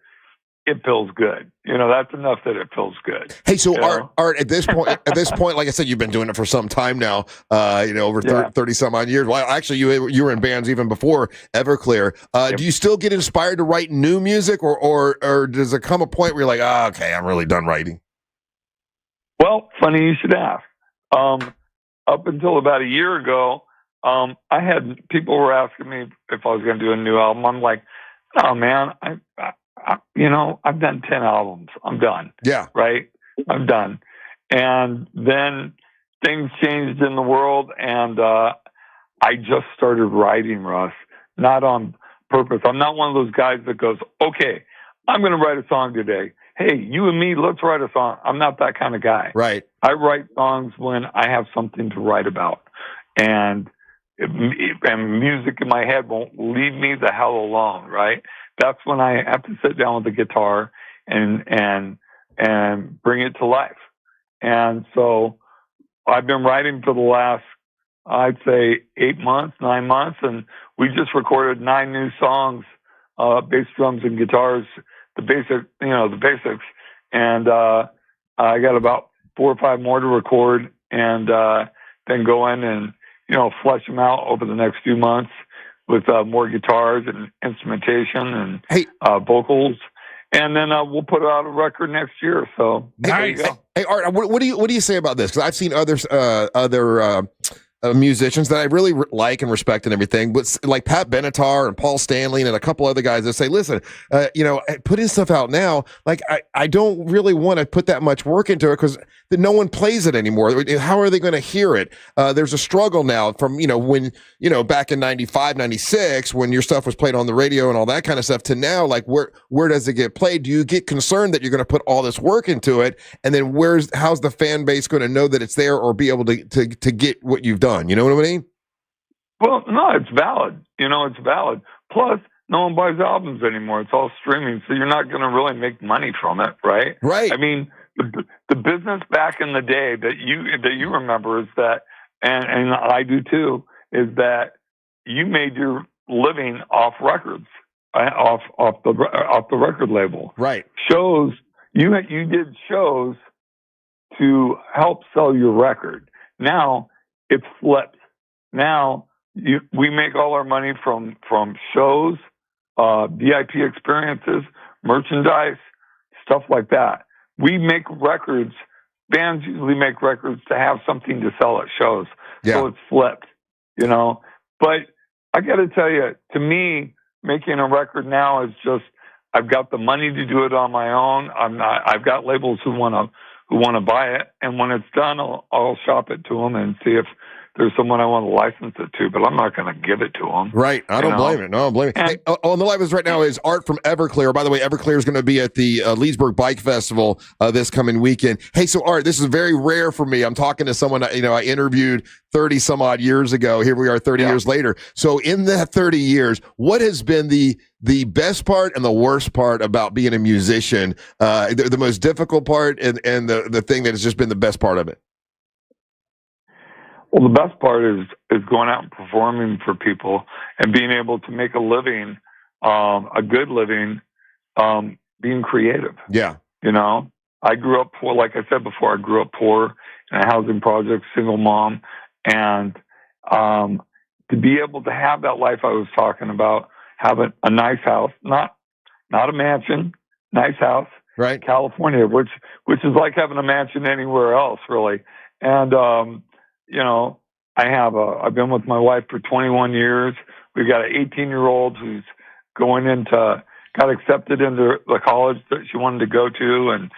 it feels good. That's enough that it feels good. Hey, so Art, at this point, like I said, you've been doing it for some time now. Over 30 some odd years. Well, actually, you were in bands even before Everclear. Do you still get inspired to write new music, or does it come a point where you're like, okay, I'm really done writing? Well, funny you should ask. Up until about a year ago, I had people were asking me if I was going to do a new album. I'm like, no, man, I've done 10 albums. I'm done. Yeah. Right? I'm done. And then things changed in the world, and I just started writing, Russ, not on purpose. I'm not one of those guys that goes, okay, I'm going to write a song today. Hey, you and me, let's write a song. I'm not that kind of guy. Right. I write songs when I have something to write about. And music in my head won't leave me the hell alone, right? That's when I have to sit down with the guitar and bring it to life. And so I've been writing for the last, I'd say 9 months, and we just recorded 9 new songs, bass, drums, and guitars, the basics. And I got about 4 or 5 more to record, and then go in and flesh them out over the next few months with more guitars and instrumentation and vocals, and then we'll put out a record next year. So nice. Hey, Art, what do you say about this? Because I've seen other musicians that I really like and respect and everything, but like Pat Benatar and Paul Stanley and a couple other guys that say, listen, putting stuff out now, like I don't really want to put that much work into it because no one plays it anymore. How are they going to hear it? There's a struggle now from, when, back in 95, 96, when your stuff was played on the radio and all that kind of stuff to now, like where does it get played? Do you get concerned that you're going to put all this work into it? And then how's the fan base going to know that it's there or be able to get what you've done? You know what I mean? Well, no, it's valid. It's valid. Plus, no one buys albums anymore. It's all streaming, so you're not going to really make money from it, right? Right. I mean, the business back in the day that you remember is that, and I do too, is that you made your living off records, off the record label. Right. Shows you did shows to help sell your record. Now it's flipped. Now we make all our money from shows, VIP experiences, merchandise, stuff like that. We make records. Bands usually make records to have something to sell at shows. Yeah. So it's flipped, you know. But I got to tell you, to me, making a record now is just, I've got the money to do it on my own. I've got labels who want to buy it, and when it's done, I'll shop it to them and see if there's someone I want to license it to. But I'm not going to give it to them. Right. I don't blame it. No, I don't blame it. Hey, on the live is right now is Art from Everclear. By the way, Everclear is going to be at the Leesburg Bike Festival this coming weekend. Hey, so Art, this is very rare for me. I'm talking to someone, I interviewed 30 some odd years ago. Here we are 30 years later. So in that 30 years, what has been the best part and the worst part about being a musician? The most difficult part and the thing that has just been the best part of it? Well, the best part is going out and performing for people and being able to make a living, a good living, being creative. Yeah. You know, I grew up poor, like I said before, I grew up poor in a housing project, single mom. And to be able to have that life I was talking about, have a nice house, not a mansion, nice house, right? California, which is like having a mansion anywhere else, really. And you know, I've been with my wife for 21 years. We've got an 18-year-old who's got accepted into the college that she wanted to go to, and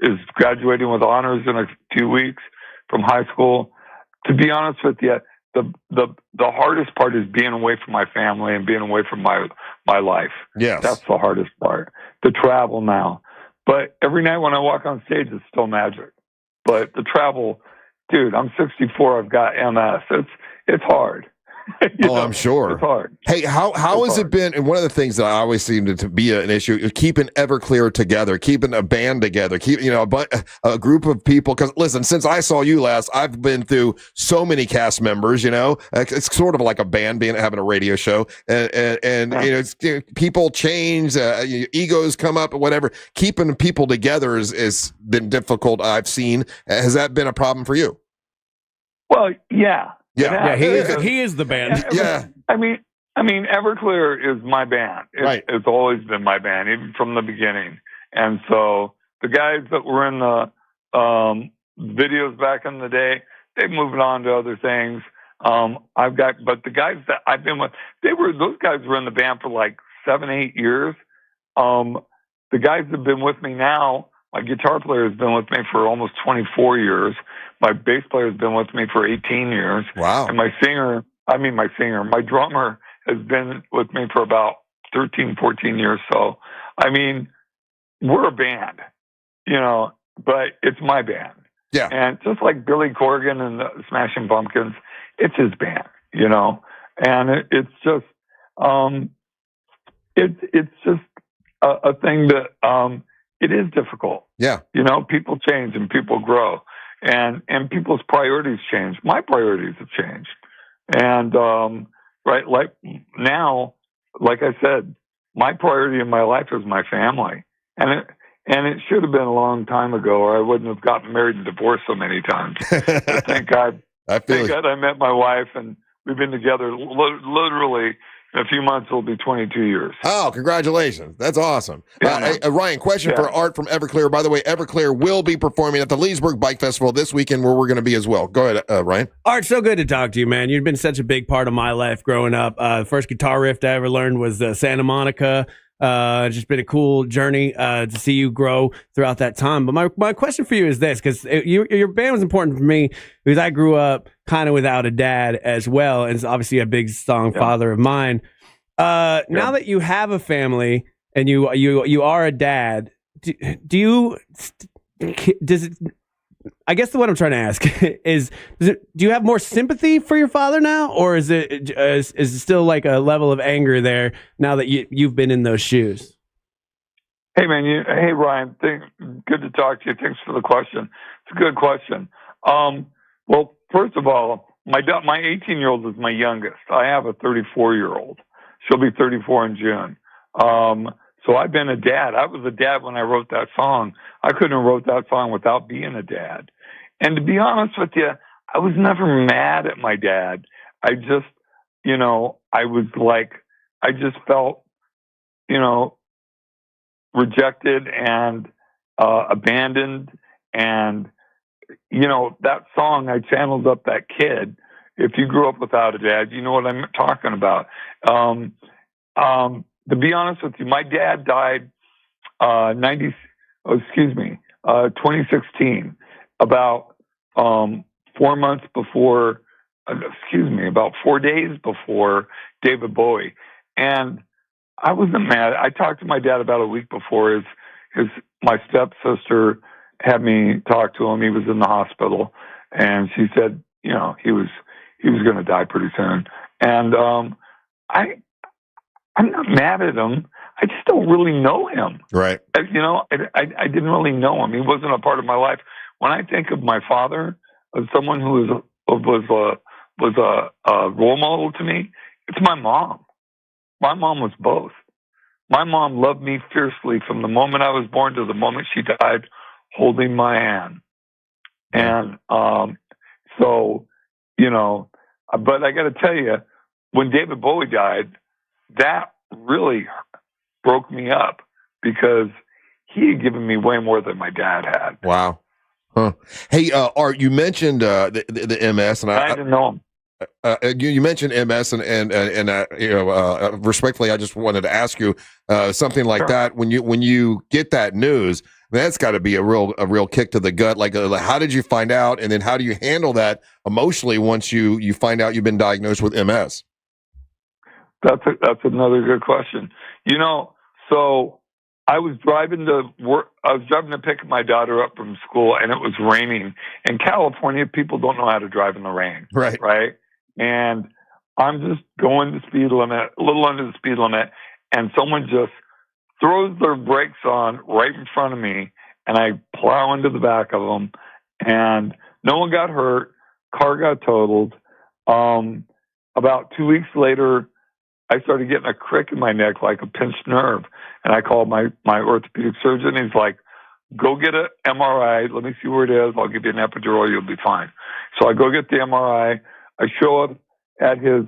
is graduating with honors in a few weeks from high school. To be honest with you, the hardest part is being away from my family and being away from my life. Yes. That's the hardest part. To travel now. But every night when I walk on stage, it's still magic. But the travel, dude, I'm 64. I've got MS. It's hard. I'm sure. It's hard. Hey, how has it been? And one of the things that I always seem to be an issue is keeping Everclear together, keeping a band together, a group of people. Because listen, since I saw you last, I've been through so many cast members. It's sort of like a band having a radio show, and people change, egos come up, or whatever. Keeping people together is been difficult. I've seen. Has that been a problem for you? Well, yeah. Yeah, he is the band. Yeah. I mean, Everclear is my band. It's always been my band, even from the beginning. And so the guys that were in the videos back in the day, they've moved on to other things. But the guys that I've been with, those guys were in the band for like 7-8 years. The guys that have been with me now, my guitar player has been with me for almost 24 years. My bass player has been with me for 18 years. Wow. And my drummer has been with me for about 13, 14 years. So, I mean, we're a band, but it's my band. Yeah. And just like Billy Corgan and the Smashing Pumpkins, it's his band, and it's just, it's just a thing that, it is difficult. Yeah. People change and people grow. And people's priorities change. My priorities have changed. And, like now, like I said, my priority in my life is my family. And it should have been a long time ago, or I wouldn't have gotten married and divorced so many times. But thank God. Thank God I met my wife, and we've been together literally. In a few months, it'll be 22 years. Oh, congratulations. That's awesome. Yeah, Ryan, question for Art from Everclear. By the way, Everclear will be performing at the Leesburg Bike Festival this weekend, where we're going to be as well. Go ahead, Ryan. Art, so good to talk to you, man. You've been such a big part of my life growing up. The first guitar riff I ever learned was Santa Monica. It's just been a cool journey to see you grow throughout that time. But my question for you is this, because your band was important for me because I grew up kind of without a dad as well, and it's obviously a big, strong father of mine. Now that you have a family and you are a dad, I guess what I'm trying to ask is, do you have more sympathy for your father now, or is it still like a level of anger there now that you've been in those shoes? Hey man, hey Ryan, good to talk to you. Thanks for the question. It's a good question. Well, first of all, my 18-year-old is my youngest. I have a 34-year-old. She'll be 34 in June. So I've been a dad. I was a dad when I wrote that song. I couldn't have wrote that song without being a dad. And to be honest with you, I was never mad at my dad. I just, I just felt, rejected and abandoned. And that song, I channeled up that kid. If you grew up without a dad, you know what I'm talking about. To be honest with you, my dad died 2016, about 4 months before, about 4 days before David Bowie. And I wasn't mad. I talked to my dad about a week before. My stepsister had me talk to him. He was in the hospital, and she said, he was going to die pretty soon. And I'm not mad at him. I just don't really know him. Right. I didn't really know him. He wasn't a part of my life. When I think of my father as someone who was a role model to me, it's my mom. My mom was both. My mom loved me fiercely from the moment I was born to the moment she died, holding my hand. And but I got to tell you, when David Bowie died, that really broke me up because he had given me way more than my dad had. Wow. Huh. Hey, Art, you mentioned the MS, and I didn't know him. You mentioned MS, and respectfully, I just wanted to ask you something like that. When you get that news, that's got to be a real kick to the gut. Like, how did you find out, and then how do you handle that emotionally once you find out you've been diagnosed with MS? That's another good question. So I was driving to work. I was driving to pick my daughter up from school, and it was raining. In California, people don't know how to drive in the rain. Right. And I'm just going the speed limit, a little under the speed limit, and someone just throws their brakes on right in front of me, and I plow into the back of them, and no one got hurt. Car got totaled. About 2 weeks later, I started getting a crick in my neck, like a pinched nerve. And I called my orthopedic surgeon. He's like, go get an MRI. Let me see where it is. I'll give you an epidural. You'll be fine. So I go get the MRI. I show up at his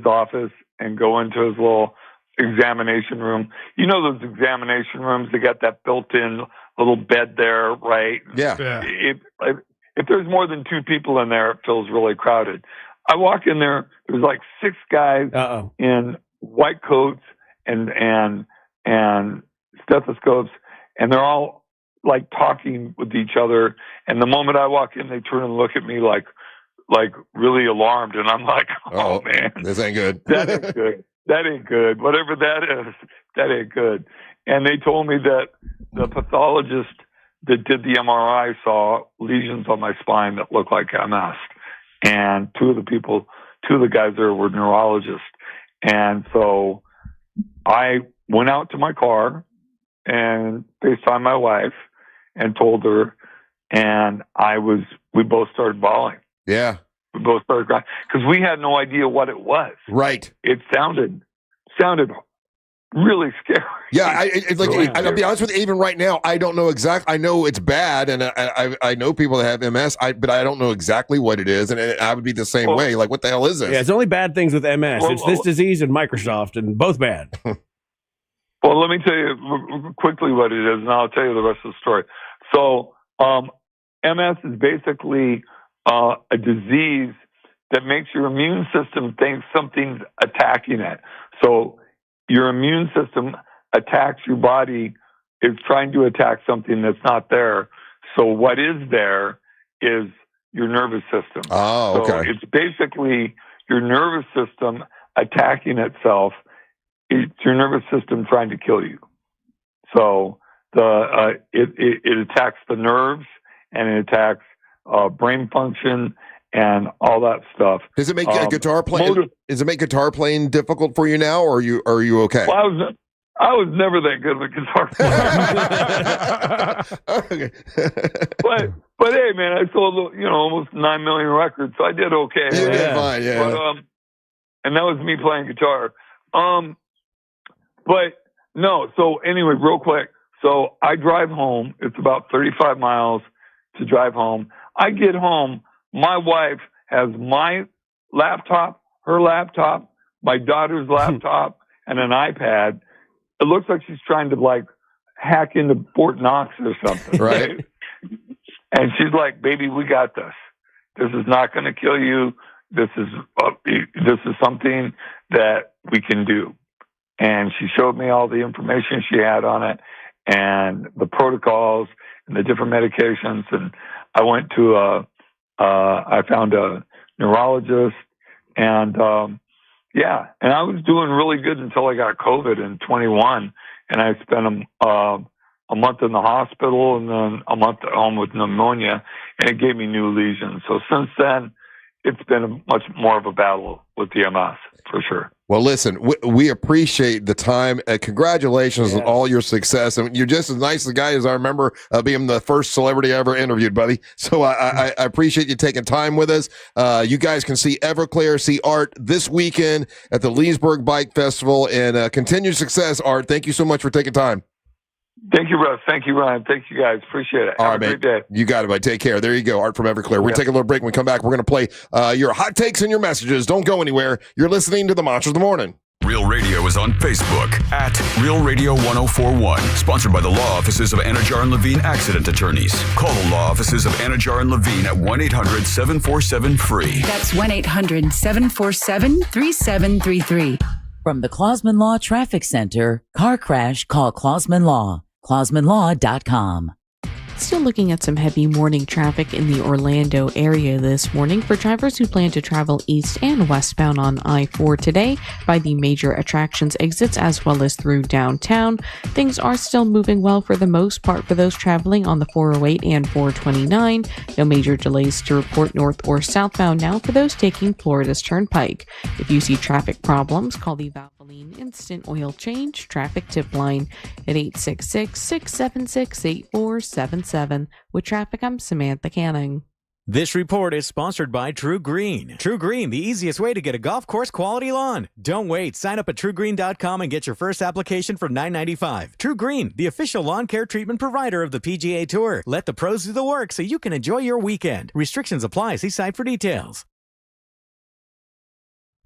office and go into his little examination room. You know those examination rooms, they got that built-in little bed there, right? Yeah. If there's more than two people in there, it feels really crowded. I walk in there, there's like 6 guys in white coats and stethoscopes, and they're all like talking with each other. And the moment I walk in, they turn and look at me like really alarmed, and I'm like, oh man, this ain't good. That ain't good. That ain't good. Whatever that is, that ain't good. And they told me that the pathologist that did the MRI saw lesions on my spine that looked like MS. And two of the guys there were neurologists. And so I went out to my car and FaceTimed my wife and told her, and we both started bawling. Yeah. We both started crying because we had no idea what it was. Right. It sounded really scary. Yeah, I'll be honest with you, even right now, I don't know exactly. I know it's bad, and I know people that have MS, but I don't know exactly what it is, and I would be the same way. Like, what the hell is this? Yeah, it's only bad things with MS. It's this disease and Microsoft, and both bad. Well, let me tell you quickly what it is, and I'll tell you the rest of the story. So, MS is basically a disease that makes your immune system think something's attacking it. So your immune system attacks your body, is trying to attack something that's not there. So what is there is your nervous system. Oh, okay. So it's basically your nervous system attacking itself. It's your nervous system trying to kill you. So it attacks the nerves, and it attacks brain function and all that stuff. Does it make guitar playing? Does it make guitar playing difficult for you now, or are you okay? Well, I was never that good of a guitar player. but hey, man, I sold almost 9 million records, so I did okay. You did fine, yeah. But, and that was me playing guitar. But no. So anyway, real quick. So I drive home. It's about 35 miles to drive home. I get home. My wife has my laptop, her laptop, my daughter's laptop, and an iPad. It looks like she's trying to hack into Fort Knox or something. Right. And she's like, baby, we got this. This is not going to kill you. This is something that we can do. And she showed me all the information she had on it and the protocols and the different medications. And I went to I found a neurologist, and and I was doing really good until I got COVID in 21, and I spent a month in the hospital and then a month at home with pneumonia, and it gave me new lesions. So since then, it's been much more of a battle with the MS, for sure. Well, listen, we appreciate the time. Congratulations on all your success. I mean, you're just as nice a guy as I remember being the first celebrity I ever interviewed, buddy. So I appreciate you taking time with us. You guys can see Everclear, see Art this weekend at the Leesburg Bike Festival, and continued success, Art. Thank you so much for taking time. Thank you, Russ. Thank you, Ryan. Thank you, guys. Appreciate it. All Have right, a great day. You got it, buddy. Take care. There you go. Art from Everclear. We're going to take a little break. When we come back, we're going to play your hot takes and your messages. Don't go anywhere. You're listening to the Monsters of the Morning. Real Radio is on Facebook at Real Radio 1041. Sponsored by the law offices of Anajar and Levine Accident Attorneys. Call the law offices of Anajar and Levine at 1-800-747-FREE. That's 1-800-747-3733. From the Clausman Law Traffic Center, car crash, call Clausman Law. ClausmanLaw.com. Still looking at some heavy morning traffic in the Orlando area this morning for drivers who plan to travel east and westbound on I-4 today by the major attractions exits as well as through downtown. Things are still moving well for the most part for those traveling on the 408 and 429. No major delays to report north or southbound now for those taking Florida's Turnpike. If you see traffic problems, call the Valvoline Instant Oil Change Traffic Tip Line at 866-676-8477. With traffic, I'm Samantha Canning. This report is sponsored by True Green. True Green, the easiest way to get a golf course quality lawn. Don't wait. Sign up at truegreen.com and get your first application for $9.95. True Green, the official lawn care treatment provider of the PGA Tour. Let the pros do the work so you can enjoy your weekend. Restrictions apply. See site for details.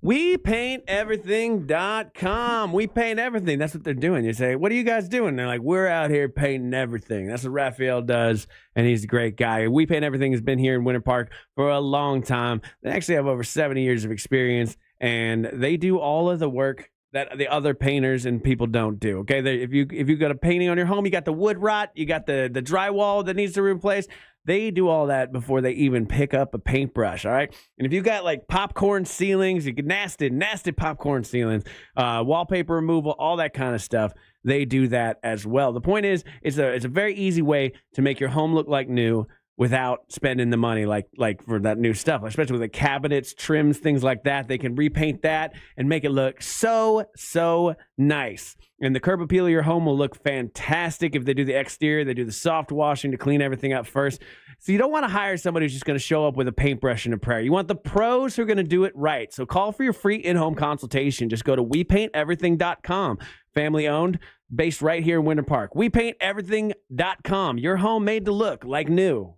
WePaintEverything.com. We paint everything. That's what they're doing. You say, what are you guys doing? They're like, we're out here painting everything. That's what Raphael does, and he's a great guy. We Paint Everything has been here in Winter Park for a long time. They actually have over 70 years of experience, and they do all of the work that the other painters and people don't do. Okay, if you got a painting on your home, you got the wood rot, you got the drywall that needs to be replaced. They do all that before they even pick up a paintbrush, all right? And if you got like popcorn ceilings, you get nasty popcorn ceilings, wallpaper removal, all that kind of stuff, they do that as well. The point is, it's a very easy way to make your home look like new without spending the money like for that new stuff, especially with the cabinets, trims, things like that. They can repaint that and make it look so nice. And the curb appeal of your home will look fantastic if they do the exterior. They do the soft washing to clean everything up first. So you don't want to hire somebody who's just going to show up with a paintbrush and a prayer. You want the pros who are going to do it right. So call for your free in-home consultation. Just go to WePaintEverything.com. Family owned, based right here in Winter Park. WePaintEverything.com. Your home made to look like new.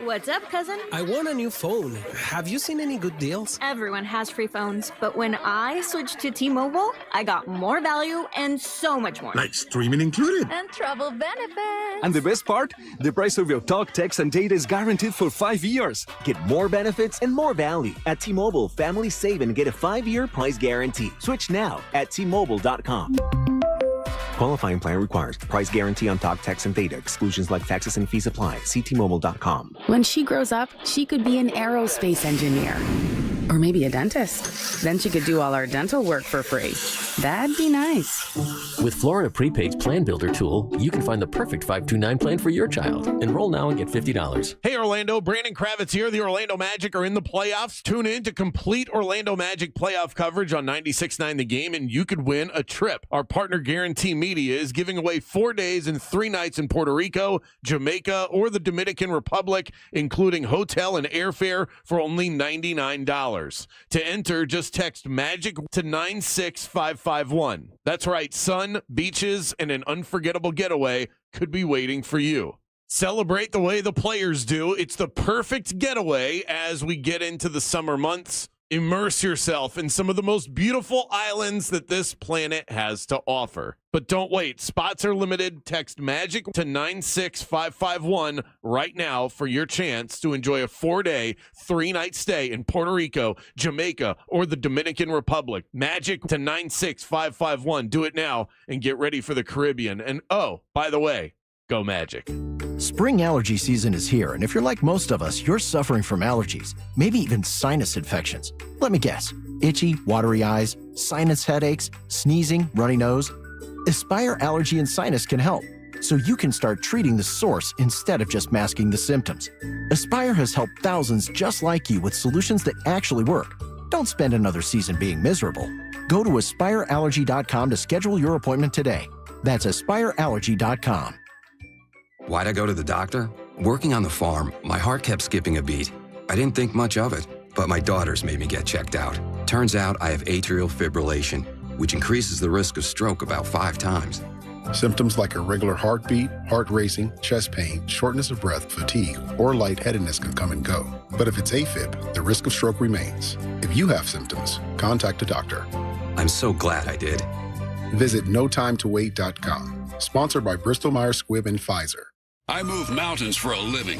What's up, cousin? I want a new phone. Have you seen any good deals? Everyone has free phones, but when I switched to T-Mobile, I got more value and so much more. Like streaming included. And travel benefits. And the best part? The price of your talk, text, and data is guaranteed for 5 years. Get more benefits and more value. At T-Mobile, families save and get a 5-year price guarantee. Switch now at T-Mobile.com. Qualifying plan requires price guarantee on talk, text, and data. Exclusions like taxes and fees apply. See T-Mobile.com. When she grows up, she could be an aerospace engineer. Or maybe a dentist. Then she could do all our dental work for free. That'd be nice. With Florida Prepaid's Plan Builder tool, you can find the perfect 529 plan for your child. Enroll now and get $50. Hey, Orlando. Brandon Kravitz here. The Orlando Magic are in the playoffs. Tune in to complete Orlando Magic playoff coverage on 96.9 The Game, and you could win a trip. Our partner, Guarantee Media, is giving away 4 days and 3 nights in Puerto Rico, Jamaica, or the Dominican Republic, including hotel and airfare for only $99. To enter, just text MAGIC to 96551. That's right, sun, beaches, and an unforgettable getaway could be waiting for you. Celebrate the way the players do. It's the perfect getaway as we get into the summer months. Immerse yourself in some of the most beautiful islands that this planet has to offer. But don't wait. Spots are limited. Text MAGIC to 96551 right now for your chance to enjoy a 4-day, 3-night stay in Puerto Rico, Jamaica, or the Dominican Republic. MAGIC to 96551. Do it now and get ready for the Caribbean. And oh, by the way, go Magic. Spring allergy season is here, and if you're like most of us, you're suffering from allergies, maybe even sinus infections. Let me guess. Itchy, watery eyes, sinus headaches, sneezing, runny nose. Aspire Allergy and Sinus can help, so you can start treating the source instead of just masking the symptoms. Aspire has helped thousands just like you with solutions that actually work. Don't spend another season being miserable. Go to aspireallergy.com to schedule your appointment today. That's aspireallergy.com. Why'd I go to the doctor? Working on the farm, my heart kept skipping a beat. I didn't think much of it, but my daughters made me get checked out. Turns out I have atrial fibrillation, which increases the risk of stroke about 5 times. Symptoms like irregular heartbeat, heart racing, chest pain, shortness of breath, fatigue, or lightheadedness can come and go. But if it's AFib, the risk of stroke remains. If you have symptoms, contact a doctor. I'm so glad I did. Visit notimetowait.com. Sponsored by Bristol Myers Squibb and Pfizer. I move mountains for a living.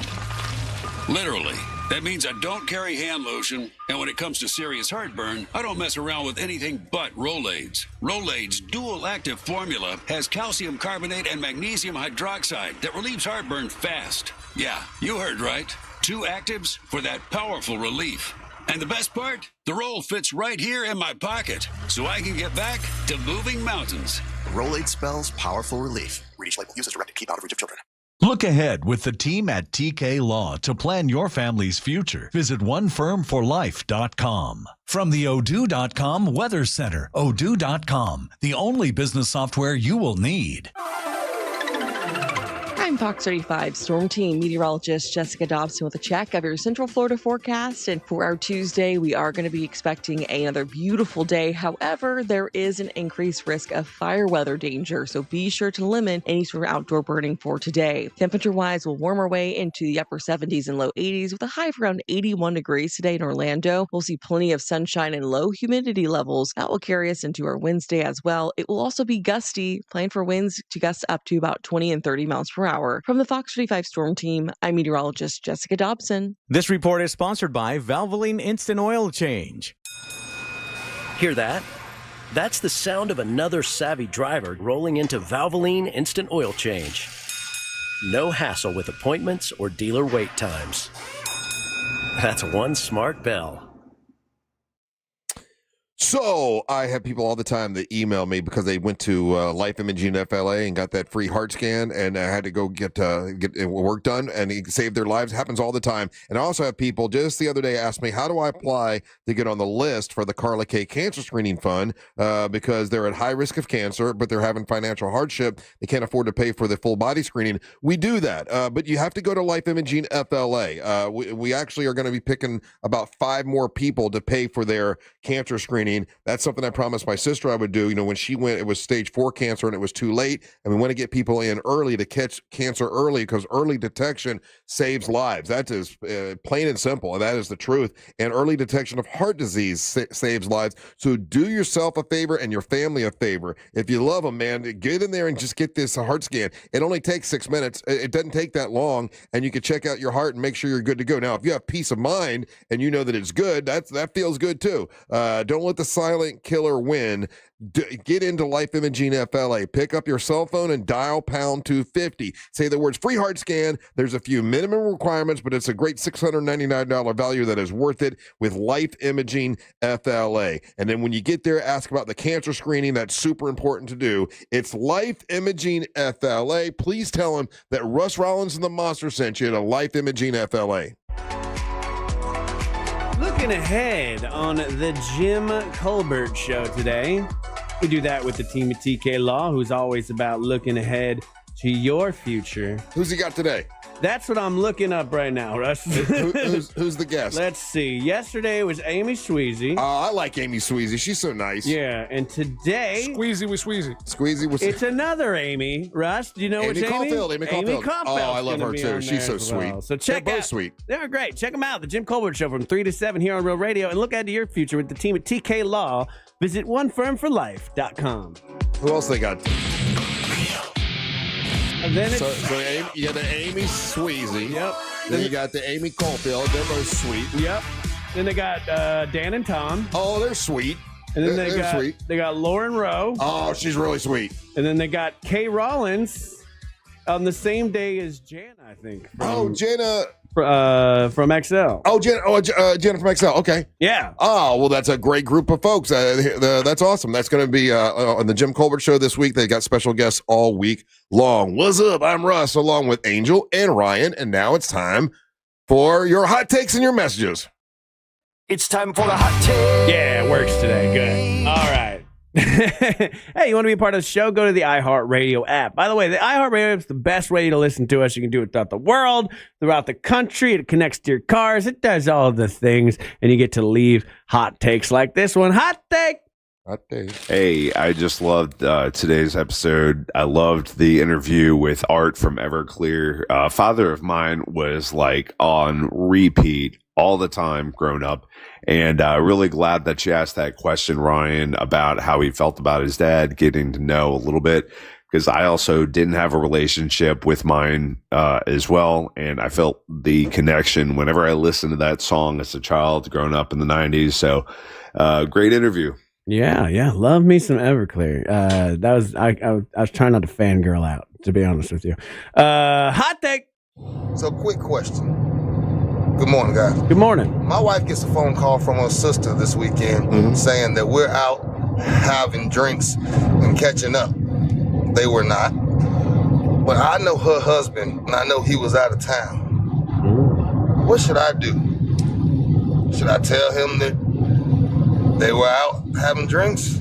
Literally. That means I don't carry hand lotion, and when it comes to serious heartburn, I don't mess around with anything but Rolaids. Rolaids' dual-active formula has calcium carbonate and magnesium hydroxide that relieves heartburn fast. Yeah, you heard right. 2 actives for that powerful relief. And the best part? The roll fits right here in my pocket, so I can get back to moving mountains. Rolade spells powerful relief. Read each label. Use as directed. Keep out of reach of children. Look ahead with the team at TK Law to plan your family's future. Visit onefirmforlife.com. From the Odoo.com Weather Center, Odoo.com, the only business software you will need. I'm Fox 35 Storm Team meteorologist Jessica Dobson with a check of your Central Florida forecast. And for our Tuesday, we are going to be expecting another beautiful day. However, there is an increased risk of fire weather danger, so be sure to limit any sort of outdoor burning for today. Temperature-wise, we'll warm our way into the upper 70s and low 80s with a high of around 81 degrees today in Orlando. We'll see plenty of sunshine and low humidity levels. That will carry us into our Wednesday as well. It will also be gusty. Plan for winds to gust up to about 20 and 30 miles per hour. From the Fox 35 Storm Team, I'm meteorologist Jessica Dobson. This report is sponsored by Valvoline Instant Oil Change. Hear that? That's the sound of another savvy driver rolling into Valvoline Instant Oil Change. No hassle with appointments or dealer wait times. That's one smart bell. So I have people all the time that email me because they went to Life Imaging FLA and got that free heart scan, and I had to go get work done, and it saved their lives. It happens all the time. And I also have people just the other day ask me, how do I apply to get on the list for the Carla K Cancer Screening Fund because they're at high risk of cancer, but they're having financial hardship. They can't afford to pay for the full body screening. We do that, but you have to go to Life Imaging FLA. We actually are going to be picking about 5 more people to pay for their cancer screening. That's something I promised my sister I would do. You know, when she went, it was stage 4 cancer and it was too late. And we want to get people in early to catch cancer early because early detection saves lives. That is plain and simple. And that is the truth. And early detection of heart disease saves lives. So do yourself a favor and your family a favor. If you love them, man, get in there and just get this heart scan. It only takes 6 minutes. It doesn't take that long. And you can check out your heart and make sure you're good to go. Now, if you have peace of mind and you know that it's good, that feels good too. Don't let the silent killer win. Get into Life Imaging FLA. Pick up your cell phone and dial pound 250. Say the words free heart scan. There's a few minimum requirements, but it's a great $699 value that is worth it with Life Imaging FLA. And then when you get there, ask about the cancer screening. That's super important to do. It's Life Imaging FLA. Please tell them that Russ Rollins and the Monster sent you to Life Imaging FLA. Looking ahead on the Jim Colbert Show today. We do that with the team at TK Law, who's always about looking ahead to your future. Who's he got today? That's what I'm looking up right now, Russ. Who's the guest? Let's see. Yesterday was Amy Sweezy. I like Amy Sweezy. She's so nice. Yeah, and today... Squeezy with Sweezy. Squeezy was... It's another Amy. Russ, do you know which Amy? Amy Caulfield. Oh, I love her too. She's so sweet. Well. So check They're out... both sweet. They're great. Check them out. The Jim Colbert Show from 3 to 7 here on Real Radio. And look ahead to your future with the team at TK Law. Visit onefirmforlife.com. Who else they got? And then it's... So you got the Amy Sweezy. Yep. Then you got the Amy Caulfield. They're both sweet. Yep. Then they got Dan and Tom. Oh, they're sweet. And then they're sweet. They got Lauren Rowe. Oh, she's really sweet. And then they got Kay Rollins on the same day as Jana, I think. Jana. From XL. Oh, Jana from XL. Okay. Yeah. Oh, well, that's a great group of folks. That's awesome. That's going to be on the Jim Colbert Show this week. They got special guests all week long. What's up? I'm Russ, along with Angel and Ryan. And now it's time for your hot takes and your messages. It's time for the hot take. Yeah, it works today. Good. All right. Hey, you want to be a part of the show? Go to the iHeartRadio app. By the way, the iHeartRadio app is the best way to listen to us. You can do it throughout the world, throughout the country. It connects to your cars. It does all of the things, and you get to leave hot takes like this one. Hot take. Hot take. Hey, I just loved today's episode. I loved the interview with Art from Everclear. Father of mine was like on repeat all the time growing up. And really glad that you asked that question, Ryan, about how he felt about his dad, getting to know a little bit, because I also didn't have a relationship with mine as well. And I felt the connection whenever I listened to that song as a child growing up in the 90s. So great interview. Yeah. Love me some Everclear. I was trying not to fangirl out, to be honest with you. Hot take. So quick question. Good morning, guys. Good morning. My wife gets a phone call from her sister this weekend saying that we're out having drinks and catching up. They were not. But I know her husband, and I know he was out of town. What should I do? Should I tell him that they were out having drinks?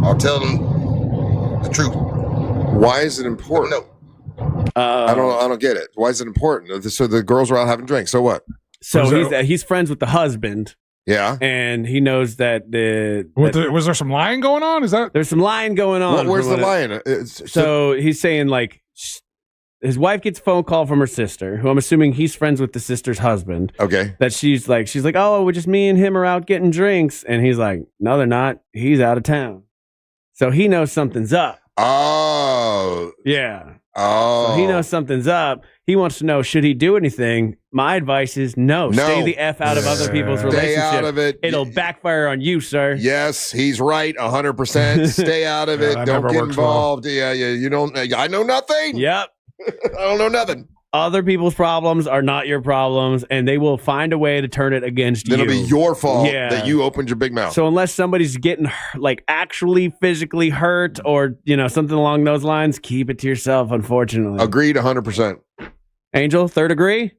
Or tell them the truth? Why is it important? No. I don't get it. Why is it important? So the girls are out having drinks. So what? So he's friends with the husband. Yeah. And he knows that was there some lying going on? There's some lying going on? Where's the lying? So he's saying like his wife gets a phone call from her sister, who I'm assuming he's friends with the sister's husband. Okay. That she's like, oh, we're just me and him are out getting drinks. And he's like, no, they're not. He's out of town. So he knows something's up. Oh. Yeah. Oh. So he knows something's up. He wants to know, should he do anything? My advice is no. Stay the F out of other people's relationships. Stay out of it. It'll backfire on you, sir. Yes, he's right, 100%. Stay out of it. Don't get involved. Well. Yeah, you don't. I know nothing. Yep. I don't know nothing. Other people's problems are not your problems, and they will find a way to turn it against you. It'll be your fault that you opened your big mouth. So unless somebody's getting like actually physically hurt or something along those lines, keep it to yourself, unfortunately. Agreed 100%. Angel, third agree?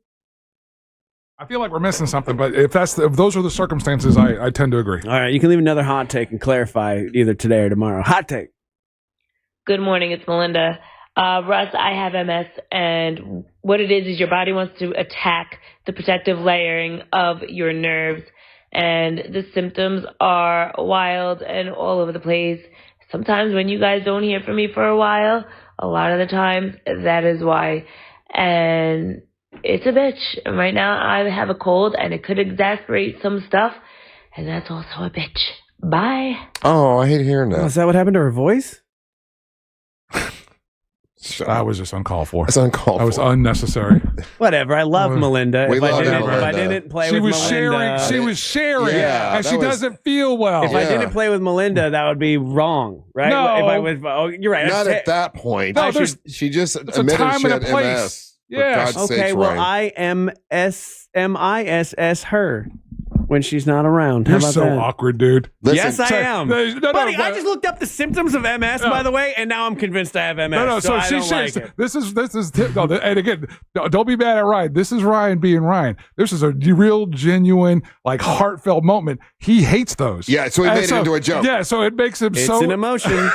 I feel like we're missing something, but if those are the circumstances, I tend to agree. All right, you can leave another hot take and clarify either today or tomorrow. Hot take. Good morning, it's Melinda. Russ, I have MS, and what it is your body wants to attack the protective layering of your nerves, and the symptoms are wild and all over the place. Sometimes when you guys don't hear from me for a while, a lot of the times that is why. And it's a bitch. And right now I have a cold, and it could exasperate some stuff, and that's also a bitch. Bye. Oh, I hate hearing that. Oh, is that what happened to her voice? That was just uncalled for. It's uncalled for. That was unnecessary. Whatever. I love Melinda. We If love I didn't play with Melinda. She was sharing, Yeah, and she doesn't feel well. If I didn't play with Melinda, that would be wrong, right? No. If I was, you're right. Not at that point. No, she just it's a admitted time she and a had place. MS. Yes. For God's Okay, sakes, well, Ryan. I am MISS her. when she's not around. How You're about so that? awkward, dude. Yes, I am. No, Buddy, I just looked up the symptoms of MS, by the way, and now I'm convinced I have MS. No, so I she don't shares. like it. This is no, and again, don't be mad at Ryan. This is Ryan being Ryan. This is a real, genuine, like heartfelt moment. He hates those. Yeah, so he made it into a joke. Yeah, so it makes him It's an emotion.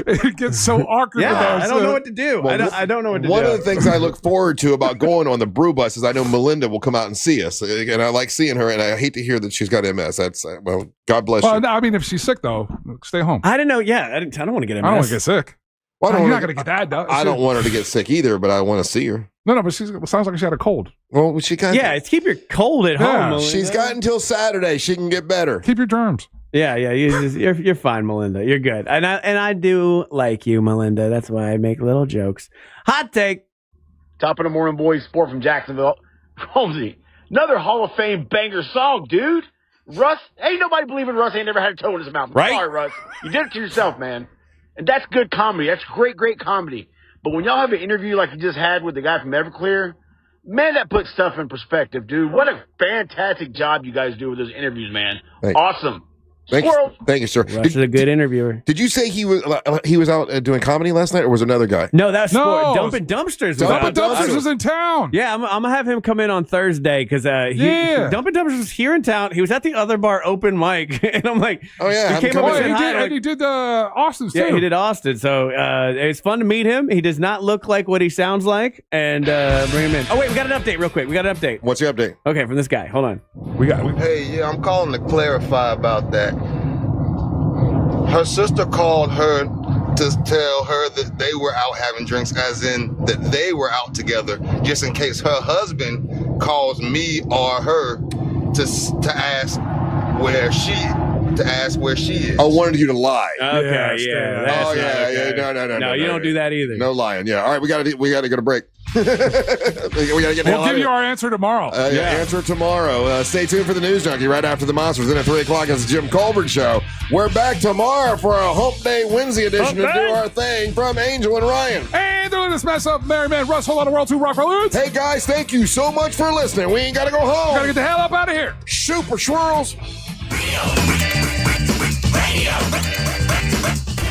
It gets so awkward. Yeah, with those. I don't know what to do. Well, I don't know what to do. One of the things I look forward to about going on the brew bus is I know Melinda will come out and see us, and I like seeing her. And I hate to hear that she's got MS. That's well, God bless Well, you. no, I mean, if she's sick though, stay home. I didn't know. Yeah, I don't want to get MS. I don't want to get sick. Well, You're not going to get that. Though. I don't want her to get sick either, but I want to see her. No, but it sounds like she had a cold. Well, she kind Yeah, it's keep your cold at home. Melinda. She's got until Saturday. She can get better. Keep your germs. Yeah, you're fine, Melinda. You're good. And I do like you, Melinda. That's why I make little jokes. Hot take. Top of the morning, boys. Sport from Jacksonville. Holmesy, another Hall of Fame banger song, dude. Russ, ain't nobody believing Russ ain't never had a toe in his mouth. Right? Sorry, Russ. You did it to yourself, man. And that's good comedy. That's great, great comedy. But when y'all have an interview like you just had with the guy from Everclear, man, that puts stuff in perspective, dude. What a fantastic job you guys do with those interviews, man. Thanks. Awesome. Thank you, sir. Russ is a good interviewer. Did you say he was out doing comedy last night, or was another guy? No, that's Dumpin' Dumpsters. Dumpin' Dumpsters was in town. Yeah, I'm gonna have him come in on Thursday because Dumpin' Dumpsters was here in town. He was at the other bar open mic, and I'm like, oh yeah, he came up and said hi. And he did Austin's too. Yeah, he did Austin. So it's fun to meet him. He does not look like what he sounds like, and bring him in. Oh wait, we got an update real quick. We got an update. What's your update? Okay, from this guy. Hold on. Hey, yeah, I'm calling to clarify about that. Her sister called her to tell her that they were out having drinks, as in that they were out together, just in case her husband calls me or her to ask where she is. I wanted you to lie. Okay, yeah. No, you don't do that either. No lying. Yeah. All right, we got to go to break. We got to get. We'll give you our answer tomorrow. Answer tomorrow. Stay tuned for the News Junkie right after the Monsters. Then at 3:00, it's the Jim Colbert Show. We're back tomorrow for our Hump Day Wednesday edition to do our thing from Angel and Ryan. And doing this mess up, Merry Man Russ, whole lot of World 2 Rock Rollers. Hey guys, thank you so much for listening. We ain't got to go home. Got to get the hell up out of here. Super swirls. Radio.